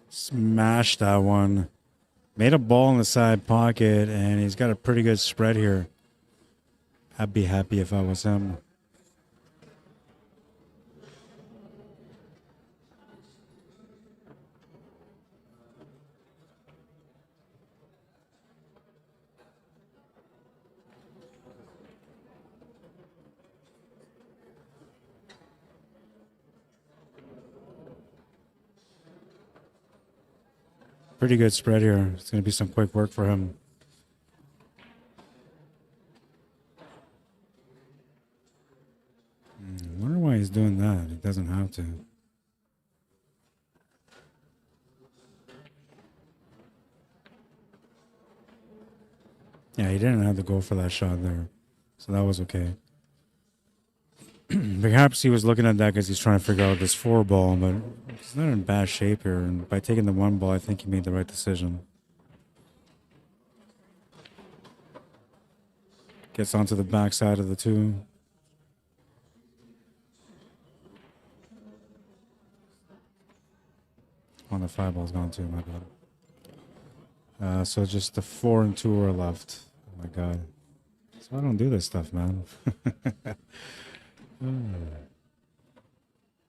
Smashed that one. Made a ball in the side pocket, and he's got a pretty good spread here. I'd be happy if I was him. Pretty good spread here. It's going to be some quick work for him. I wonder why he's doing that. He doesn't have to. Yeah, he didn't have to go for that shot there. So that was okay. Perhaps he was looking at that because he's trying to figure out this 4 ball, but he's not in bad shape here. And by taking the 1 ball, I think he made the right decision. Gets onto the backside of the 2. On the 5 ball's gone too, my bad. So just the 4 and 2 are left. Oh my god. So I don't do this stuff, man.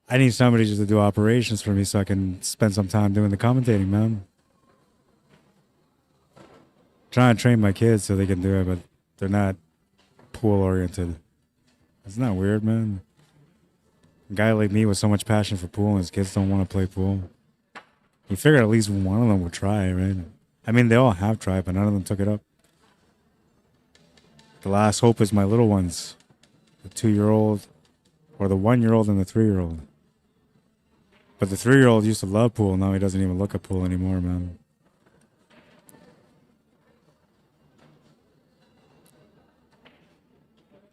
I need somebody just to do operations for me so I can spend some time doing the commentating, man. Trying to train my kids so they can do it, but they're not pool oriented. Isn't that weird, man? A guy like me with so much passion for pool and his kids don't want to play pool. You figure at least one of them would try, right? I mean, they all have tried, but none of them took it up. The last hope is my little ones. The 2-year-old, or the 1-year-old and the 3-year-old. But the 3-year-old used to love pool. Now he doesn't even look at pool anymore, man.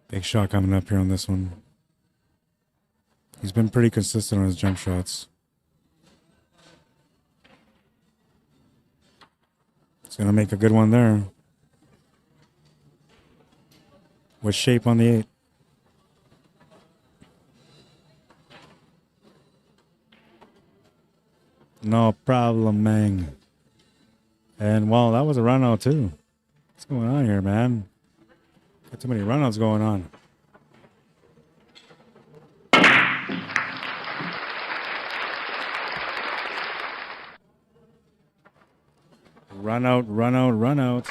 Big shot coming up here on this one. He's been pretty consistent on his jump shots. He's going to make a good one there. With shape on the 8. No problem, man. And, well, that was a run out, too. What's going on here, man? Got too many runouts going on. Run out, run out, run out.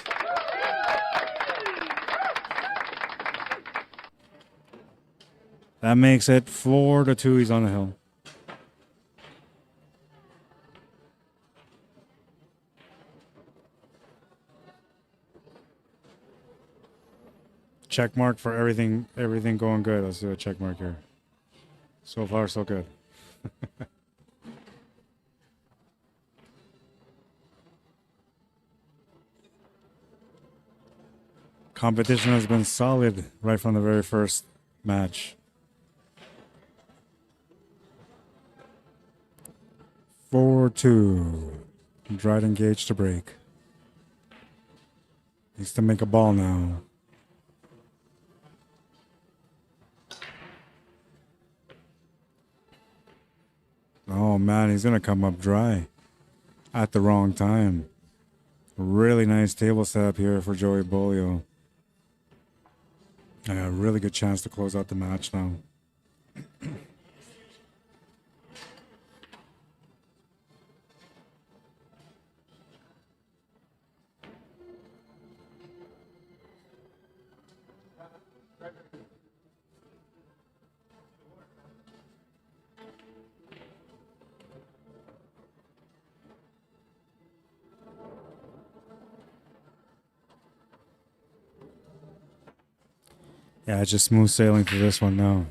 That makes it 4-2. He's on the hill. Check mark for everything going good. Let's do a check mark here. So far, so good. Competition has been solid right from the very first match. 4-2. Dryden Gage to break. Needs to make a ball now. Oh man, he's gonna come up dry at the wrong time. Really nice table setup here for Joey Bolio. And a really good chance to close out the match now. Yeah, it's just smooth sailing for this one now.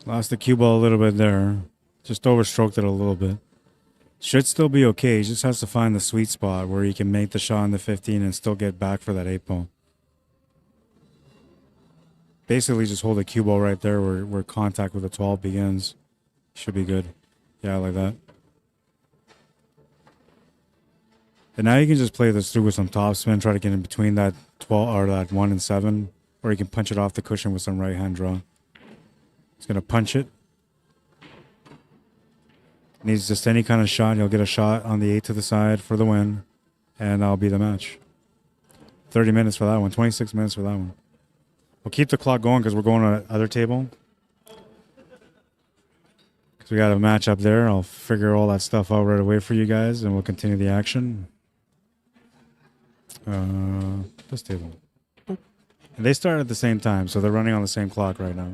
Lost the cue ball a little bit there. Just overstroked it a little bit. Should still be okay. He just has to find the sweet spot where he can make the shot on the 15 and still get back for that 8 ball. Basically just hold the cue ball right there where contact with the 12 begins. Should be good. Yeah, like that. And now you can just play this through with some topspin, try to get in between that 12 or that 1 and 7, or you can punch it off the cushion with some right hand draw. He's gonna punch it. Needs just any kind of shot. He'll get a shot on the 8 to the side for the win. And that'll be the match. 30 minutes for that one. 26 minutes for that one. We'll keep the clock going because we're going on the other table. Because So we got a match up there. I'll figure all that stuff out right away for you guys, and we'll continue the action. This table. And they start at the same time, so they're running on the same clock right now.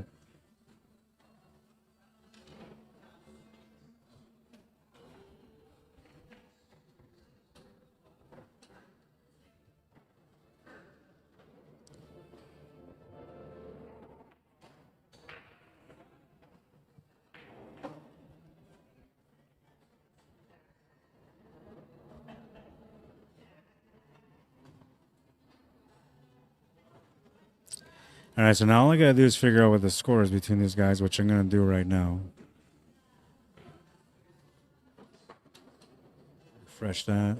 All right, so now all I gotta do is figure out what the score is between these guys, which I'm gonna do right now. Refresh that.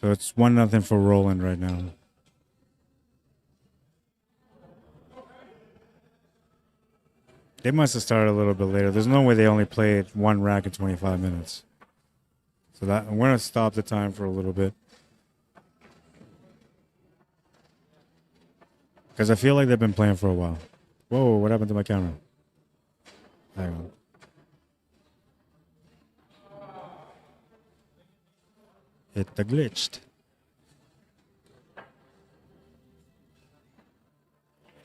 So it's 1-0 for Roland right now. They must have started a little bit later. There's no way they only played one rack in 25 minutes. So that I'm going to stop the time for a little bit. Because I feel like they've been playing for a while. Whoa, what happened to my camera? Hang on. It glitched.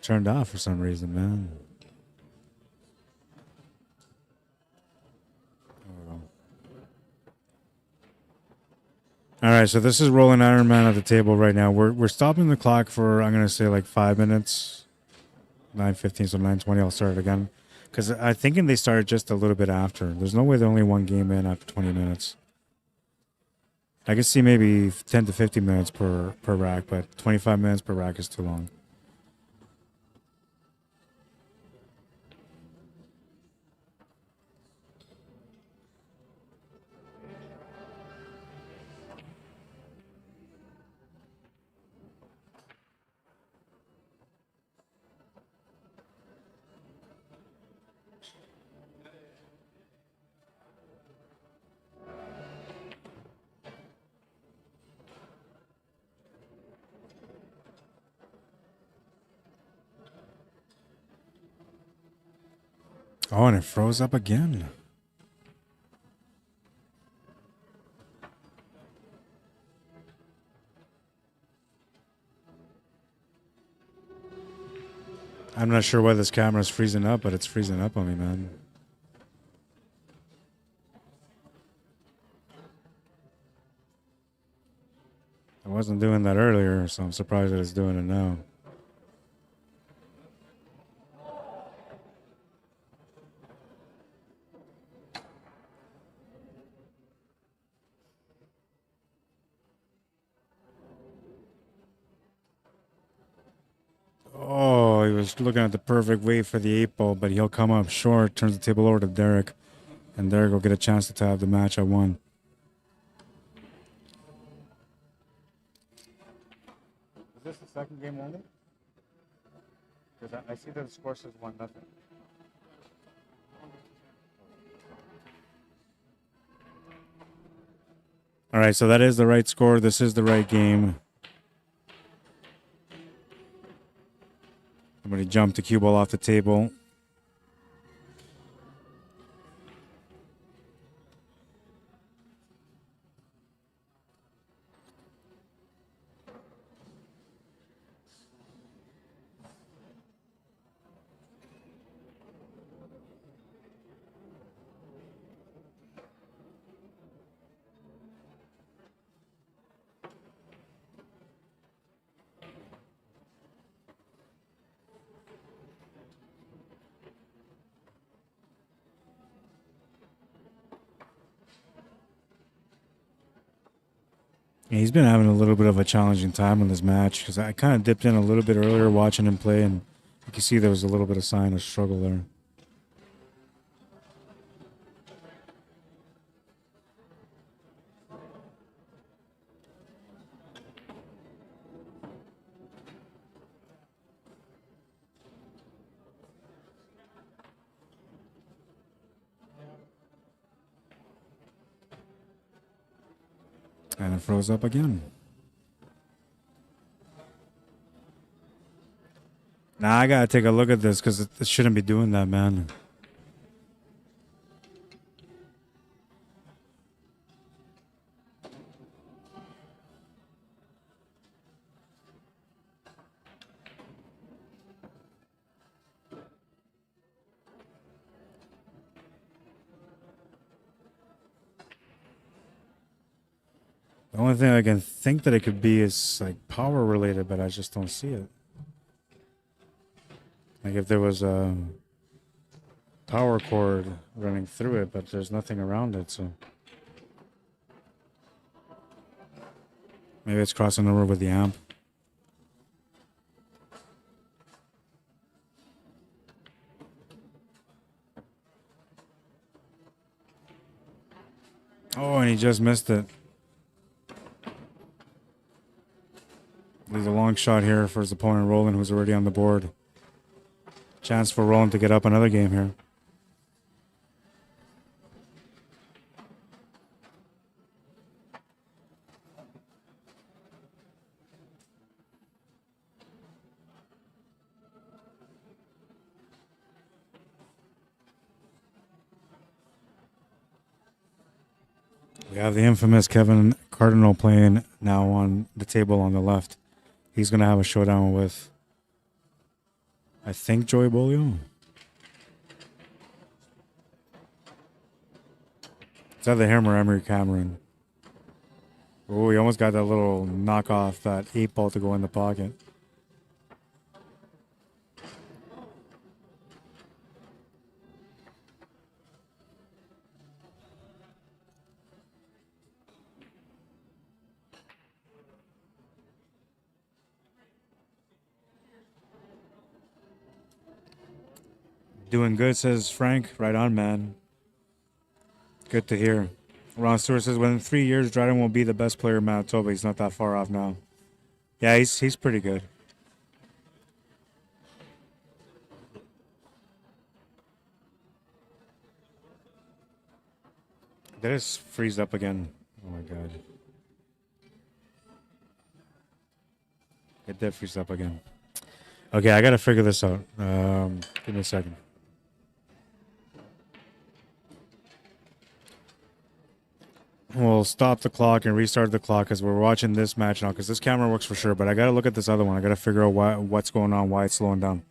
Turned off for some reason, man. All right, so this is Rolling Iron Man at the table right now. We're stopping the clock for, I'm going to say, like 5 minutes. 9:15, so 9:20, I'll start it again. Because I think they started just a little bit after. There's no way they're only one game in after 20 minutes. I can see maybe 10 to 50 minutes per rack, but 25 minutes per rack is too long. Oh, and it froze up again. I'm not sure why this camera's freezing up, but it's freezing up on me, man. I wasn't doing that earlier, so I'm surprised that it's doing it now. Oh, he was looking at the perfect way for the 8-ball, but he'll come up short, turns the table over to Derek, and Derek will get a chance to tie up the match at 1. Is this the second game only? Because I see that the score says 1-0. All right, so that is the right score. This is the right game. Somebody jumped the cue ball off the table. Yeah, he's been having a little bit of a challenging time in this match because I kind of dipped in a little bit earlier watching him play, and you can see there was a little bit of sign of struggle there. And it froze up again. Nah, I gotta take a look at this because it shouldn't be doing that, man. The only thing I can think that it could be is like power related, but I just don't see it. Like if there was a power cord running through it, but there's nothing around it, so maybe it's crossing over with the amp. Oh, and he just missed it. Leaves a long shot here for his opponent, Roland, who's already on the board. Chance for Roland to get up another game here. We have the infamous Kevin Cardinal playing now on the table on the left. He's going to have a showdown with, I think, Joey Bolio. It's either him or Emery Cameron. Oh, he almost got that little knockoff, that 8-ball to go in the pocket. Doing good, says Frank. Right on, man. Good to hear. Ron Stewart says, within 3 years, Dryden will be the best player in Manitoba. He's not that far off now. Yeah, he's pretty good. Did it freeze up again? Oh my god. It did freeze up again. Okay, I gotta figure this out. Give me a second. We'll stop the clock and restart the clock because we're watching this match now, because this camera works for sure, but I gotta look at this other one. I gotta figure out what's going on, why it's slowing down.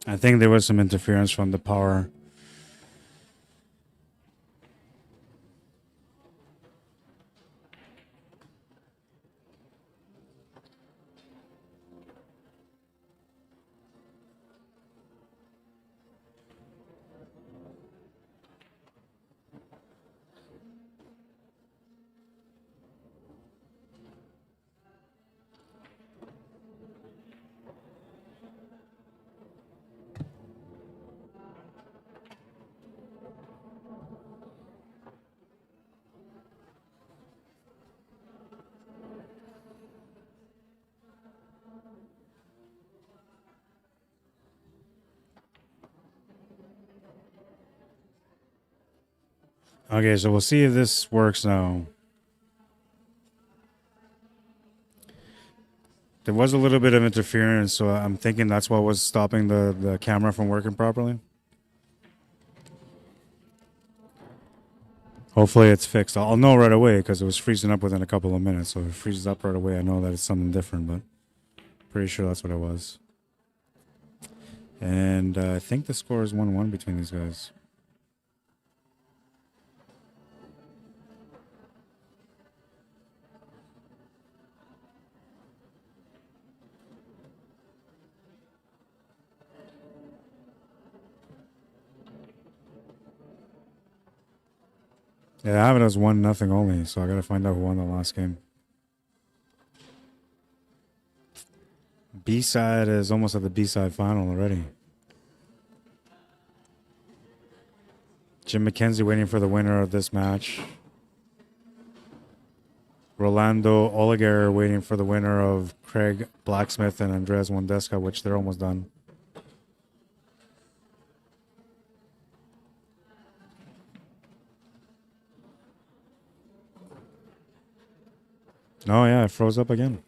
I think there was some interference from the power. Okay, so we'll see if this works now. There was a little bit of interference, so I'm thinking that's what was stopping the camera from working properly. Hopefully it's fixed. I'll know right away because it was freezing up within a couple of minutes. So if it freezes up right away, I know that it's something different, but pretty sure that's what it was. And I think the score is 1-1 between these guys. Yeah, I have it as 1-0 only, so I gotta find out who won the last game. B-side is almost at the B-side final already. Jim McKenzie waiting for the winner of this match. Rolando Oliger waiting for the winner of Craig Blacksmith and Andreas WOMBDISKA, which they're almost done. Oh yeah, it froze up again.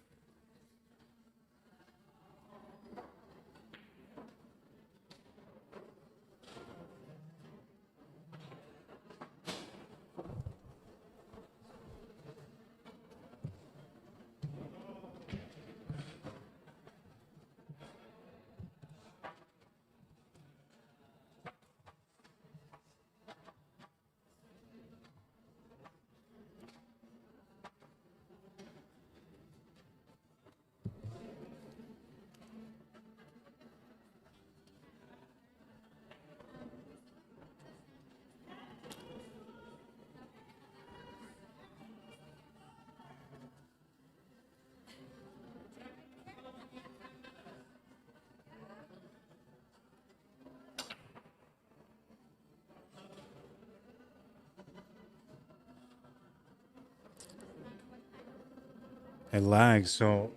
It lags, so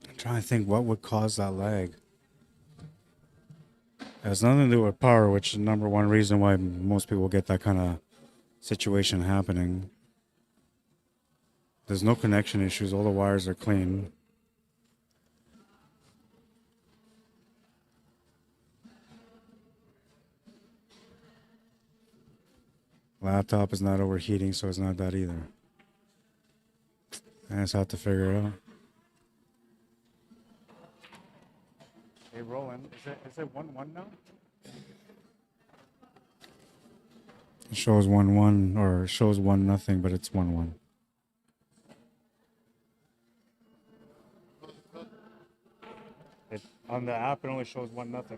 I'm trying to think what would cause that lag. It has nothing to do with power, which is the number one reason why most people get that kind of situation happening. There's no connection issues, all the wires are clean. Laptop is not overheating, so it's not that either. I just have to figure it out. Hey, Roland, is it 1-1 now? It shows 1-1, or it shows 1-0, but it's 1-1. On the app, it only shows 1-0.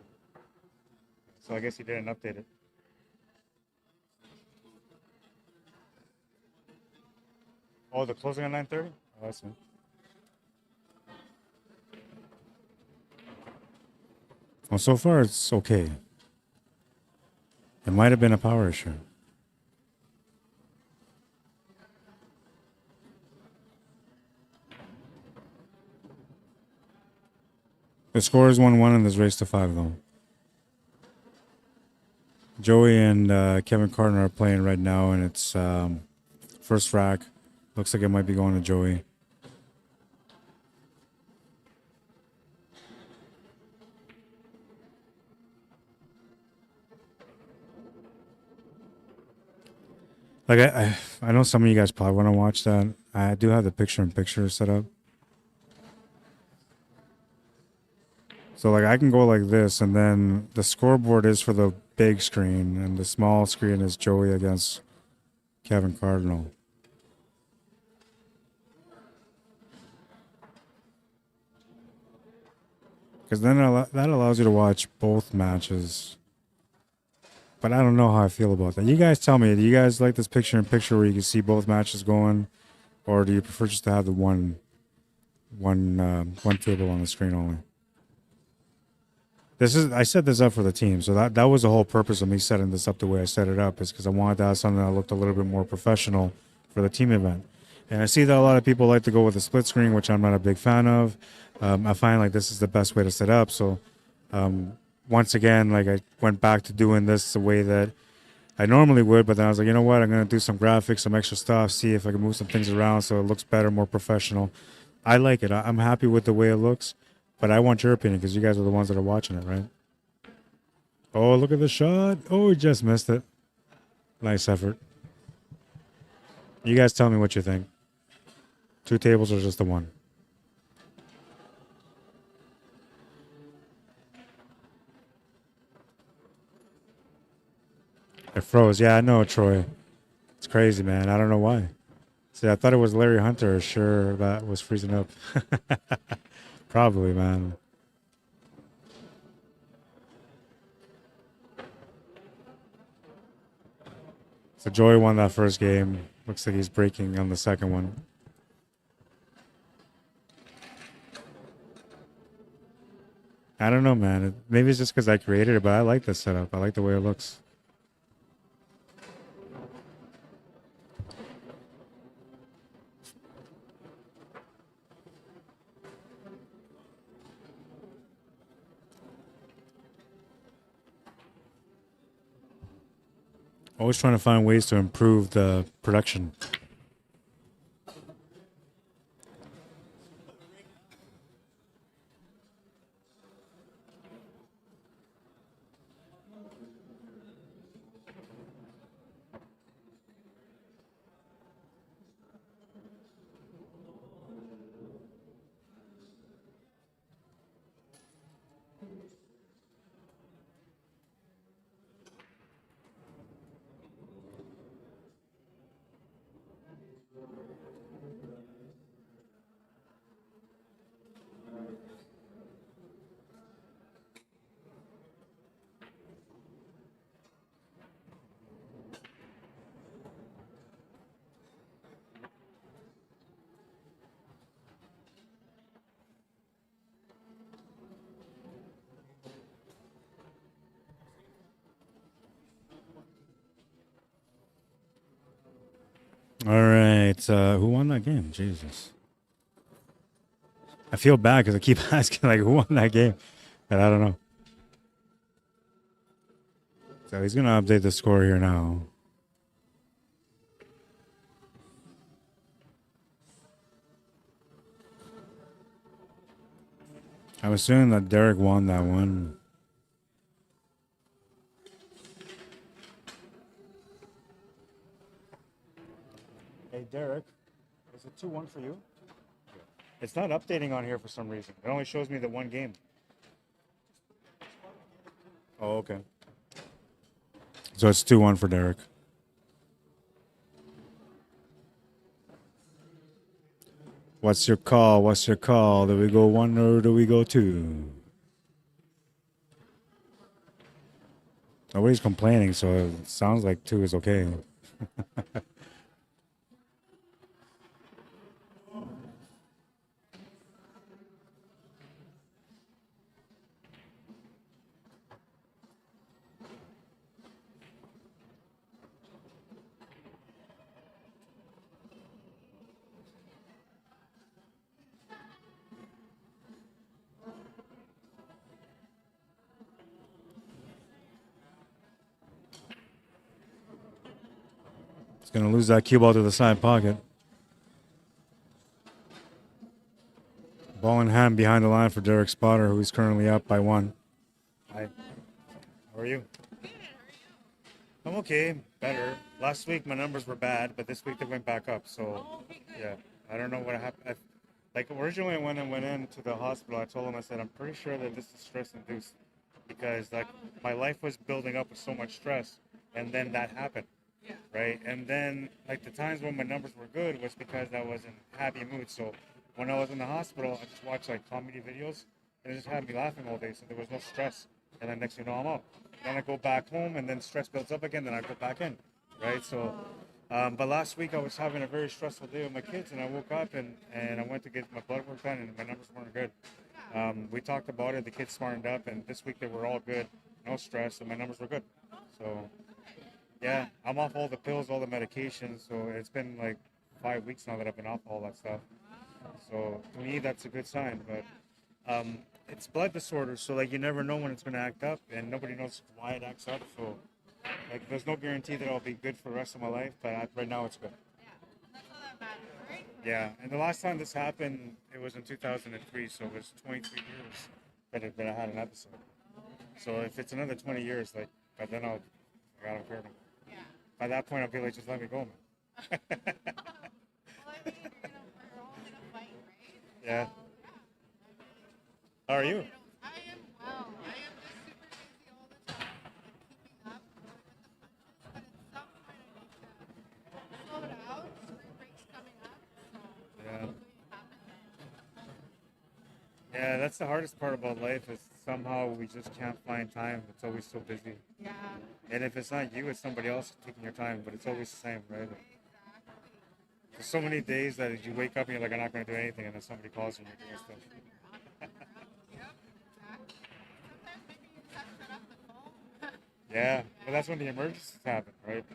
So I guess he didn't update it. Oh, the closing at 9:30? Oh, I see. Well, so far it's okay. It might have been a power issue. The score is 1-1 and there's race to 5 though. Joey and Kevin Cardinal are playing right now, and it's first rack. Looks like it might be going to Joey. Like I know some of you guys probably want to watch that. I do have the picture-in-picture set up. So like I can go like this, and then the scoreboard is for the big screen, and the small screen is Joey against Kevin Cardinal. Because then that allows you to watch both matches. But I don't know how I feel about that. You guys tell me, do you guys like this picture-in-picture where you can see both matches going? Or do you prefer just to have the one table on the screen only? I set this up for the team, so that was the whole purpose of me setting this up the way I set it up, is because I wanted to have something that looked a little bit more professional for the team event. And I see that a lot of people like to go with a split screen, which I'm not a big fan of. I find like this is the best way to set up. So once again, like I went back to doing this the way that I normally would, but then I was like, you know what? I'm going to do some graphics, some extra stuff, see if I can move some things around so it looks better, more professional. I like it. I'm happy with the way it looks, but I want your opinion because you guys are the ones that are watching it, right? Oh, look at the shot. Oh, he just missed it. Nice effort. You guys tell me what you think. 2 tables or just the one? It froze. Yeah, I know, Troy. It's crazy, man. I don't know why. See, I thought it was Larry Hunter. Sure, that was freezing up. Probably, man. So Joey won that first game. Looks like he's breaking on the second one. I don't know, man. Maybe it's just because I created it, but I like this setup. I like the way it looks. Always trying to find ways to improve the production. All right. Who won that game? Jesus. I feel bad because I keep asking, like, who won that game? And I don't know. So he's going to update the score here now. I'm assuming that Derek won that one. Hey, Derek, is it 2-1 for you? It's not updating on here for some reason. It only shows me the one game. Oh, okay. So it's 2-1 for Derek. What's your call? What's your call? Do we go 1 or do we go 2? Nobody's complaining, so it sounds like 2 is okay. Going to lose that cue ball to the side pocket. Ball in hand behind the line for Derek Spotter, who is currently up by 1. Hi. How are you? I'm okay. Better. Last week my numbers were bad, but this week they went back up. So, yeah. I don't know what happened. Like, originally when I went into the hospital, I told them, I said, I'm pretty sure that this is stress-induced. Because, like, my life was building up with so much stress, and then that happened. Right, and then like the times when my numbers were good was because I was in happy mood. So when I was in the hospital, I just watched like comedy videos, and it just had me laughing all day. So there was no stress. And then next thing you know, I'm out. Then I go back home, and then stress builds up again. Then I go back in, right? So, but last week I was having a very stressful day with my kids, and I woke up and I went to get my blood work done, and my numbers weren't good. We talked about it. The kids smartened up, and this week they were all good, no stress, and my numbers were good. So. Yeah, I'm off all the pills, all the medications, so it's been like 5 weeks now that I've been off all that stuff. So to me, that's a good sign, but it's blood disorder, so like you never know when it's going to act up, and nobody knows why it acts up, so Like, there's no guarantee that I'll be good for the rest of my life, but right now it's good. That's all that matters, right? Yeah, and the last time this happened, it was in 2003, so it was 23 years that I had an episode. So if it's another 20 years, like, by then I don't care. Yeah. By that point, I'll be like, just let me go, man. Well, I mean, we're all in a fight, right? Yeah. So, How are you? I am well. I am just super busy all the time, like keeping up, going with the punches. But at some point, I need to slow down. Spring break's coming up, so Yeah. hopefully it happens. Yeah, that's the hardest part about life is somehow we just can't find time. It's always so busy. Yeah. And if it's not you, it's somebody else taking your time, but it's always the same, right? Exactly. There's so many days that you wake up and you're like, I'm not going to do anything, and then somebody calls you and you're doing stuff. Yep, exactly. Sometimes maybe you just have to shut off the phone. Yeah, but that's when the emergencies happen, right?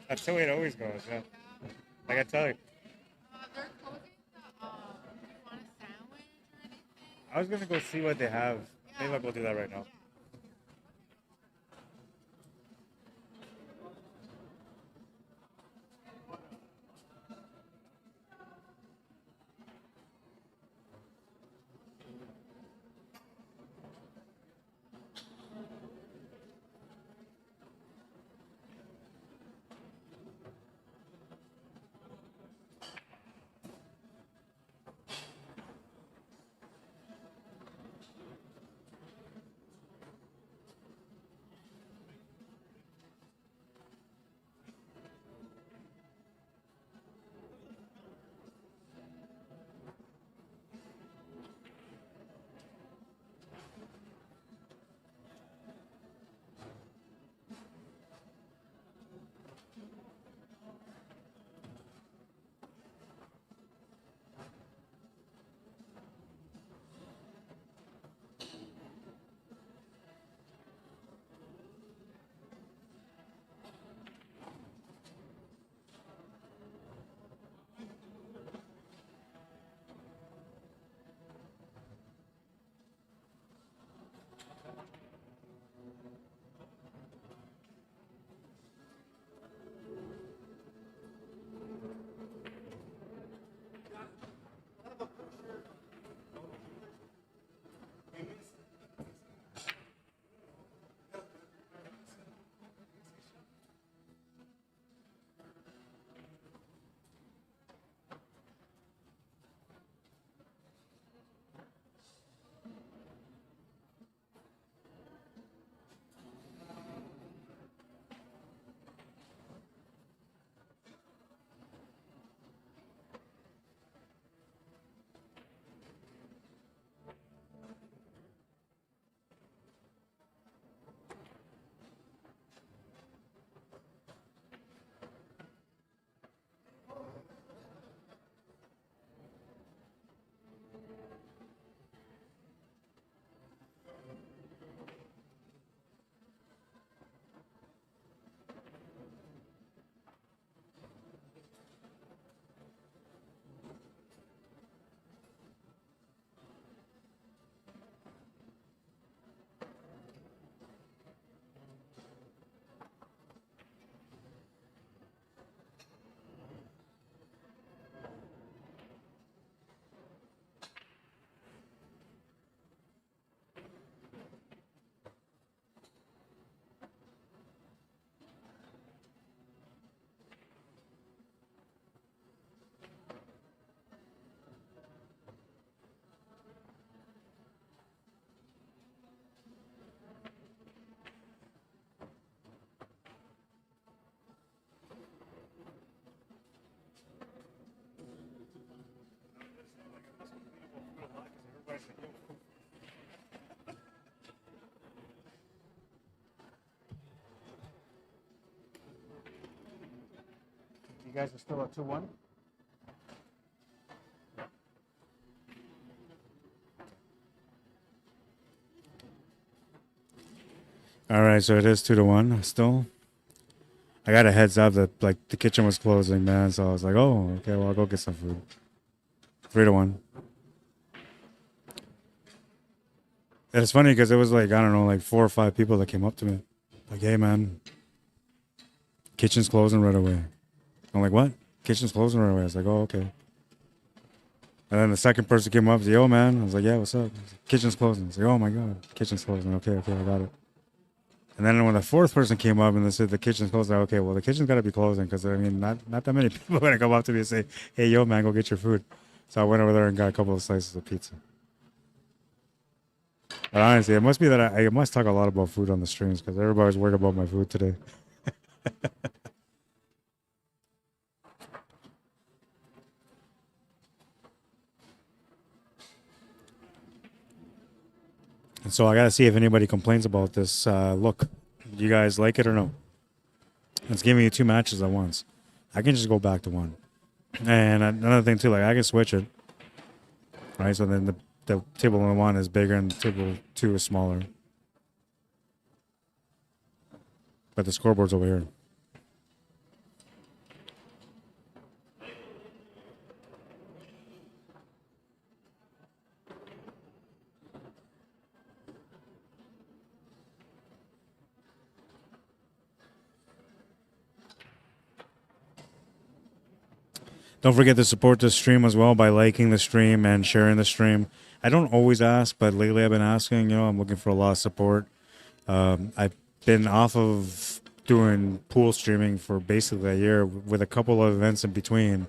That's the way it always goes, yeah. Like I tell you, They're closing the, do you want a sandwich or anything? I was going to go see what they have. Maybe I'll go do that right now. You guys are still at 2-1? All right, so it is 2-1 still. I got a heads up that like the kitchen was closing, man. So I was like, oh, okay, well I'll go get some food. 3-1. And it's funny because it was like, I don't know, like 4 or 5 people that came up to me. Like, hey, man, kitchen's closing right away. I'm like, what? Kitchen's closing right away. I was like, oh, okay. And then the second person came up and said, yo, man. I was like, yeah, what's up? Like, kitchen's closing. I was like, oh, my God, kitchen's closing. Okay, okay, I got it. And then when the fourth person came up and they said the kitchen's closing, okay, well, the kitchen's got to be closing because, I mean, not that many people are going to come up to me and say, hey, yo, man, go get your food. So I went over there and got a couple of slices of pizza. But honestly, it must be that I must talk a lot about food on the streams because everybody's worried about my food today. And so I got to see if anybody complains about this look. Do you guys like it or no? It's giving you 2 matches at once. I can just go back to 1. And another thing, too, like I can switch it. Right? So then the table 1 is bigger and table 2 is smaller. But the scoreboard's over here. Don't forget to support the stream as well by liking the stream and sharing the stream. I don't always ask, but lately I've been asking. You know, I'm looking for a lot of support. I've been off of doing pool streaming for basically a year with a couple of events in between.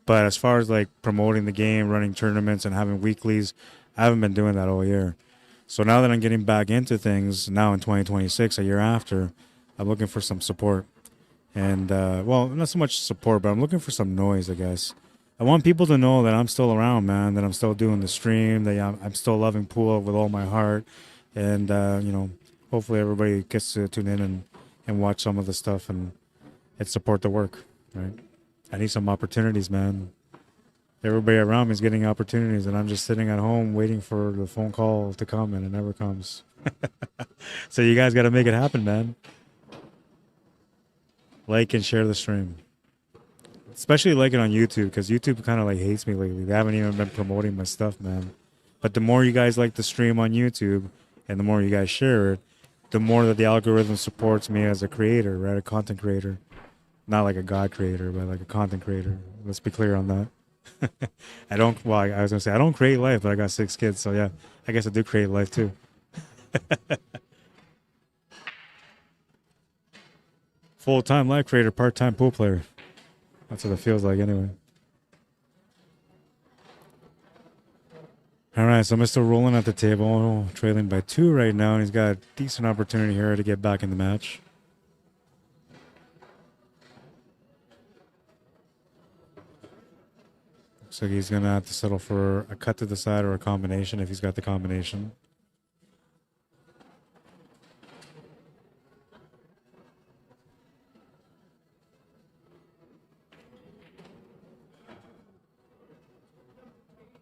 But as far as like promoting the game, running tournaments, and having weeklies, I haven't been doing that all year. So now that I'm getting back into things now in 2026, a year after, I'm looking for some support. And, well, not so much support, but I'm looking for some noise, I guess. I want people to know that I'm still around, man, that I'm still doing the stream, that I'm still loving pool with all my heart. And, you know, hopefully everybody gets to tune in and watch some of the stuff and support the work, right? I need some opportunities, man. Everybody around me is getting opportunities, and I'm just sitting at home waiting for the phone call to come, and it never comes. So you guys got to make it happen, man. Like and share the stream. Especially like it on YouTube, because YouTube kind of like hates me lately. They haven't even been promoting my stuff, man. But the more you guys like the stream on YouTube and the more you guys share it, the more that the algorithm supports me as a creator, right? A content creator. Not like a God creator, but like a content creator. Let's be clear on that. I was going to say, I don't create life, but I got 6 kids. So yeah, I guess I do create life too. Full-time life creator, part-time pool player. That's what it feels like anyway. All right, so Mr. Rolling at the table, trailing by 2 right now, and he's got a decent opportunity here to get back in the match. Looks like he's going to have to settle for a cut to the side or a combination if he's got the combination.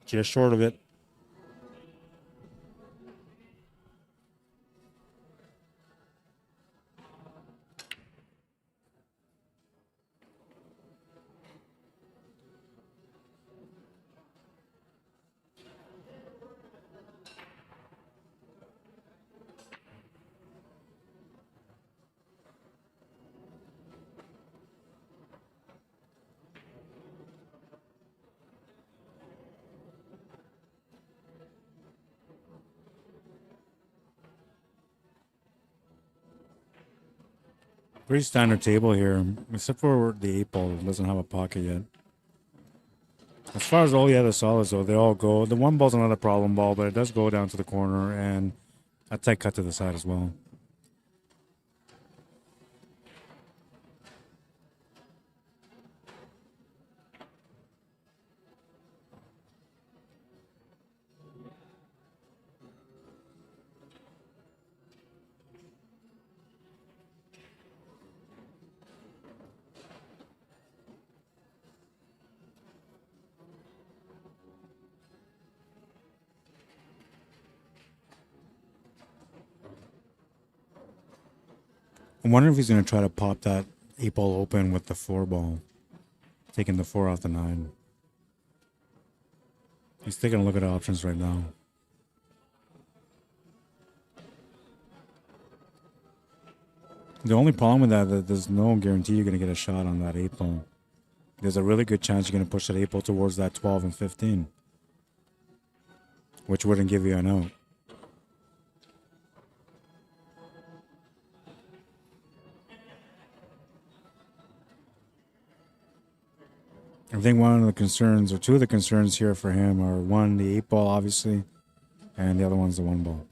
Just short of it. Pretty standard table here, except for the 8 ball. It doesn't have a pocket yet. As far as all the other solids, though, they all go. The 1 ball's another problem ball, but it does go down to the corner and a tight cut to the side as well. I'm wondering if he's going to try to pop that 8 ball open with the 4 ball, taking the 4 off the 9. He's taking a look at options right now. The only problem with that there's no guarantee you're going to get a shot on that 8 ball. There's a really good chance you're going to push that 8 ball towards that 12 and 15, which wouldn't give you an out. I think one of the concerns, or two of the concerns here for him are, one, the 8 ball, obviously, and the other one's the 1 ball.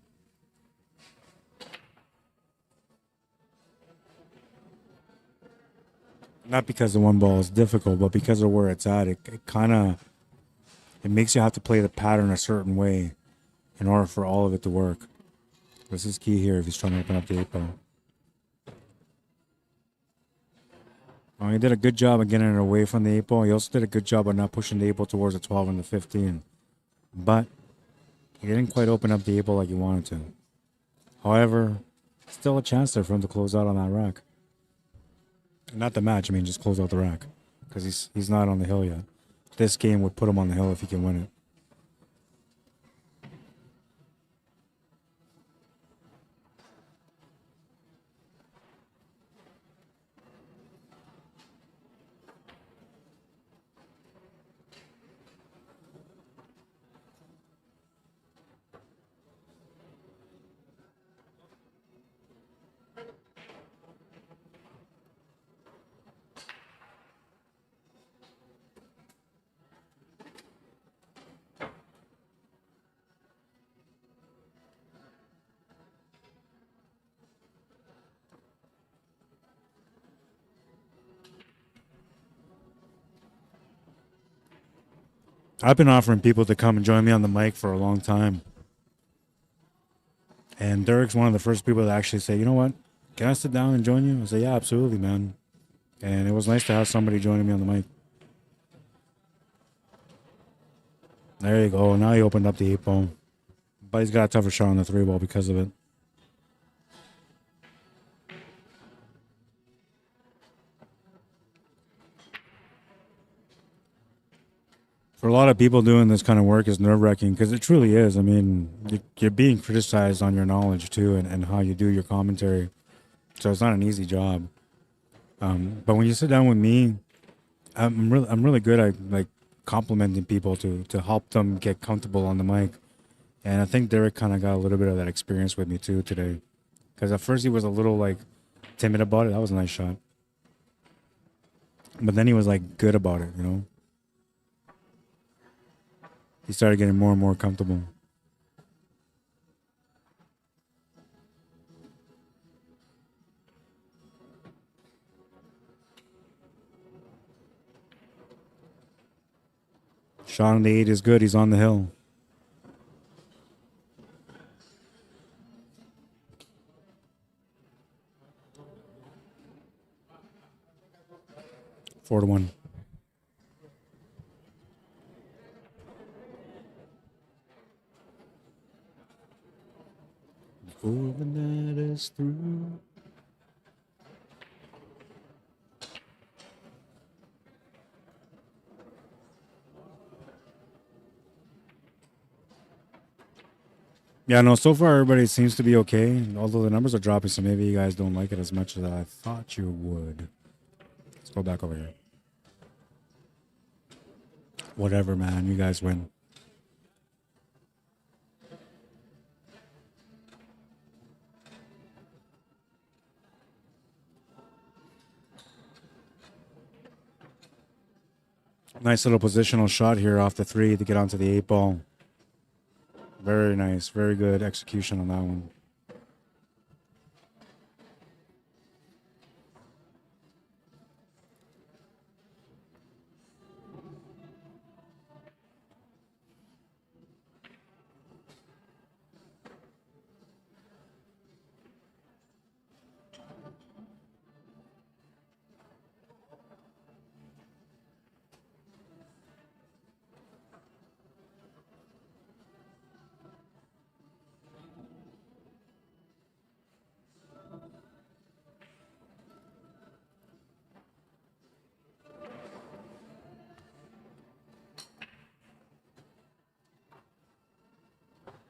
Not because the 1 ball is difficult, but because of where it's at, it makes you have to play the pattern a certain way in order for all of it to work. This is key here if he's trying to open up the 8 ball. Well, he did a good job of getting it away from the 8 ball. He also did a good job of not pushing the 8 ball towards the 12 and the 15. But he didn't quite open up the 8 ball like he wanted to. However, still a chance there for him to close out on that rack. Not the match, I mean just close out the rack. Because he's not on the hill yet. This game would put him on the hill if he can win it. I've been offering people to come and join me on the mic for a long time. And Derek's one of the first people to actually say, you know what, can I sit down and join you? I say, yeah, absolutely, man. And it was nice to have somebody joining me on the mic. There you go. Now he opened up the 8 ball. But he's got a tougher shot on the 3 ball because of it. For a lot of people, doing this kind of work is nerve-wracking because it truly is. I mean, you're being criticized on your knowledge too, and how you do your commentary. So it's not an easy job. But when you sit down with me, I'm really good at like complimenting people to help them get comfortable on the mic. And I think Derek kind of got a little bit of that experience with me too today. Because at first he was a little like timid about it. That was a nice shot. But then he was like good about it, you know. He started getting more and more comfortable. Shot on the 8 is good. He's on the hill. Four to 1. Before the night is through. Yeah, no, so far everybody seems to be okay. Although the numbers are dropping, so maybe you guys don't like it as much as I thought you would. Let's go back over here. Whatever, man. You guys win. Nice little positional shot here off the 3 to get onto the 8 ball. Very nice. Very good execution on that one.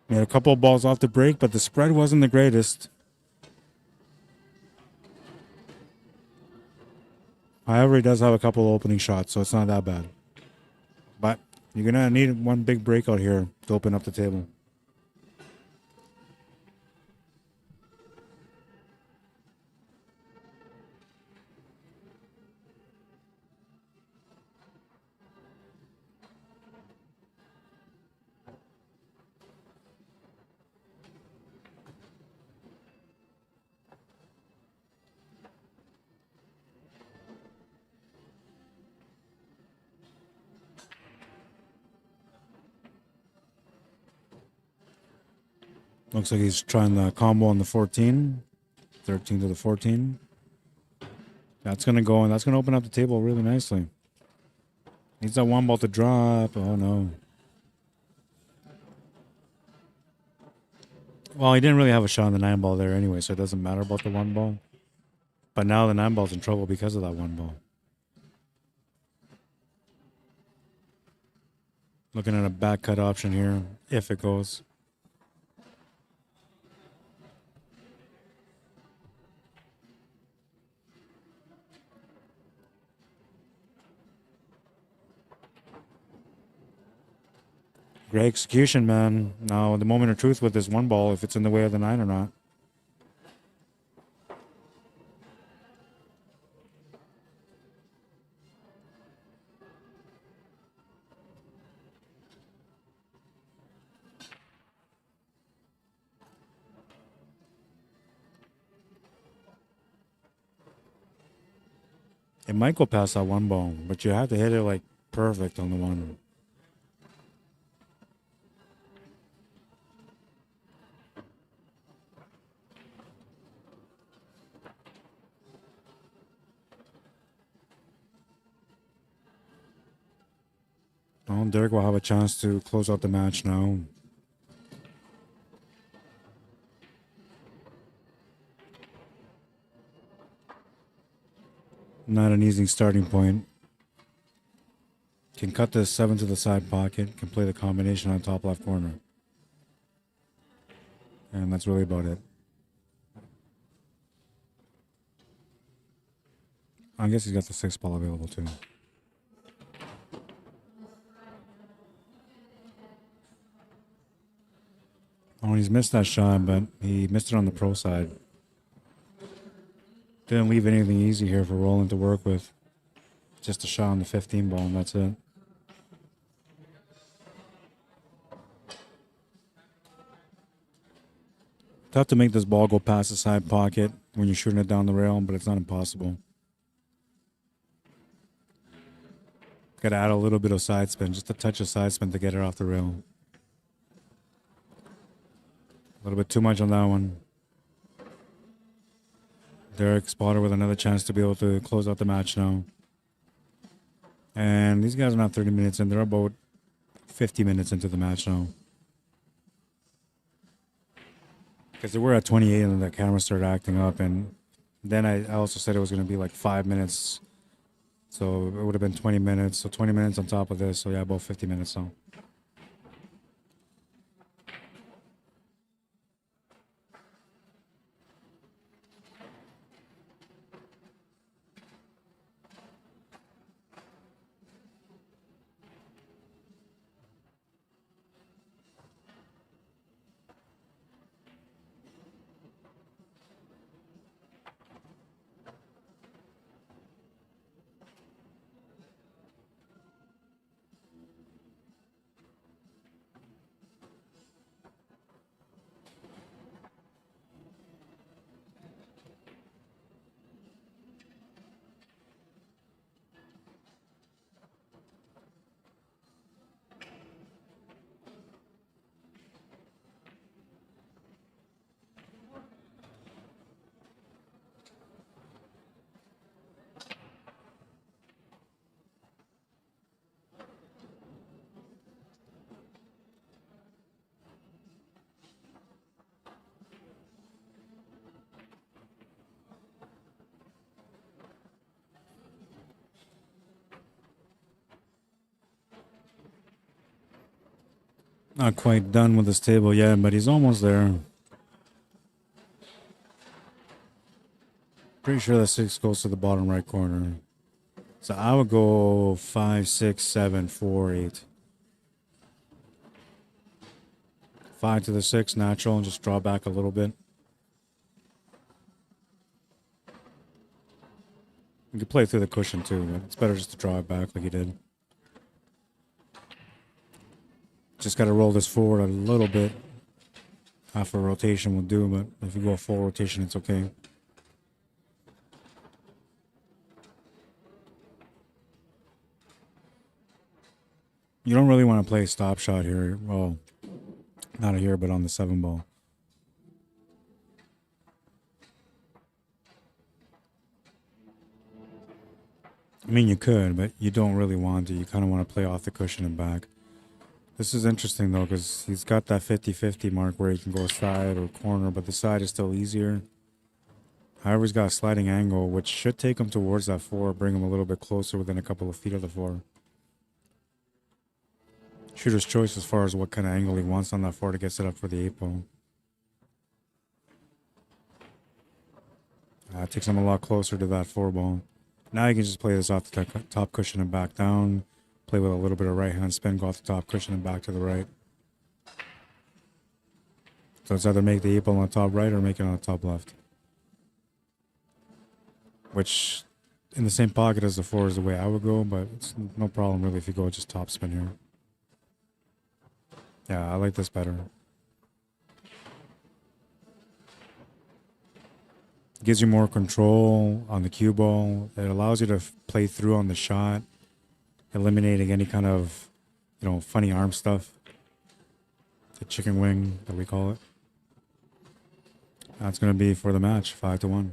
Made a couple of balls off the break, but the spread wasn't the greatest. However, he does have a couple of opening shots, so it's not that bad. But you're going to need one big breakout here to open up the table. Looks like he's trying the combo on the 14. 13 to the 14. That's going to go, and that's going to open up the table really nicely. Needs that one ball to drop. Oh, no. Well, he didn't really have a shot on the 9 ball there anyway, so it doesn't matter about the 1 ball. But now the 9 ball's in trouble because of that 1 ball. Looking at a back cut option here, if it goes. Great execution, man. Now, the moment of truth with this 1 ball, if it's in the way of the 9 or not. It might go past that 1 ball, but you have to hit it like perfect on the 1. Well, Derek will have a chance to close out the match now. Not an easy starting point. Can cut this 7 to the side pocket. Can play the combination on top left corner. And that's really about it. I guess he's got the 6 ball available too. Oh, he's missed that shot, but he missed it on the pro side. Didn't leave anything easy here for Roland to work with. Just a shot on the 15 ball, and that's it. Tough to make this ball go past the side pocket when you're shooting it down the rail, but it's not impossible. Got to add a little bit of side spin, just a touch of side spin to get it off the rail. A little bit too much on that one. Derek Spotter with another chance to be able to close out the match now. And these guys are not 30 minutes in. They're about 50 minutes into the match now. Because they were at 28 and the camera started acting up. And then I also said it was going to be like 5 minutes. So it would have been 20 minutes. So 20 minutes on top of this. So yeah, about 50 minutes now. Not quite done with this table yet, but he's almost there. Pretty sure that 6 goes to the bottom right corner. So I would go 5, 6, 7, 4, 8. 5 to the 6, natural, and just draw back a little bit. You can play through the cushion too, but it's better just to draw it back like you did. Just got to roll this forward a little bit. Half a rotation will do, but if you go a full rotation, it's okay. You don't really want to play a stop shot here. Well, not here, but on the 7 ball. I mean, you could, but you don't really want to. You kind of want to play off the cushion and back. This is interesting, though, because he's got that 50-50 mark where he can go side or corner, but the side is still easier. However, he's got a sliding angle, which should take him towards that 4, bring him a little bit closer within a couple of feet of the 4. Shooter's choice as far as what kind of angle he wants on that 4 to get set up for the 8 ball. It takes him a lot closer to that 4 ball. Now you can just play this off the top cushion and back down. Play with a little bit of right hand spin, go off the top cushion and back to the right. So it's either make the 8 ball on the top right or make it on the top left. Which, in the same pocket as the 4 is the way I would go, but it's no problem really if you go just top spin here. Yeah, I like this better. Gives you more control on the cue ball. It allows you to play through on the shot, eliminating any kind of, funny arm stuff. The chicken wing that we call it. That's going to be for the match, 5-1.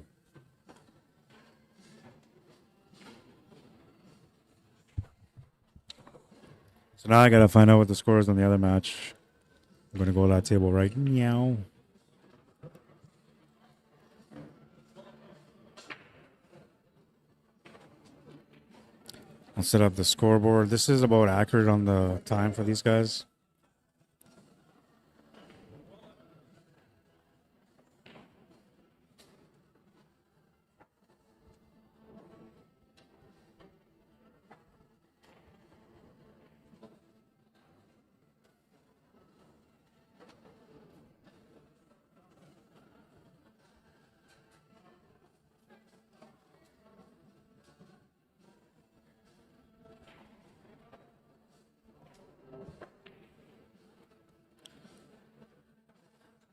So now I got to find out what the score is on the other match. I'm going to go to that table right now. I'll set up the scoreboard. This is about accurate on the time for these guys.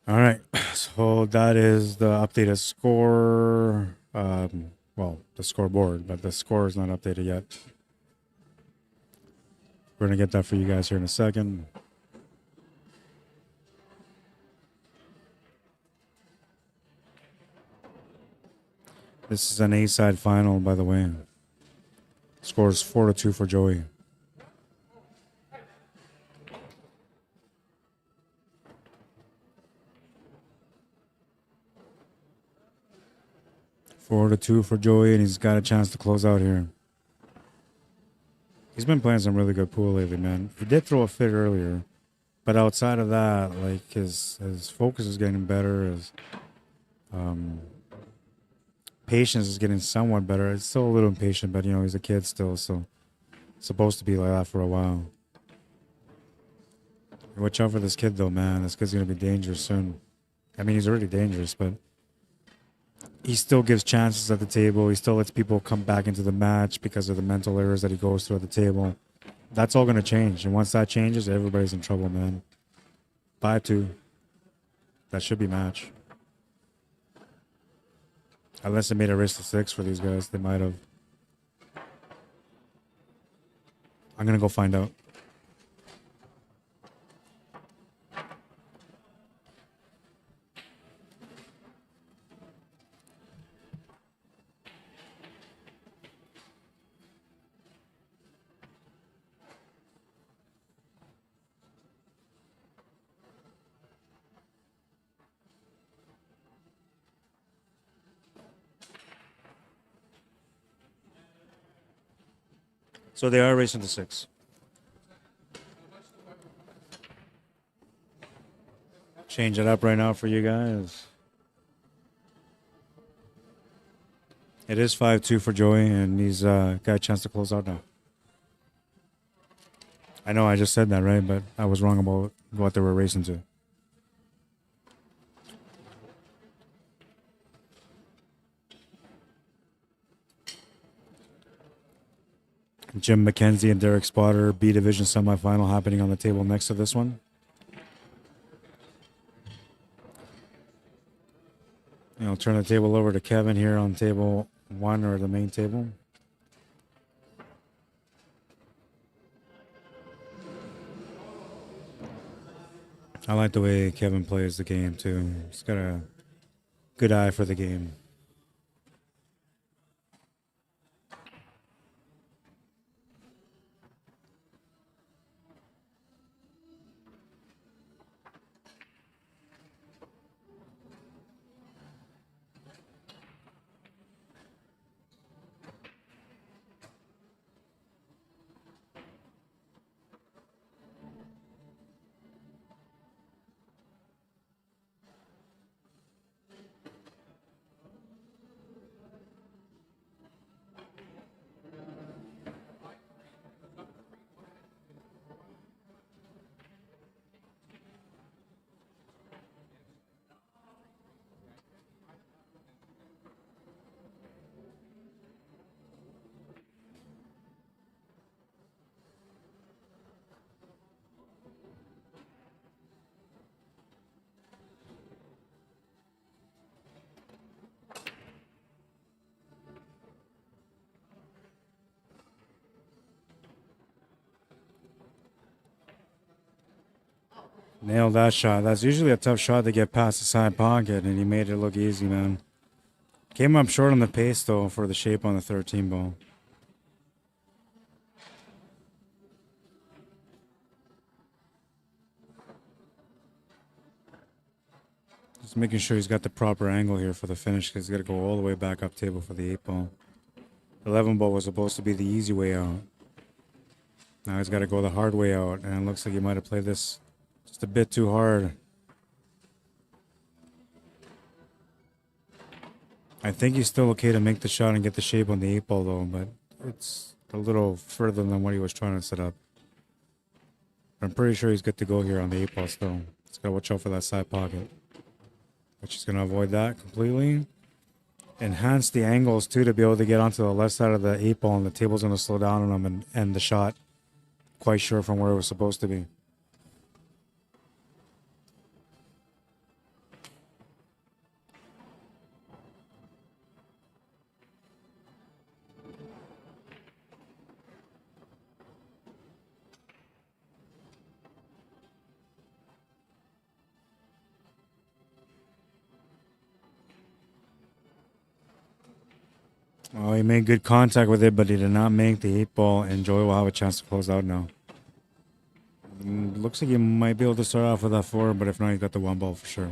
All right, so that is the updated score. Well, the scoreboard, but the score is not updated yet. We're going to get that for you guys here in a second. This is an A-side final, by the way. Score is 4-2 for Joey. Four to 2 for Joey, and he's got a chance to close out here. He's been playing some really good pool lately, man. He did throw a fit earlier, but outside of that, like his focus is getting better. His patience is getting somewhat better. It's still a little impatient, but he's a kid still, so it's supposed to be like that for a while. Watch out for this kid, though, man. This kid's gonna be dangerous soon. I mean, he's already dangerous, but he still gives chances at the table. He still lets people come back into the match because of the mental errors that he goes through at the table. That's all going to change. And once that changes, everybody's in trouble, man. 5-2. That should be match. Unless they made a wrist of 6 for these guys. They might have. I'm going to go find out. So they are racing to 6. Change it up right now for you guys. It is 5-2 for Joey, and he's got a chance to close out now. I know I just said that, right? But I was wrong about what they were racing to. Jim McKenzie and Derek Spotter, B Division semifinal happening on the table next to this one. And I'll turn the table over to Kevin here on table 1, or the main table. I like the way Kevin plays the game too. He's got a good eye for the game. Nailed that shot. That's usually a tough shot to get past the side pocket, and he made it look easy, man. Came up short on the pace, though, for the shape on the 13 ball. Just making sure he's got the proper angle here for the finish, because he's got to go all the way back up table for the 8 ball. 11 ball was supposed to be the easy way out. Now he's got to go the hard way out, and it looks like he might have played this just a bit too hard. I think he's still okay to make the shot and get the shape on the 8 ball, though, but it's a little further than what he was trying to set up. I'm pretty sure he's good to go here on the 8 ball still. He's got to watch out for that side pocket, which he's going to avoid that completely. Enhance the angles, too, to be able to get onto the left side of the 8 ball, and the table's going to slow down on him and end the shot quite sure from where it was supposed to be. Oh, he made good contact with it, but he did not make the 8 ball, and Joey will have a chance to close out now. Looks like he might be able to start off with that 4, but if not, he got the 1 ball for sure.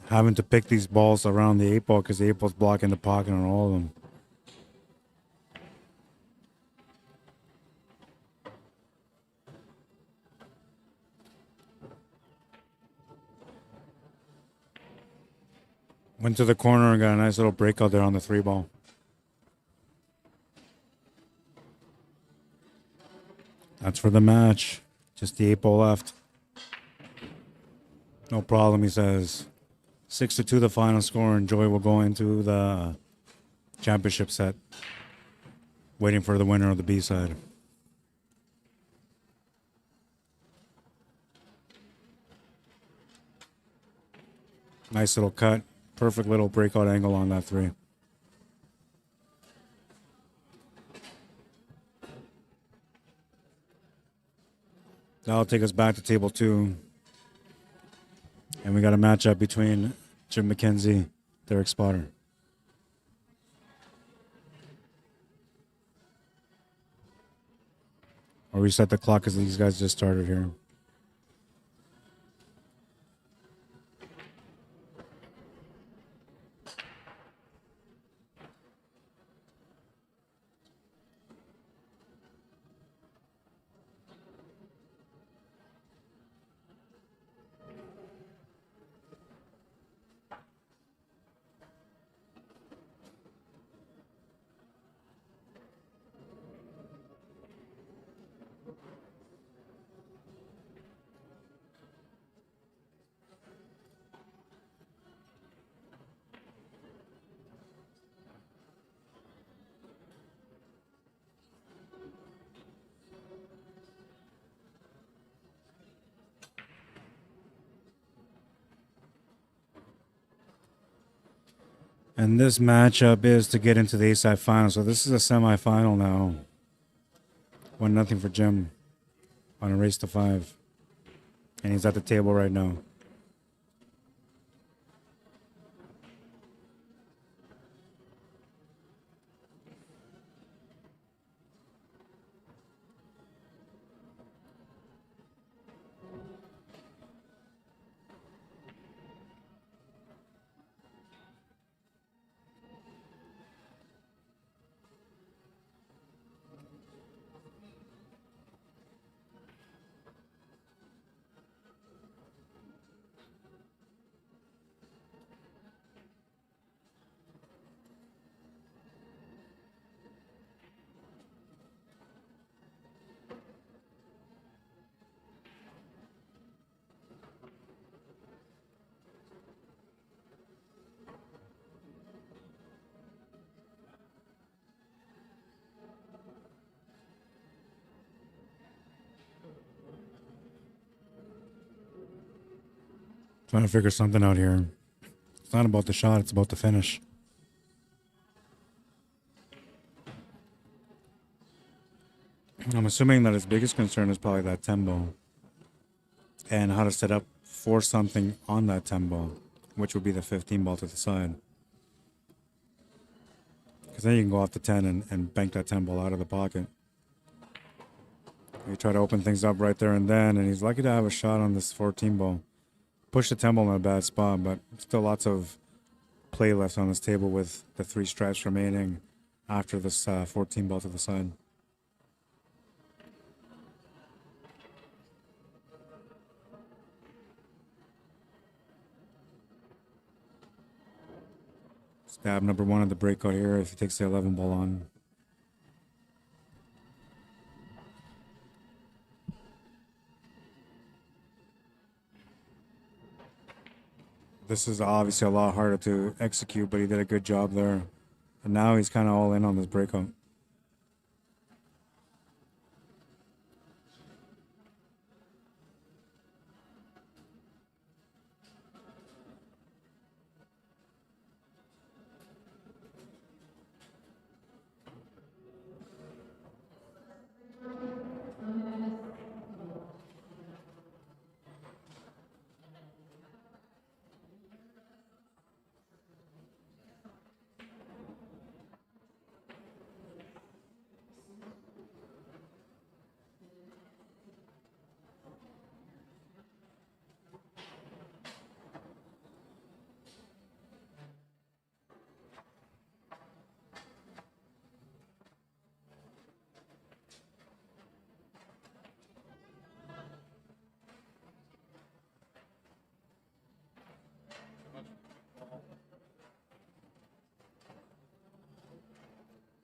Having to pick these balls around the 8 ball because the 8 ball's blocking the pocket on all of them. Went to the corner and got a nice little breakout there on the 3 ball. That's for the match. Just the 8 ball left. No problem, he says. 6-2 the final score, and Joy will go into the championship set, waiting for the winner of the B side. Nice little cut. Perfect little breakout angle on that 3. That'll take us back to table 2. And we got a matchup between Jim McKenzie, Derek Spotter. I'll reset the clock because these guys just started here. And this matchup is to get into the A-side final. So this is a semifinal now. 1-0 for Jim on a race to 5. And he's at the table right now. Trying to figure something out here. It's not about the shot, it's about the finish. I'm assuming that his biggest concern is probably that 10 ball. And how to set up for something on that 10 ball, which would be the 15 ball to the side. Because then you can go off the 10 and bank that 10 ball out of the pocket. You try to open things up right there and then, and he's lucky to have a shot on this 14 ball. Push the 10 ball in a bad spot, but still lots of play left on this table with the 3 stripes remaining after this 14 ball to the side. Stab number 1 at the breakout here if he takes the 11 ball on. This is obviously a lot harder to execute, but he did a good job there. And now he's kind of all in on this breakout.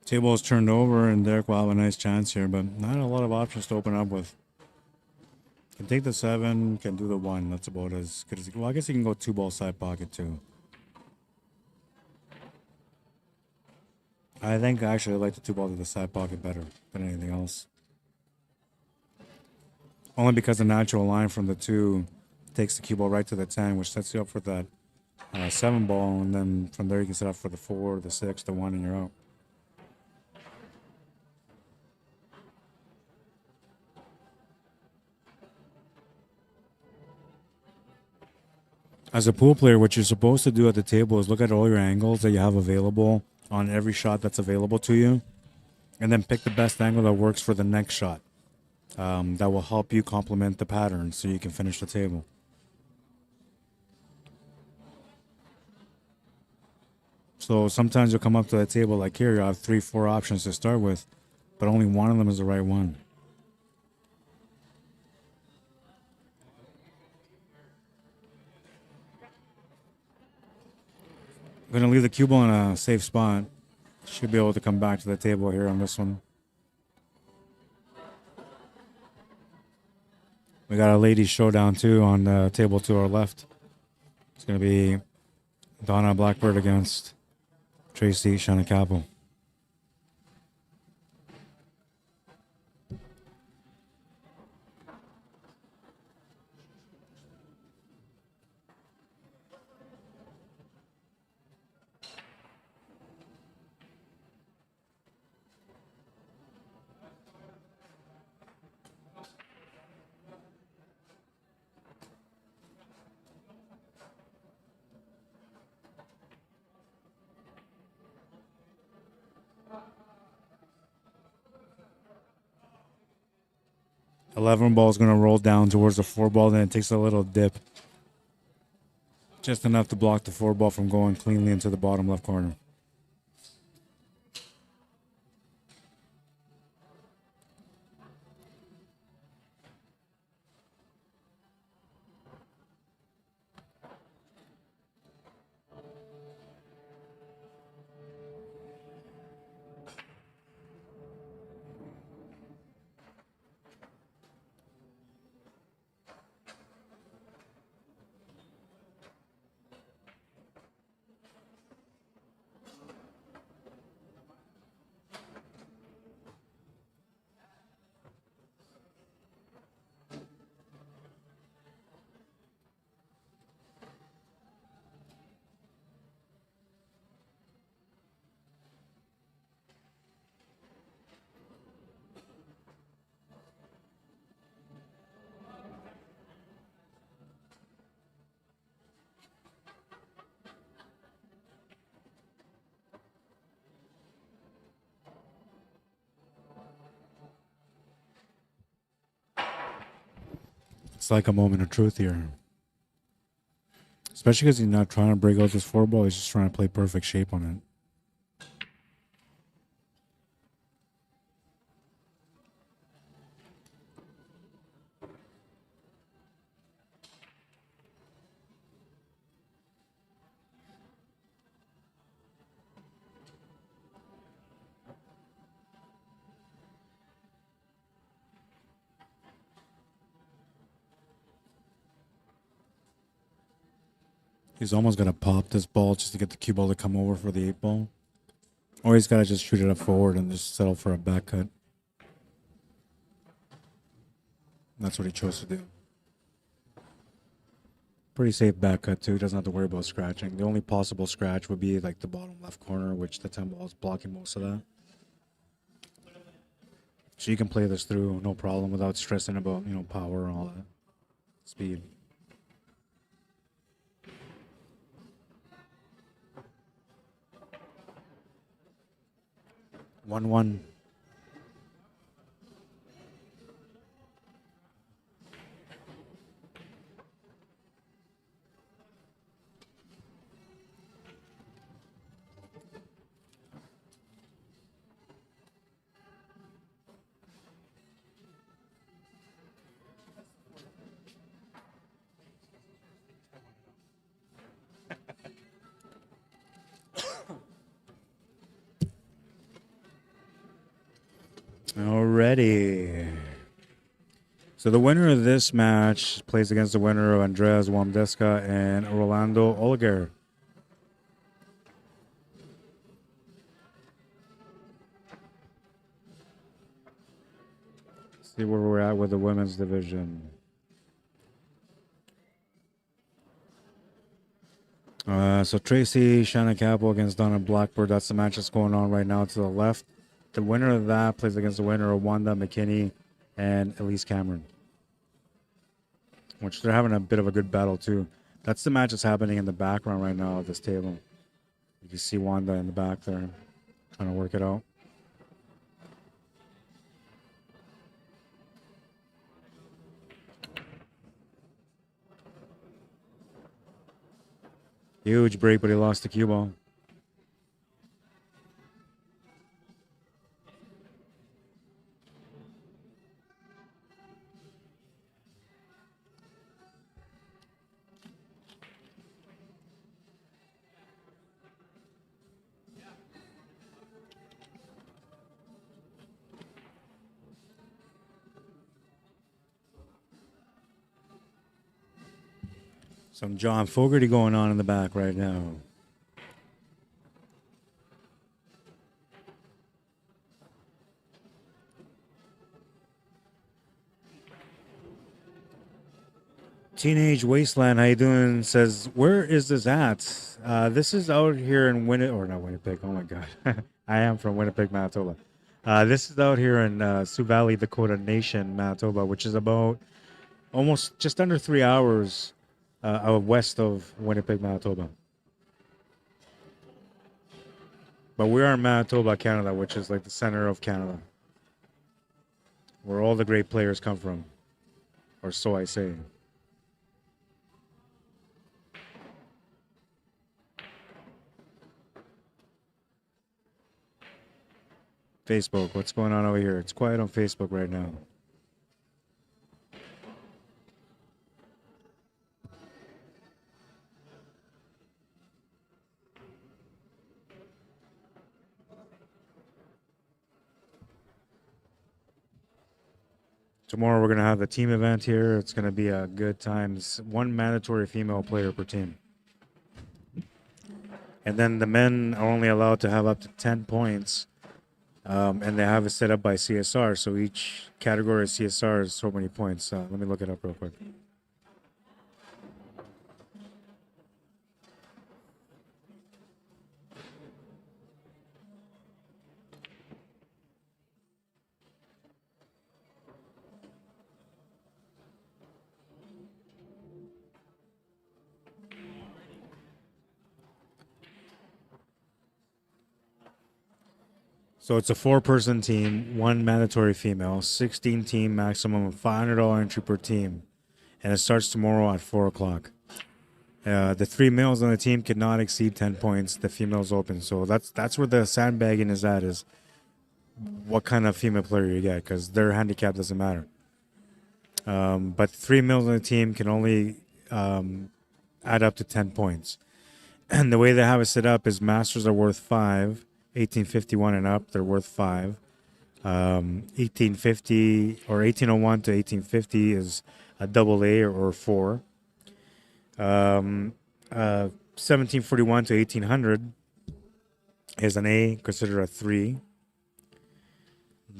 Table is turned over, and Derek will have a nice chance here, but not a lot of options to open up with. Can take the 7, can do the 1. That's about as good as he can. Well, I guess he can go 2 ball side pocket too. I think actually I like the 2 ball to the side pocket better than anything else. Only because the natural line from the 2 takes the cue ball right to the 10, which sets you up for that 7 ball, and then from there you can set up for the 4, the 6, the 1, and you're out. As a pool player, what you're supposed to do at the table is look at all your angles that you have available on every shot that's available to you, and then pick the best angle that works for the next shot. That will help you complement the pattern so you can finish the table. So sometimes you'll come up to the table like here, you have 3, 4 options to start with, but only one of them is the right one. I'm going to leave the cue ball in a safe spot. Should be able to come back to the table here on this one. We got a ladies showdown too on the table to our left. It's going to be Donna Blackbird against Tracy Shanakapo. $11 ball is going to roll down towards the 4 ball, then it takes a little dip. Just enough to block the 4 ball from going cleanly into the bottom left corner. It's like a moment of truth here. Especially because he's not trying to break out this 4 ball, he's just trying to play perfect shape on it. He's almost going to pop this ball just to get the cue ball to come over for the 8 ball. Or he's got to just shoot it up forward and just settle for a back cut. That's what he chose to do. Pretty safe back cut too. He doesn't have to worry about scratching. The only possible scratch would be like the bottom left corner, which the 10 ball is blocking most of that. So you can play this through no problem without stressing about, power and all that. Speed. One. Alrighty. So the winner of this match plays against the winner of Andreas WOMBDISKA and Rolando Oliger. See where we're at with the women's division. So Tracy Shannon Campbell against Donna Blackbird. That's the match that's going on right now to the left. The winner of that plays against the winner of Wanda McKinney and Elise Cameron, which they're having a bit of a good battle too. That's the match that's happening in the background right now of this table. You can see Wanda in the back there trying to work it out. Huge break, but he lost the cue ball. Some John Fogerty going on in the back right now. Teenage Wasteland, how you doing? Says, where is this at? This is out here in Winnipeg. Oh my God, I am from Winnipeg, Manitoba. This is out here in Sioux Valley, Dakota Nation, Manitoba, which is about almost just under 3 hours west of Winnipeg, Manitoba. But we are in Manitoba, Canada, which is like the center of Canada, where all the great players come from, or so I say. Facebook, what's going on over here? It's quiet on Facebook right now. Tomorrow we're going to have the team event here. It's going to be a good time. It's one mandatory female player per team. And then the men are only allowed to have up to 10 points. And they have it set up by CSR. So each category of CSR is so many points. Let me look it up real quick. So it's a 4-person team, one mandatory female, 16 team maximum of $500 entry per team. And it starts tomorrow at 4 o'clock. The 3 males on the team cannot exceed 10 points. The females open. So that's where the sandbagging is at, is what kind of female player you get, because their handicap doesn't matter. But 3 males on the team can only add up to 10 points. And the way they have it set up is masters are worth 5. 1851 and up, they're worth 5. 1850 or 1801 to 1850 is a double A or 4. 1741 to 1800 is an A, considered a 3.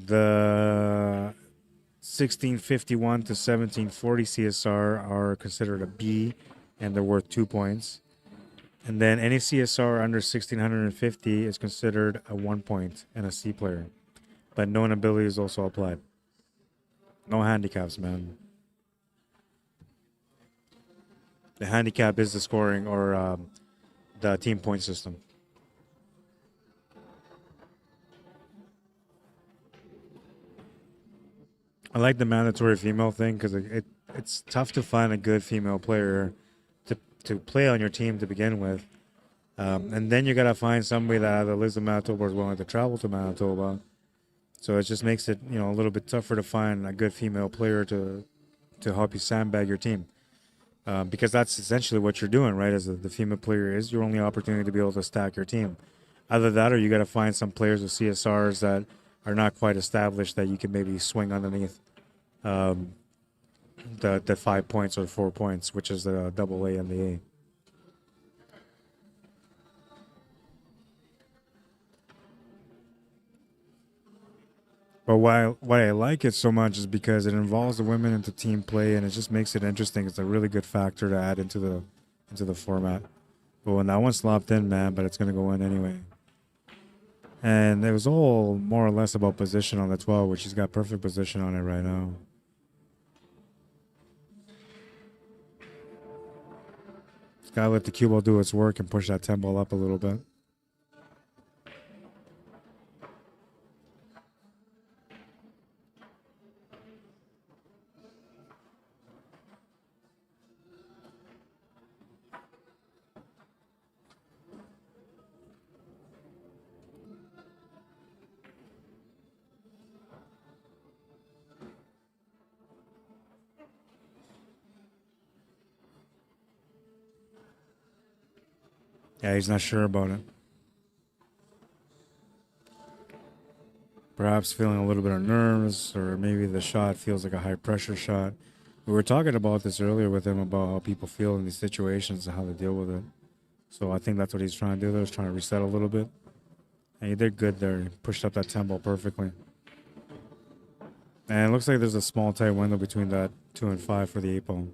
The 1651 to 1740 CSR are considered a B, and they're worth 2 points. And then any CSR under 1650 is considered a 1 point and a C player. But known ability is also applied. No handicaps, man. The handicap is the scoring or the team point system. I like the mandatory female thing because it's tough to find a good female player to play on your team to begin with. And then you got to find somebody that either lives in Manitoba or is willing to travel to Manitoba. So it just makes it, a little bit tougher to find a good female player to help you sandbag your team. Because that's essentially what you're doing, right? As the female player is your only opportunity to be able to stack your team. Either that or you got to find some players with CSRs that are not quite established that you can maybe swing underneath the 5 points or 4 points, which is the double A and the A. But why I like it so much is because it involves the women into team play, and it just makes it interesting. It's a really good factor to add into the format But when that one slopped in, man, but it's going to go in anyway. And it was all more or less about position on the 12, which he's got perfect position on it right now. Just got to let the cue ball do its work and push that 10 ball up a little bit. Yeah, he's not sure about it. Perhaps feeling a little bit of nerves, or maybe the shot feels like a high pressure shot. We were talking about this earlier with him about how people feel in these situations and how they deal with it. So I think that's what he's trying to do there, is trying to reset a little bit. And he did good there. He pushed up that 10 ball perfectly. And it looks like there's a small tight window between that 2 and 5 for the 8 ball.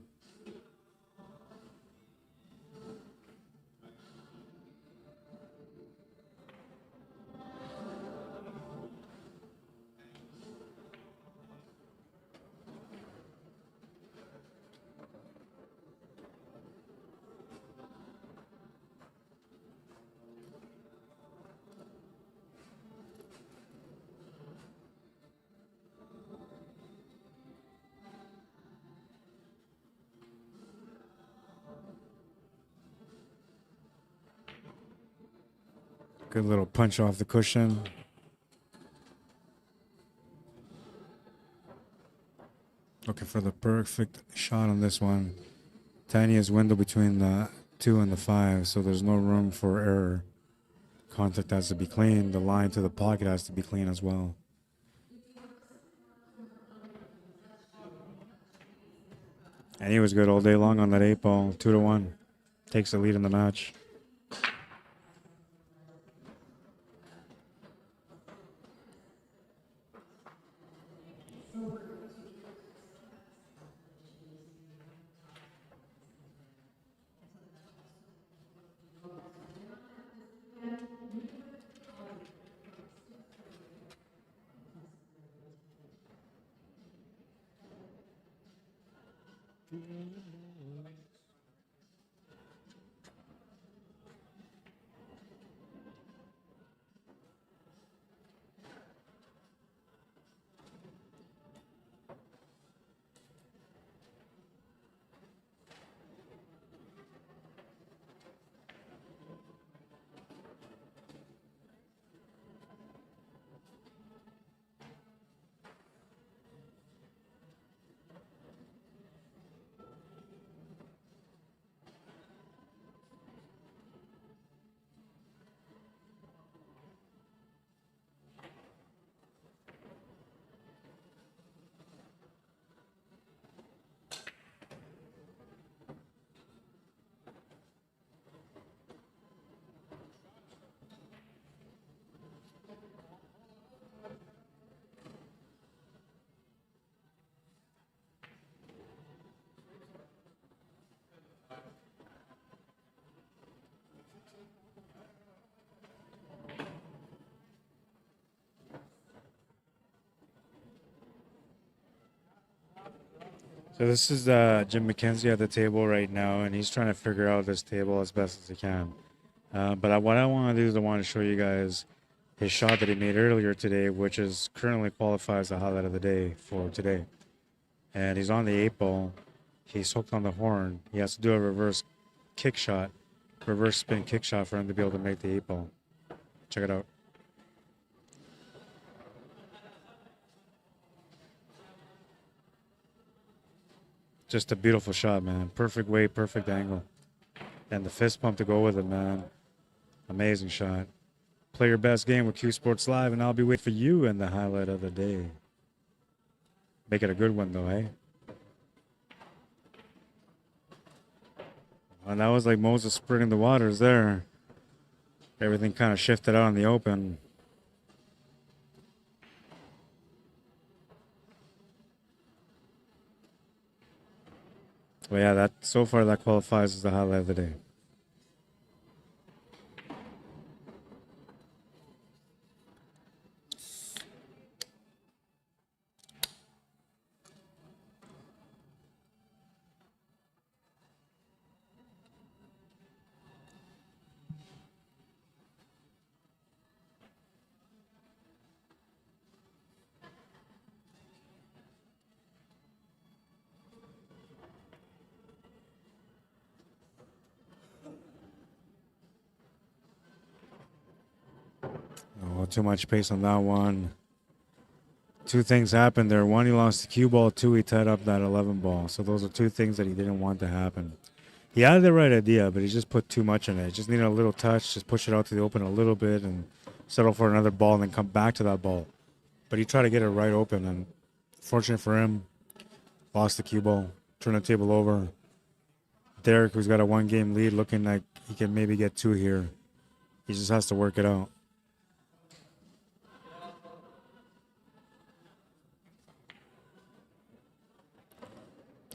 Good little punch off the cushion. Looking for the perfect shot on this one. Tiniest window between the 2 and the 5, so there's no room for error. Contact has to be clean. The line to the pocket has to be clean as well. And he was good all day long on that 8 ball. 2-1. Takes the lead in the match. So this is Jim McKenzie at the table right now, and he's trying to figure out this table as best as he can. But what I want to do is I want to show you guys his shot that he made earlier today, which is currently qualified as the highlight of the day for today. And he's on the 8 ball. He's hooked on the horn. He has to do a reverse kick shot, reverse spin kick shot for him to be able to make the 8 ball. Check it out. Just a beautiful shot, man. Perfect weight, perfect angle. And the fist pump to go with it, man. Amazing shot. Play your best game with Q Sports Live, and I'll be waiting for you in the highlight of the day. Make it a good one, though, eh? And that was like Moses spreading the waters there. Everything kind of shifted out in the open. Well, yeah, so far that qualifies as the highlight of the day. little too much pace on that one. Two things happened there. One, he lost the cue ball. Two, he tied up that 11 ball. So those are two things that he didn't want to happen. He had the right idea, but he just put too much in it. He just needed a little touch, just push it out to the open a little bit and settle for another ball and then come back to that ball. But he tried to get it right open, and fortunate for him, lost the cue ball, turned the table over. Derek, who's got a 1-game lead, looking like he can maybe get 2 here. He just has to work it out.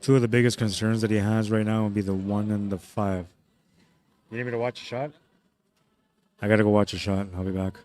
Two of the biggest concerns that he has right now would be the 1 and the 5. You need me to watch a shot? I gotta go watch a shot. I'll be back.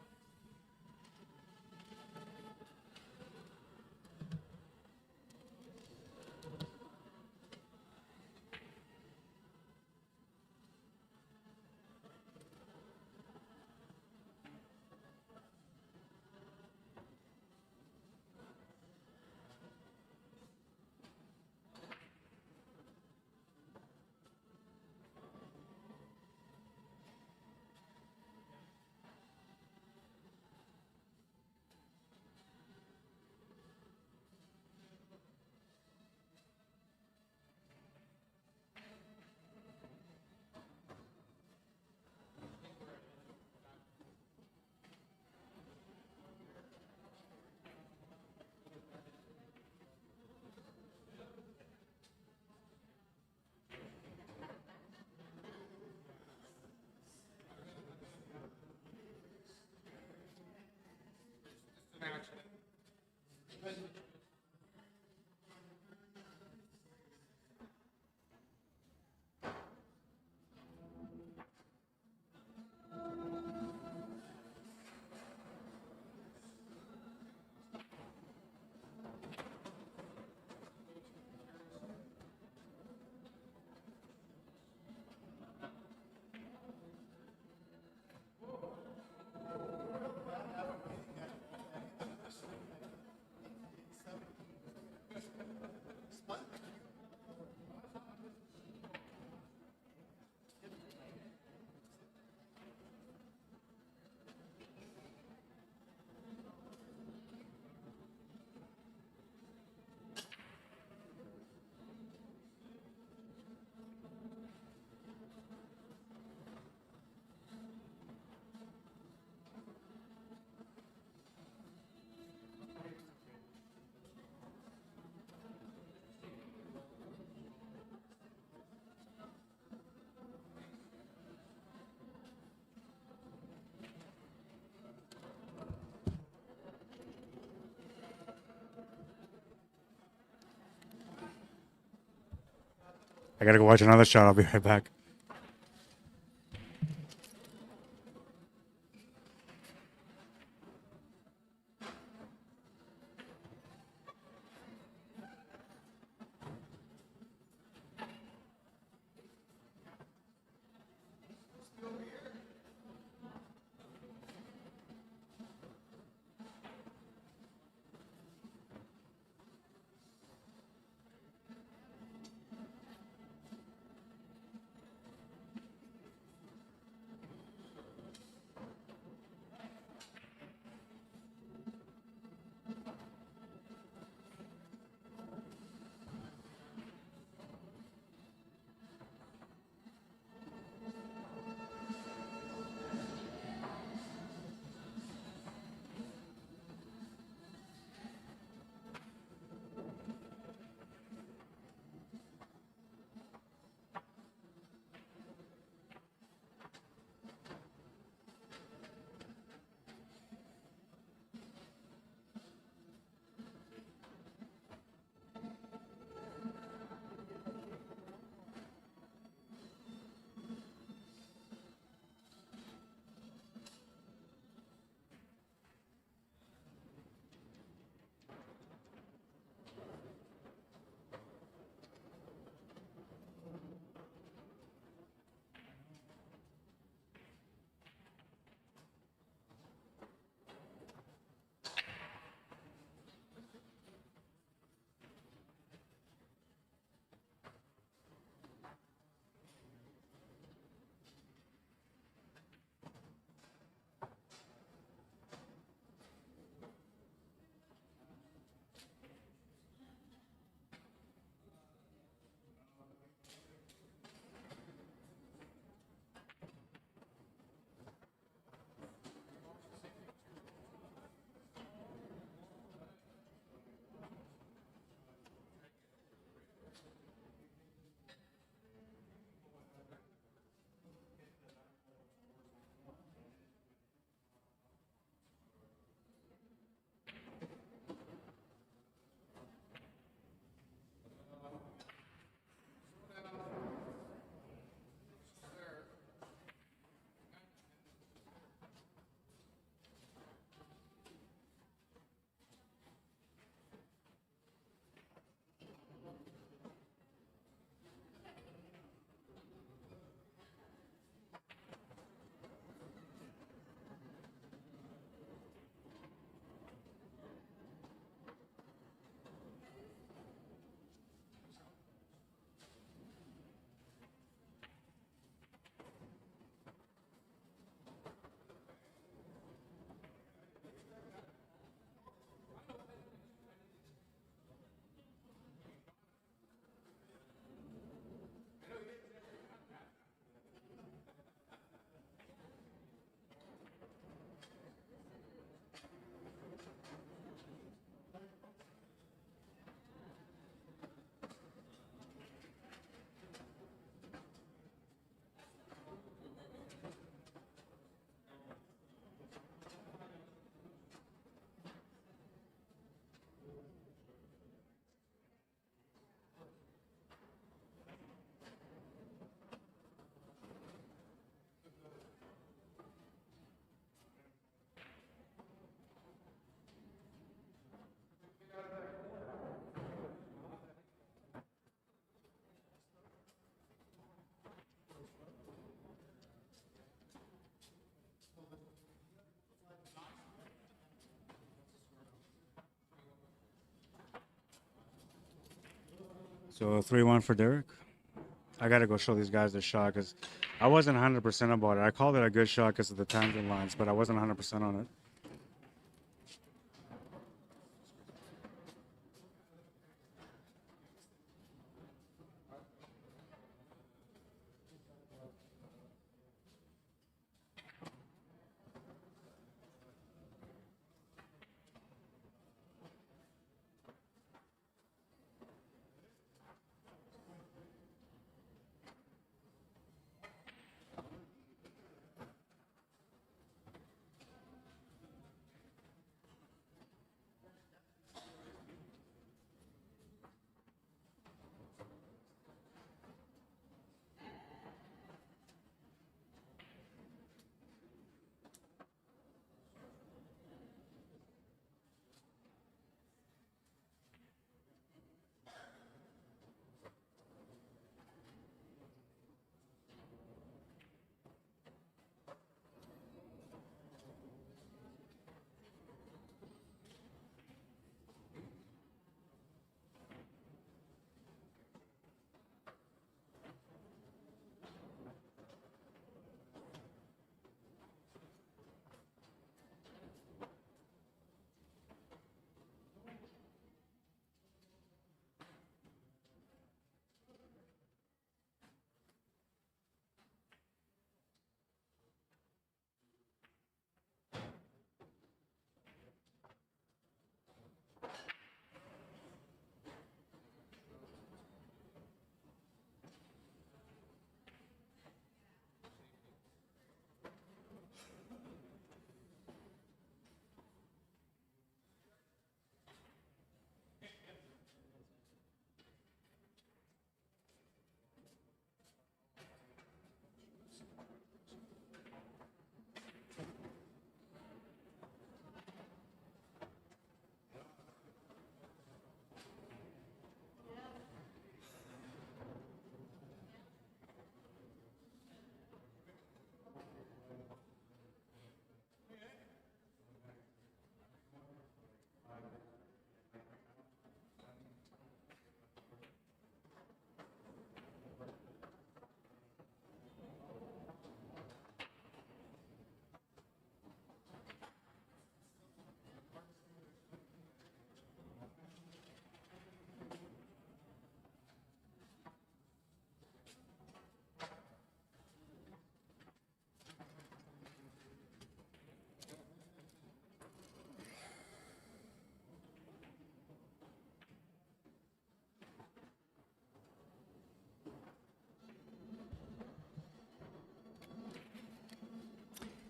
I gotta go watch another shot. I'll be right back. So 3-1 for Derek. I got to go show these guys their shot because I wasn't 100% about it. I called it a good shot because of the tangent lines, but I wasn't 100% on it.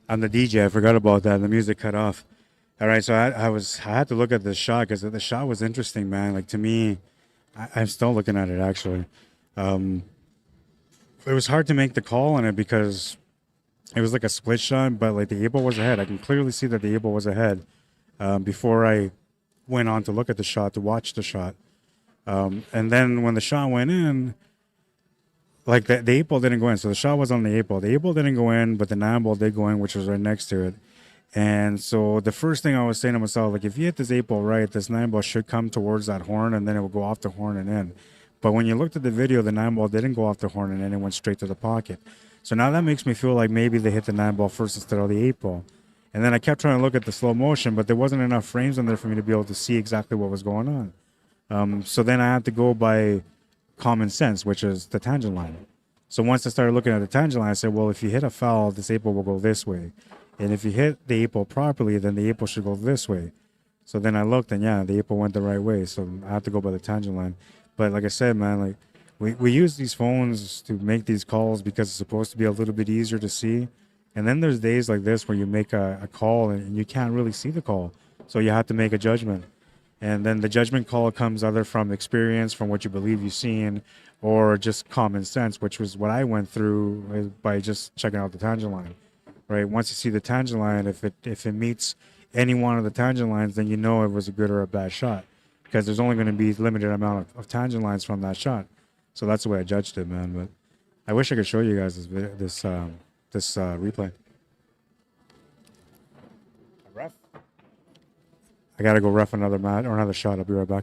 I'm the DJ. I forgot about that. The music cut off. All right, so I had to look at the shot because the shot was interesting, man. Like to me, I'm still looking at it actually. It was hard to make the call on it because it was like a split shot, but like the eight ball was ahead. I can clearly see that the eight ball was ahead before I went on to look at the shot to watch the shot. And then when the shot went in, like the eight ball didn't go in. So the shot was on the eight ball. The eight ball didn't go in, but the nine ball did go in, which was right next to it. And so the first thing I was saying to myself, like, if you hit this eight ball right, this nine ball should come towards that horn, and then it will go off the horn and in. But when you looked at the video, the nine ball didn't go off the horn and in. It went straight to the pocket. So now that makes me feel like maybe they hit the nine ball first instead of the eight ball. And then I kept trying to look at the slow motion, but there wasn't enough frames in there for me to be able to see exactly what was going on. So then I had to go by common sense, which is the tangent line. So once I started looking at the tangent line, I said, well, if you hit a foul, this eight ball will go this way. And if you hit the eight ball properly, then the eight ball should go this way. So then I looked, and yeah, the eight ball went the right way. So I have to go by the tangent line. But like I said, man, like we use these phones to make these calls because it's supposed to be a little bit easier to see. And then there's days like this where you make a call and you can't really see the call. So you have to make a judgment. And then the judgment call comes either from experience, from what you believe you've seen, or just common sense, which was what I went through by just checking out the tangent line. Right? Once you see the tangent line, if it meets any one of the tangent lines, then you know it was a good or a bad shot, because there's only going to be limited amount of tangent lines from that shot. So that's the way I judged it, man. But I wish I could show you guys this replay. Ref. I gotta go ref another match or another shot. I'll be right back.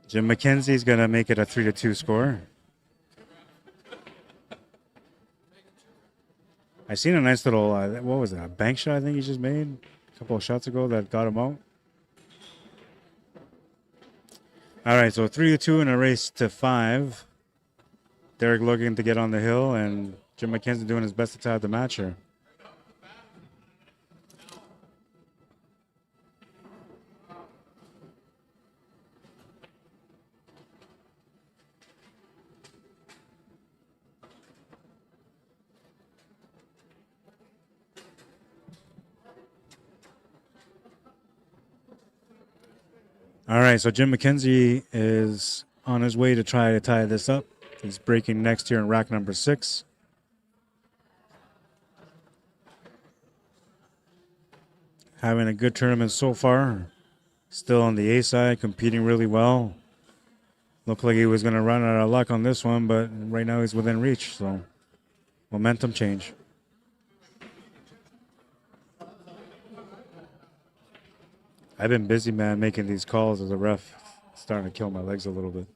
Jim McKenzie's going to make it a 3-2 score. I seen a nice little, what was that, a bank shot I think he just made a couple of shots ago that got him out. All right, so 3-2 in a race to 5. Derek looking to get on the hill, and Jim McKenzie doing his best to tie up the match here. All right, so Jim McKenzie is on his way to try to tie this up. He's breaking next here in rack number 6. Having a good tournament so far. Still on the A side, competing really well. Looked like he was going to run out of luck on this one, but right now he's within reach, so momentum change. I've been busy, man, making these calls as a ref. It's starting to kill my legs a little bit.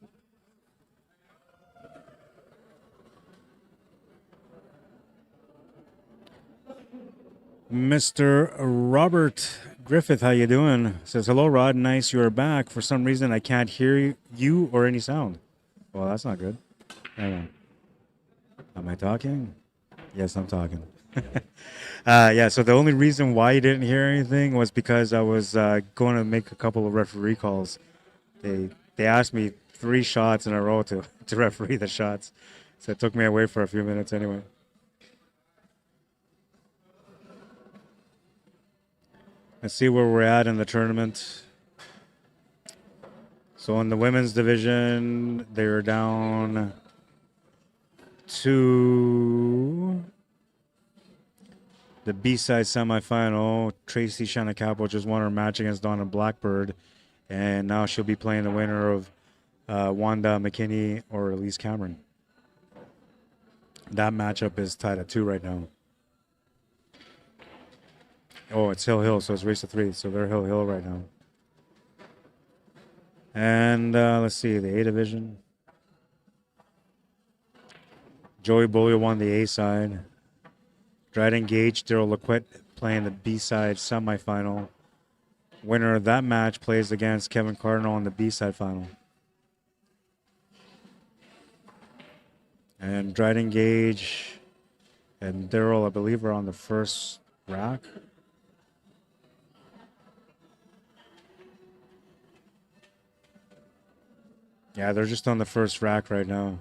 Mr. Robert Griffith, how you doing? Says, hello, Rod. Nice you are back. For some reason, I can't hear you or any sound. Well, that's not good. Hang on. Am I talking? Yes, I'm talking. Yeah, so the only reason why you didn't hear anything was because I was going to make a couple of referee calls. They asked me 3 shots in a row to referee the shots. So it took me away for a few minutes anyway. Let's see where we're at in the tournament. So in the women's division, they're down to the B-side semifinal. Tracy Shanacapo just won her match against Donna Blackbird, and now she'll be playing the winner of Wanda McKinney or Elise Cameron. That matchup is tied at 2 right now. Oh, it's Hill, so it's race to 3. So they're Hill right now. And let's see, the A division. Joey Bolio won the A side. Dryden Gage, Daryl Laquette playing the B side semifinal. Winner of that match plays against Kevin Cardinal in the B side final. And Dryden Gage and Daryl, I believe, are on the first rack. Yeah, they're just on the first rack right now.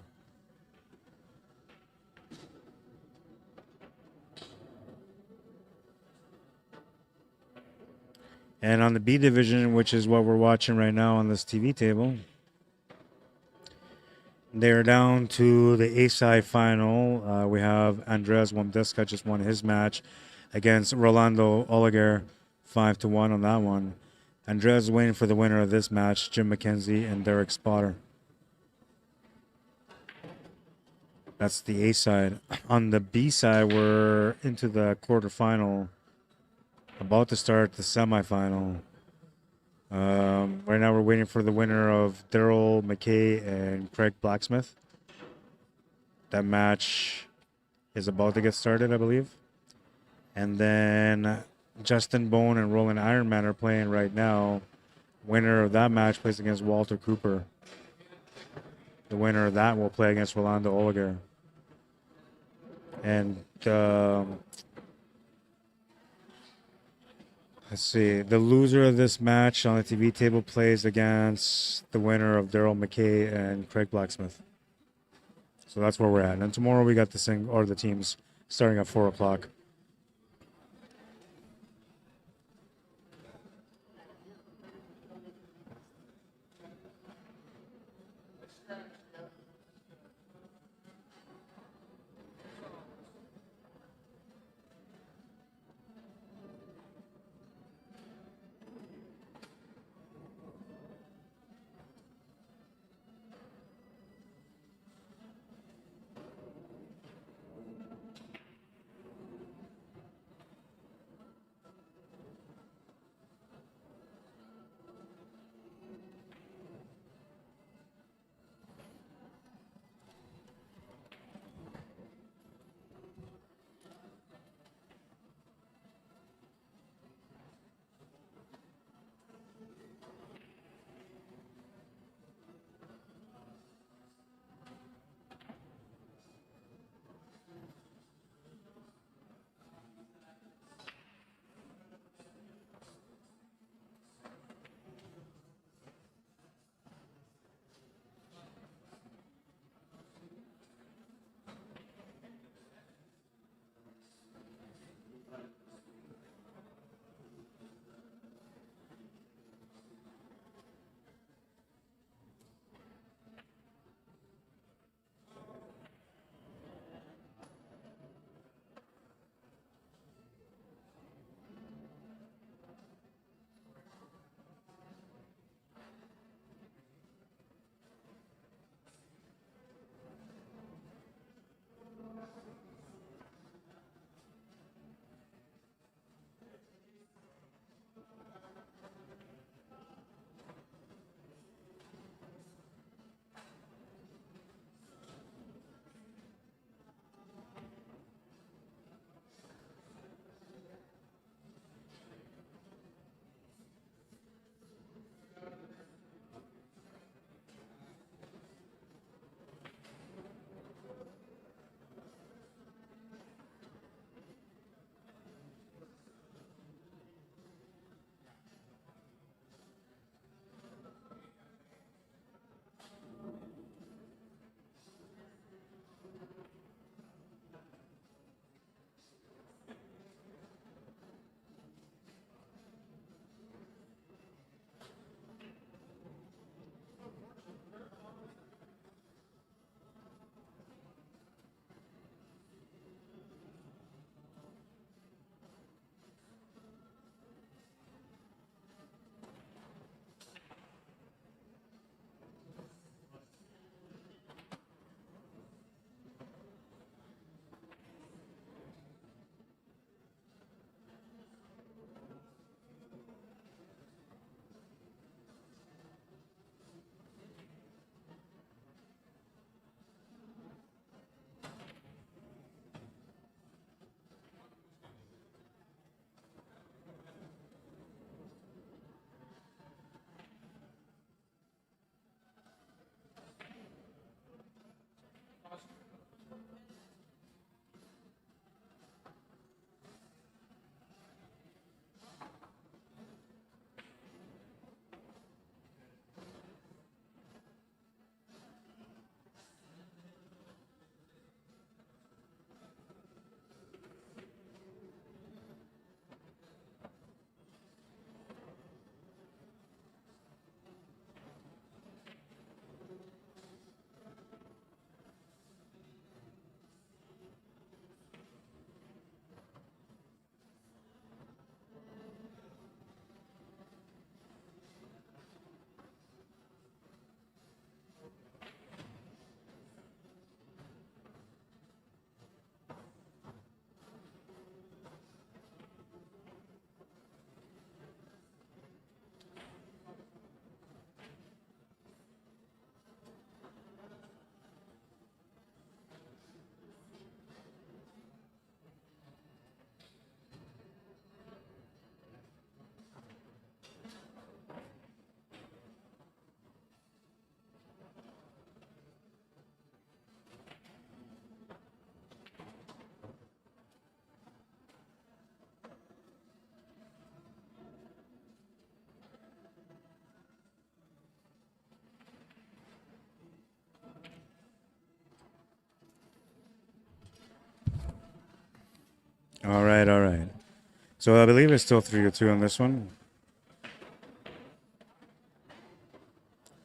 And on the B division, which is what we're watching right now on this TV table, they're down to the A-side final. We have Andreas WOMBDISKA just won his match against Rolando Oliger, 5-1 on that one. Andreas waiting for the winner of this match, Jim McKenzie and Derek Spotter. That's the A side. On the B side, we're into the quarterfinal, about to start the semifinal. Right now, we're waiting for the winner of Daryl McKay and Craig Blacksmith. That match is about to get started, I believe. And then Justin Bone and Roland Ironman are playing right now. Winner of that match plays against Walter Cooper. The winner of that will play against Rolando Oliger. And let's see, the loser of this match on the TV table plays against the winner of Daryl McKay and Craig Blacksmith. So that's where we're at. And tomorrow we got the teams starting at 4 o'clock. All right, all right. So I believe it's still 3-2 on this one.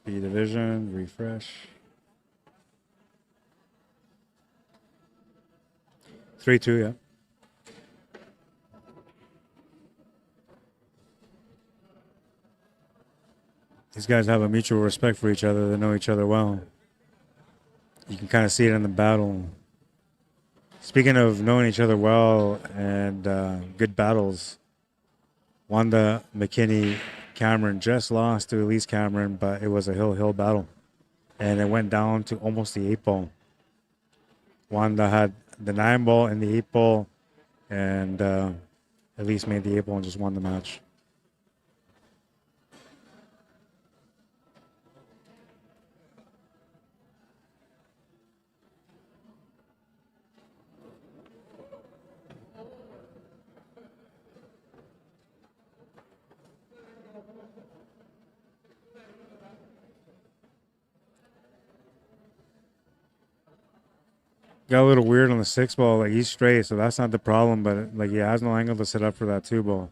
B division, refresh. 3-2, yeah. These guys have a mutual respect for each other. They know each other well. You can kind of see it in the battle. Speaking of knowing each other well and good battles, Wanda McKinney Cameron just lost to Elise Cameron, but it was a hill battle. And it went down to almost the 8 ball. Wanda had the 9 ball and the 8 ball, and Elise made the 8 ball and just won the match. Got a little weird on the 6 ball. Like, he's straight, so that's not the problem. But like, he has no angle to set up for that 2 ball,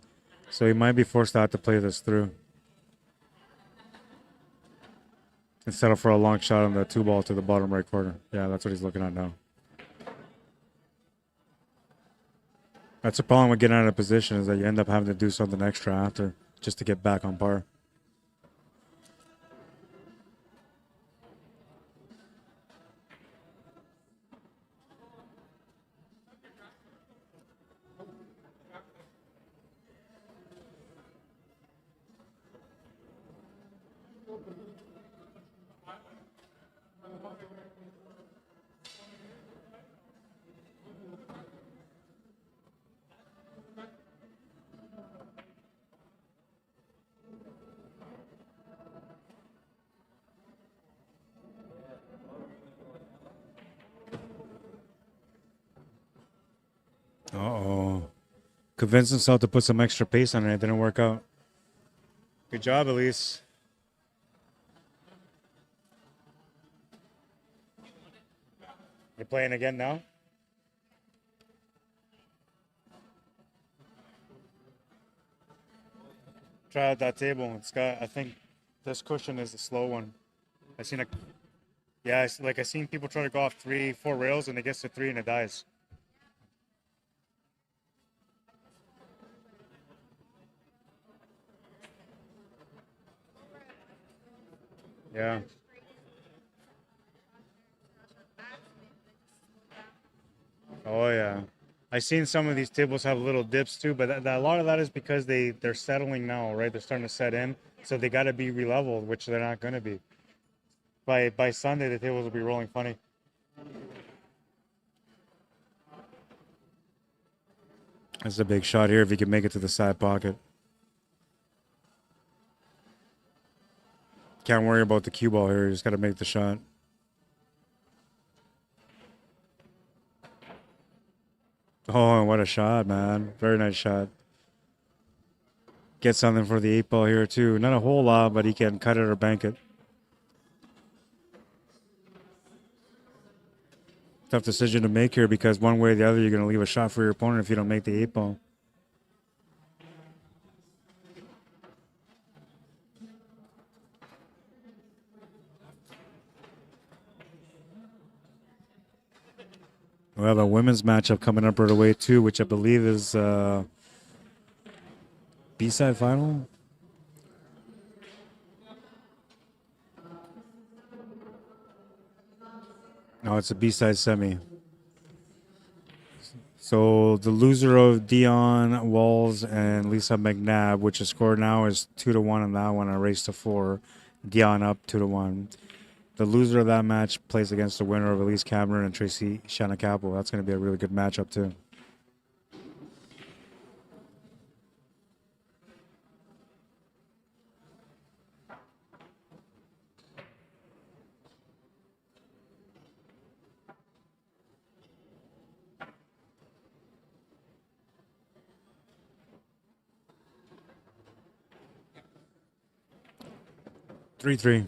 so he might be forced out to play this through and settle for a long shot on the 2 ball to the bottom right corner. Yeah, that's what he's looking at now. That's the problem with getting out of position, is that you end up having to do something extra after just to get back on par. Uh-oh. Convinced himself to put some extra pace on it. It didn't work out. Good job, Elise. You're playing again now? Try out that table. It's got, I think this cushion is the slow one. I seen I seen people try to go off 3-4 rails and it gets to 3 and it dies. Yeah. Oh yeah. I seen some of these tables have little dips too, but a lot of that is because they're settling now, right? They're starting to set in, so they got to be releveled, which they're not going to be. By Sunday, the tables will be rolling funny. That's a big shot here if he can make it to the side pocket. Can't worry about the cue ball here. You just got to make the shot. Oh, what a shot, man. Very nice shot. Get something for the 8 ball here, too. Not a whole lot, but he can cut it or bank it. Tough decision to make here, because one way or the other, you're going to leave a shot for your opponent if you don't make the 8 ball. We have a women's matchup coming up right away, too, which I believe is B-side final. No, it's a B-side semi. So the loser of Dion Walls and Lisa McNabb, which the score now is 2-1 on that one, a race to 4. Dion up 2-1. The loser of that match plays against the winner of Elise Cameron and Tracy Shanakapo. That's going to be a really good matchup, too. Three.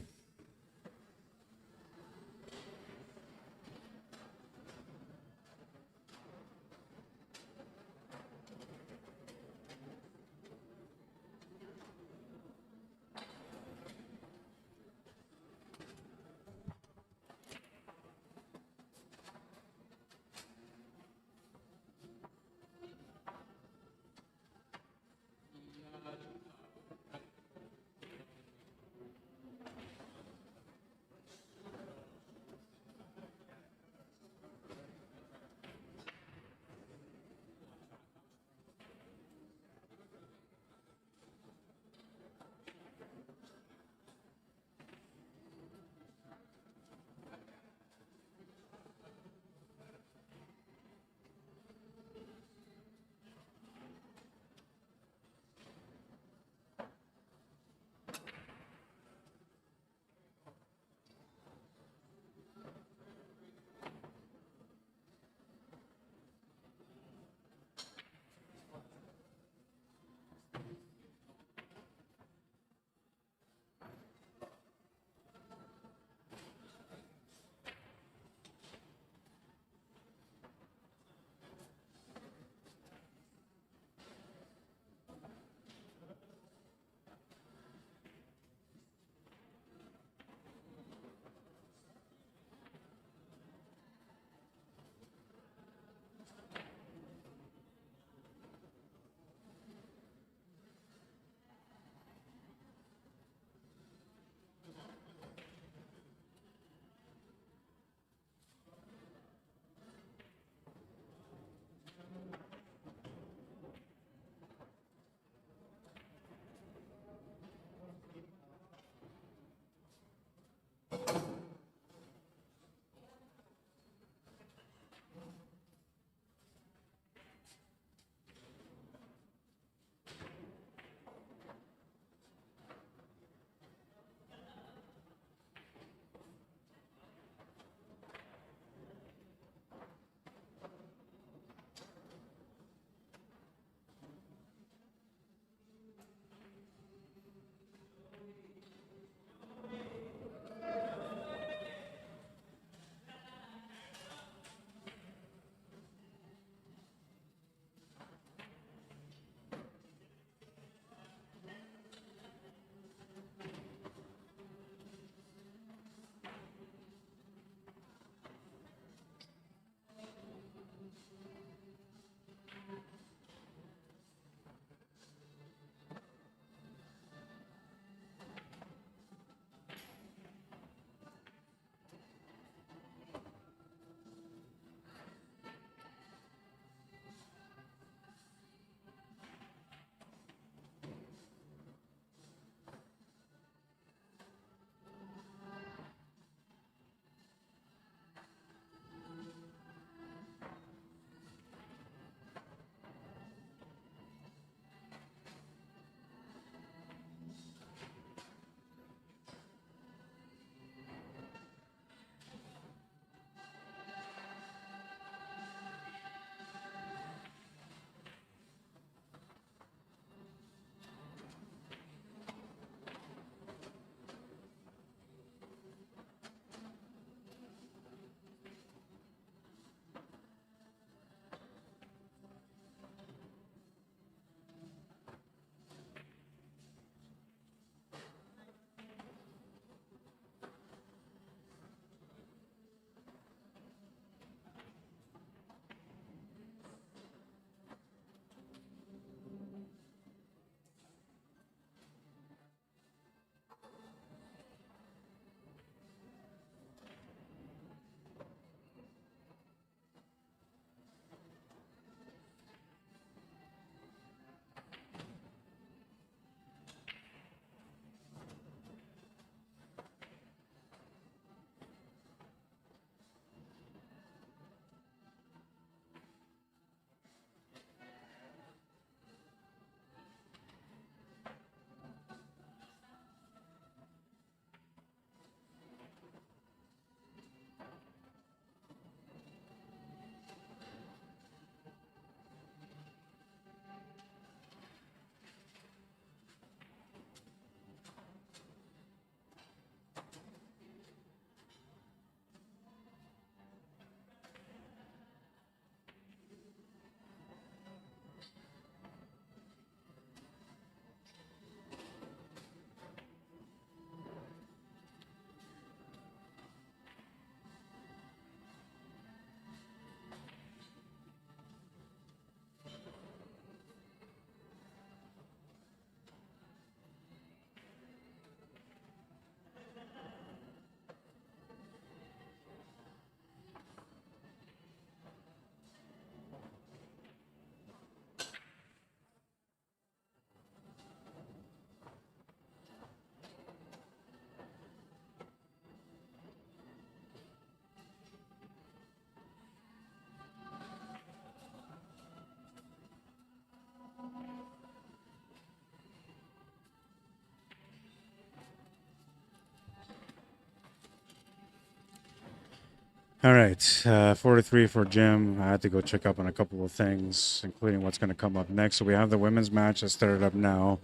All right, 4-3 for Jim. I had to go check up on a couple of things, including what's going to come up next. So we have the women's match that started up now,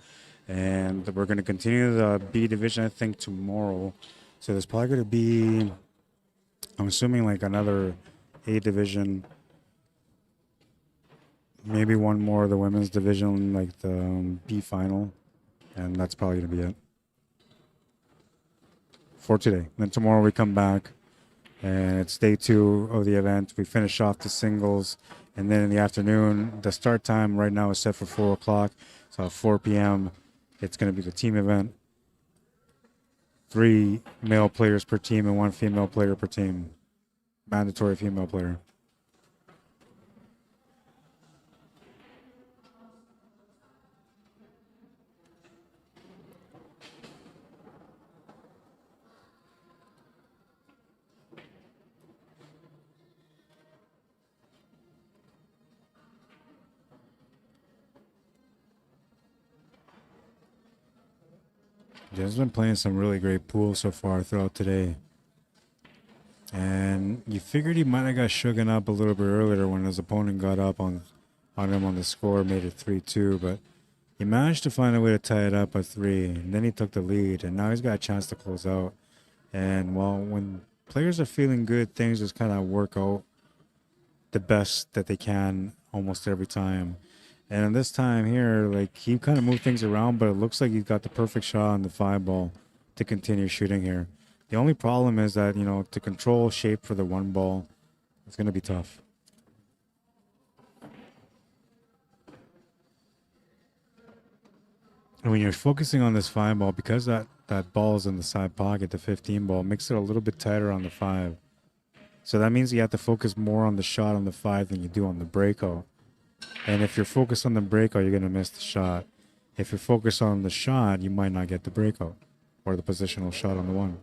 and we're going to continue the B division, I think, tomorrow. So there's probably going to be, I'm assuming, like another A division, maybe one more of the women's division, like the B final, and that's probably going to be it for today. Then tomorrow we come back. And it's day 2 of the event. We finish off the singles. And then in the afternoon, the start time right now is set for 4 o'clock. So at 4 p.m., it's going to be the team event. 3 male players per team and 1 female player per team. Mandatory female player. Jim's been playing some really great pool so far throughout today. And you figured he might have got shooken up a little bit earlier when his opponent got up on him on the score, made it 3-2. But he managed to find a way to tie it up at 3. And then he took the lead. And now he's got a chance to close out. And, well, when players are feeling good, things just kind of work out the best that they can almost every time. And this time here, like, he kind of moved things around, but it looks like he's got the perfect shot on the 5 ball to continue shooting here. The only problem is that, you know, to control shape for the 1 ball, it's going to be tough. And when you're focusing on this 5 ball, because that ball is in the side pocket, the 15 ball makes it a little bit tighter on the 5. So that means you have to focus more on the shot on the 5 than you do on the breakout. And if you're focused on the breakout, you're going to miss the shot. If you're focused on the shot, you might not get the breakout or the positional shot on the 1.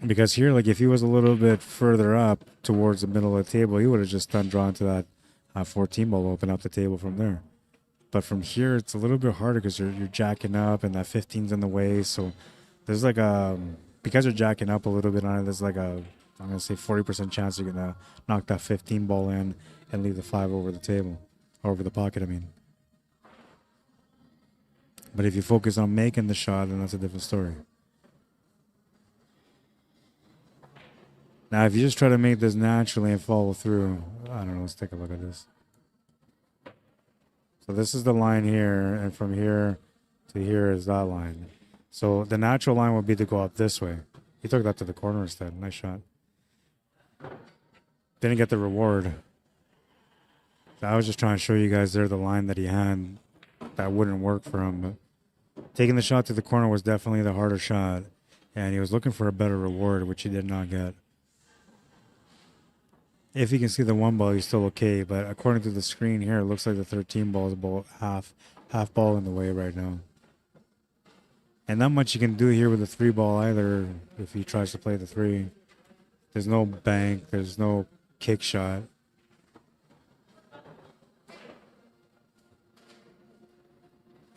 Because here, like, if he was a little bit further up towards the middle of the table, he would have just done drawn to that 14 ball, open up the table from there. But from here, it's a little bit harder because you're jacking up and that 15's in the way. So there's like because you're jacking up a little bit on it, there's like I'm going to say 40% chance you're going to knock that 15 ball in and leave the 5 over the table, over the pocket, I mean. But if you focus on making the shot, then that's a different story. Now, if you just try to make this naturally and follow through, I don't know, let's take a look at this. So this is the line here, and from here to here is that line. So the natural line would be to go up this way. He took that to the corner instead. Nice shot. Didn't get the reward. I was just trying to show you guys there the line that he had that wouldn't work for him. But taking the shot to the corner was definitely the harder shot. And he was looking for a better reward, which he did not get. If you can see the 1 ball, he's still okay. But according to the screen here, it looks like the 13 ball is about half ball in the way right now. And not much you can do here with the 3 ball either if he tries to play the 3. There's no bank. There's no kick shot.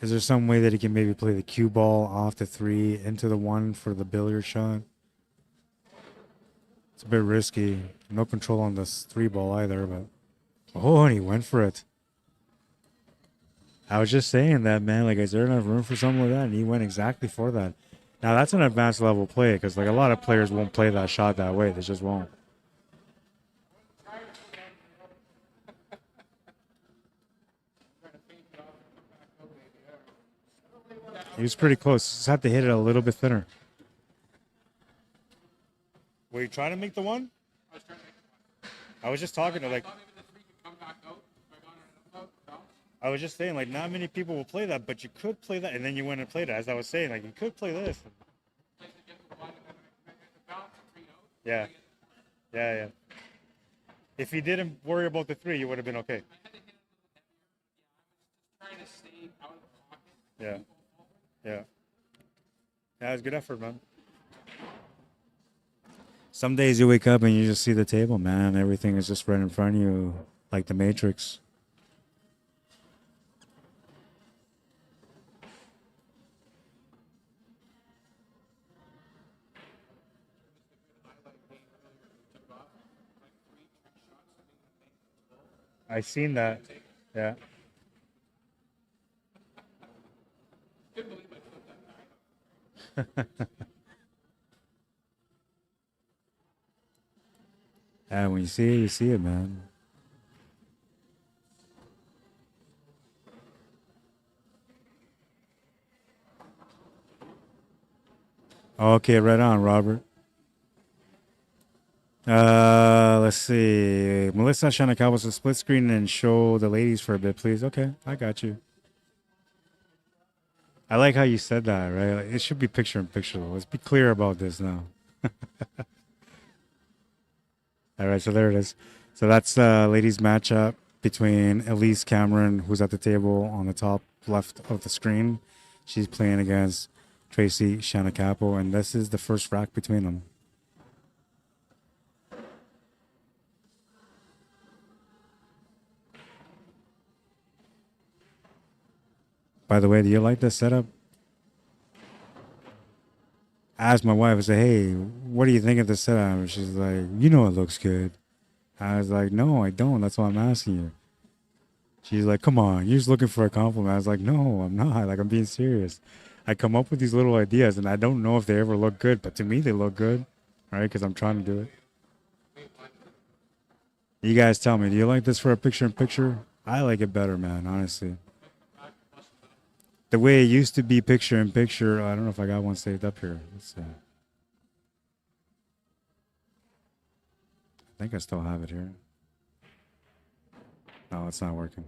Is there some way that he can maybe play the cue ball off the 3 into the 1 for the billiard shot? It's a bit risky. No control on this 3 ball either, but oh, and he went for it. I was just saying that, man, like, is there enough room for something like that? And he went exactly for that. Now, that's an advanced level play because, like, a lot of players won't play that shot that way. They just won't. He was pretty close. Just had to hit it a little bit thinner. Were you trying to make the 1? I was just talking to, like, I was just saying, like, not many people will play that, but you could play that, and then you went and played it. As I was saying, like, you could play this. Yeah. Yeah, yeah. If you didn't worry about the 3, you would have been okay. Yeah. Yeah. Yeah, it was good effort, man. Some days you wake up and you just see the table, man. Everything is just right in front of you, like the Matrix. I seen that. Yeah. And when you see it, man. Okay, right on, Robert. Let's see. Melissa Shanakawa was a split screen and show the ladies for a bit, please. Okay, I got you. I like how you said that, right? Like, it should be picture in picture, though. Let's be clear about this now. All right, so there it is. So that's the ladies' matchup between Elise Cameron, who's at the table on the top left of the screen. She's playing against Tracy Shanakapo, and this is the first rack between them. By the way, do you like this setup? I asked my wife, I said, hey, what do you think of this setup? And she's like, you know it looks good. I was like, no, I don't. That's why I'm asking you. She's like, come on, you're just looking for a compliment. I was like, no, I'm not. Like, I'm being serious. I come up with these little ideas, and I don't know if they ever look good, but to me, they look good, right? Because I'm trying to do it. You guys tell me, do you like this for a picture-in-picture? I like it better, man, honestly. The way it used to be picture-in-picture, I don't know if I got one saved up here. Let's see. I think I still have it here. No, it's not working.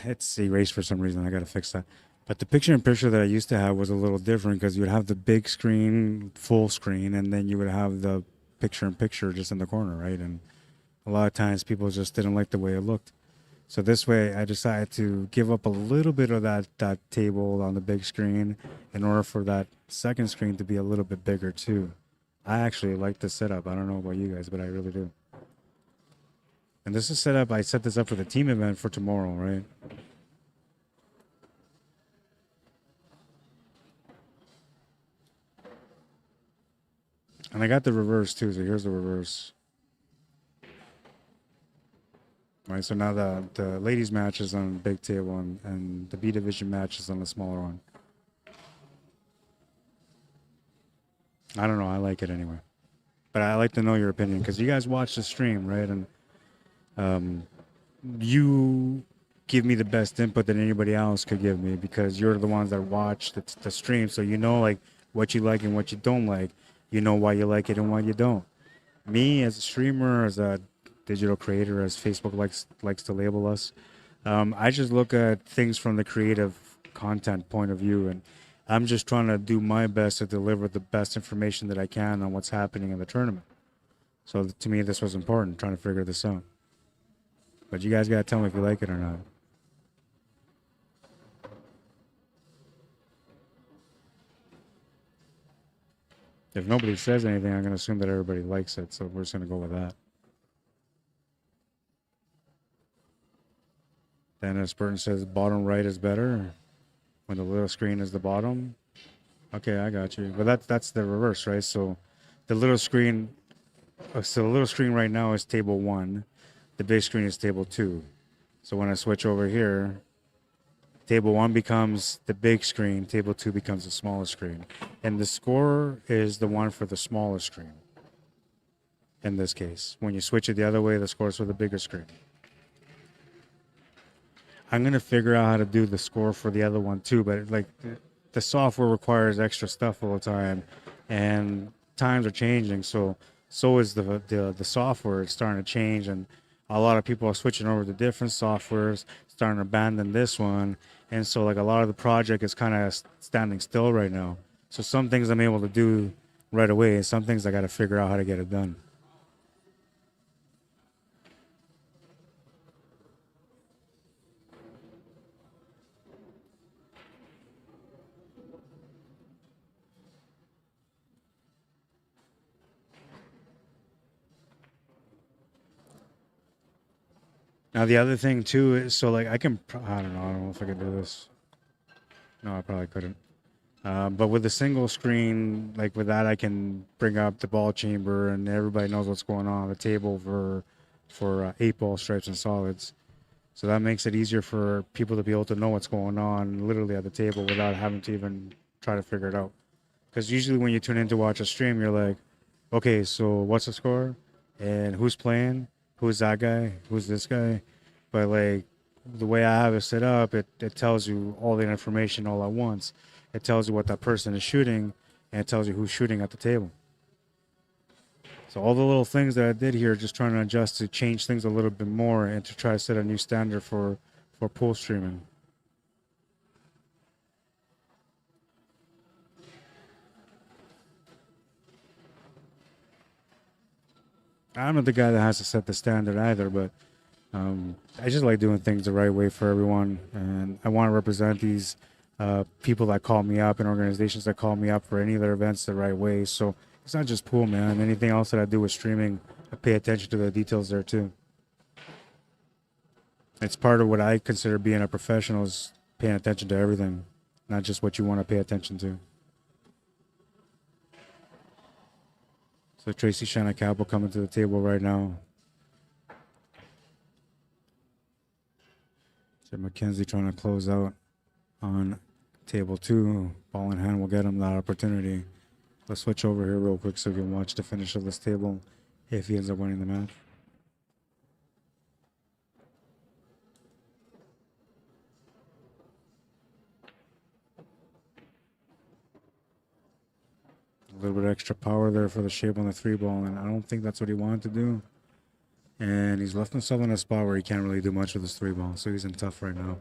It's erased for some reason. I got to fix that. But the picture-in-picture that I used to have was a little different because you would have the big screen, full screen, and then you would have the picture-in-picture just in the corner, right? And a lot of times people just didn't like the way it looked. So this way, I decided to give up a little bit of that table on the big screen in order for that second screen to be a little bit bigger too. I actually like this setup. I don't know about you guys, but I really do. And this is set up, I set this up for the team event for tomorrow, right? And I got the reverse too, so here's the reverse. Right, so now the ladies match is on the big table and the B division match is on the smaller one. I don't know, I like it anyway. But I like to know your opinion because you guys watch the stream, right? And you give me the best input that anybody else could give me because you're the ones that watch the stream, so you know like what you like and what you don't like. You know why you like it and why you don't. Me as a streamer, as a digital creator, as Facebook likes to label us, I just look at things from the creative content point of view, and I'm just trying to do my best to deliver the best information that I can on what's happening in the tournament. So to me, this was important, trying to figure this out. But you guys gotta tell me if you like it or not. If nobody says anything, I'm gonna assume that everybody likes it, so we're just gonna go with that. Dennis Burton says bottom right is better when the little screen is the bottom. Okay, I got you. But that's the reverse, right? So the little screen, right now is table 1. The big screen is table 2. So when I switch over here, table 1 becomes the big screen, table 2 becomes the smaller screen. And the score is the one for the smaller screen. In this case, when you switch it the other way, the score is for the bigger screen. I'm going to figure out how to do the score for the other one too, but like the software requires extra stuff all the time and times are changing. So is the software. It's starting to change, and a lot of people are switching over to different softwares, starting to abandon this one. And so like a lot of the project is kind of standing still right now. So some things I'm able to do right away, and some things I got to figure out how to get it done. Now the other thing too is, so like I don't know if I can do this. No, I probably couldn't. But with a single screen, like with that, I can bring up the ball chamber and everybody knows what's going on the table for 8-ball stripes and solids. So that makes it easier for people to be able to know what's going on literally at the table without having to even try to figure it out. Because usually when you tune in to watch a stream, you're like, okay, so what's the score? And who's playing? Who's that guy? Who's this guy? But like the way I have it set up, it tells you all the information all at once. It tells you what that person is shooting, and it tells you who's shooting at the table. So all the little things that I did here, just trying to adjust to change things a little bit more and to try to set a new standard for pool streaming. I'm not the guy that has to set the standard either, but I just like doing things the right way for everyone, and I want to represent these people that call me up and organizations that call me up for any of their events the right way. So it's not just pool, man. Anything else that I do with streaming, I pay attention to the details there too. It's part of what I consider being a professional, is paying attention to everything, not just what you want to pay attention to. So Tracy Shanakapo coming to the table right now. So Mackenzie trying to close out on table 2. Ball in hand will get him that opportunity. Let's switch over here real quick so we can watch the finish of this table if he ends up winning the match. A little bit of extra power there for the shape on the 3-ball, and I don't think that's what he wanted to do. And he's left himself in a spot where he can't really do much with his 3-ball, so he's in tough right now.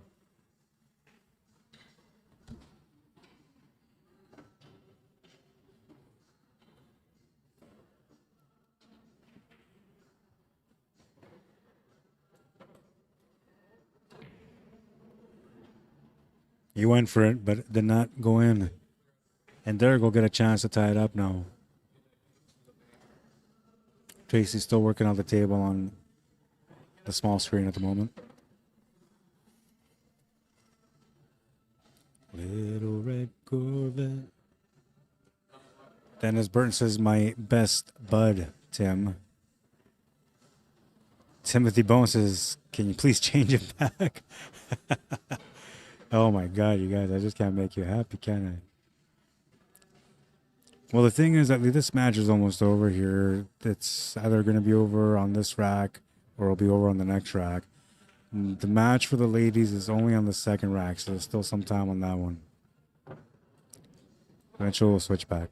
He went for it, but did not go in. And Derek will get a chance to tie it up now. Tracy's still working on the table on the small screen at the moment. Little red Corvette. Dennis Burton says, my best bud, Tim. Timothy Bone says, can you please change it back? Oh my God, you guys, I just can't make you happy, can I? Well, the thing is that this match is almost over here. It's either going to be over on this rack or it'll be over on the next rack. And the match for the ladies is only on the second rack, so there's still some time on that one. Eventually we'll switch back.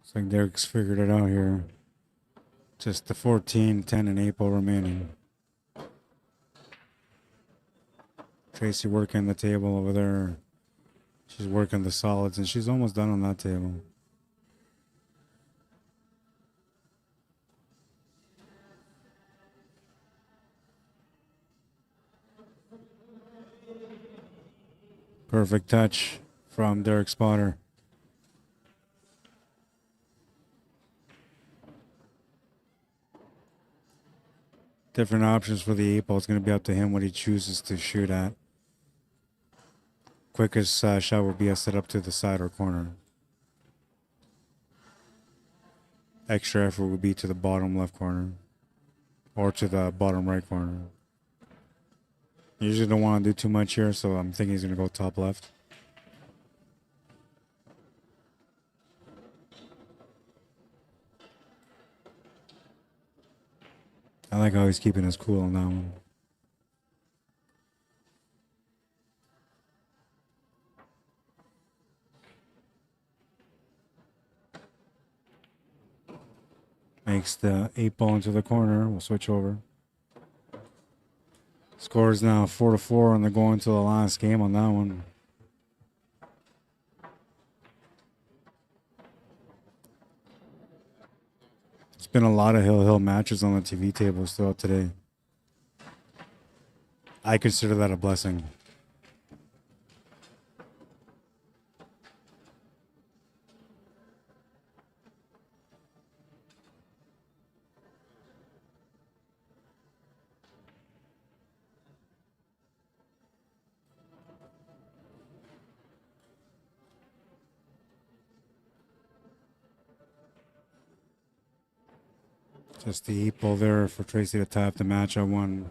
I think Derek's figured it out here. Just the 14, 10, and 8 ball remaining. Tracy working the table over there. She's working the solids, and she's almost done on that table. Perfect touch from Derek Spotter. Different options for the 8 ball. It's going to be up to him what he chooses to shoot at. Quickest shot will be a set up to the side or corner. Extra effort would be to the bottom left corner or to the bottom right corner. You usually don't want to do too much here, so I'm thinking he's going to go top left. I like how he's keeping his cool on that one. Makes the 8 ball into the corner. We'll switch over. Score is now 4-4, and they're going to the last game on that one. been a lot of hill matches on the TV tables throughout today. I consider that a blessing. Just the 8-ball there for Tracy to tie up the match at 1.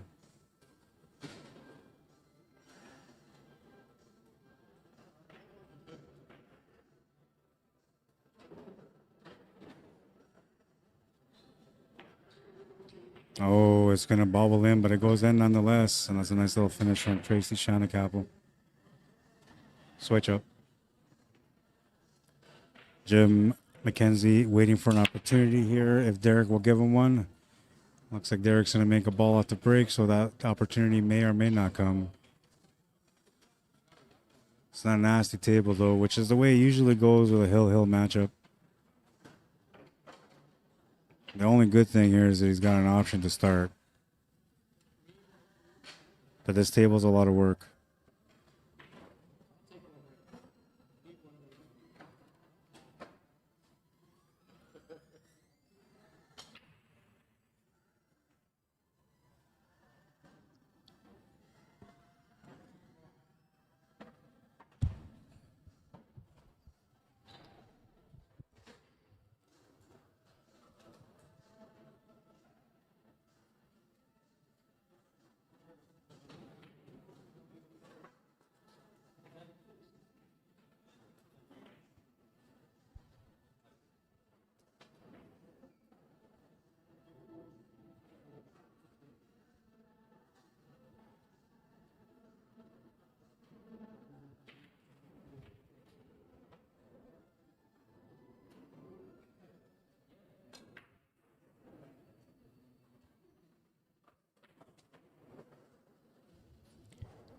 Oh, it's going to bobble in, but it goes in nonetheless. And that's a nice little finish from Tracy Shanakappel. Switch up. Jim McKenzie waiting for an opportunity here. If Derek will give him one. Looks like Derek's going to make a ball off the break, so that opportunity may or may not come. It's not a nasty table, though, which is the way it usually goes with a hill matchup. The only good thing here is that he's got an option to start. But this table's a lot of work.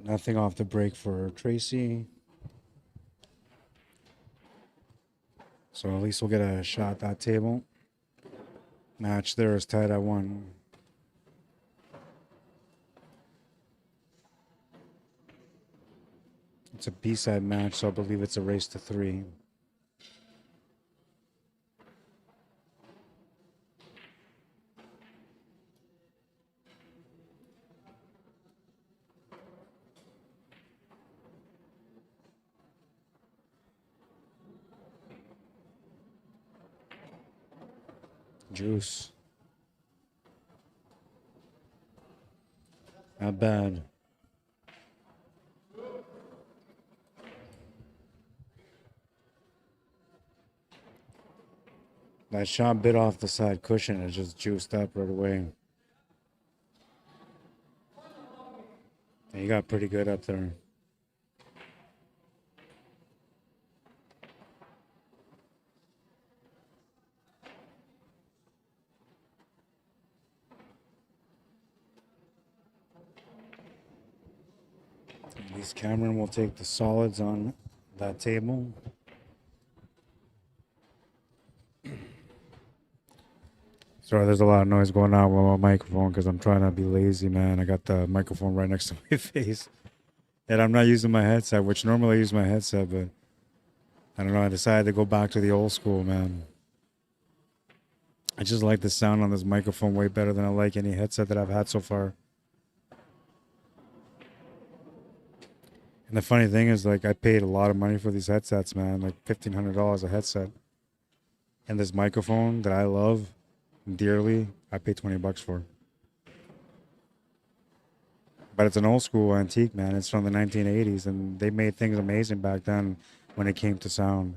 Nothing off the break for Tracy. So at least we'll get a shot at that table. Match there is tied at 1. It's a B-side match, so I believe it's a race to 3. Juice. Not bad. That shot bit off the side cushion. It just juiced up right away. And he got pretty good up there. At least Cameron will take the solids on that table. Sorry, there's a lot of noise going on with my microphone because I'm trying to be lazy, man. I got the microphone right next to my face. And I'm not using my headset, which normally I use my headset, but I don't know. I decided to go back to the old school, man. I just like the sound on this microphone way better than I like any headset that I've had so far. And the funny thing is, like, I paid a lot of money for these headsets, man. Like $1,500 a headset. And this microphone that I love dearly, I paid 20 bucks for. But it's an old school antique, man. It's from the 1980s, and they made things amazing back then when it came to sound.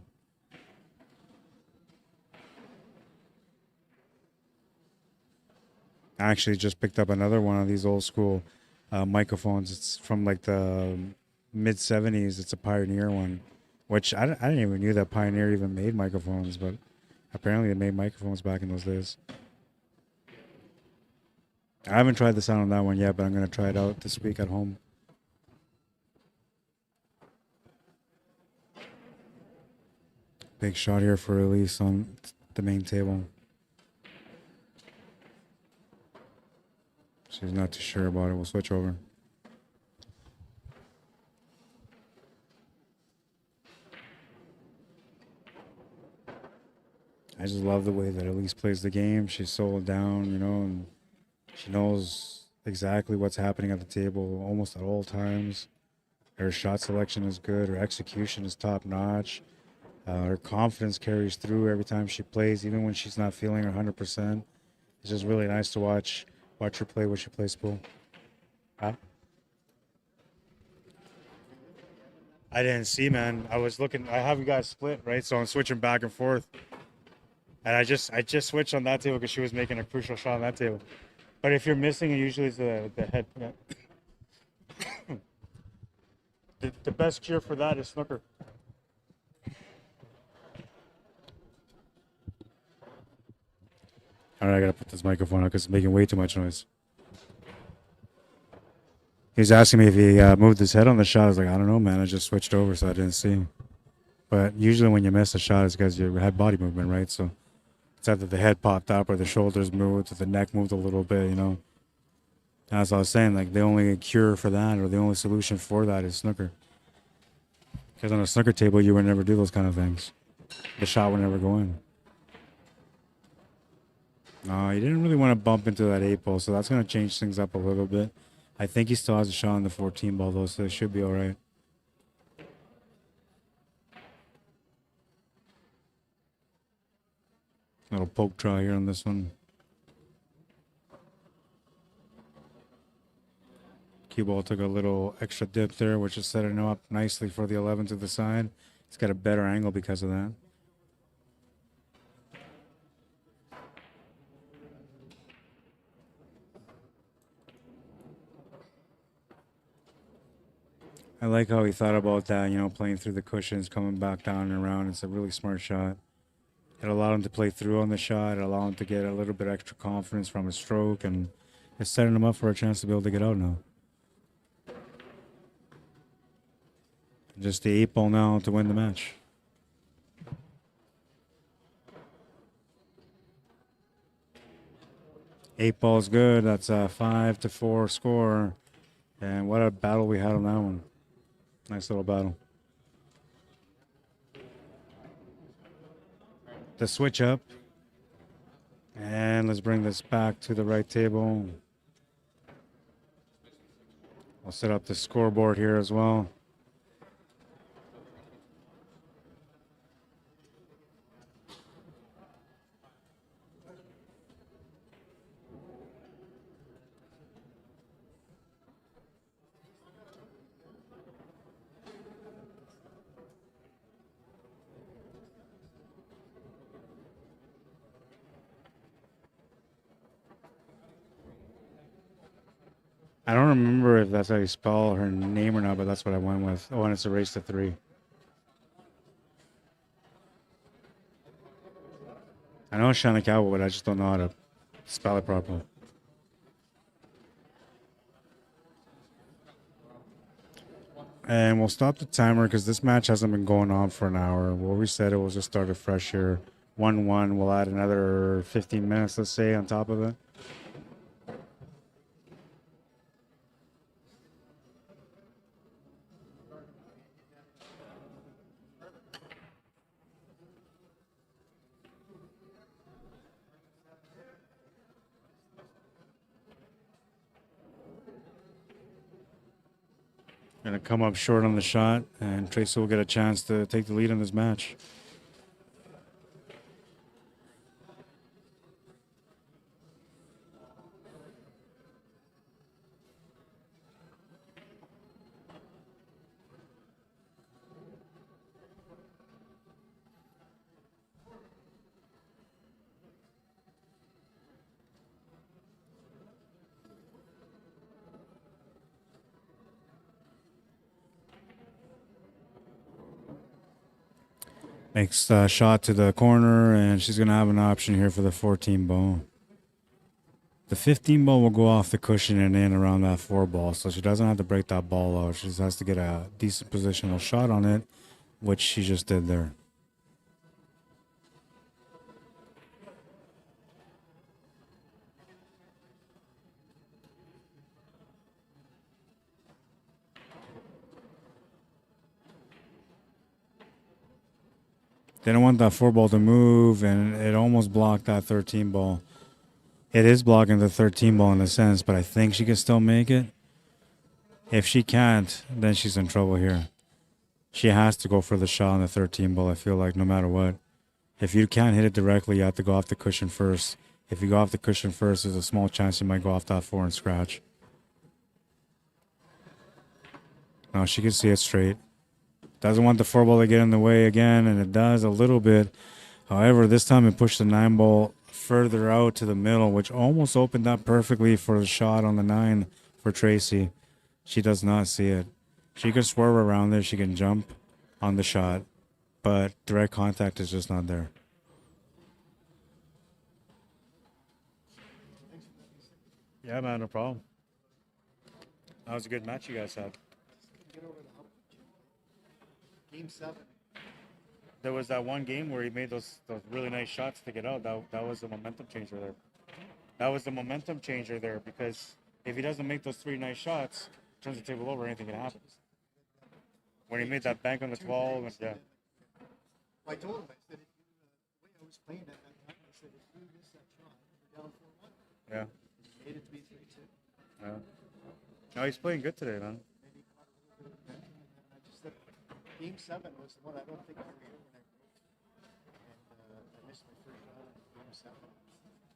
I actually just picked up another one of these old school microphones. It's from like the mid 70s. It's a Pioneer one, which I didn't even knew that Pioneer even made microphones, but apparently they made microphones back in those days. I haven't tried the sound on that one yet, but I'm going to try it out this week at home. Big shot here for release on the main table. She's not too sure about it. We'll switch over. I just love the way that Elise plays the game. She's so down, you know, and she knows exactly what's happening at the table almost at all times. Her shot selection is good. Her execution is top notch. Her confidence carries through every time she plays, even when she's not feeling her 100%. It's just really nice to watch her play when she plays pool. Huh? I didn't see, man. I was looking. I have you guys split, right? So I'm switching back and forth. And I just switched on that table because she was making a crucial shot on that table. But if you're missing, it usually is the head. Yeah. The best cheer for that is snooker. All right, I gotta put this microphone up because it's making way too much noise. He's asking me if he moved his head on the shot. I was like, I don't know, man. I just switched over, so I didn't see. But usually when you miss a shot, it's because you had body movement, right? So it's either the head popped up or the shoulders moved or the neck moved a little bit, you know. As I was saying, like the only cure for that or the only solution for that is snooker. Because on a snooker table, you would never do those kind of things. The shot would never go in. No, he didn't really want to bump into that 8 ball, so that's going to change things up a little bit. I think he still has a shot on the 14 ball, though, so it should be all right. Little poke draw here on this one. Cue ball took a little extra dip there, which is setting him up nicely for the 11 to the side. He's got a better angle because of that. I like how he thought about that, you know, playing through the cushions, coming back down and around. It's a really smart shot. It allowed him to play through on the shot. It allowed him to get a little bit extra confidence from his stroke, and it's setting him up for a chance to be able to get out now. Just the 8 ball now to win the match. Eight ball's good. That's a 5-4 score. And what a battle we had on that one. Nice little battle. The switch up. And let's bring this back to the right table. I'll set up the scoreboard here as well. I don't remember if that's how you spell her name or not, but that's what I went with. Oh, and it's a race to 3. I know it's Handicaps, but I just don't know how to spell it properly. And we'll stop the timer because this match hasn't been going on for an hour. We'll reset it. We'll just start it fresh here. 1-1. We'll add another 15 minutes, let's say, on top of it. Going to come up short on the shot, and Tracy will get a chance to take the lead in this match. Makes a shot to the corner, and she's going to have an option here for the 14 ball. The 15 ball will go off the cushion and in around that 4 ball, so she doesn't have to break that ball out. She just has to get a decent positional shot on it, which she just did there. Didn't want that 4 ball to move, and it almost blocked that 13 ball. It is blocking the 13 ball in a sense, but I think she can still make it. If she can't, then she's in trouble here. She has to go for the shot on the 13 ball, I feel like, no matter what. If you can't hit it directly, you have to go off the cushion first. If you go off the cushion first, there's a small chance you might go off that 4 and scratch. No, she can see it straight. Doesn't want the 4 ball to get in the way again, and it does a little bit. However, this time it pushed the 9 ball further out to the middle, which almost opened up perfectly for the shot on the 9 for Tracy. She does not see it. She can swerve around there. She can jump on the shot, but direct contact is just not there. Yeah, man, no problem. That was a good match you guys had. Game 7. There was that one game where he made those really nice shots to get out. That was the momentum changer there. That was the momentum changer there, because if he doesn't make those 3 nice shots, turns the table over, anything can happen. When he made that bank on the 12, and yeah. Well, I told him, I said, if you, the way I was playing at that time, I said, if you miss that shot, you're down 4-1. Yeah. He made it to be 3-2. Yeah. No, he's playing good today, man. Maybe caught a little bit of momentum, and I just said, Game 7 was the one I don't think I was here when I broke. And I missed my first shot in Game 7.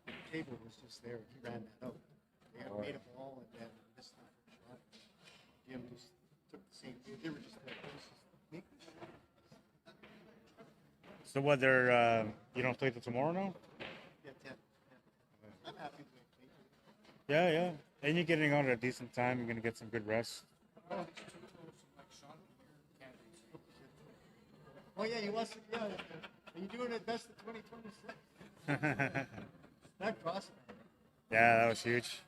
The table was just there. He ran that out. They had made a ball and then missed the first shot. Jim just took the same. They were just like, make this shot. So what, they're, you don't play till tomorrow now? Yeah, 10. Yeah. I'm happy to play. Yeah, yeah. And you're getting out at a decent time. You're going to get some good rest. Oh, yeah, you want to, yeah. Are you doing it best of 2026? That crossing. Yeah, that was huge.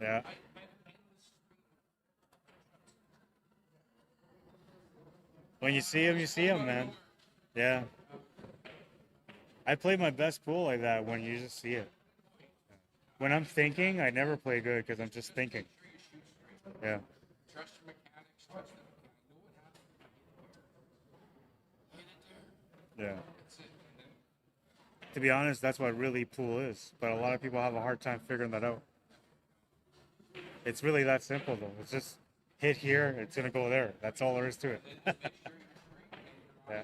Yeah. When you see him, man. Yeah. I play my best pool like that when you just see it. When I'm thinking, I never play good because I'm just thinking. Yeah. Yeah. To be honest, that's what really pool is. But a lot of people have a hard time figuring that out. It's really that simple, though. It's just hit here, it's going to go there. That's all there is to it. Yeah.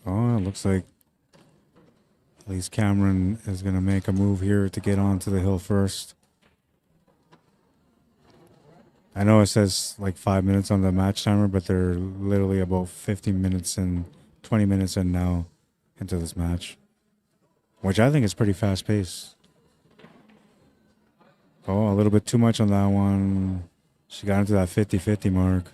Oh, it looks like at least Cameron is going to make a move here to get onto the hill first. I know it says like 5 minutes on the match timer, but they're literally about 15 minutes and 20 minutes in now into this match, which I think is pretty fast paced. Oh, a little bit too much on that one. She got into that 50-50 mark.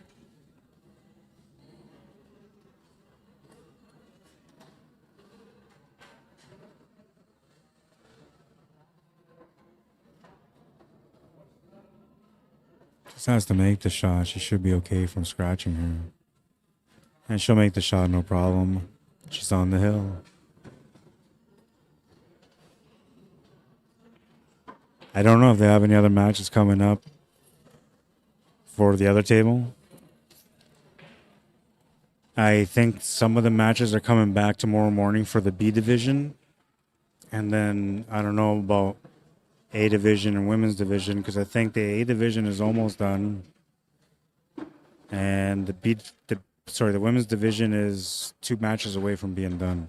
Just has to make the shot. She should be okay from scratching her. And she'll make the shot, no problem. She's on the hill. I don't know if they have any other matches coming up for the other table. I think some of the matches are coming back tomorrow morning for the B division. And then I don't know about A division and women's division, because I think the A division is almost done. And the women's division is 2 matches away from being done.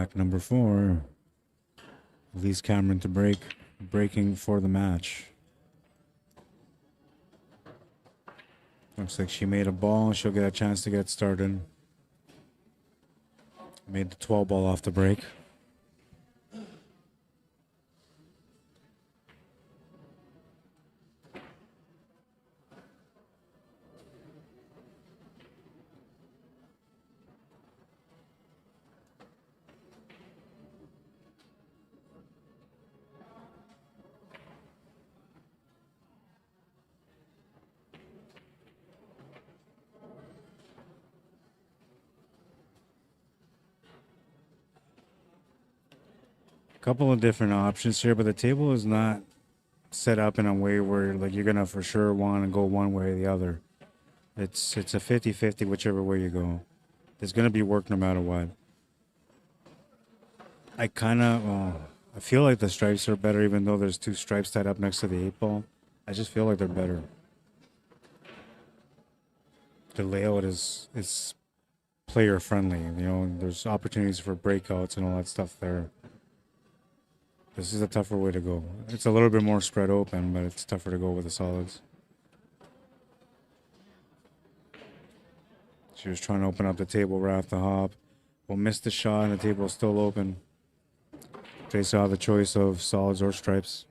pack number 4. Elise Cameron to breaking for the match. Looks like she made a ball. She'll get a chance to get started. Made the 12 ball off the break. Couple of different options here, but the table is not set up in a way where like you're gonna for sure want to go one way or the other. It's a 50-50 whichever way you go. There's gonna be work no matter what. I feel like the stripes are better, even though there's 2 stripes tied up next to the 8 ball. I just feel like they're better. The layout is player friendly, you know, and there's opportunities for breakouts and all that stuff there. This is a tougher way to go. It's a little bit more spread open, but it's tougher to go with the solids. She was trying to open up the table right off the hop. Well, missed the shot, and the table is still open. They saw the choice of solids or stripes.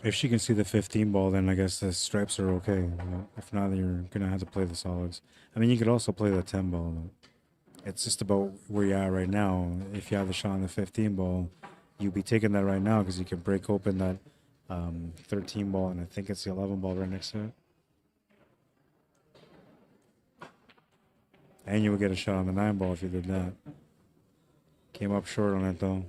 If she can see the 15 ball, then I guess the stripes are okay. You know, if not, then you're going to have to play the solids. I mean, you could also play the 10 ball. It's just about where you're at right now. If you have a shot on the 15 ball, you'd be taking that right now because you can break open that 13 ball, and I think it's the 11 ball right next to it. And you would get a shot on the 9 ball if you did that. Came up short on it, though.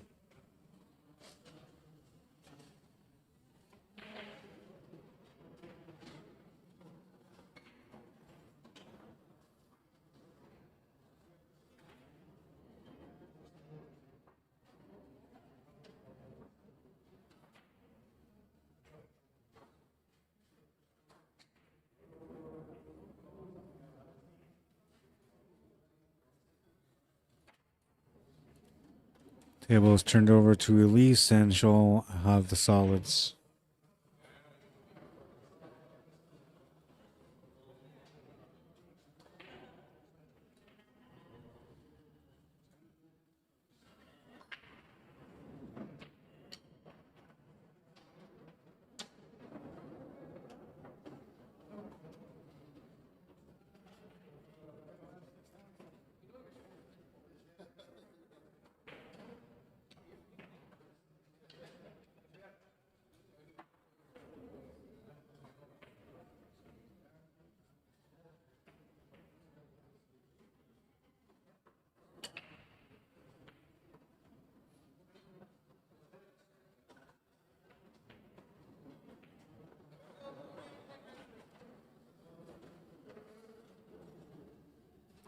Table is turned over to Elise, and she'll have the solids.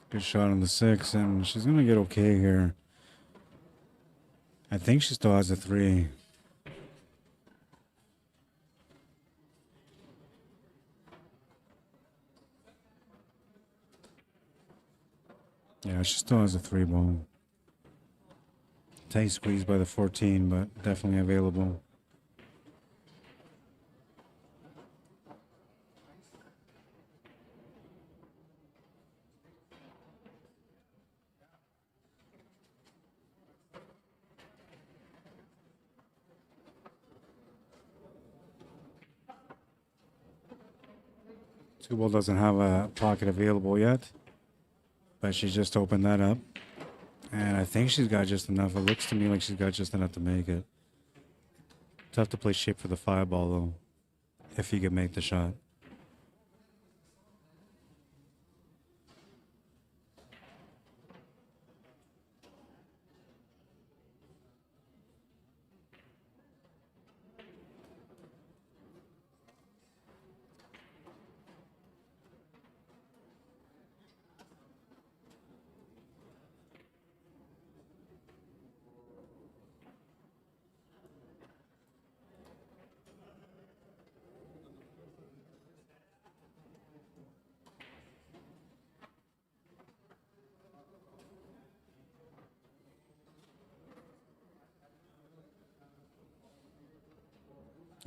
Good shot on the 6, and she's going to get okay here. I think she still has a 3. Yeah, she still has a 3 ball. Tight squeeze by the 14, but definitely available. Two ball doesn't have a pocket available yet, but she just opened that up. And I think she's got just enough. It looks to me like she's got just enough to make it. Tough to play shape for the 5 ball, though, if you can make the shot.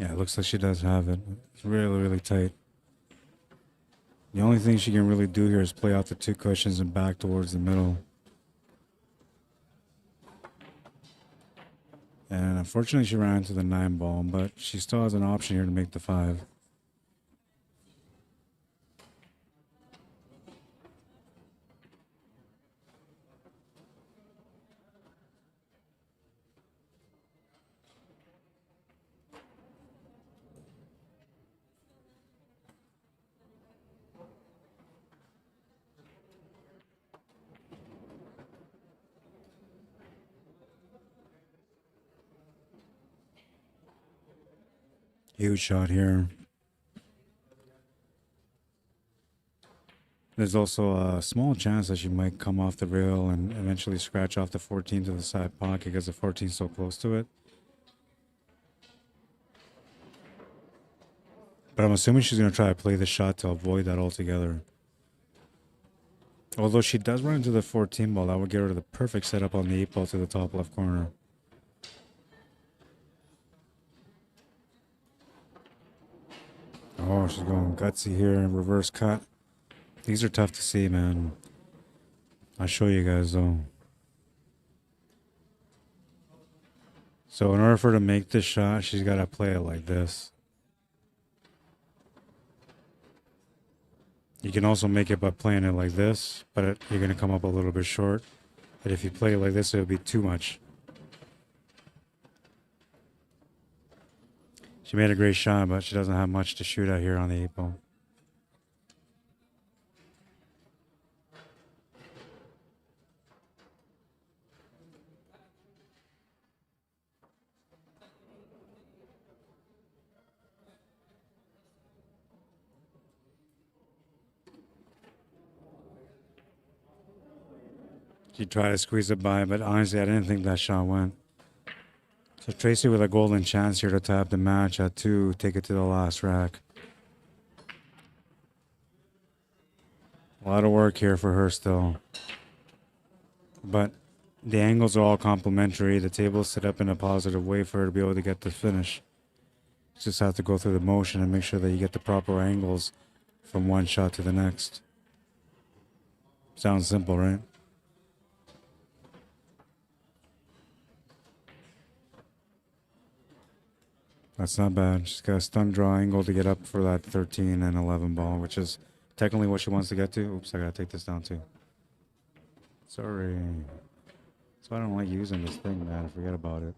Yeah, it looks like she does have it. It's really, really tight. The only thing she can really do here is play out the 2 cushions and back towards the middle. And unfortunately, she ran into the 9 ball, but she still has an option here to make the 5. Huge shot here. There's also a small chance that she might come off the rail and eventually scratch off the 14 to the side pocket because the 14 is so close to it. But I'm assuming she's going to try to play the shot to avoid that altogether. Although she does run into the 14 ball, that would get her the perfect setup on the 8 ball to the top left corner. Oh, she's going gutsy here. Reverse cut. These are tough to see, man. I'll show you guys, though. So in order for her to make this shot, she's got to play it like this. You can also make it by playing it like this, but you're going to come up a little bit short. But if you play it like this, it would be too much. She made a great shot, but she doesn't have much to shoot at here on the 8 ball. She tried to squeeze it by, but honestly, I didn't think that shot went. So Tracy with a golden chance here to tap the match at 2, take it to the last rack. A lot of work here for her still. But the angles are all complementary. The table's set up in a positive way for her to be able to get the finish. You just have to go through the motion and make sure that you get the proper angles from one shot to the next. Sounds simple, right? That's not bad. She's got a stun draw angle to get up for that 13 and 11 ball, which is technically what she wants to get to. Oops, I gotta take this down too. Sorry. That's why I don't like using this thing, man. Forget about it.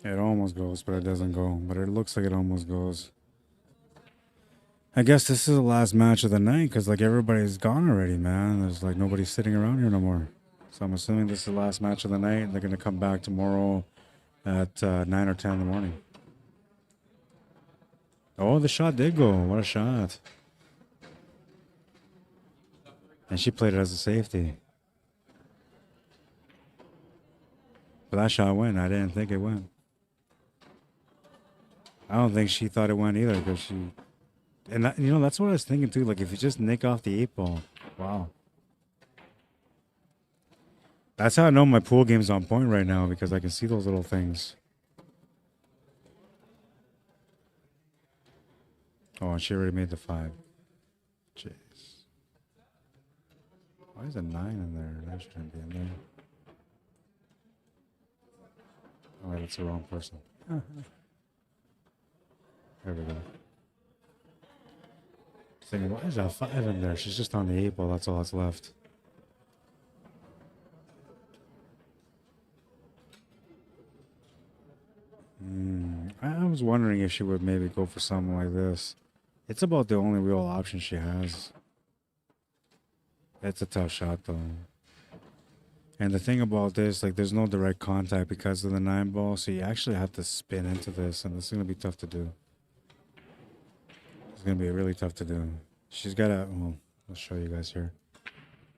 It almost goes, but it doesn't go. But it looks like it almost goes. I guess this is the last match of the night because, like, everybody's gone already, man. There's, like, nobody sitting around here no more. So I'm assuming this is the last match of the night. They're going to come back tomorrow at 9 or 10 in the morning. Oh, the shot did go. What a shot. And she played it as a safety. But that shot went. I didn't think it went. I don't think she thought it went either because she... And, that, you know, that's what I was thinking too. Like, if you just nick off the 8 ball. Wow. That's how I know my pool game's on point right now because I can see those little things. Oh, and she already made the 5. Jeez. Why is a 9 in there? That shouldn't be in there. Oh, that's the wrong person. There we go. Thinking, why is that 5 in there? She's just on the 8 ball. That's all that's left. I was wondering if she would maybe go for something like this. It's about the only real option she has. It's a tough shot, though. And the thing about this, like, there's no direct contact because of the 9 ball, so you actually have to spin into this, and this is going to be tough to do. It's going to be really tough to do. She's got to, well, I'll show you guys here.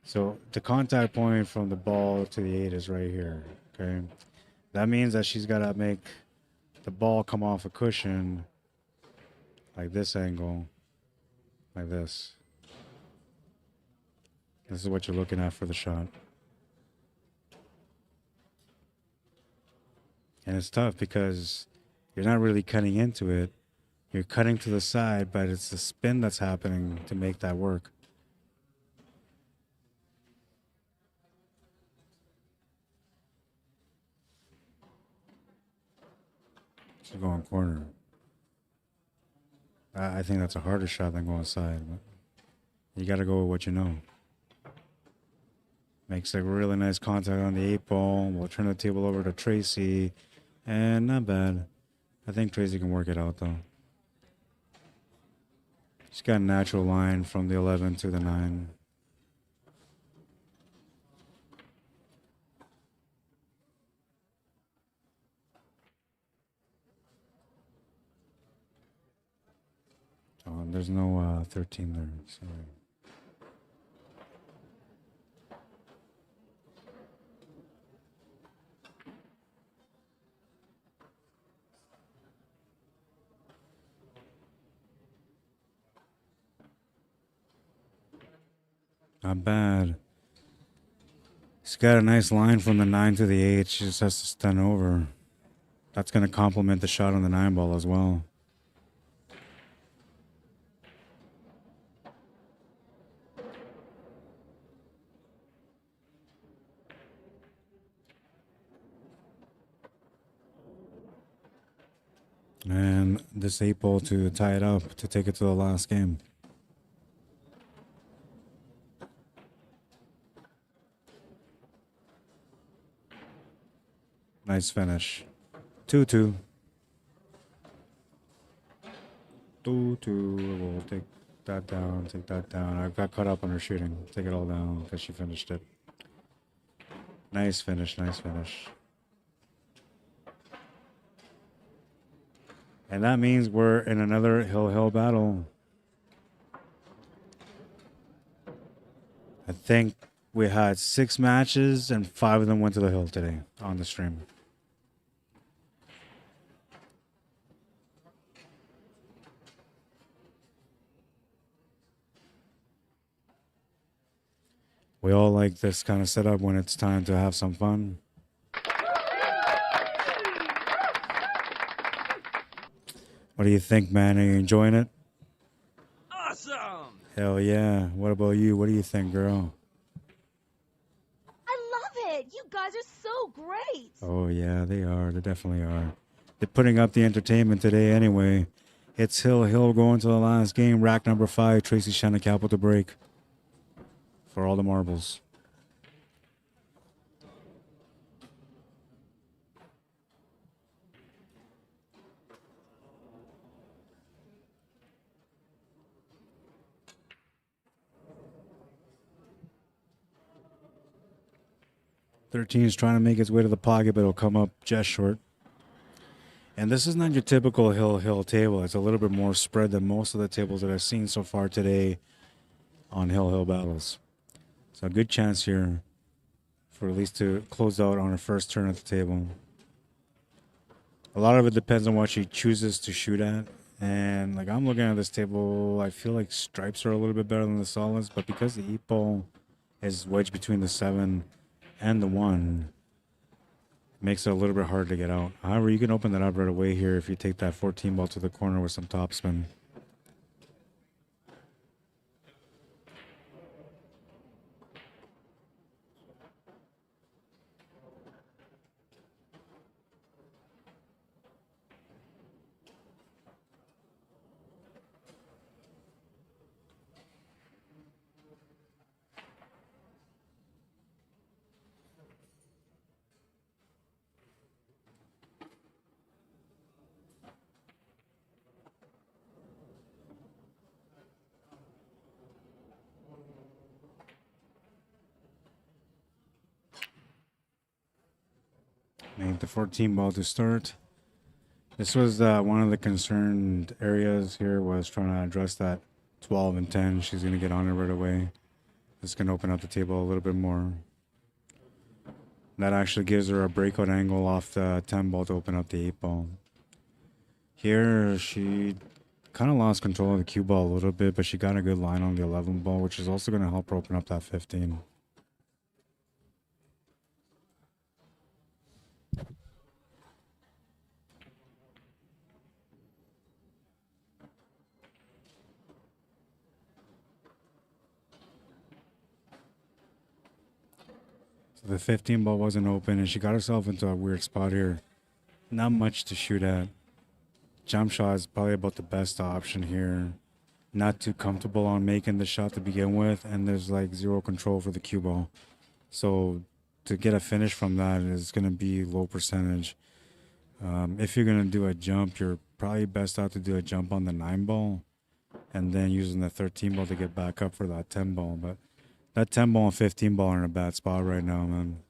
So the contact point from the ball to the 8 is right here. Okay. That means that she's got to make the ball come off a cushion like this angle, like this. This is what you're looking at for the shot. And it's tough because you're not really cutting into it. You're cutting to the side, but it's the spin that's happening to make that work. She's going corner. I think that's a harder shot than going side. But you got to go with what you know. Makes a really nice contact on the 8 ball. We'll turn the table over to Tracy. And not bad. I think Tracy can work it out, though. She's got a natural line from the 11 to the 9. Oh, there's no 13 there. Sorry. Not bad. She's got a nice line from the 9 to the 8. She just has to stun over. That's going to complement the shot on the 9 ball as well. And this 8 ball to tie it up to take it to the last game. Nice finish. 2-2. 2-2. We'll take that down, take that down. I got caught up on her shooting. Take it all down because she finished it. Nice finish, nice finish. And that means we're in another hill-hill battle. I think we had 6 matches and 5 of them went to the hill today on the stream. We all like this kind of setup when it's time to have some fun. What do you think, man? Are you enjoying it? Awesome! Hell yeah. What about you? What do you think, girl? I love it. You guys are so great. Oh, yeah, they are. They definitely are. They're putting up the entertainment today anyway. It's Hill going to the last game. Rack number 5, Tracy Handicap with the break for all the marbles. $13 is trying to make its way to the pocket, but it'll come up just short. And this is not your typical hill table. It's a little bit more spread than most of the tables that I've seen so far today on hill battles. So a good chance here for at least to close out on her first turn at the table. A lot of it depends on what she chooses to shoot at. And like I'm looking at this table, I feel like stripes are a little bit better than the solids, but because the 8 ball is wedged between the 7 and the 1, makes it a little bit hard to get out. However, you can open that up right away here if you take that 14 ball to the corner with some topspin. Made the 14 ball to start. This was one of the concerned areas here, was trying to address that 12 and 10. She's going to get on it right away. This can open up the table a little bit more. That actually gives her a breakout angle off the 10 ball to open up the 8 ball. Here, she kind of lost control of the cue ball a little bit, but she got a good line on the 11 ball, which is also going to help her open up that 15. So the 15 ball wasn't open, and she got herself into a weird spot here. Not much to shoot at. Jump shot is probably about the best option here. Not too comfortable on making the shot to begin with, and there's like zero control for the cue ball. So to get a finish from that is going to be low percentage. If you're going to do a jump, you're probably best out to do a jump on the 9 ball and then using the 13 ball to get back up for that 10 ball. But that 10 ball and 15 ball are in a bad spot right now, man.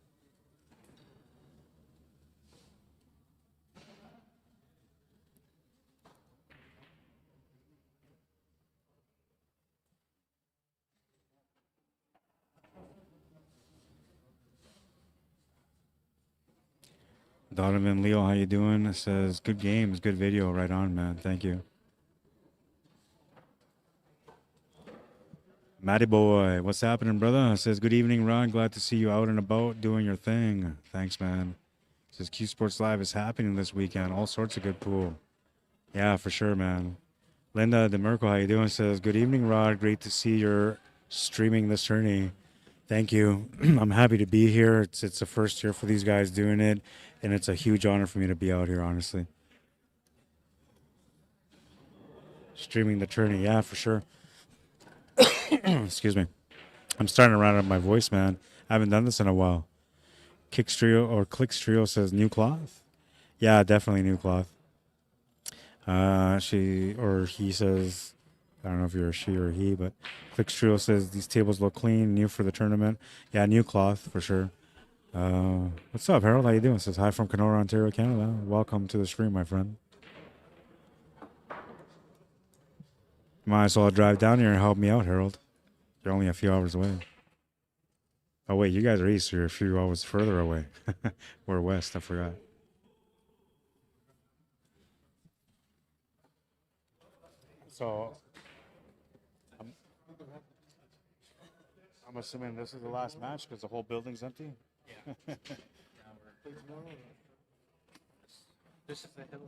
Donovan Leo, how you doing? It says, good games, good video. Right on, man. Thank you. Matty boy, what's happening, brother? It says, good evening, Ron. Glad to see you out and about doing your thing. Thanks, man. It says, Q Sports Live is happening this weekend. All sorts of good pool. Yeah, for sure, man. Linda DeMerco, how you doing? Says, good evening, Rod. Great to see you're streaming this tourney. Thank you. I'm happy to be here. It's the first year for these guys doing it, and it's a huge honor for me to be out here, honestly. Streaming the tourney, yeah, for sure. Excuse me. I'm starting to round up my voice, man. I haven't done this in a while. Clickstrio says new cloth. Yeah, definitely new cloth. She or he says, I don't know if you're a she or a he, but Clickstrio says these tables look clean, new for the tournament. Yeah, new cloth for sure. What's up, Harold? How you doing? Says hi from Kenora, Ontario, Canada. Welcome to the stream, my friend. Might as well drive down here and help me out, Harold. You're only a few hours away. Oh, wait, you guys are east, so you're a few hours further away. We're west, I forgot. So, I'm assuming this is the last match because the whole building's empty? Yeah. This is the hill.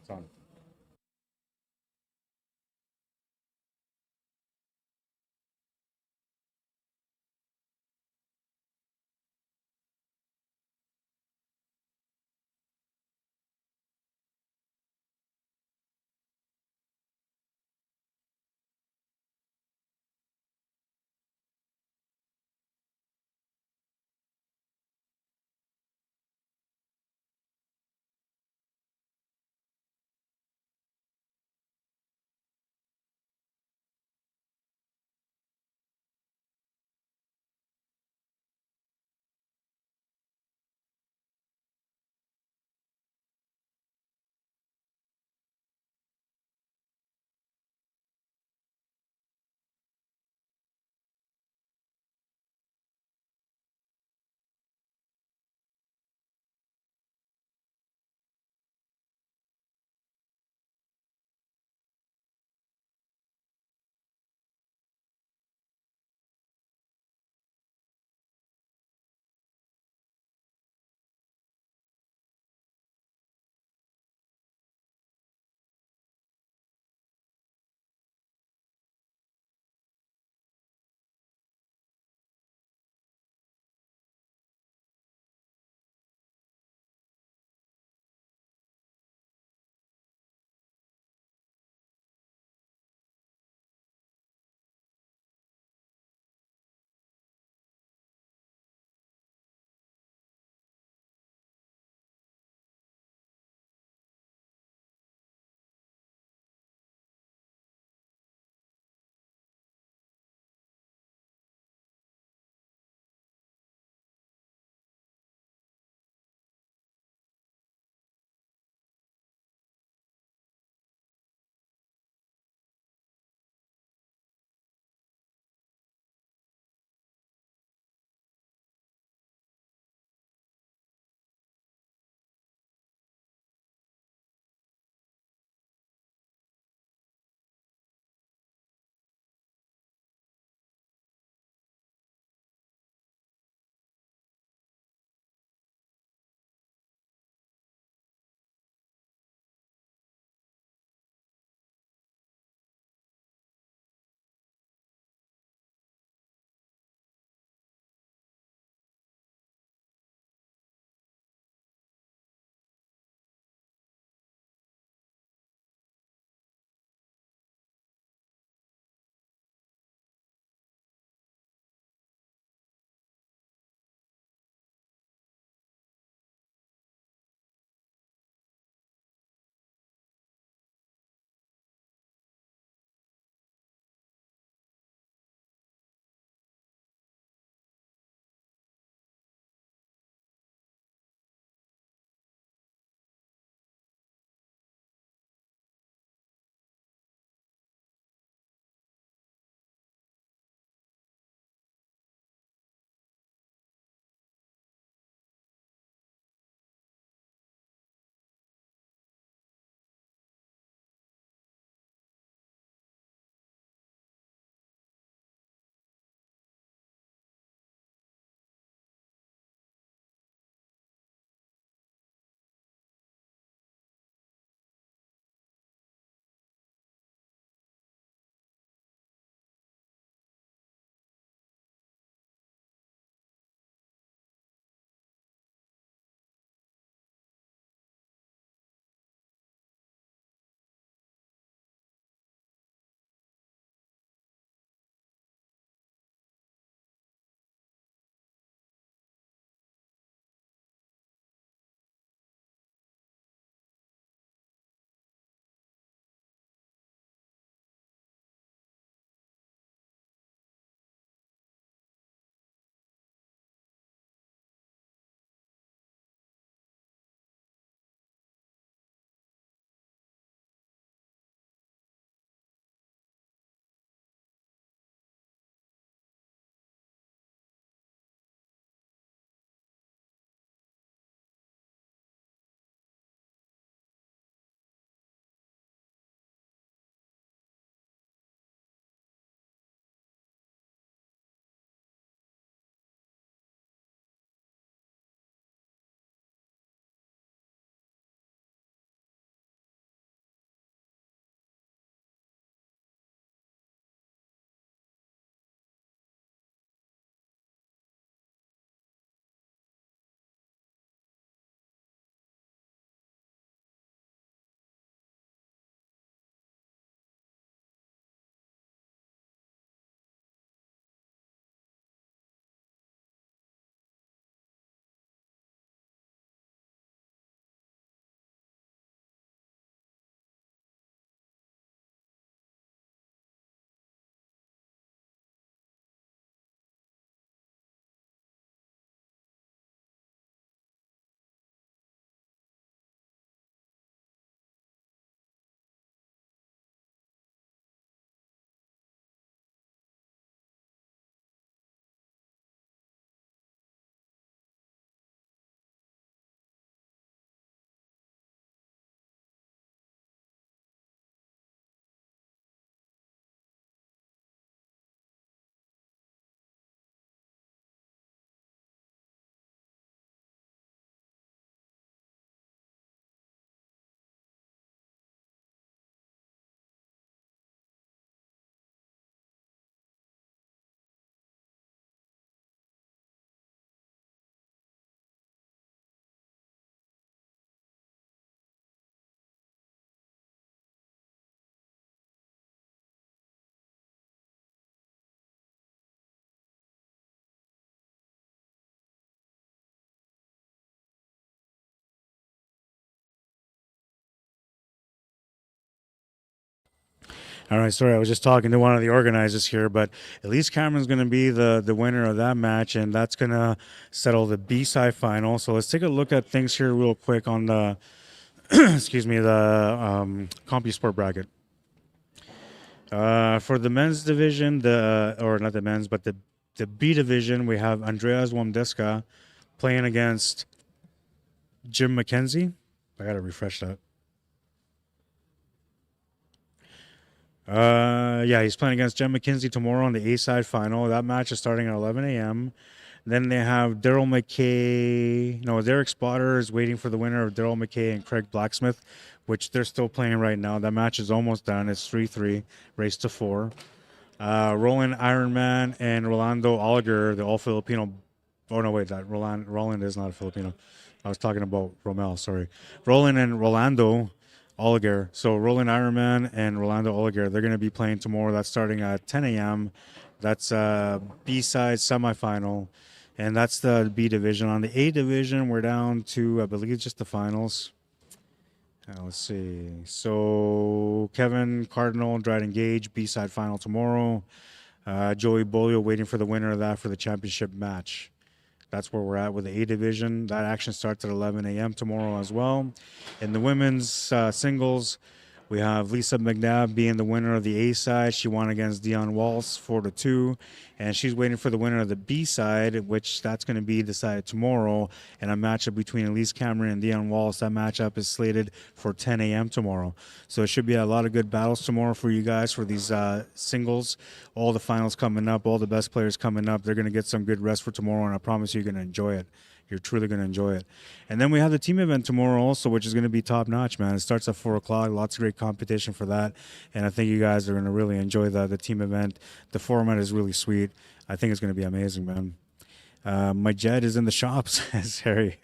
It's on. All right, sorry, I was just talking to one of the organizers here, but Elise Cameron's going to be the winner of that match, and that's going to settle the B-side final. So let's take a look at things here real quick on the, excuse me, the CompuSport bracket. For the men's division, or not the men's, but the B division, we have Andreas WOMBDISKA playing against Jim McKenzie. I got to refresh that. Yeah, he's playing against Jen McKenzie tomorrow on the A-side final. That match is starting at 11 a.m. Then they have Daryl McKay. No, Derek Spotter is waiting for the winner of Daryl McKay and Craig Blacksmith, which they're still playing right now. That match is almost done. It's 3-3, race to 4. Roland Ironman and Rolando Oliger, the all-Filipino. Oh, no, wait, that Roland is not a Filipino. I was talking about Romel, sorry. Roland and Rolando Oliger. So Roland Ironman and Rolando Oliger, they're going to be playing tomorrow. That's starting at 10 a.m. That's B-side semifinal, and that's the B division. On the A division, we're down to, I believe, just the finals. Let's see. So Kevin Cardinal, Dryden Gage, B-side final tomorrow. Joey Bolio waiting for the winner of that for the championship match. That's where we're at with the A division. That action starts at 11 a.m. tomorrow as well. In the women's singles, we have Lisa McNabb being the winner of the A side. She won against Dion Walsh 4-2, and she's waiting for the winner of the B side, which that's going to be decided tomorrow. And a matchup between Elise Cameron and Dion Walsh. That matchup is slated for 10 a.m. tomorrow. So it should be a lot of good battles tomorrow for you guys for these singles. All the finals coming up, all the best players coming up. They're going to get some good rest for tomorrow, and I promise you're going to enjoy it. You're truly going to enjoy it. And then we have the team event tomorrow also, which is going to be top-notch, man. It starts at 4 o'clock. Lots of great competition for that. And I think you guys are going to really enjoy the team event. The format is really sweet. I think it's going to be amazing, man. My jet is in the shop, says Harry.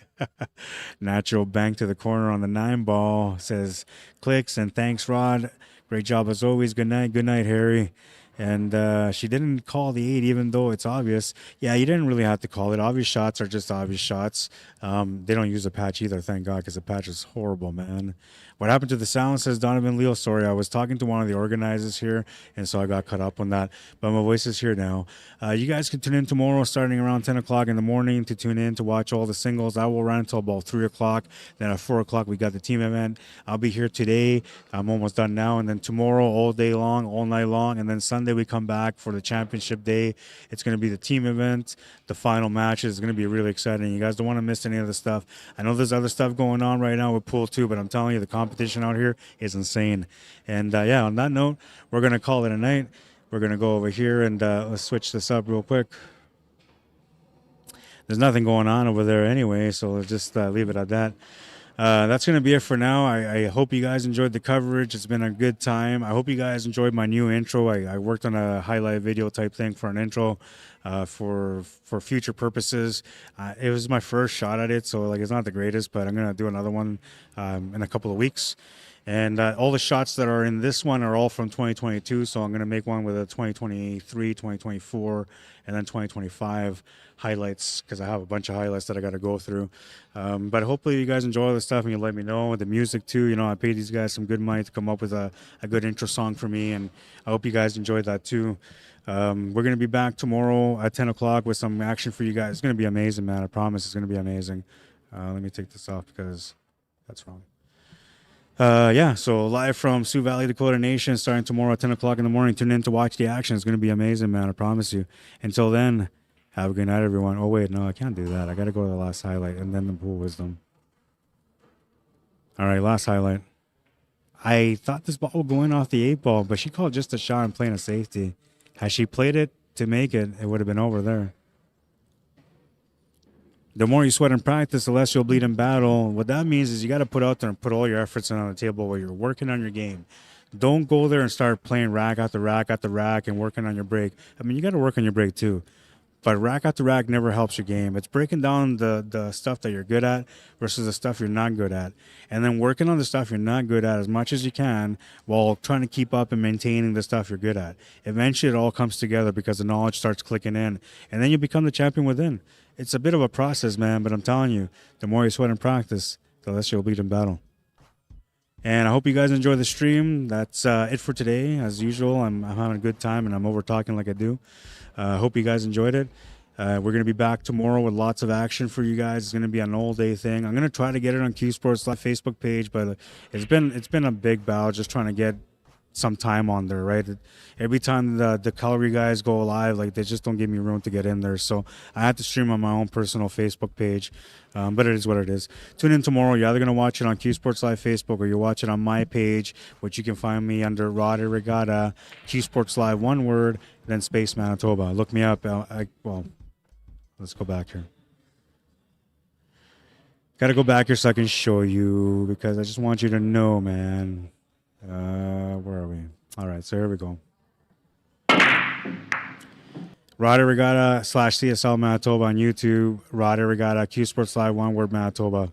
Natural bank to the corner on the 9-ball, says clicks, and thanks, Rod. Great job as always. Good night, Harry. And she didn't call the 8, even though it's obvious. Yeah, you didn't really have to call it. Obvious shots are just obvious shots. They don't use a patch either, thank God, because the patch is horrible, man. What happened to the sound, says Donovan Leo. Sorry, I was talking to one of the organizers here, and so I got caught up on that. But my voice is here now. You guys can tune in tomorrow starting around 10 o'clock in the morning to tune in to watch all the singles. I will run until about 3 o'clock. Then at 4 o'clock, we got the team event. I'll be here today. I'm almost done now. And then tomorrow, all day long, all night long. And then Sunday, we come back for the championship day. It's going to be the team event. The final matches is going to be really exciting. You guys don't want to miss any of the stuff. I know there's other stuff going on right now with Pool 2, but I'm telling you, the competition out here is insane. And yeah, on that note, we're going to call it a night. We're going to go over here and let's switch this up real quick. There's nothing going on over there anyway, so let's just leave it at that. That's going to be it for now. I hope you guys enjoyed the coverage. It's been a good time. I hope you guys enjoyed my new intro. I worked on a highlight video type thing for an intro for future purposes. It was my first shot at it, so like it's not the greatest, but I'm going to do another one in a couple of weeks. And all the shots that are in this one are all from 2022, so I'm going to make one with a 2023, 2024, and then 2025 highlights, because I have a bunch of highlights that I got to go through. But hopefully you guys enjoy all this stuff, and you let me know. The music too, you know, I paid these guys some good money to come up with a good intro song for me, and I hope you guys enjoyed that too. We're going to be back tomorrow at 10 o'clock with some action for you guys. It's going to be amazing, man. I promise it's going to be amazing. Let me take this off because that's wrong. Yeah, so live from Sioux Valley, Dakota Nation, starting tomorrow at 10 o'clock in the morning. Tune in to watch the action. It's going to be amazing, man. I promise you. Until then, have a good night, everyone. Oh, wait, no, I can't do that. I got to go to the last highlight and then the pool wisdom. All right, last highlight. I thought this ball was going off the 8-ball, but she called just a shot and playing a safety. Had she played it to make it, it would have been over there. The more you sweat in practice, the less you'll bleed in battle. What that means is you got to put out there and put all your efforts in on the table while you're working on your game. Don't go there and start playing rack after rack after rack and working on your break. I mean, you got to work on your break too. But rack after rack never helps your game. It's breaking down the stuff that you're good at versus the stuff you're not good at. And then working on the stuff you're not good at as much as you can while trying to keep up and maintaining the stuff you're good at. Eventually it all comes together because the knowledge starts clicking in. And then you become the champion within. It's a bit of a process, man, but I'm telling you, the more you sweat in practice, the less you'll bleed in battle. And I hope you guys enjoy the stream. That's it for today. As usual, I'm having a good time and I'm over talking like I do. Hope you guys enjoyed it. We're going to be back tomorrow with lots of action for you guys. It's going to be an all-day thing. I'm going to try to get it on Q Sports Live Facebook page, but it's been a big battle just trying to get some time on there, right? Every time the Calgary guys go live, like, they just don't give me room to get in there. So I have to stream on my own personal Facebook page, but it is what it is. Tune in tomorrow. You're either going to watch it on Q Sports Live Facebook or you watch it on my page, which you can find me under Rod Arriagada, Q Sports Live, one word, then space Manitoba. Look me up. Well, let's go back here. Got to go back here so I can show you, because I just want you to know, man. Where are we? All right, so here we go. Rod Arriagada / CSL Manitoba on YouTube. Rod Arriagada, Q Sports Live, one word Manitoba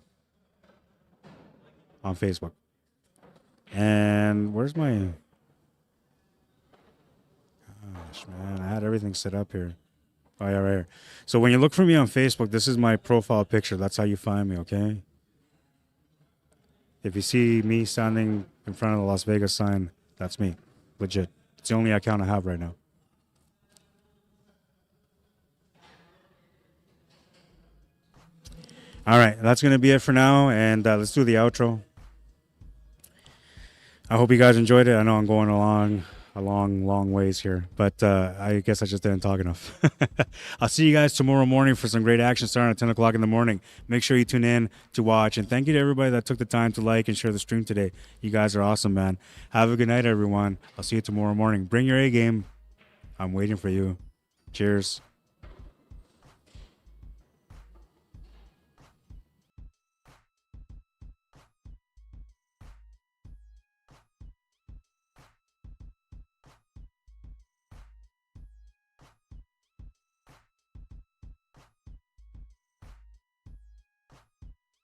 on Facebook. And where's my... Gosh, man, I had everything set up here. Oh, yeah, right here. So when you look for me on Facebook, this is my profile picture. That's how you find me, okay? If you see me standing in front of the Las Vegas sign, that's me. Legit. It's the only account I have right now. All right, that's going to be it for now, and let's do the outro. I hope you guys enjoyed it. I know I'm going a long ways here, but I guess I just didn't talk enough. I'll see you guys tomorrow morning for some great action starting at 10 o'clock in the morning. Make sure you tune in to watch, and thank you to everybody that took the time to like and share the stream today. You guys are awesome, man. Have a good night, everyone. I'll see you tomorrow morning. Bring your A game. I'm waiting for you. Cheers.